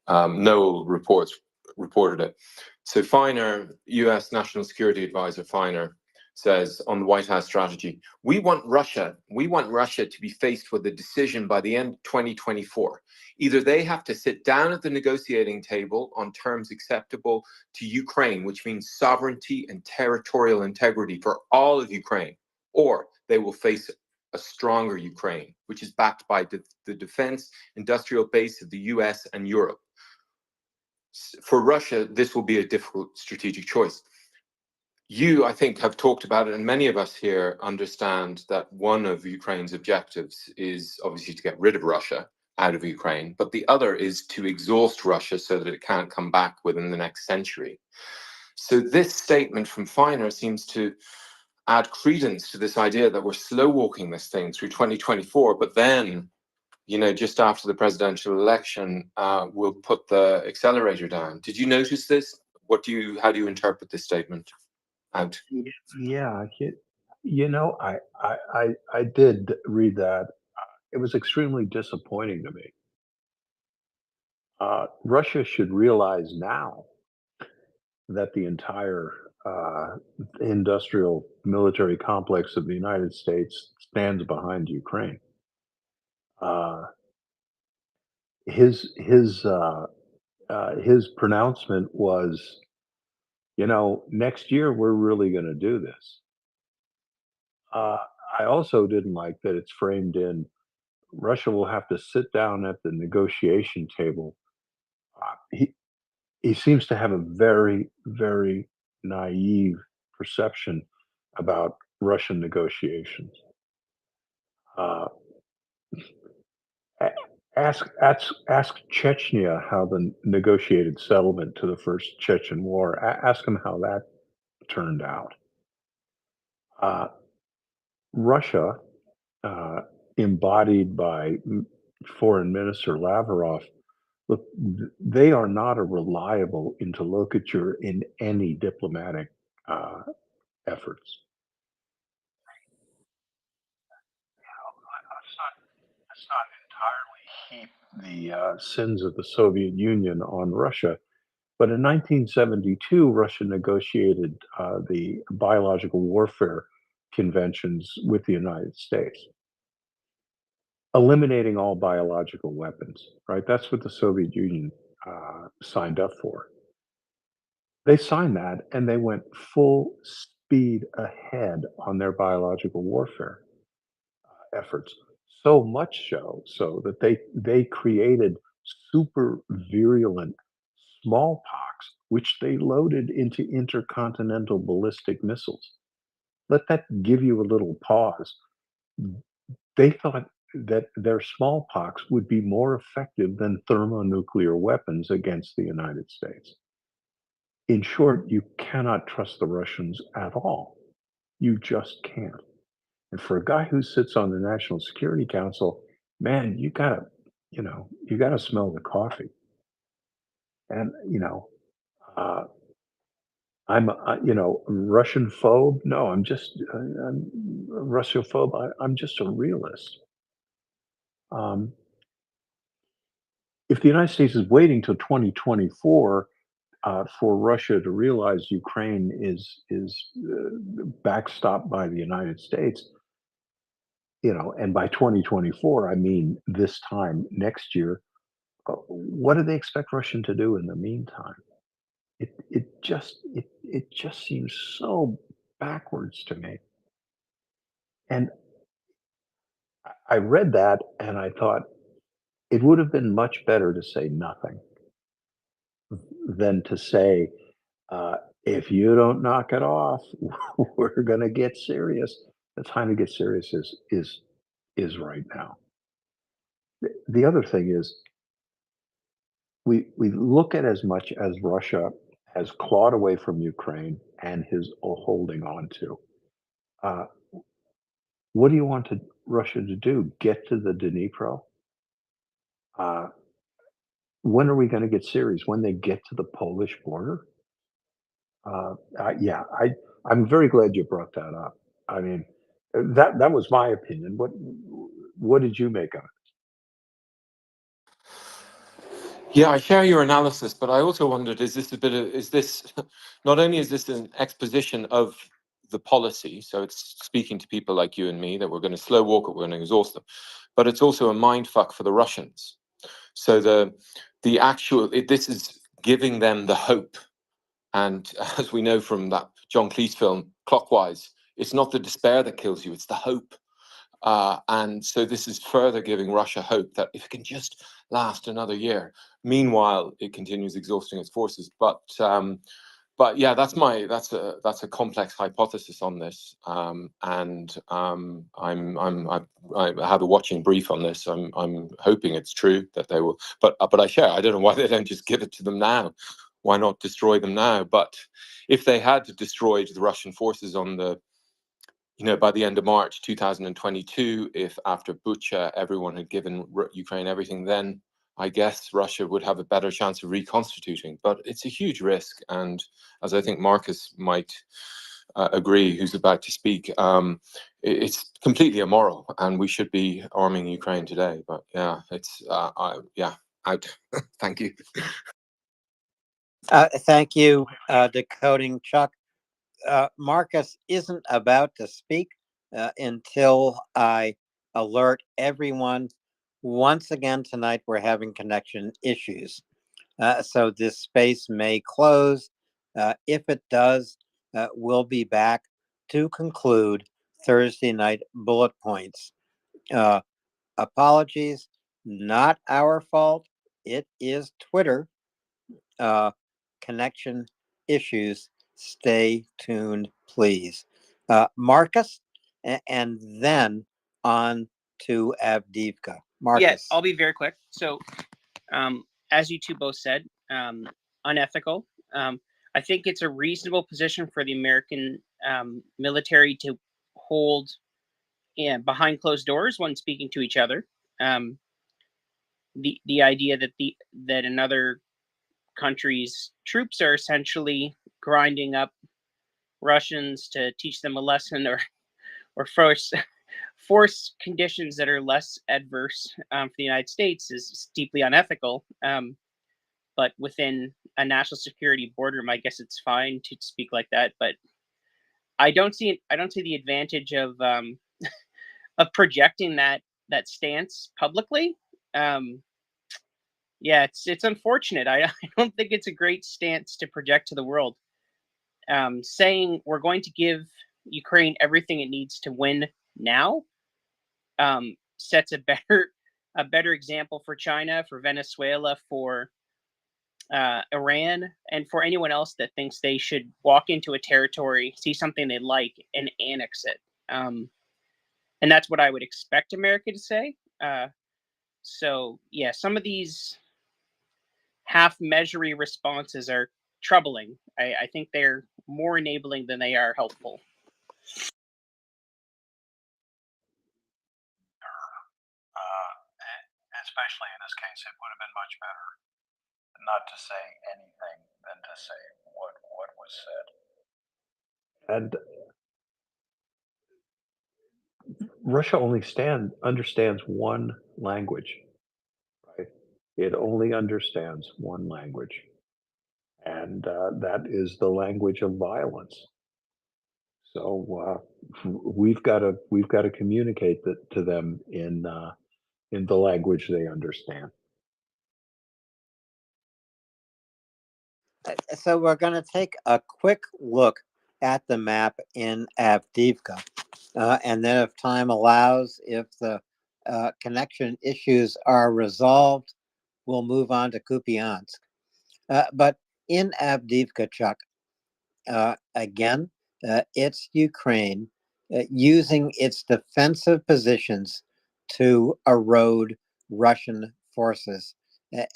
Noel reported it. So Feiner, US National Security Advisor Feiner, says on the White House strategy, we want Russia to be faced with a decision by the end of 2024. Either they have to sit down at the negotiating table on terms acceptable to Ukraine, which means sovereignty and territorial integrity for all of Ukraine, or they will face a stronger Ukraine, which is backed by the defense industrial base of the US and Europe. For Russia, this will be a difficult strategic choice. You, I think, have talked about it, and many of us here understand that one of Ukraine's objectives is obviously to get rid of Russia out of Ukraine, but the other is to exhaust Russia so that it can't come back within the next century. So this statement from Feiner seems to add credence to this idea that we're slow walking this thing through 2024, but then, you know, just after the presidential election, we'll put the accelerator down. Did you notice this? How do you interpret this statement out? Yeah, you know, I did read that. It was extremely disappointing to me. Russia should realize now that the entire industrial military complex of the United States stands behind Ukraine. His pronouncement was, you know, next year we're really going to do this. I also didn't like that it's framed in Russia will have to sit down at the negotiation table. He seems to have a very, very naive perception about Russian negotiations. Ask Chechnya how the negotiated settlement to the first Chechen war. Ask him how that turned out. Russia, embodied by Foreign Minister Lavrov, look, they are not a reliable interlocutor in any diplomatic efforts. Let's not entirely heap the sins of the Soviet Union on Russia. But in 1972, Russia negotiated the biological warfare conventions with the United States, eliminating all biological weapons, right? That's what the Soviet Union signed up for. They signed that and they went full speed ahead on their biological warfare efforts. So much so that they created super virulent smallpox, which they loaded into intercontinental ballistic missiles. Let that give you a little pause. They thought that their smallpox would be more effective than thermonuclear weapons against the United States. In short, you cannot trust the Russians at all. You just can't. And for a guy who sits on the National Security Council, man, you gotta smell the coffee. And I'm Russian phobe. No, I'm Russophobe. I'm just a realist. If the United States is waiting till 2024 for Russia to realize Ukraine is backstopped by the United States, and by 2024 I mean this time next year, what do they expect Russia to do in the meantime? It just seems so backwards to me. And I read that and I thought it would have been much better to say nothing than to say, if you don't knock it off, we're going to get serious. The time to get serious is right now. The other thing is, we look at as much as Russia has clawed away from Ukraine and is holding on to. What do you want Russia to do? Get to the Dnipro? When are we going to get serious? When they get to the Polish border? I'm very glad you brought that up. I mean, that was my opinion. What did you make of it? Yeah, I share your analysis, but I also wondered, is this not only is this an exposition of the policy. So it's speaking to people like you and me that we're going to slow walk it, we're going to exhaust them. But it's also a mind fuck for the Russians. So the actual, this is giving them the hope. And as we know from that John Cleese film, Clockwise, it's not the despair that kills you, it's the hope. And so this is further giving Russia hope that if it can just last another year. Meanwhile, it continues exhausting its forces. But yeah, that's a complex hypothesis on this, and I have a watching brief on this. I'm hoping it's true that they will, but I share. I don't know why they don't just give it to them now. Why not destroy them now? But if they had destroyed the Russian forces on the, by the end of March 2022, if after Bucha everyone had given Ukraine everything, then I guess Russia would have a better chance of reconstituting. But it's a huge risk, and as I think Marcus might agree, who's about to speak, it's completely immoral, and we should be arming Ukraine today. But yeah, it's out. Thank you. Thank you, Decoding Chuck. Marcus isn't about to speak until I alert everyone. Once again tonight, we're having connection issues. So this space may close. If it does, we'll be back to conclude Thursday night bullet points. Apologies, not our fault. It is Twitter. Connection issues. Stay tuned, please. Marcus, and then on to Avdiivka. Marcus. Yeah, I'll be very quick. So, as you two both said, unethical. I think it's a reasonable position for the American military to hold behind closed doors when speaking to each other. The idea that another country's troops are essentially grinding up Russians to teach them a lesson or force conditions that are less adverse for the United States is deeply unethical. But within a national security boardroom, I guess it's fine to speak like that. But I don't see the advantage of projecting that stance publicly. Yeah, it's unfortunate. I don't think it's a great stance to project to the world. Saying we're going to give Ukraine everything it needs to win now sets a better example for China, for Venezuela, for Iran, and for anyone else that thinks they should walk into a territory, see something they like, and annex it. And that's what I would expect America to say. So yeah, some of these half-measury responses are troubling. I think they're more enabling than they are helpful. Especially in this case, it would have been much better not to say anything than to say what was said. And Russia only understands one language, right? It only understands one language, and that is the language of violence. So we've got to communicate that to them in the language they understand. So we're going to take a quick look at the map in Avdiivka. And then if time allows, if the connection issues are resolved, we'll move on to Kupiansk. But in Avdiivka, Chuck, again, it's Ukraine using its defensive positions to erode Russian forces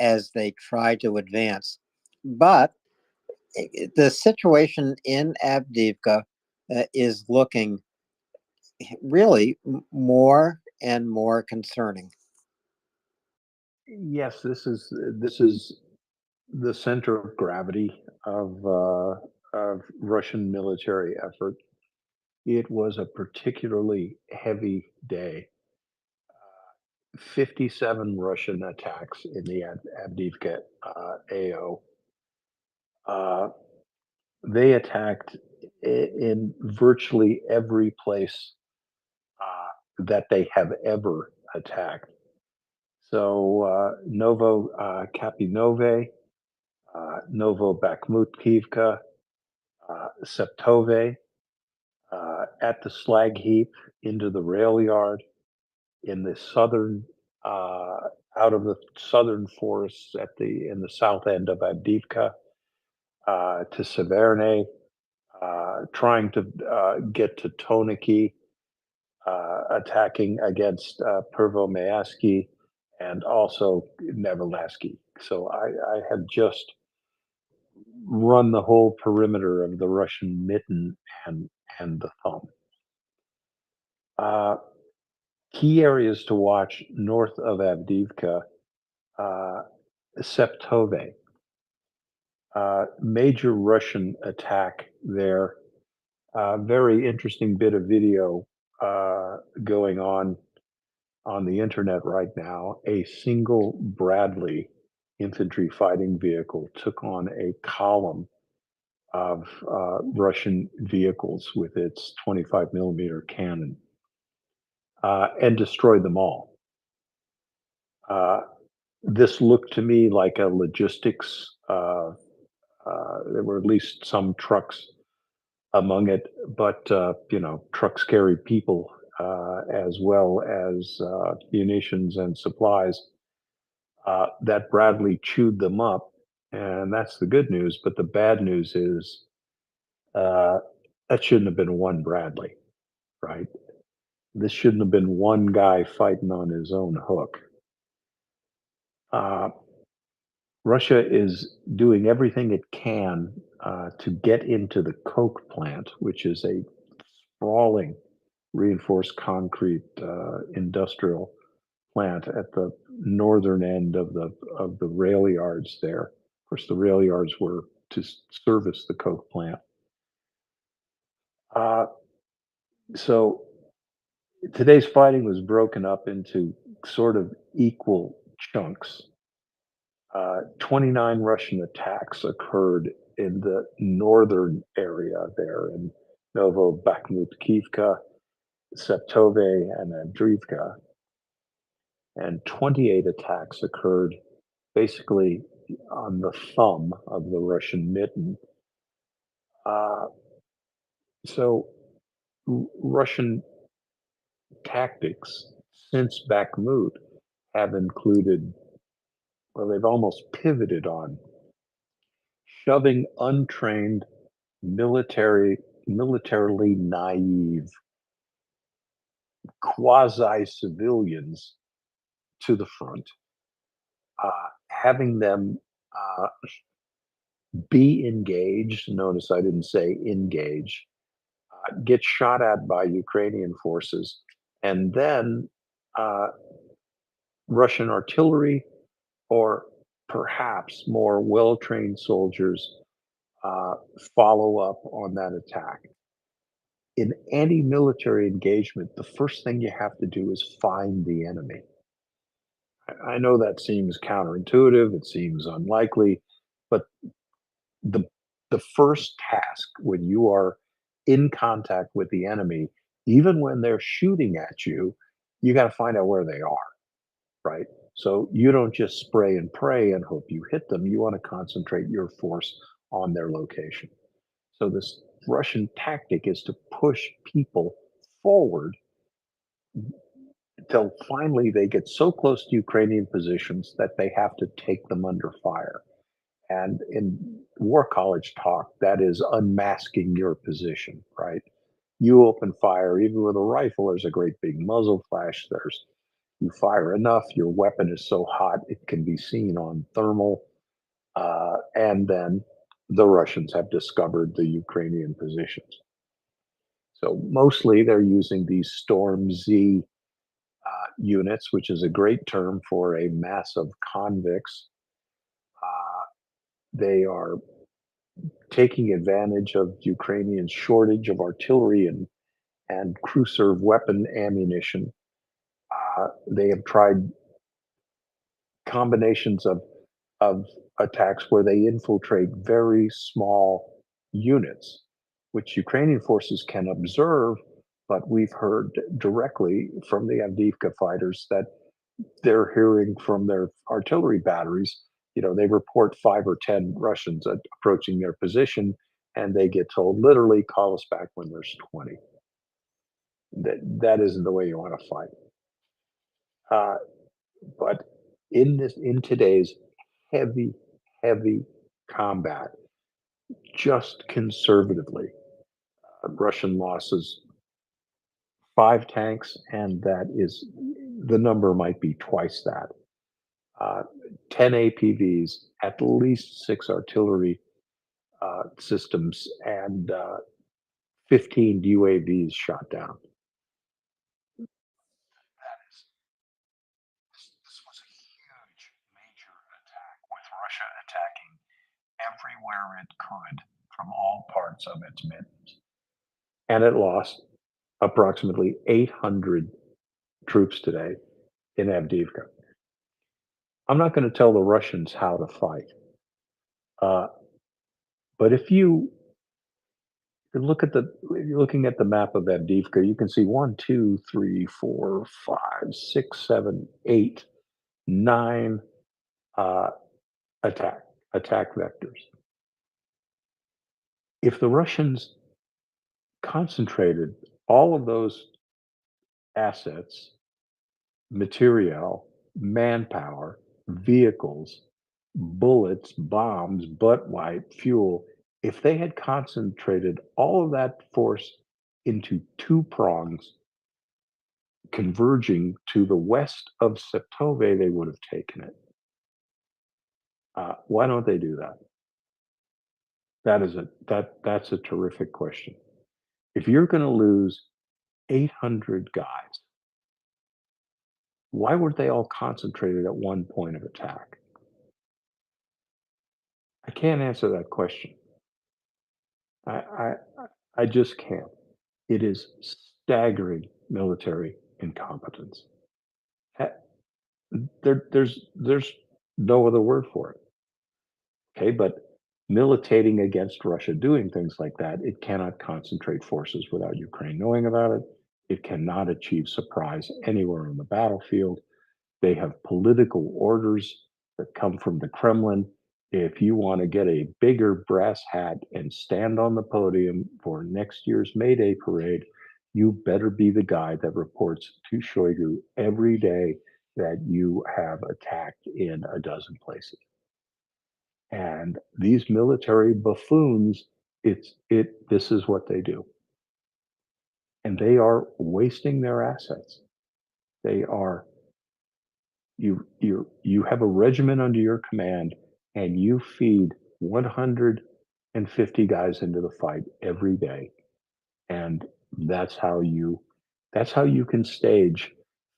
as they try to advance. But the situation in Avdiivka is looking really more and more concerning. Yes, this is the center of gravity of Russian military effort. It was a particularly heavy day. 57 Russian attacks in the Avdiivka AO. They attacked in virtually every place that they have ever attacked. So Novo Kapinove, Novo Bakhmutkivka, Septove, at the slag heap, into the rail yard, in the southern, out of the southern forests in the south end of Avdiivka, to Severne, trying to get to Toniki, attacking against Pervomayaski, and also Nevelasky. So I have just run the whole perimeter of the Russian mitten and the thumb. Key areas to watch north of Avdiivka, Septove, major Russian attack there. Very interesting bit of video going on the internet right now. A single Bradley infantry fighting vehicle took on a column of Russian vehicles with its 25 millimeter cannon and destroyed them all. This looked to me like a logistics. There were at least some trucks among it, but trucks carry people as well as munitions and supplies. That Bradley chewed them up, and that's the good news. But the bad news is that shouldn't have been one Bradley, right? This shouldn't have been one guy fighting on his own hook. Russia is doing everything it can to get into the coke plant, which is a sprawling reinforced concrete industrial plant at the northern end of the rail yards there. Of course, the rail yards were to service the coke plant. So today's fighting was broken up into sort of equal chunks. 29 Russian attacks occurred in the northern area there in Novo Bakhmutkivka, Septove, and Avdiivka. And 28 attacks occurred basically on the thumb of the Russian mitten. So Russian tactics since Bakhmut have included, well, they've almost pivoted on shoving untrained, militarily naive quasi-civilians to the front, having them be engaged. Notice I didn't say engage. Get shot at by Ukrainian forces, and then Russian artillery, or perhaps more well-trained soldiers, follow up on that attack. In any military engagement, the first thing you have to do is find the enemy. I know that seems counterintuitive, it seems unlikely, but the first task when you are in contact with the enemy, even when they're shooting at you, you got to find out where they are, right? So you don't just spray and pray and hope you hit them. You want to concentrate your force on their location. So this Russian tactic is to push people forward until finally they get so close to Ukrainian positions that they have to take them under fire. And in war college talk, that is unmasking your position, right? You open fire, even with a rifle, there's a great big muzzle flash. You fire enough, your weapon is so hot it can be seen on thermal. And then the Russians have discovered the Ukrainian positions. So mostly they're using these Storm Z units, which is a great term for a mass of convicts. They are taking advantage of Ukrainian shortage of artillery and crew serve weapon ammunition. They have tried combinations of attacks where they infiltrate very small units which Ukrainian forces can observe, but we've heard directly from the Avdiivka fighters that they're hearing from their artillery batteries. They report 5 or 10 Russians approaching their position, and they get told literally, call us back when there's 20. That isn't the way you want to fight. But in today's heavy combat, just conservatively, Russian losses 5 tanks, and that is, the number might be twice that. 10 APVs, at least 6 artillery systems, and 15 UAVs shot down. This was a huge, major attack, with Russia attacking everywhere it could from all parts of its mittens. And it lost approximately 800 troops today in Avdiivka. I'm not going to tell the Russians how to fight. But if you're looking at the map of Avdiivka, you can see 1, 2, 3, 4, 5, 6, 7, 8, 9 attack vectors. If the Russians concentrated all of those assets, material, manpower, vehicles, bullets, bombs, butt wipe, fuel, if they had concentrated all of that force into 2 prongs converging to the west of Septove, they would have taken it. Why don't they do that? That's a terrific question. If you're going to lose 800 guys, why weren't they all concentrated at one point of attack? I can't answer that question. I just can't. It is staggering military incompetence. There's no other word for it. Okay, but militating against Russia doing things like that, it cannot concentrate forces without Ukraine knowing about it. It cannot achieve surprise anywhere on the battlefield. They have political orders that come from the Kremlin. If you want to get a bigger brass hat and stand on the podium for next year's May Day parade, you better be the guy that reports to Shoigu every day that you have attacked in a dozen places. And these military buffoons, this is what they do. And they are wasting their assets. They are, you have a regiment under your command, and you feed 150 guys into the fight every day. And that's how you can stage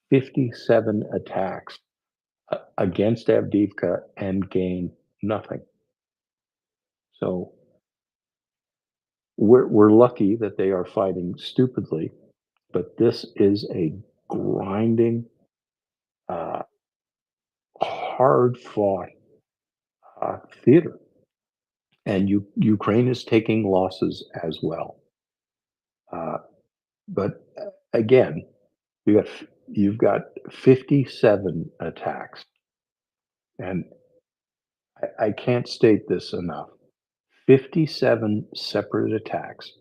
57 attacks against Avdiivka and gain nothing. So we're lucky that they are fighting stupidly, but this is a grinding, hard-fought theater, and Ukraine is taking losses as well. But again, you've got 57 attacks, and I can't state this enough. 57 separate attacks.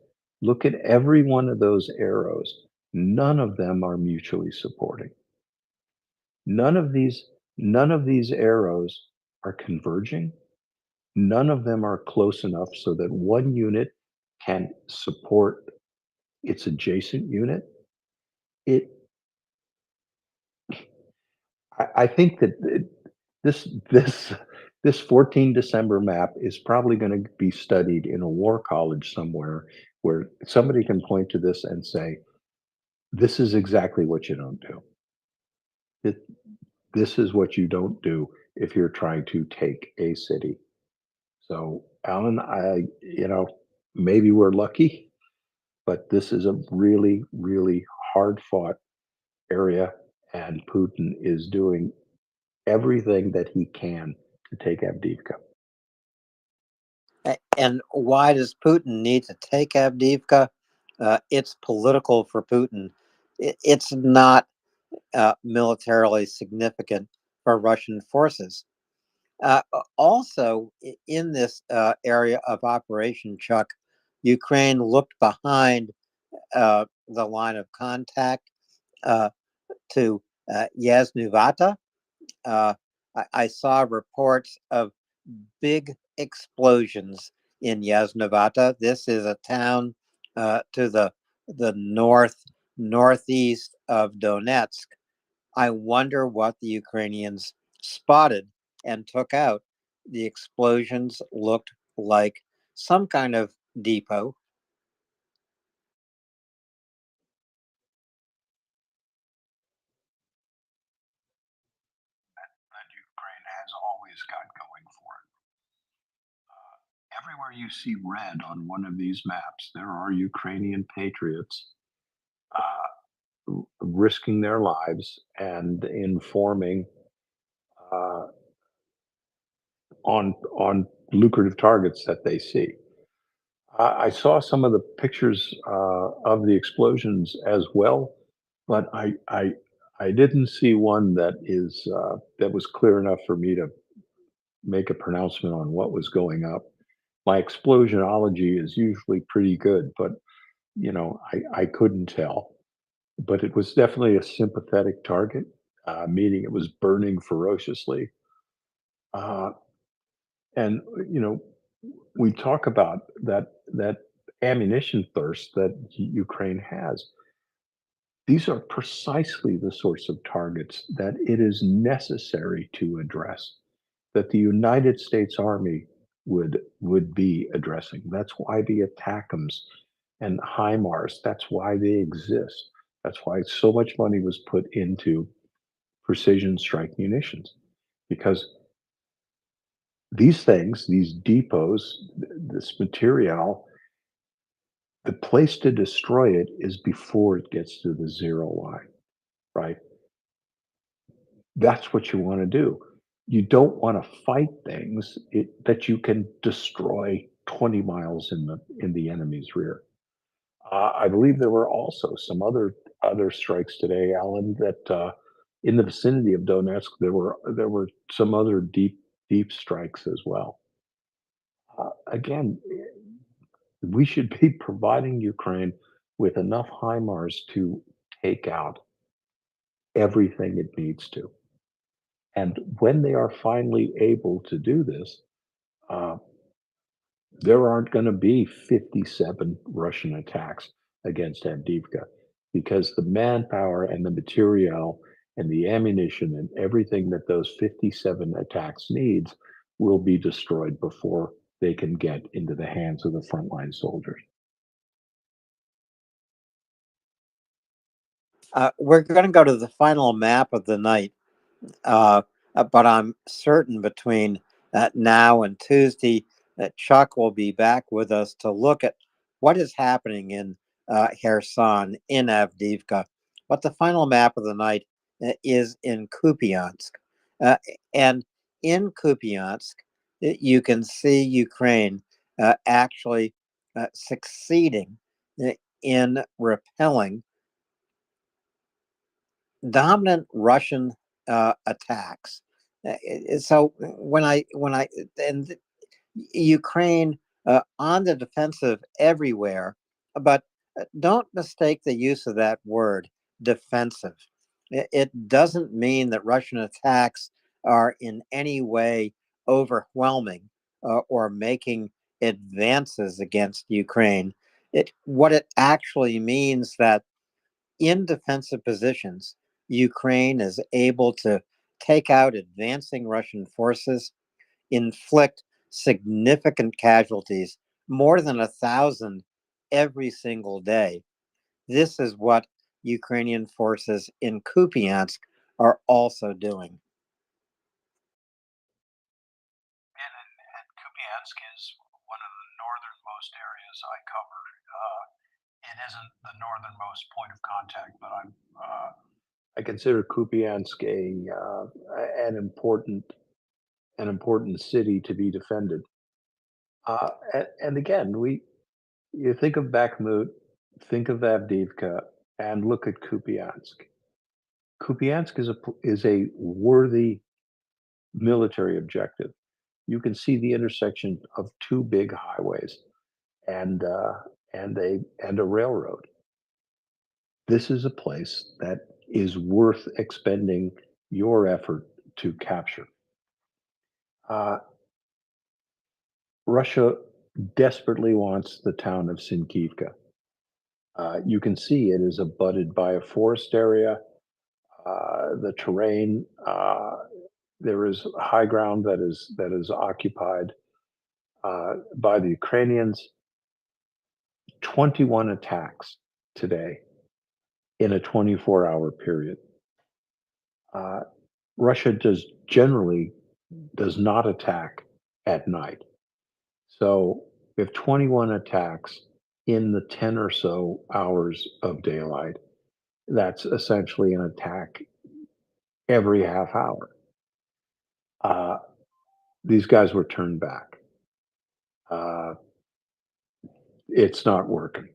Look at every one of those arrows. None of them are mutually supporting. None of these arrows are converging. None of them are close enough so that one unit can support its adjacent unit. I think that this 14 December map is probably going to be studied in a war college somewhere, where somebody can point to this and say, this is exactly what you don't do. This is what you don't do if you're trying to take a city. So, Alan, maybe we're lucky, but this is a really, really hard fought area, and Putin is doing everything that he can to take Avdiivka. And why does Putin need to take Avdiivka? It's political for Putin. It's not militarily significant for Russian forces. Also, in this area of operation, Chuck, Ukraine looked behind the line of contact to Yasnuvata. I saw reports of big explosions in Yasnuvata. This is a town to the northeast of Donetsk. I wonder what the Ukrainians spotted and took out. The explosions looked like some kind of depot. That Ukraine has always got going for it. Everywhere you see red on one of these maps, there are Ukrainian patriots risking their lives and informing on lucrative targets that they see. I saw some of the pictures of the explosions as well, but I didn't see one that is that was clear enough for me to make a pronouncement on what was going up. My explosionology is usually pretty good, but you know, I couldn't tell. But it was definitely a sympathetic target, meaning it was burning ferociously. Uh, and you know, we talk about that ammunition thirst that Ukraine has. These are precisely the sorts of targets that it is necessary to address, that the United States Army would be addressing. That's why the ATACMS and HIMARS, that's why they exist. That's why so much money was put into precision strike munitions, because these things, these depots, this material, the place to destroy it is before it gets to the zero line, right? That's what you want to do. You don't want to fight things that you can destroy 20 miles in the enemy's rear. I believe there were also some other strikes today, Alan, that in the vicinity of Donetsk there were some other deep strikes as well. Again, we should be providing Ukraine with enough HIMARS to take out everything it needs to. And when they are finally able to do this, there aren't going to be 57 Russian attacks against Avdiivka, because the manpower and the material and the ammunition and everything that those 57 attacks needs will be destroyed before they can get into the hands of the frontline soldiers. We're going to go to the final map of the night, but I'm certain between now and Tuesday that Chuck will be back with us to look at what is happening in Kherson, in Avdiivka. But the final map of the night is in Kupiansk. And in Kupiansk, you can see Ukraine actually succeeding in repelling dominant Russian attacks. So when I and Ukraine on the defensive everywhere, but don't mistake the use of that word, defensive. It doesn't mean that Russian attacks are in any way overwhelming or making advances against Ukraine. What it actually means that in defensive positions, Ukraine is able to take out advancing Russian forces, inflict significant casualties, more than 1,000 every single day. This is what Ukrainian forces in Kupiansk are also doing. And Kupiansk is one of the northernmost areas I cover. It isn't the northernmost point of contact, but I consider Kupiansk an important city to be defended. And again, you think of Bakhmut, think of Avdiivka, and look at Kupiansk. Kupiansk is a worthy military objective. You can see the intersection of two big highways and a railroad. This is a place that is worth expending your effort to capture. Russia desperately wants the town of Sinkivka. You can see it is abutted by a forest area. The terrain, there is high ground that is occupied by the Ukrainians. 21 attacks today in a 24-hour period. Russia generally does not attack at night. So we have 21 attacks in the 10 or so hours of daylight. That's essentially an attack every half hour. These guys were turned back. It's not working.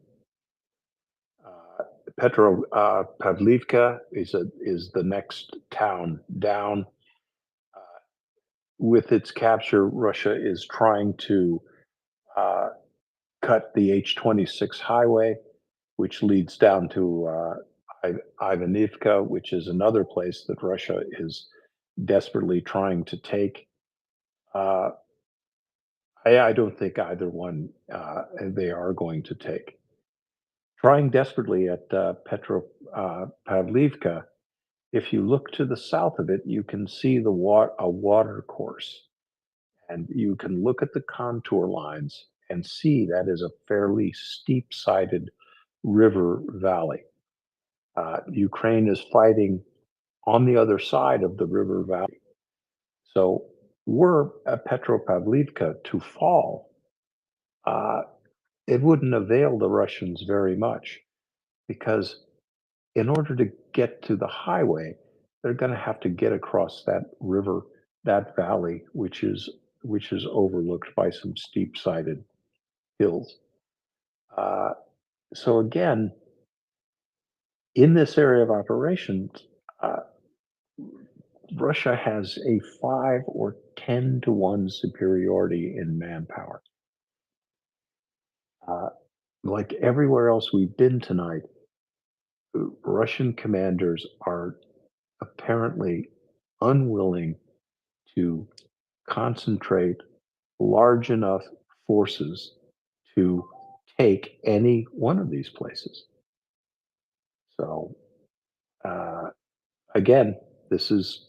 Petropavlivka is the next town down. With its capture, Russia is trying to cut the H-26 highway, which leads down to Ivanivka, which is another place that Russia is desperately trying to take. I don't think either one they are going to take. Trying desperately at Petropavlivka, if you look to the south of it, you can see a water course. And you can look at the contour lines and see that is a fairly steep-sided river valley. Ukraine is fighting on the other side of the river valley. So were Petropavlivka to fall, it wouldn't avail the Russians very much, because in order to get to the highway, they're going to have to get across that river, that valley, which is overlooked by some steep-sided hills. So again, in this area of operations, Russia has a 5 or 10 to 1 superiority in manpower. Like everywhere else we've been tonight, Russian commanders are apparently unwilling to concentrate large enough forces to take any one of these places. So again, this is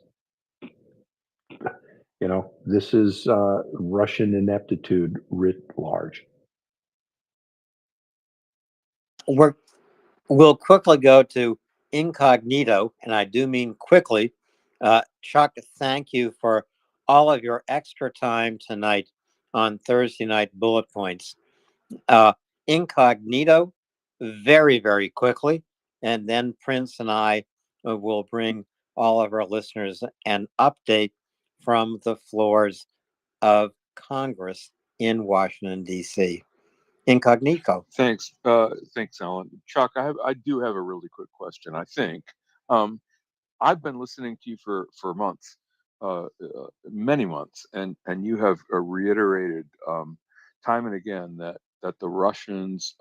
Russian ineptitude writ large. We'll quickly go to incognito, and I do mean quickly. Chuck, thank you for all of your extra time tonight on Thursday night bullet points. Incognito, very, very quickly, and then Prince and I will bring all of our listeners an update from the floors of Congress in Washington, D.C. Incognito. Thanks, Alan. Chuck, I do have a really quick question. I think I've been listening to you for months, many months, and you have reiterated time and again that the Russians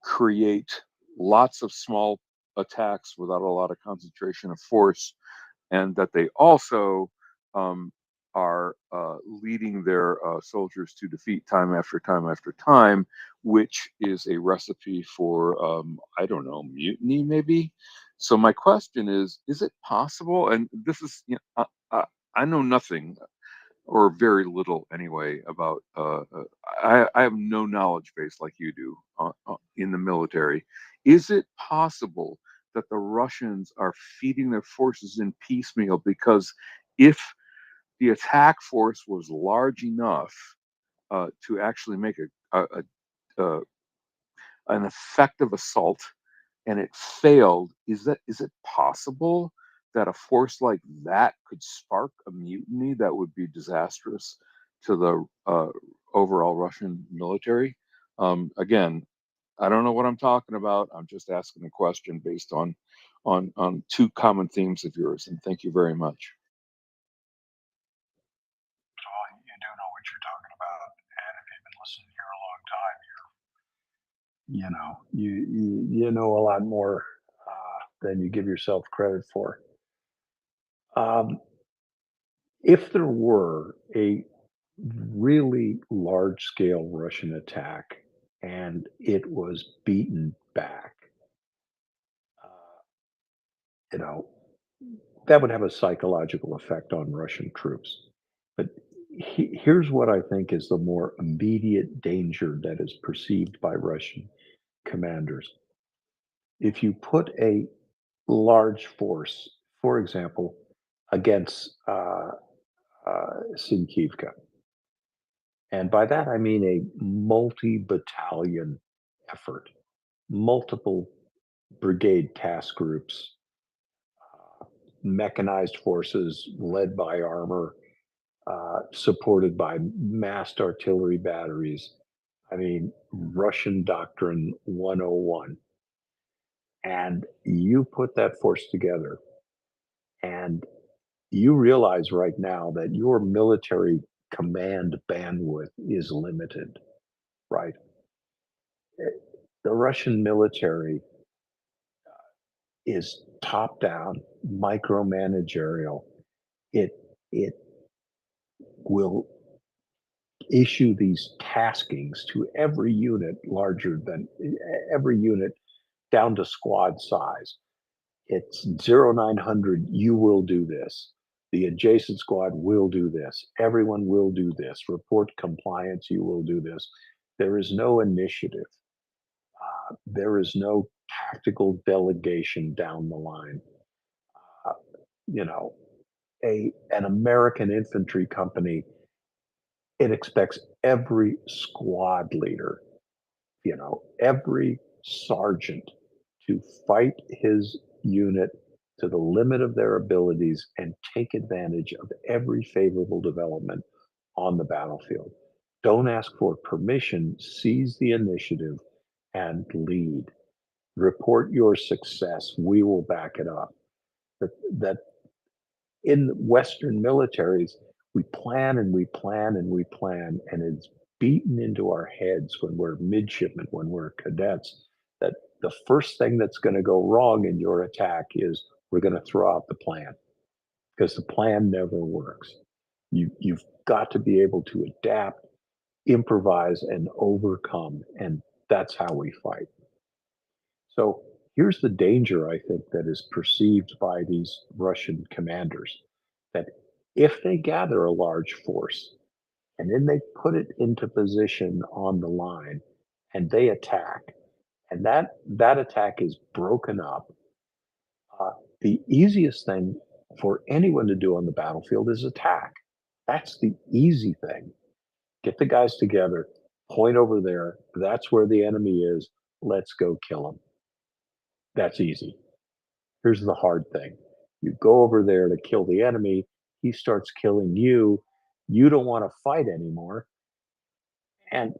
create lots of small attacks without a lot of concentration of force, and that they also are leading their soldiers to defeat time after time after time, which is a recipe for, I don't know, mutiny maybe? So my question is it possible, and this is, I know nothing, or very little anyway, about, I have no knowledge base like you do in the military. Is it possible that the Russians are feeding their forces in piecemeal? Because if the attack force was large enough to actually make an effective assault, and it failed, is it possible that a force like that could spark a mutiny that would be disastrous to the overall Russian military. Again, I don't know what I'm talking about. I'm just asking a question based on two common themes of yours, and thank you very much. Well, you do know what you're talking about, and if you've been listening here a long time, you know a lot more than you give yourself credit for. If there were a really large-scale Russian attack and it was beaten back, you know, that would have a psychological effect on Russian troops. But here's what I think is the more immediate danger that is perceived by Russian commanders. If you put a large force, for example, against Sinkivka, and by that I mean a multi-battalion effort, multiple brigade task groups, mechanized forces led by armor, supported by massed artillery batteries. I mean, Russian Doctrine 101. And you put that force together, and you realize right now that your military command bandwidth is limited, right? The Russian military is top down, micromanagerial. It will issue these taskings to every unit larger than every unit down to squad size. It's 0900, you will do this. The adjacent squad will do this. Everyone will do this. Report compliance, you will do this. There is no initiative. There is no tactical delegation down the line. You know, an American infantry company, it expects every squad leader, you know, every sergeant to fight his unit to the limit of their abilities and take advantage of every favorable development on the battlefield. Don't ask for permission, seize the initiative and lead. Report your success, we will back it up. That in Western militaries, we plan and we plan and we plan, and it's beaten into our heads when we're midshipmen, when we're cadets, that the first thing that's going to go wrong in your attack is we're going to throw out the plan, because the plan never works. You've got to be able to adapt, improvise, and overcome, and that's how we fight. So here's the danger, I think, that is perceived by these Russian commanders, that if they gather a large force and then they put it into position on the line and they attack, and that attack is broken up, the easiest thing for anyone to do on the battlefield is attack. That's the easy thing. Get the guys together, point over there, that's where the enemy is, let's go kill them. That's easy. Here's the hard thing. You go over there to kill the enemy, he starts killing you, you don't want to fight anymore. And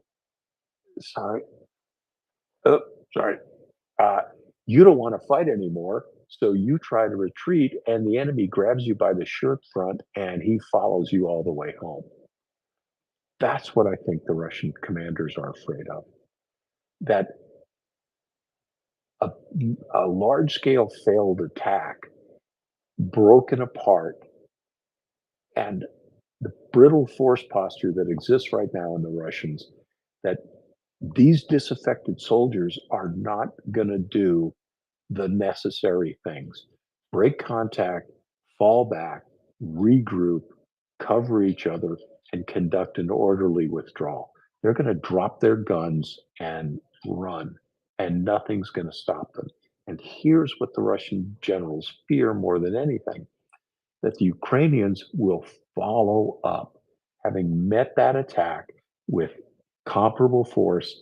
you don't want to fight anymore, so you try to retreat, and the enemy grabs you by the shirt front and he follows you all the way home. That's what I think the Russian commanders are afraid of. That a large-scale failed attack, broken apart, and the brittle force posture that exists right now in the Russians, that these disaffected soldiers are not going to do the necessary things. Break contact, fall back, regroup, cover each other, and conduct an orderly withdrawal. They're going to drop their guns and run, and nothing's going to stop them. And here's what the Russian generals fear more than anything, that the Ukrainians will follow up, having met that attack with comparable force,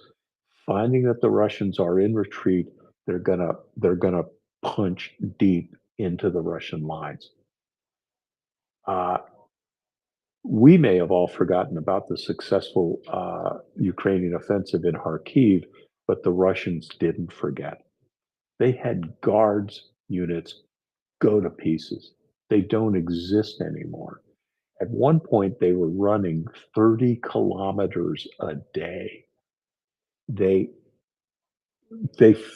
finding that the Russians are in retreat, they're gonna punch deep into the Russian lines. We may have all forgotten about the successful Ukrainian offensive in Kharkiv, but the Russians didn't forget. They had guards units go to pieces. They don't exist anymore. At one point, they were running 30 kilometers a day. They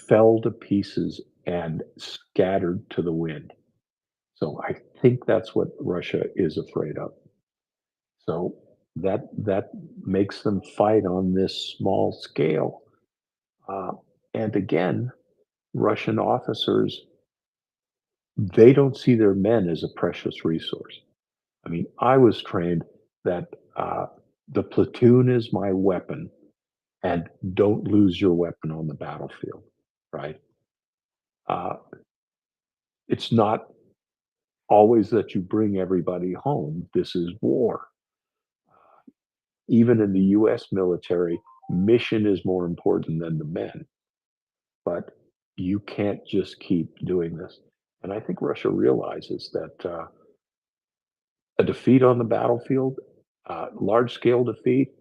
fell to pieces and scattered to the wind. So I think that's what Russia is afraid of. So that makes them fight on this small scale. And again, Russian officers, they don't see their men as a precious resource. I mean, I was trained that the platoon is my weapon, and don't lose your weapon on the battlefield, right? It's not always that you bring everybody home. This is war. Even in the US military, mission is more important than the men. But you can't just keep doing this. And I think Russia realizes that a defeat on the battlefield, large scale defeat,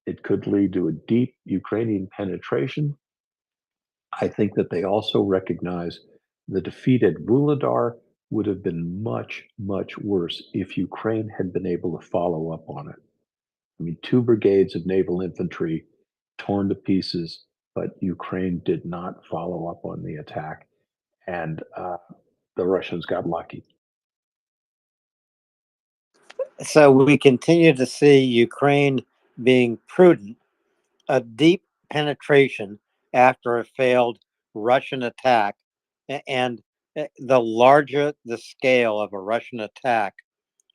it could lead to a deep Ukrainian penetration. I think that they also recognize the defeat at Vuhledar would have been much, much worse if Ukraine had been able to follow up on it. I mean, 2 brigades of naval infantry torn to pieces, but Ukraine did not follow up on the attack, and the Russians got lucky. So we continue to see Ukraine being prudent, a deep penetration after a failed Russian attack. And the larger the scale of a Russian attack,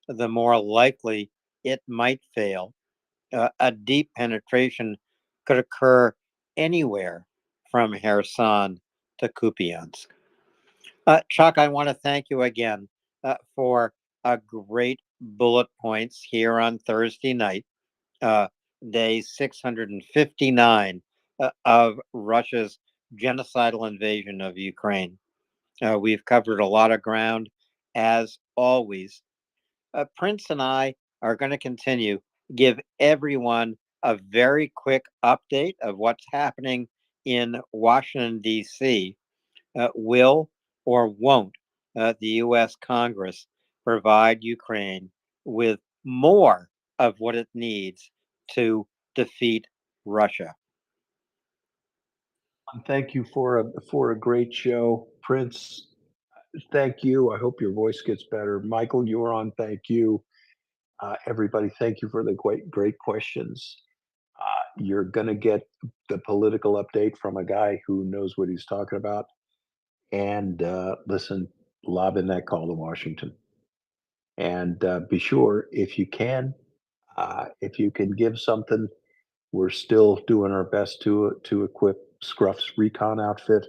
the more likely it might fail. A deep penetration could occur anywhere from Kherson to Kupiansk. Chuck, I want to thank you again for a great bullet points here on Thursday night, day 659 of Russia's genocidal invasion of Ukraine. We've covered a lot of ground, as always. Prince and I are going to continue give everyone a very quick update of what's happening in Washington, D.C. Will or won't the U.S. Congress provide Ukraine with more of what it needs to defeat Russia? Thank you for a great show, Prince. Thank you. I hope your voice gets better. Michael, you're on. Thank you. Everybody, thank you for the great questions. You're going to get the political update from a guy who knows what he's talking about. And listen, lob in that call to Washington. And be sure, if you can give something, we're still doing our best to equip Scruff's recon outfit.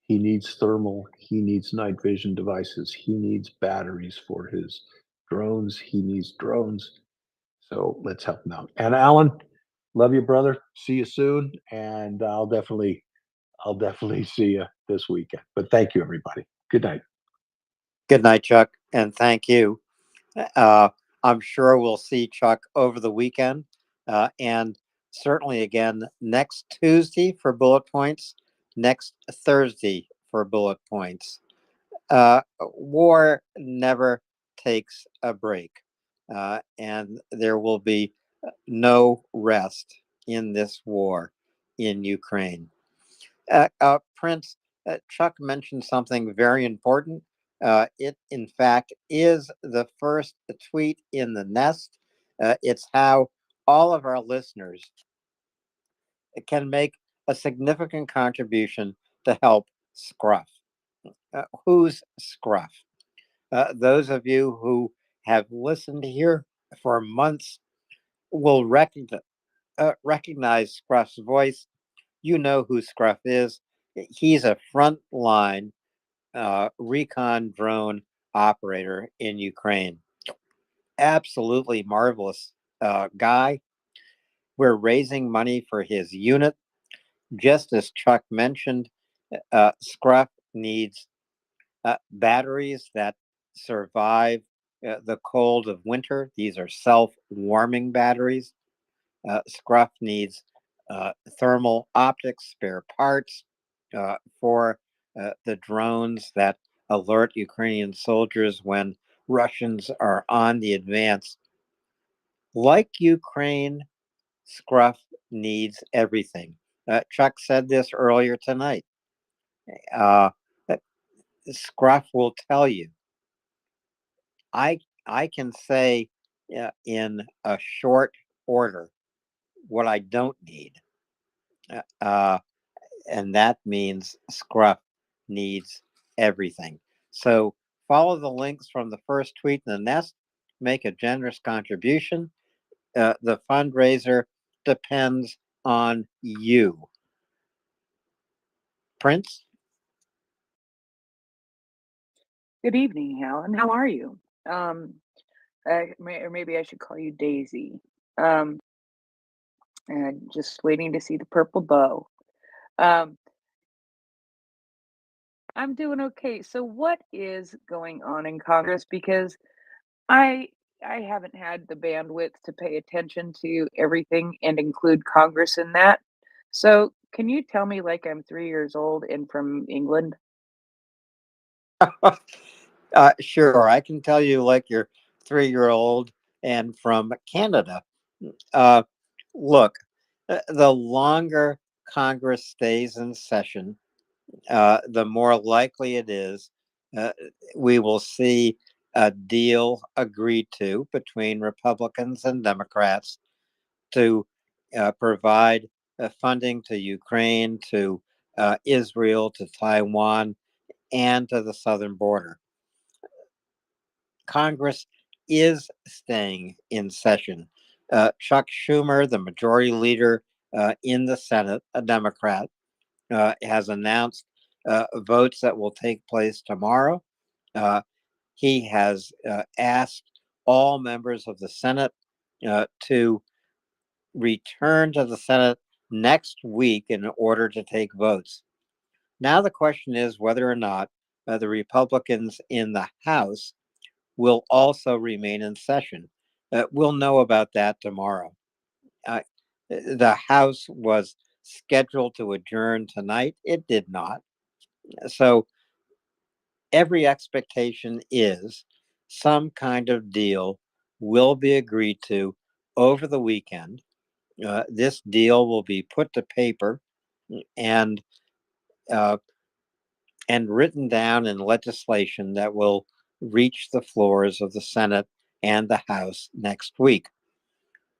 He needs thermal, he needs night vision devices, he needs batteries for his drones, he needs drones. So let's help him out. And Alan, love you, brother. See you soon. And I'll definitely see you this weekend. But thank you, everybody. Good night. Good night, Chuck, and thank you. I'm sure we'll see Chuck over the weekend, and certainly again next Tuesday for bullet points, next Thursday for bullet points. War never takes a break, and there will be no rest in this war in Ukraine. Prince, Chuck mentioned something very important. It, in fact, is the first tweet in the nest. It's how all of our listeners can make a significant contribution to help Scruff. Who's Scruff? Those of you who have listened here for months will recognize Scruff's voice. You know who Scruff is. He's a frontline recon drone operator in Ukraine. Absolutely marvelous guy. We're raising money for his unit. Just as Chuck mentioned, Scruff needs batteries that survive the cold of winter. These are self-warming batteries. Scruff needs thermal optics, spare parts for the drones that alert Ukrainian soldiers when Russians are on the advance. Like Ukraine, Scruff needs everything. Chuck said this earlier tonight. Scruff will tell you. I can say in a short order what I don't need. And that means Scruff needs everything. So follow the links from the first tweet in the nest, make a generous contribution. The fundraiser depends on you. Prince? Good evening, Helen. How are you? Or maybe I should call you Daisy. Um, and just waiting to see the purple bow. Um, I'm doing okay. So what is going on in Congress? Because I I haven't had the bandwidth to pay attention to everything and include Congress in that. So can you tell me like I'm 3 years old and from England? Sure, I can tell you like you're 3-year-old and from Canada. Uh, Look, the longer Congress stays in session, the more likely it is uh, we will see a deal agreed to between Republicans and Democrats to provide funding to Ukraine, to Israel, to Taiwan, and to the southern border. Congress is staying in session. Chuck Schumer, the majority leader in the Senate, a Democrat, has announced votes that will take place tomorrow. He has asked all members of the Senate to return to the Senate next week in order to take votes. Now, the question is whether or not the Republicans in the House will also remain in session. We'll know about that tomorrow. The House was scheduled to adjourn tonight. It did not. So every expectation is some kind of deal will be agreed to over the weekend. This deal will be put to paper and uh, and written down in legislation that will reach the floors of the Senate and the House next week.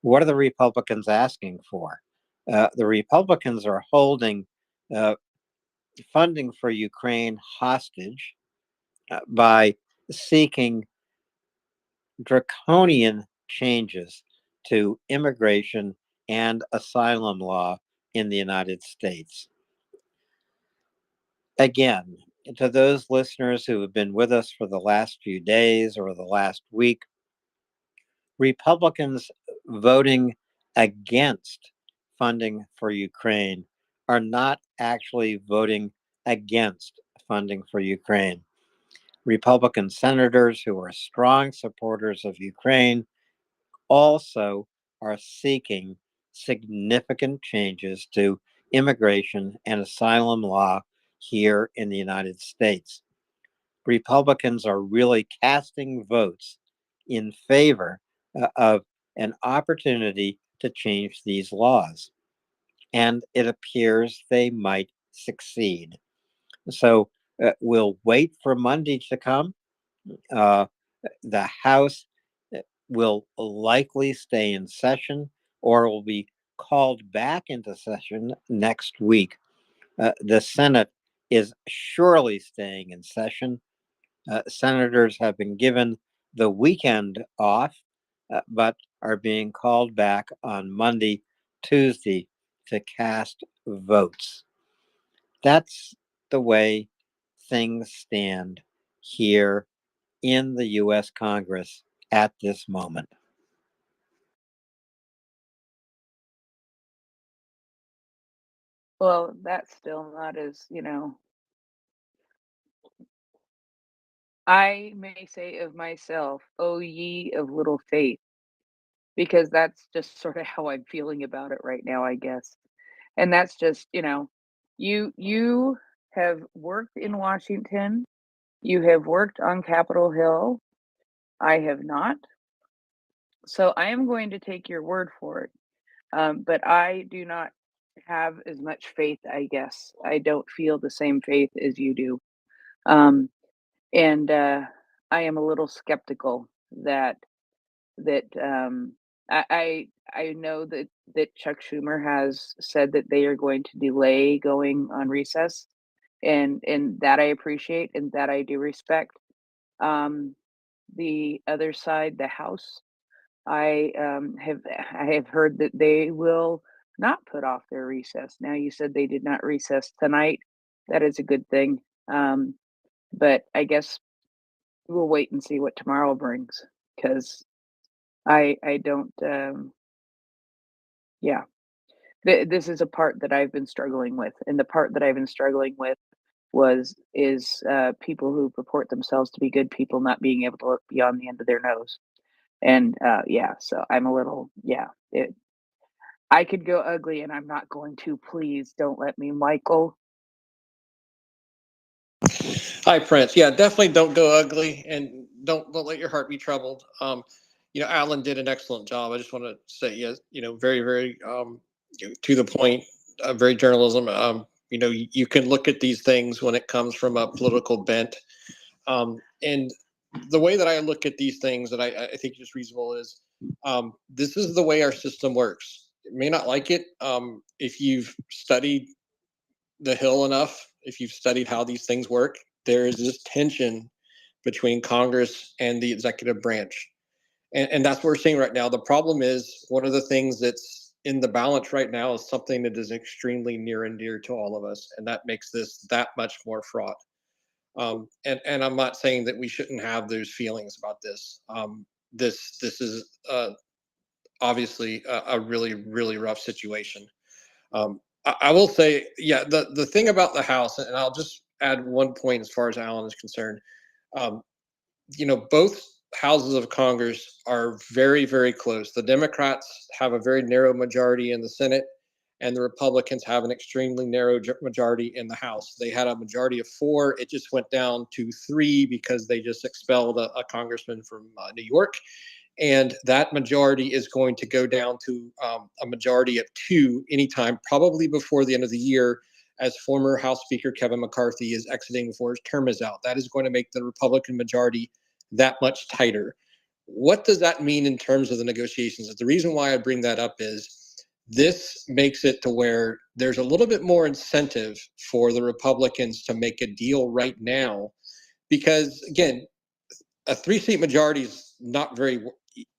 What are the Republicans asking for? The Republicans are holding funding for Ukraine hostage by seeking draconian changes to immigration and asylum law in the United States. Again, to those listeners who have been with us for the last few days or the last week, Republicans voting against funding for Ukraine are not actually voting against funding for Ukraine. Republican senators who are strong supporters of Ukraine also are seeking significant changes to immigration and asylum law here in the United States. Republicans are really casting votes in favor of an opportunity to change these laws. And it appears they might succeed. So we'll wait for Monday to come. The House will likely stay in session or will be called back into session next week. The Senate is surely staying in session. Senators have been given the weekend off, but are being called back on Monday, Tuesday to cast votes. That's the way things stand here in the US Congress at this moment. Well, that's still not as, I may say of myself, "O ye of little faith," because that's just sort of how I'm feeling about it right now, I guess. And that's just, you have worked in Washington, you have worked on Capitol Hill, I have not. So I am going to take your word for it. But I do not have as much faith, I guess. I don't feel the same faith as you do. Um, and I am a little skeptical that I know that Chuck Schumer has said that they are going to delay going on recess, and that I appreciate and that I do respect. Um, the other side, the House, I have heard that they will not put off their recess. Now, you said they did not recess tonight. That is a good thing. But I guess we'll wait and see what tomorrow brings, because I don't. Yeah, this is a part that I've been struggling with, and the part that I've been struggling with is people who purport themselves to be good people not being able to look beyond the end of their nose. And yeah, so I'm a little, yeah. I could go ugly, and I'm not going to. Please don't let me, Michael. Hi, Prince. Yeah, definitely don't go ugly, and don't let your heart be troubled. Alan did an excellent job. I just want to say, yes, very, very to the point, very journalism. You can look at these things when it comes from a political bent, and the way that I look at these things that I think is reasonable is this is the way our system works. You may not like it. If you've studied the Hill enough, if you've studied how these things work, there is this tension between Congress and the executive branch. And that's what we're seeing right now. The problem is one of the things that's in the balance right now is something that is extremely near and dear to all of us. And that makes this that much more fraught. And I'm not saying that we shouldn't have those feelings about this. This is obviously a really, really rough situation. I will say, yeah, the thing about the House, and I'll just add one point as far as Alan is concerned. Um, both houses of Congress are very, very close. The Democrats have a very narrow majority in the Senate, and the Republicans have an extremely narrow majority in the House. They had a majority of 4. It just went down to 3 because they just expelled a congressman from New York. And that majority is going to go down to a majority of 2 anytime, probably before the end of the year, as former House Speaker Kevin McCarthy is exiting before his term is out. That is going to make the Republican majority that much tighter. What does that mean in terms of the negotiations? The reason why I bring that up is this makes it to where there's a little bit more incentive for the Republicans to make a deal right now, because again, a 3-seat majority is not very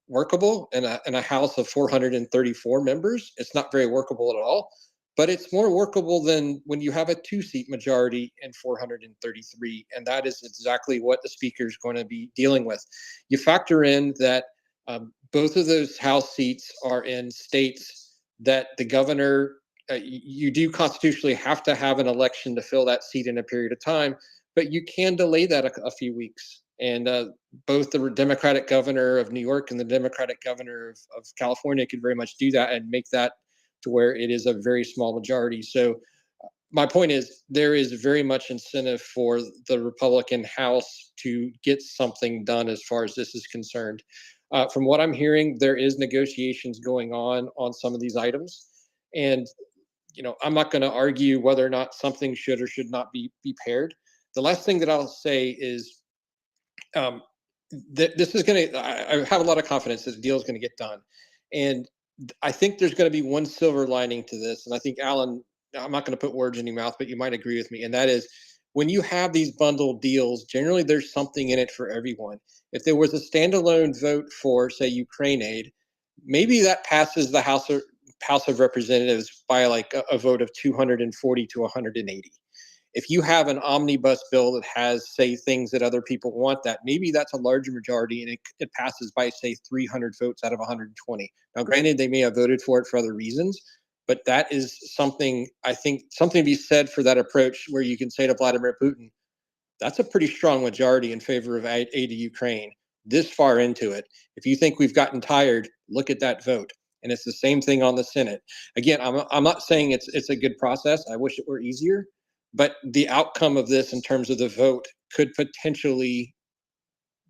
workable in a House of 434 members. It's not very workable at all, but it's more workable than when you have a 2-seat majority in 433. And that is exactly what the speaker is going to be dealing with. You factor in that both of those House seats are in states that the governor, you do constitutionally have to have an election to fill that seat in a period of time, but you can delay that a few weeks. And both the Democratic governor of New York and the Democratic governor of California could very much do that and make that to where it is a very small majority. So my point is there is very much incentive for the Republican House to get something done as far as this is concerned. From what I'm hearing, there is negotiations going on some of these items. And, I'm not going to argue whether or not something should or should not be paired. The last thing that I'll say is this is going to, I have a lot of confidence that the deal is going to get done. And I think there's going to be one silver lining to this. And I think, Alan, I'm not going to put words in your mouth, but you might agree with me. And that is when you have these bundled deals, generally there's something in it for everyone. If there was a standalone vote for, say, Ukraine aid, maybe that passes the House of Representatives by like a vote of 240 to 180. If you have an omnibus bill that has, say, things that other people want, that maybe that's a larger majority and it passes by, say, 300 votes out of 120. Now, granted, they may have voted for it for other reasons, but that is something, I think, something to be said for that approach where you can say to Vladimir Putin, That's a pretty strong majority in favor of aid to Ukraine this far into it. If you think we've gotten tired, look at that vote. And it's the same thing on the Senate. Again, I'm not saying it's a good process. I wish it were easier, but the outcome of this in terms of the vote could potentially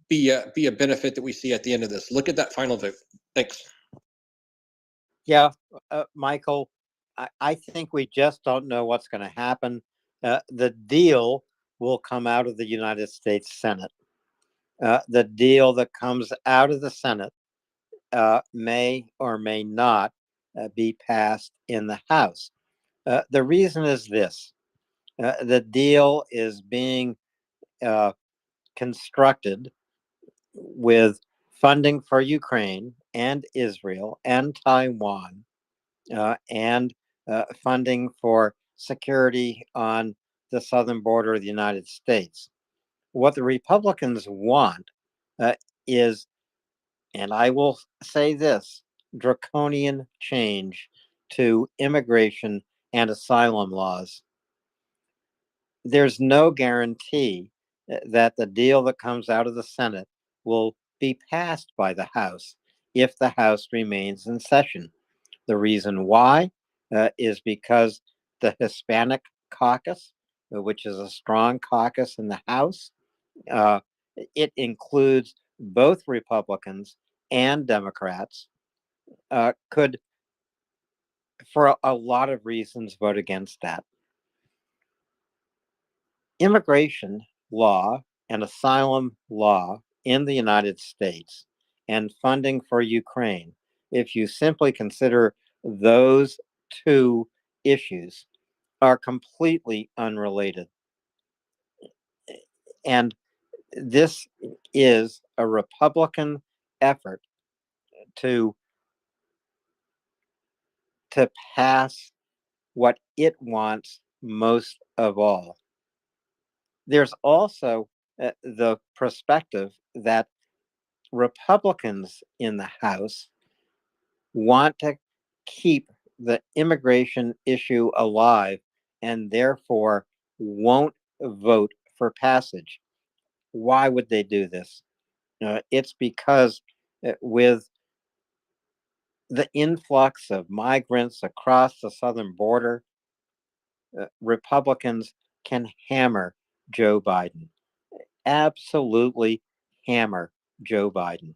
be a benefit that we see at the end of this. Look at that final vote. Thanks. Yeah, Michael, I think we just don't know what's going to happen. The deal will come out of the United States Senate. The deal that comes out of the Senate may or may not be passed in the House. The reason is this. The deal is being constructed with funding for Ukraine and Israel and Taiwan and funding for security on the southern border of the United States. What the Republicans want is, and I will say this, draconian change to immigration and asylum laws. There's no guarantee that the deal that comes out of the Senate will be passed by the House if the House remains in session. The reason why is because the Hispanic caucus, which is a strong caucus in the House, it includes both Republicans and Democrats, could, for a lot of reasons, vote against that. Immigration law and asylum law in the United States and funding for Ukraine, if you simply consider those two issues, are completely unrelated. And this is a Republican effort to pass what it wants most of all. There's also the perspective that Republicans in the House want to keep the immigration issue alive and therefore won't vote for passage. Why would they do this? It's because with the influx of migrants across the southern border, Republicans can hammer Joe Biden. Absolutely hammer Joe Biden.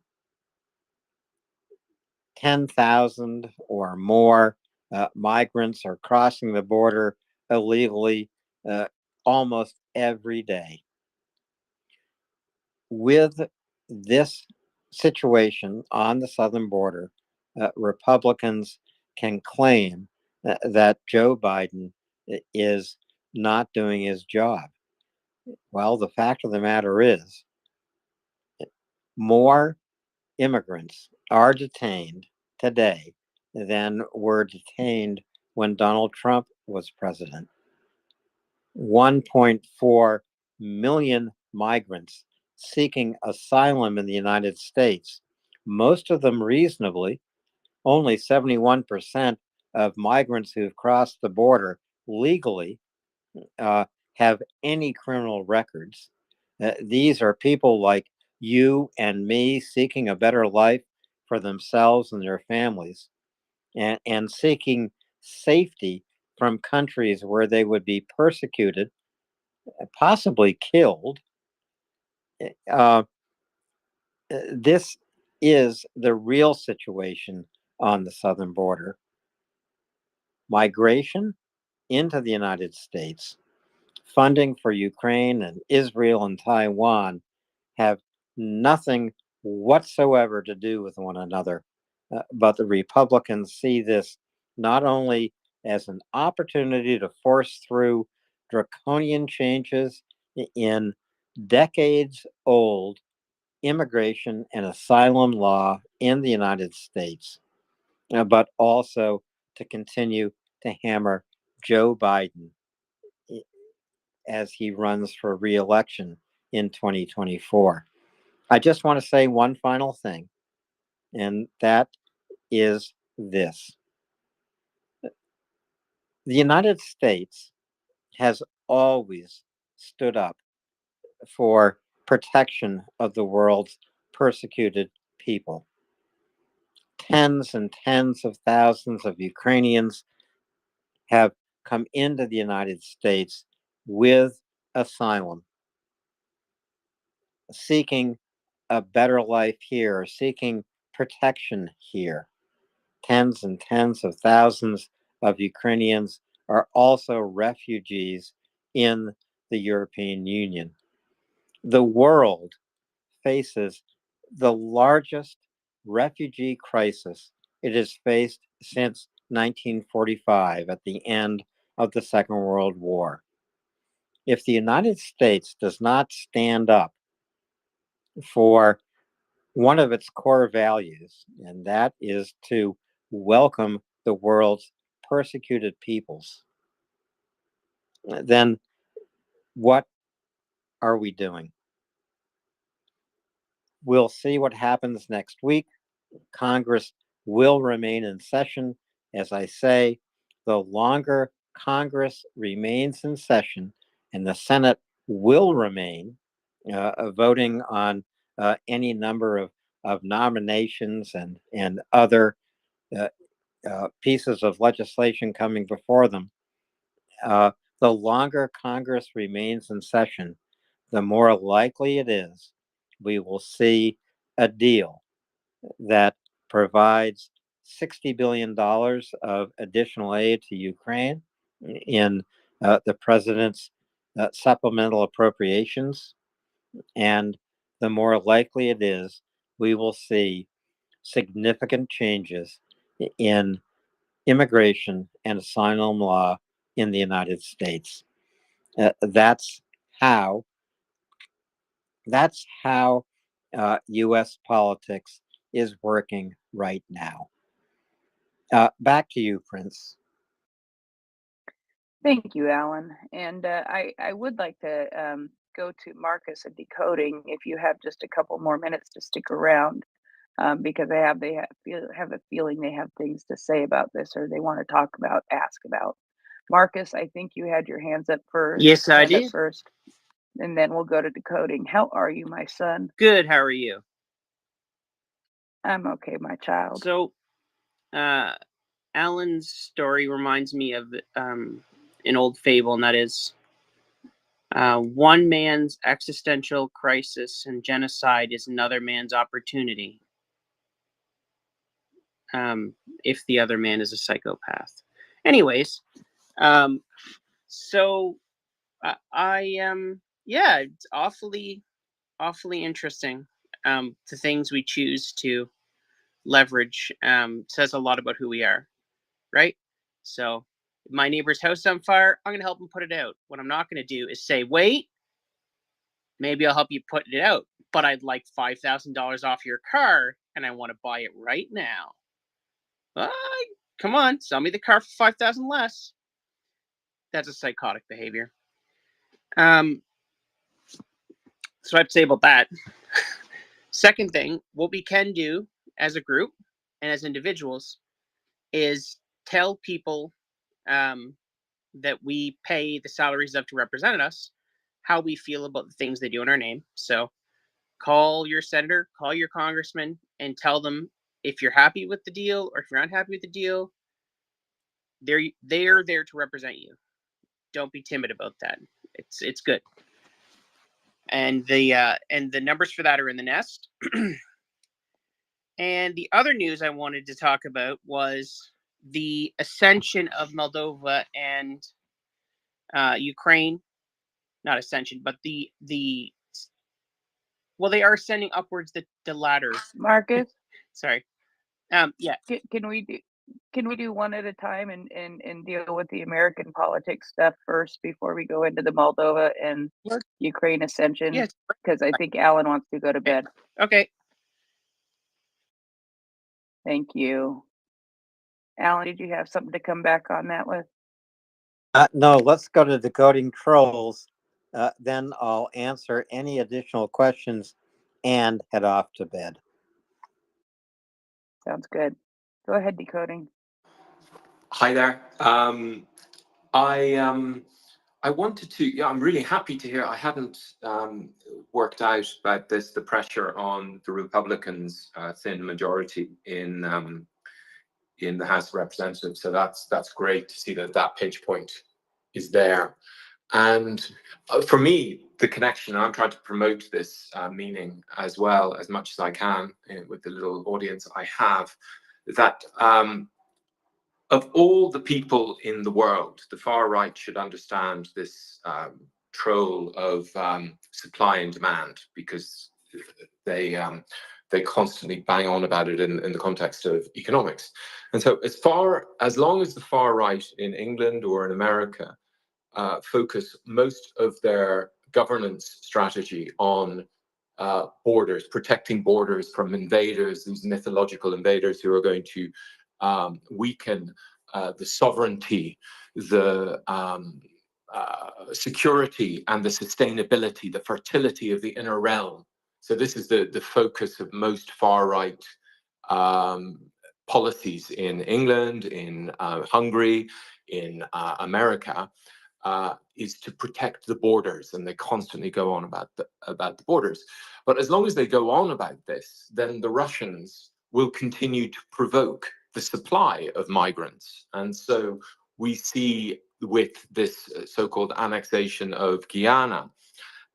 10,000 or more migrants are crossing the border illegally almost every day. With this situation on the southern border, Republicans can claim that Joe Biden is not doing his job. Well, the fact of the matter is, more immigrants are detained today than were detained when Donald Trump was president. 1.4 million migrants seeking asylum in the United States, most of them reasonably. Only 71% of migrants who've crossed the border legally have any criminal records. These are people like you and me seeking a better life for themselves and their families and seeking safety from countries where they would be persecuted, possibly killed. This is the real situation on the southern border. Migration into the United States, funding for Ukraine and Israel and Taiwan have nothing whatsoever to do with one another. But the Republicans see this not only as an opportunity to force through draconian changes in decades old immigration and asylum law in the United States, but also to continue to hammer Joe Biden as he runs for re-election in 2024. I just want to say one final thing, and that is this. The United States has always stood up for protection of the world's persecuted people. Tens and tens of thousands of Ukrainians have come into the United States with asylum, seeking a better life here, seeking protection here. Tens and tens of thousands of Ukrainians are also refugees in the European Union. The world faces the largest refugee crisis it has faced since 1945 at the end of the Second World War. If the United States does not stand up for one of its core values, and that is to welcome the world's persecuted peoples, then what are we doing? We'll see what happens next week. Congress will remain in session. As I say, the longer Congress remains in session, and the Senate will remain voting on any number of nominations and other pieces of legislation coming before them, the longer Congress remains in session, the more likely it is we will see a deal that provides $60 billion of additional aid to Ukraine in the president's supplemental appropriations. And the more likely it is we will see significant changes in immigration and asylum law in the United States. That's how U.S. politics is working right now. Back to you, Prince. Thank you, Alan. And I would like to go to Marcus and Decoding if you have just a couple more minutes to stick around, because they have a feeling they have things to say about this, or they want to ask about. Marcus, I think you had your hands up first. Yes, I did. First, and then we'll go to Decoding. How are you, my son? Good. How are you? I'm okay, my child. So, Alan's story reminds me of an old fable, and that is one man's existential crisis and genocide is another man's opportunity. If the other man is a psychopath. Anyways, so yeah, it's awfully interesting. The things we choose to leverage says a lot about who we are, right? So if my neighbor's house is on fire, I'm gonna help him put it out. What I'm not gonna do is say, wait, maybe I'll help you put it out, but I'd like $5,000 off your car and I want to buy it right now. Come on, sell me the car for $5,000 less. That's a psychotic behavior. So I have to say about that. Second thing, what we can do as a group and as individuals is tell people that we pay the salaries of to represent us how we feel about the things they do in our name. So call your senator, call your congressman, and tell them if you're happy with the deal or if you're unhappy with the deal, they're there to represent you. Don't be timid about that. It's good. And the numbers for that are in the nest. And the other news I wanted to talk about was the ascension of Moldova and Ukraine. Not ascension, but well, they are sending upwards the ladder. Marcus, sorry. Yeah. Can we do one at a time and deal with the American politics stuff first before we go into the Moldova and Ukraine ascension? Yes. Because I think Alan wants to go to bed. Okay. Thank you. Alan, did you have something to come back on that with? No, let's go to Decoding Trolls. Then I'll answer any additional questions and head off to bed. Sounds good. Go ahead, Decoding. Hi there. I wanted to, yeah, I'm really happy to hear. I hadn't worked out about this, the pressure on the Republicans' thin majority in the House of Representatives. So that's great to see that that pinch point is there. And for me, the connection, I'm trying to promote this meaning as well as much as I can with the little audience I have, that of all the people in the world, the far right should understand this troll of supply and demand, because they constantly bang on about it in the context of economics. And so as long as the far right in England or in America focus most of their governance strategy on borders, protecting borders from invaders, these mythological invaders who are going to weaken the sovereignty, the security and the sustainability, the fertility of the inner realm. So this is the focus of most far-right policies in England, in Hungary, in America, is to protect the borders, and they constantly go on about the borders. But as long as they go on about this, then the Russians will continue to provoke the supply of migrants. And so we see with this so-called annexation of Guyana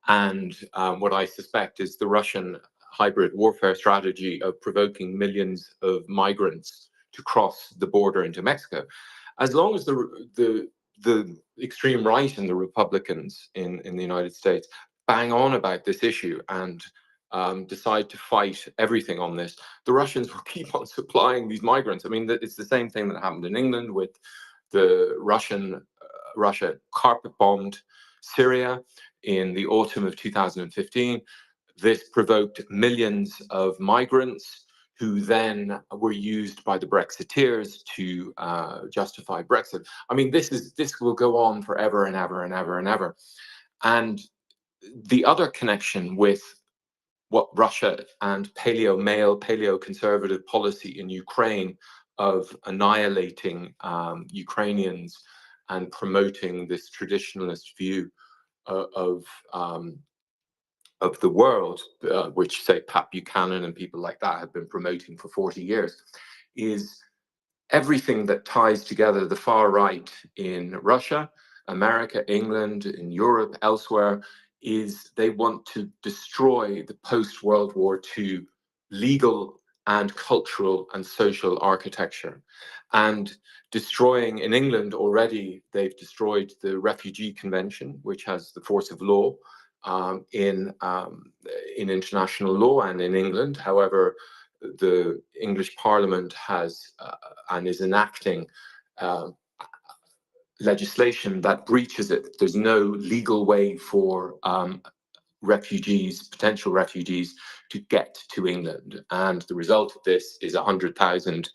and what I suspect is the Russian hybrid warfare strategy of provoking millions of migrants to cross the border into Mexico. As long as the extreme right and the Republicans in the United States bang on about this issue and decide to fight everything on this, the Russians will keep on supplying these migrants. I mean, it's the same thing that happened in England with the Russia carpet bombed Syria in the autumn of 2015. This provoked millions of migrants who then were used by the Brexiteers to justify Brexit. I mean, this will go on forever and ever and ever and ever. And the other connection with what Russia and paleo-conservative policy in Ukraine of annihilating Ukrainians and promoting this traditionalist view of the world, which say Pat Buchanan and people like that have been promoting for 40 years, is everything that ties together the far right in Russia, America, England, in Europe, elsewhere, is they want to destroy the post-World War II legal and cultural and social architecture. And destroying, in England already, they've destroyed the Refugee Convention, which has the force of law in international law and in England. However, the English Parliament has and is enacting legislation that breaches it. There's no legal way for potential refugees, to get to England. And the result of this is 100,000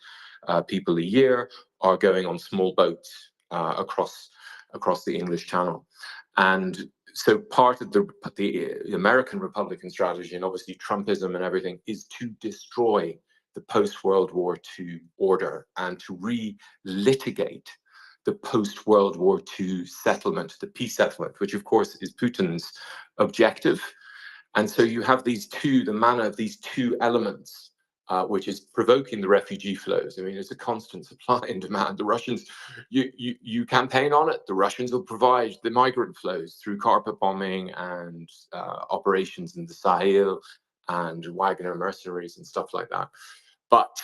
people a year are going on small boats across the English Channel. And so part of the American Republican strategy, and obviously Trumpism and everything, is to destroy the post-World War II order and to re-litigate the post-World War II settlement, the peace settlement, which of course is Putin's objective. And so you have these two, the manner of these two elements, which is provoking the refugee flows. I mean, it's a constant supply and demand. The Russians, you campaign on it, the Russians will provide the migrant flows through carpet bombing and operations in the Sahel and Wagner mercenaries and stuff like that. But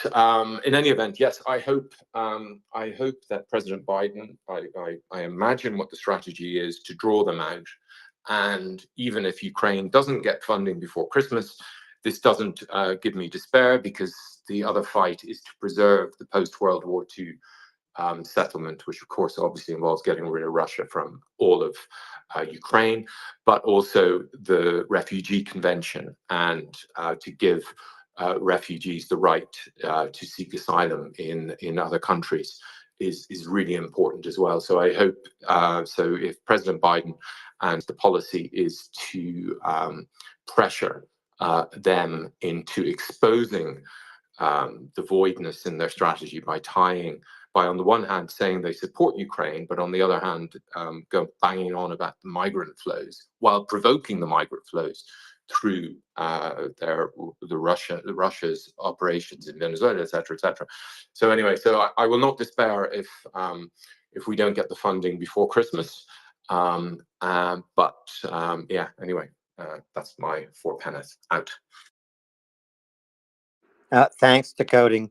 in any event, yes, I hope that President Biden, I imagine what the strategy is to draw them out. And even if Ukraine doesn't get funding before Christmas, this doesn't give me despair, because the other fight is to preserve the post-World War II settlement, which of course obviously involves getting rid of Russia from all of Ukraine, but also the Refugee Convention, and to give refugees the right to seek asylum in other countries is really important as well. So I hope, so if President Biden and the policy is to pressure them into exposing the voidness in their strategy by on the one hand saying they support Ukraine, but on the other hand go banging on about the migrant flows while provoking the migrant flows through Russia's operations in Venezuela, etc., etc. So anyway, so I will not despair if we don't get the funding before Christmas. Yeah, anyway, that's my 4 pennies out. Thanks to Coding.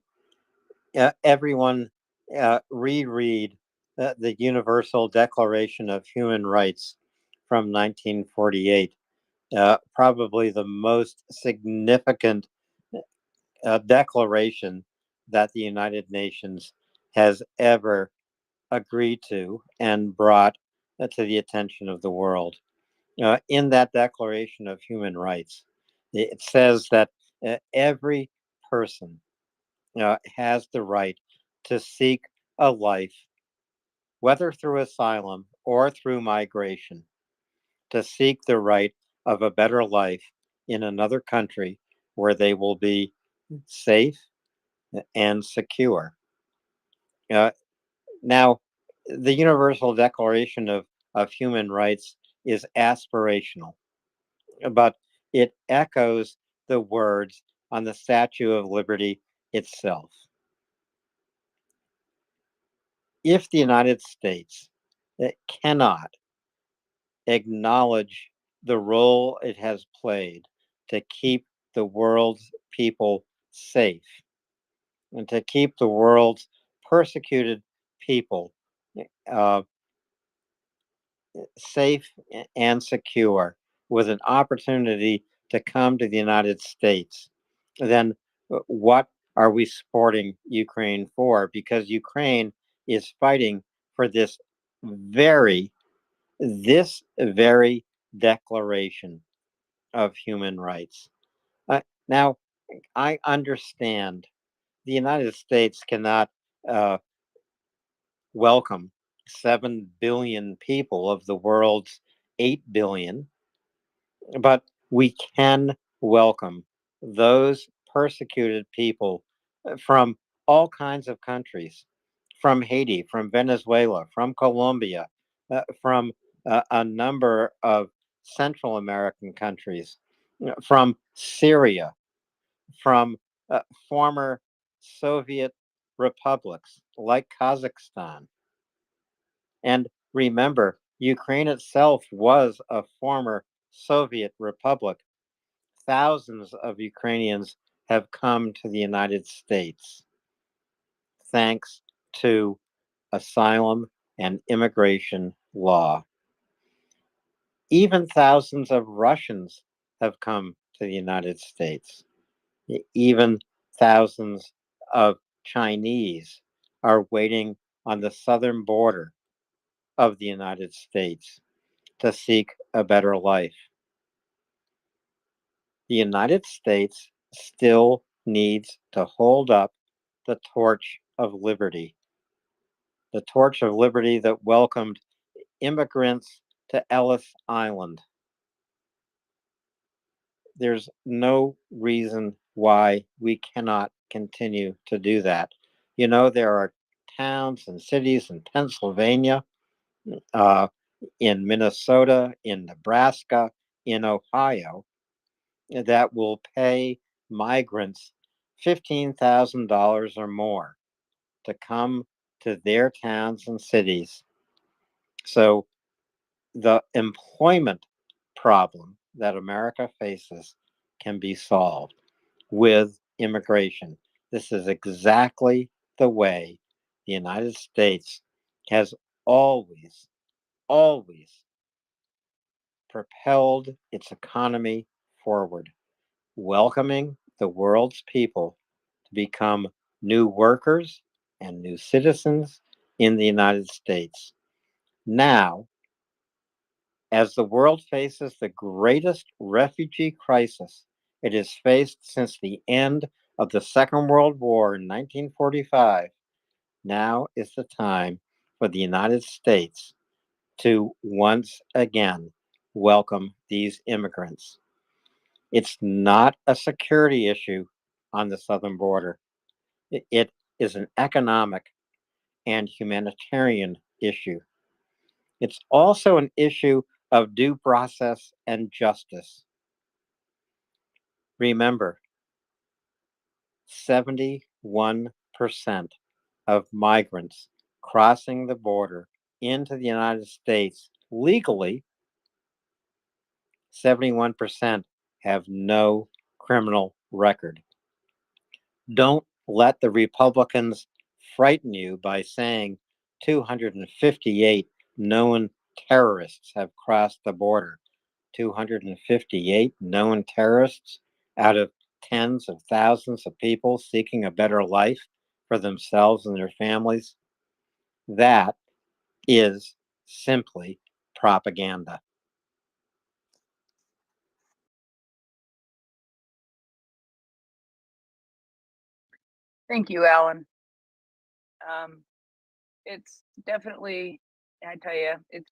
Everyone reread the Universal Declaration of Human Rights from 1948. Probably the most significant declaration that the United Nations has ever agreed to and brought to the attention of the world. In that Declaration of Human Rights, it says that every person has the right to seek a life, whether through asylum or through migration, to seek the right of a better life in another country where they will be safe and secure. Now, the Universal Declaration of Human Rights is aspirational, but it echoes the words on the Statue of Liberty itself. If the United States cannot acknowledge the role it has played to keep the world's people safe and to keep the world's persecuted people safe and secure with an opportunity to come to the United States, then what are we supporting Ukraine for? Because Ukraine is fighting for this very declaration of human rights. Now, I understand the United States cannot welcome 7 billion people of the world's 8 billion, but we can welcome those persecuted people from all kinds of countries, from Haiti, from Venezuela, from Colombia, from a number of Central American countries, from Syria, from former Soviet republics like Kazakhstan. And remember, Ukraine itself was a former Soviet republic. Thousands of Ukrainians have come to the United States thanks to asylum and immigration law. Even thousands of Russians have come to the United States. Even thousands of Chinese are waiting on the southern border of the United States to seek a better life. The United States still needs to hold up the torch of liberty, the torch of liberty that welcomed immigrants to Ellis Island. There's no reason why we cannot continue to do that. You know, there are towns and cities in Pennsylvania, in Minnesota, in Nebraska, in Ohio, that will pay migrants $15,000 or more to come to their towns and cities. So the employment problem that America faces can be solved with immigration. This is exactly the way the United States has always propelled its economy forward, welcoming the world's people to become new workers and new citizens in the United States. Now, as the world faces the greatest refugee crisis it has faced since the end of the Second World War in 1945, now is the time for the United States to once again welcome these immigrants. It's not a security issue on the southern border. It is an economic and humanitarian issue. It's also an issue of due process and justice. Remember, 71% of migrants crossing the border into the United States legally, 71% have no criminal record. Don't let the Republicans frighten you by saying 258 known terrorists have crossed the border. 258 known terrorists out of tens of thousands of people seeking a better life for themselves and their families. That is simply propaganda. Thank you, Alan. It's definitely, I tell you, it's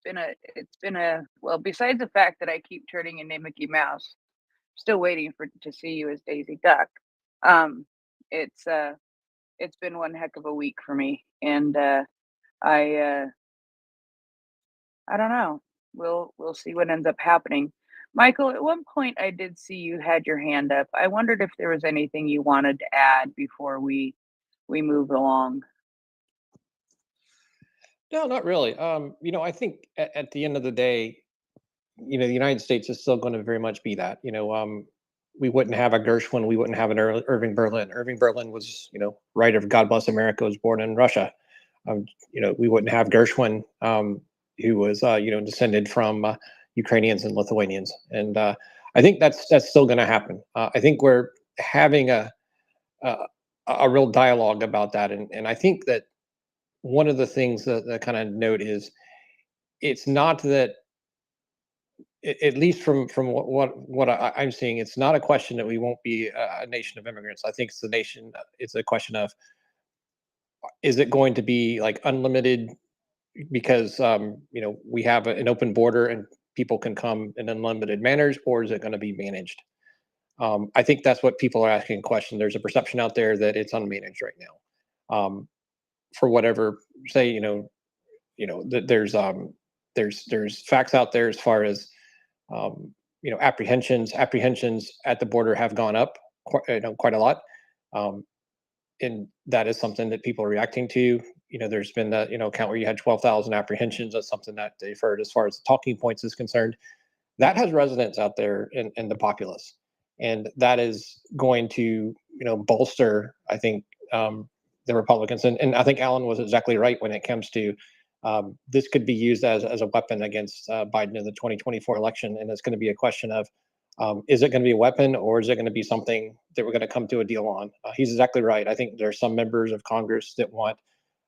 been a, well, besides the fact that I keep turning into Mickey Mouse, still waiting to see you as Daisy Duck. It's been one heck of a week for me, and I don't know. We'll see what ends up happening. Michael, at one point I did see you had your hand up. I wondered if there was anything you wanted to add before we move along. No, not really. I think at the end of the day, the United States is still going to very much be that. We wouldn't have a Gershwin, we wouldn't have an Irving Berlin. Irving Berlin was, writer of God Bless America, was born in Russia. We wouldn't have Gershwin, who was, descended from Ukrainians and Lithuanians. And I think that's still going to happen. I think we're having a real dialogue about that. And I think that one of the things that kind of note is, it's not that, at least from what I'm seeing, it's not a question that we won't be a nation of immigrants. I think it's a question of, is it going to be like unlimited because we have an open border and people can come in unlimited manners, or is it going to be managed? I think that's what people are asking question. There's a perception out there that it's unmanaged right now, for whatever, say, that there's facts out there as far as apprehensions at the border have gone up quite a lot, and that is something that people are reacting to. There's been that count where you had 12,000 apprehensions. That's something that they've heard as far as the talking points is concerned. That has resonance out there in the populace, and that is going to bolster, I think, the Republicans. And I think Alan was exactly right when it comes to this could be used as a weapon against Biden in the 2024 election. And it's going to be a question of, is it going to be a weapon, or is it going to be something that we're going to come to a deal on? He's exactly right. I think there are some members of Congress that want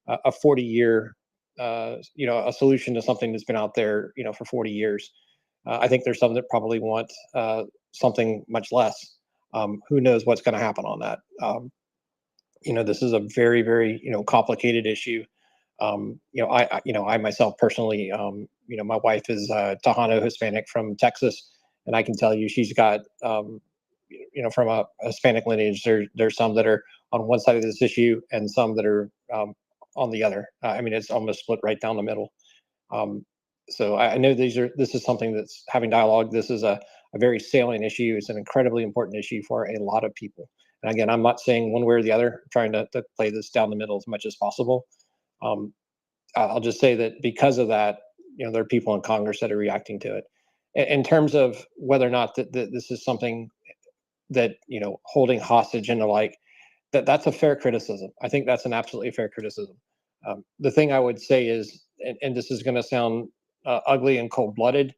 a 40-year, a solution to something that's been out there, for 40 years. I think there's some that probably want something much less. Who knows what's going to happen on that? This is a very, very, complicated issue. I myself personally, my wife is Tejano Hispanic from Texas, and I can tell you she's got, from a Hispanic lineage, there's some that are on one side of this issue and some that are on the other. It's almost split right down the middle. So I know this is something that's having dialogue. This is a very salient issue. It's an incredibly important issue for a lot of people. And again, I'm not saying one way or the other, I'm trying to play this down the middle as much as possible. I'll just say that because of that, there are people in Congress that are reacting to it. In terms of whether or not that this is something that, holding hostage and the like, that's a fair criticism. I think that's an absolutely fair criticism. The thing I would say is, and this is going to sound ugly and cold-blooded,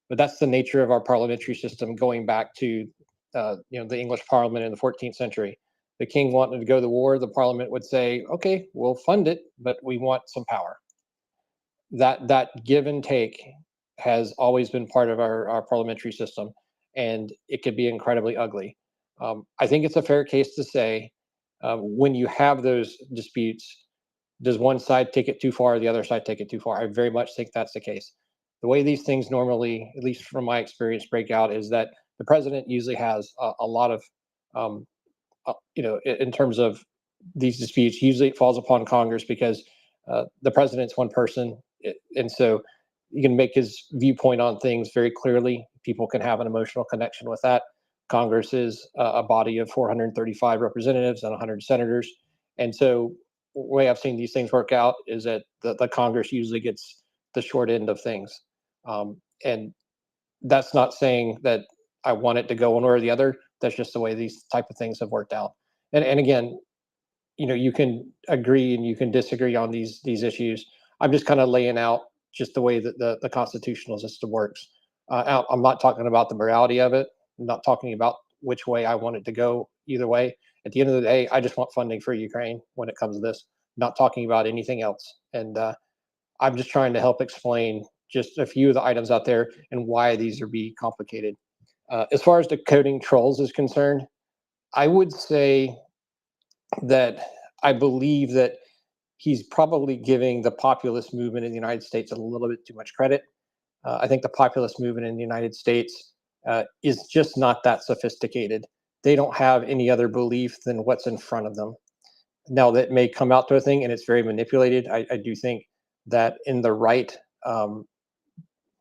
but that's the nature of our parliamentary system going back to, the English Parliament in the 14th century. The king wanted to go to war, the parliament would say, okay, we'll fund it, but we want some power. That give and take has always been part of our parliamentary system, and it could be incredibly ugly. I think it's a fair case to say, when you have those disputes, does one side take it too far or the other side take it too far? I very much think that's the case. The way these things normally, at least from my experience, break out is that the president usually has a lot of in terms of these disputes, usually it falls upon Congress because the president's one person, and so you can make his viewpoint on things very clearly. People can have an emotional connection with that. Congress is a body of 435 representatives and 100 senators, and so the way I've seen these things work out is that the Congress usually gets the short end of things, and that's not saying that I want it to go one way or the other. That's just the way these type of things have worked out. And again, you can agree and you can disagree on these issues. I'm just kind of laying out just the way that the constitutional system works. I'm not talking about the morality of it. I'm not talking about which way I want it to go either way. At the end of the day, I just want funding for Ukraine when it comes to this, not talking about anything else. And I'm just trying to help explain just a few of the items out there and why these are being complicated. As far as decoding trolls is concerned, I would say that I believe that he's probably giving the populist movement in the United States a little bit too much credit. I think the populist movement in the United States is just not that sophisticated. They don't have any other belief than what's in front of them. Now, that may come out to a thing and it's very manipulated. I do think that in the right,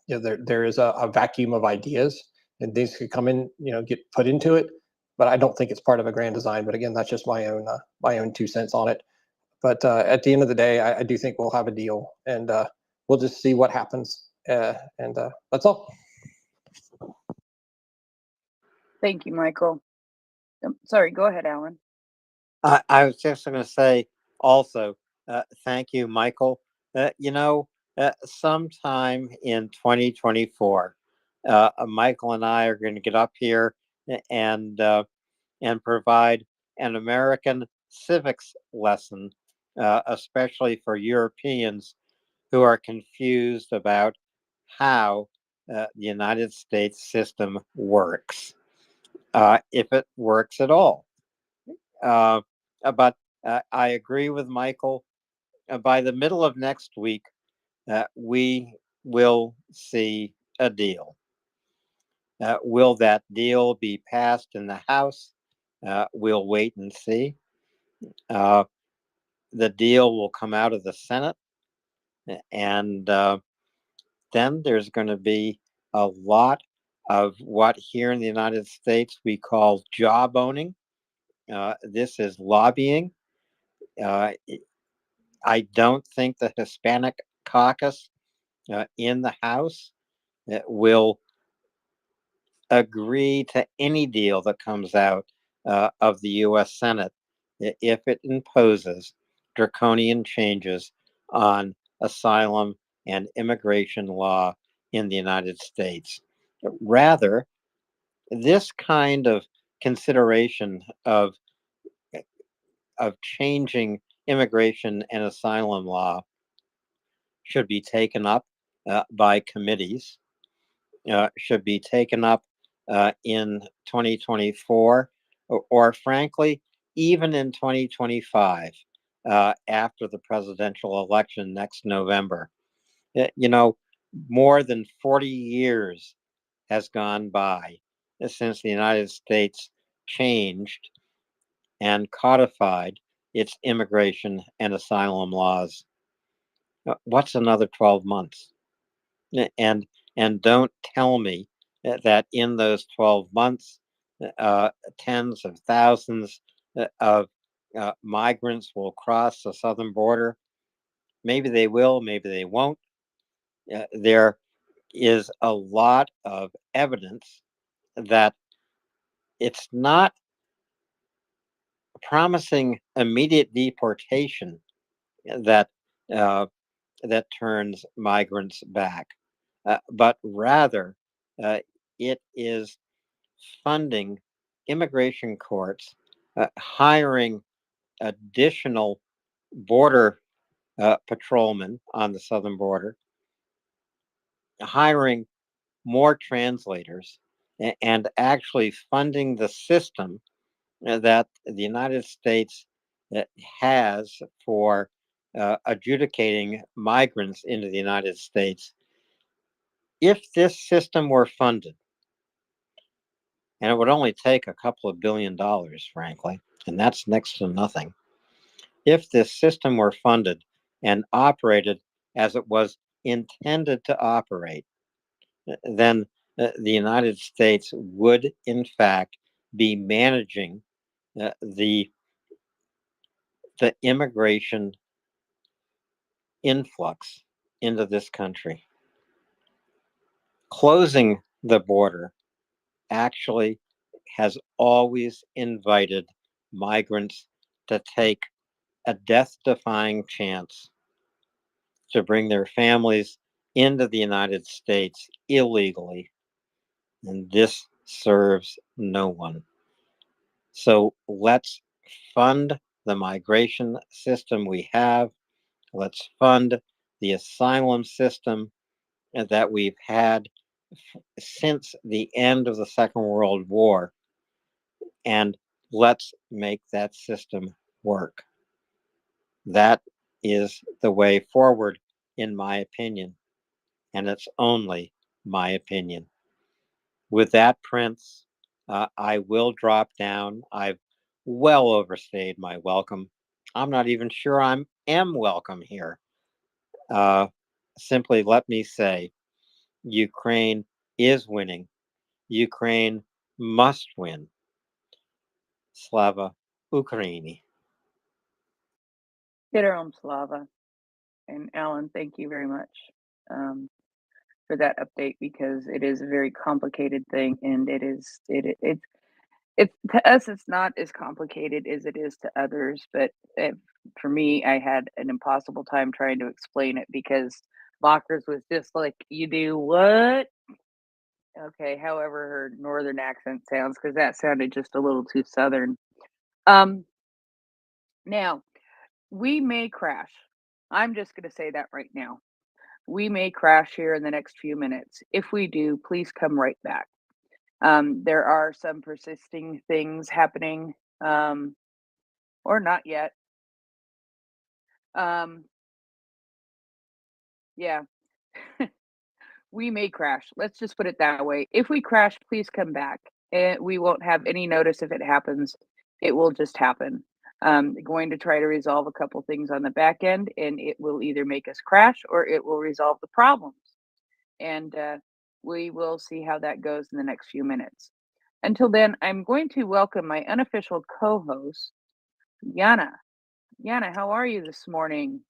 there is a vacuum of ideas and things could come in, get put into it. But I don't think it's part of a grand design. But again, that's just my own 2 cents on it. But at the end of the day, I do think we'll have a deal, and we'll just see what happens. And that's all. Thank you, Michael. Sorry, go ahead, Alan. I was just going to say also, thank you, Michael. Sometime in 2024, Michael and I are going to get up here and provide an American civics lesson, especially for Europeans who are confused about how the United States system works, if it works at all. But I agree with Michael. By the middle of next week, we will see a deal. Will that deal be passed in the House? We'll wait and see. The deal will come out of the Senate, and then there's going to be a lot of what here in the United States we call job owning. This is lobbying. I don't think the Hispanic caucus in the House will agree to any deal that comes out of the U.S. Senate if it imposes draconian changes on asylum and immigration law in the United States. Rather, this kind of consideration of changing immigration and asylum law should be taken up by committees, should be taken up in 2024, or frankly, even in 2025, after the presidential election next November. More than 40 years has gone by since the United States changed and codified its immigration and asylum laws. What's another 12 months? And don't tell me that in those 12 months, tens of thousands of migrants will cross the southern border. Maybe they will, maybe they won't. There is a lot of evidence that it's not promising immediate deportation that turns migrants back, but rather it is funding immigration courts, hiring additional border patrolmen on the southern border, hiring more translators, and actually funding the system that the United States has for adjudicating migrants into the United States. If this system were funded, and it would only take a couple of $1 billion, frankly, and that's next to nothing. If this system were funded and operated as it was intended to operate, then the United States would, in fact, be managing the immigration influx into this country. Closing the border actually has always invited migrants to take a death-defying chance to bring their families into the United States illegally, and this serves no one. So let's fund the migration system we have. Let's fund the asylum system that we've had since the end of the Second World War, and let's make that system work. That is the way forward, in my opinion, and it's only my opinion. With that, Prince, I will drop down. I've well overstayed my welcome. I'm not even sure I am welcome here. Simply let me say, Ukraine is winning. Ukraine must win. Slava Ukraini. Gerom Slava. And Alan, thank you very much for that update, because it is a very complicated thing, and it's to us it's not as complicated as it is to others, but for me, I had an impossible time trying to explain it, because Mockers was just like, you do what? Okay, however her northern accent sounds, because that sounded just a little too southern. Now, we may crash. I'm just going to say that right now. We may crash here in the next few minutes. If we do, please come right back. There are some persisting things happening, or not yet. Yeah, we may crash. Let's just put it that way. If we crash, please come back. We won't have any notice if it happens. It will just happen. Going to try to resolve a couple things on the back end, and it will either make us crash or it will resolve the problems. And we will see how that goes in the next few minutes. Until then, I'm going to welcome my unofficial co-host, Yana. Yana, how are you this morning?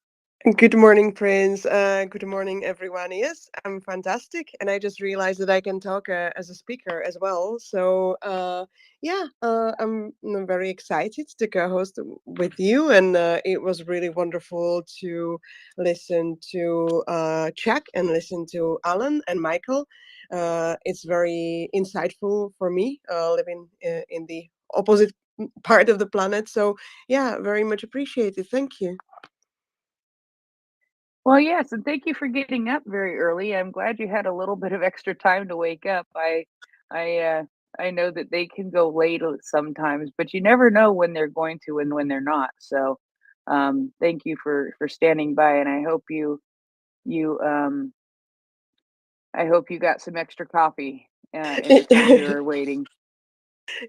Good morning, Prince. Good morning, everyone. Yes, I'm fantastic, and I just realized that I can talk as a speaker as well. So, I'm very excited to co-host with you, and it was really wonderful to listen to Chuck and listen to Alan and Michael. It's very insightful for me, living in the opposite part of the planet. So, yeah, very much appreciated. Thank you. Well, yes, and thank you for getting up very early. I'm glad you had a little bit of extra time to wake up. I know that they can go late sometimes, but you never know when they're going to and when they're not. So, thank you for standing by, and I hope you got some extra coffee in the time you were waiting.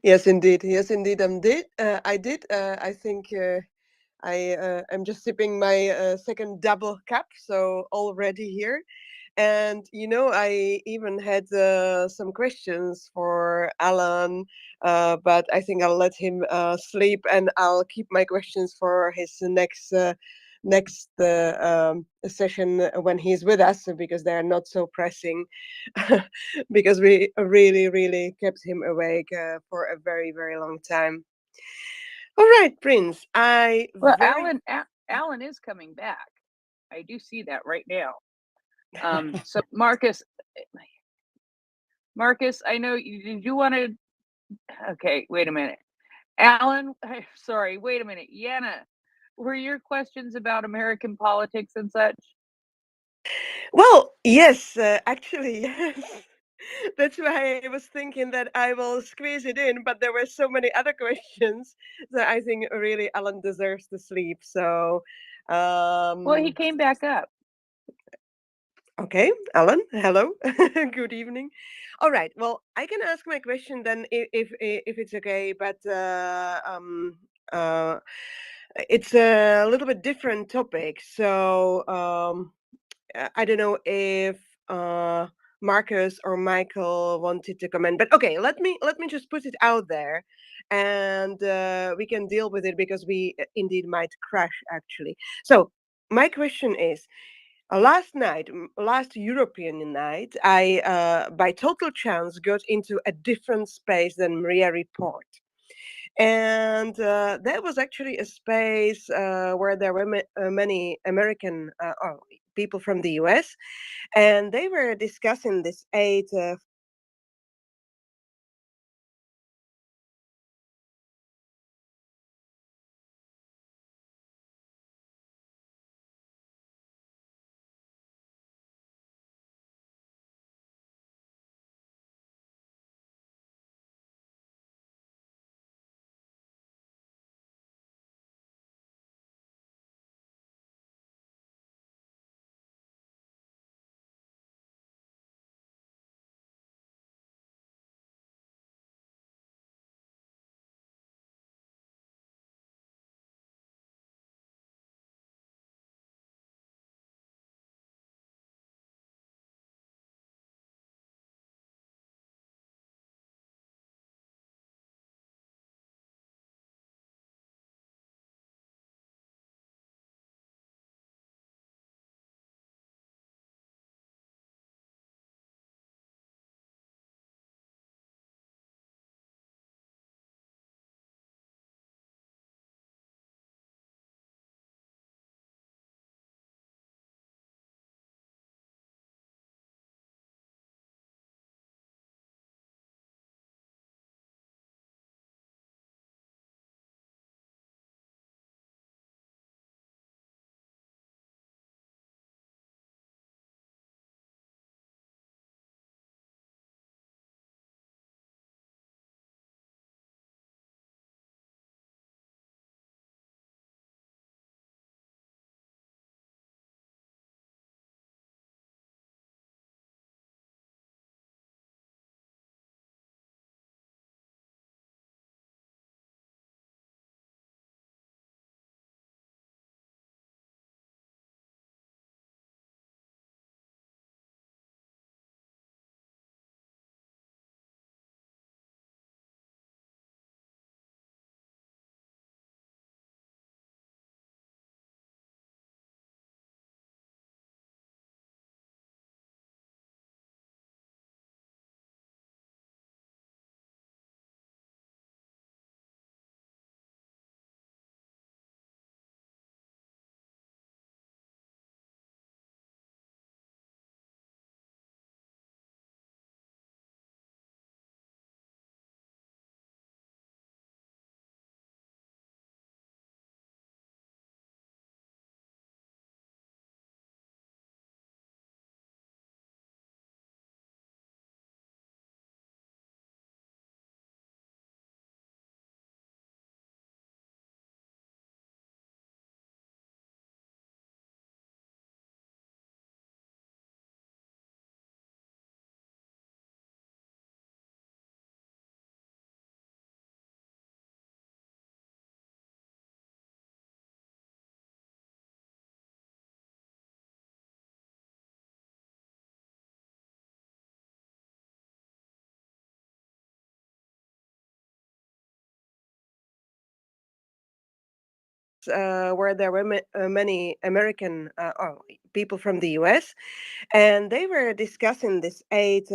Yes, indeed. Yes, indeed. I did. I think. I'm just sipping my second double cup, so already here. And I even had some questions for Alan, but I think I'll let him sleep, and I'll keep my questions for his next session when he's with us, because they are not so pressing, because we really, really kept him awake for a very, very long time. All right, Prince. Well, Alan is coming back. I do see that right now. So Marcus, I know did you want to? Okay, wait a minute. Alan, sorry, wait a minute. Yana, were your questions about American politics and such? Well, yes, actually, yes. That's why I was thinking that I will squeeze it in, but there were so many other questions that I think really Alan deserves to sleep. So, well, he came back up. Okay, Alan, hello. Good evening. All right. Well, I can ask my question then if it's okay, but it's a little bit different topic. So I don't know if Marcus or Michael wanted to comment, but okay, let me just put it out there, and we can deal with it because we indeed might crash actually. So my question is. Last night, last European night, I, by total chance, got into a different space than MriyaReport. And that was actually a space where there were many American or people from the US, and they were discussing this aid where there were many American or people from the US, and they were discussing this aid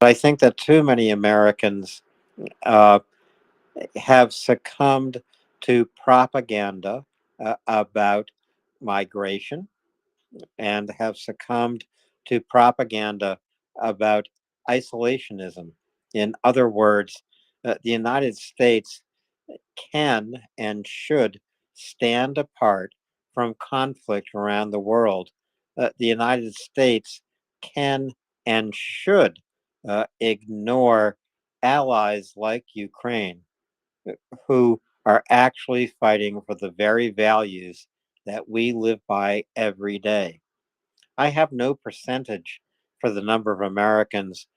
I think that too many Americans have succumbed to propaganda about migration and have succumbed to propaganda about isolationism. In other words, the United States can and should stand apart from conflict around the world. The United States can and should ignore allies like Ukraine who are actually fighting for the very values that we live by every day. I have no percentage for the number of Americans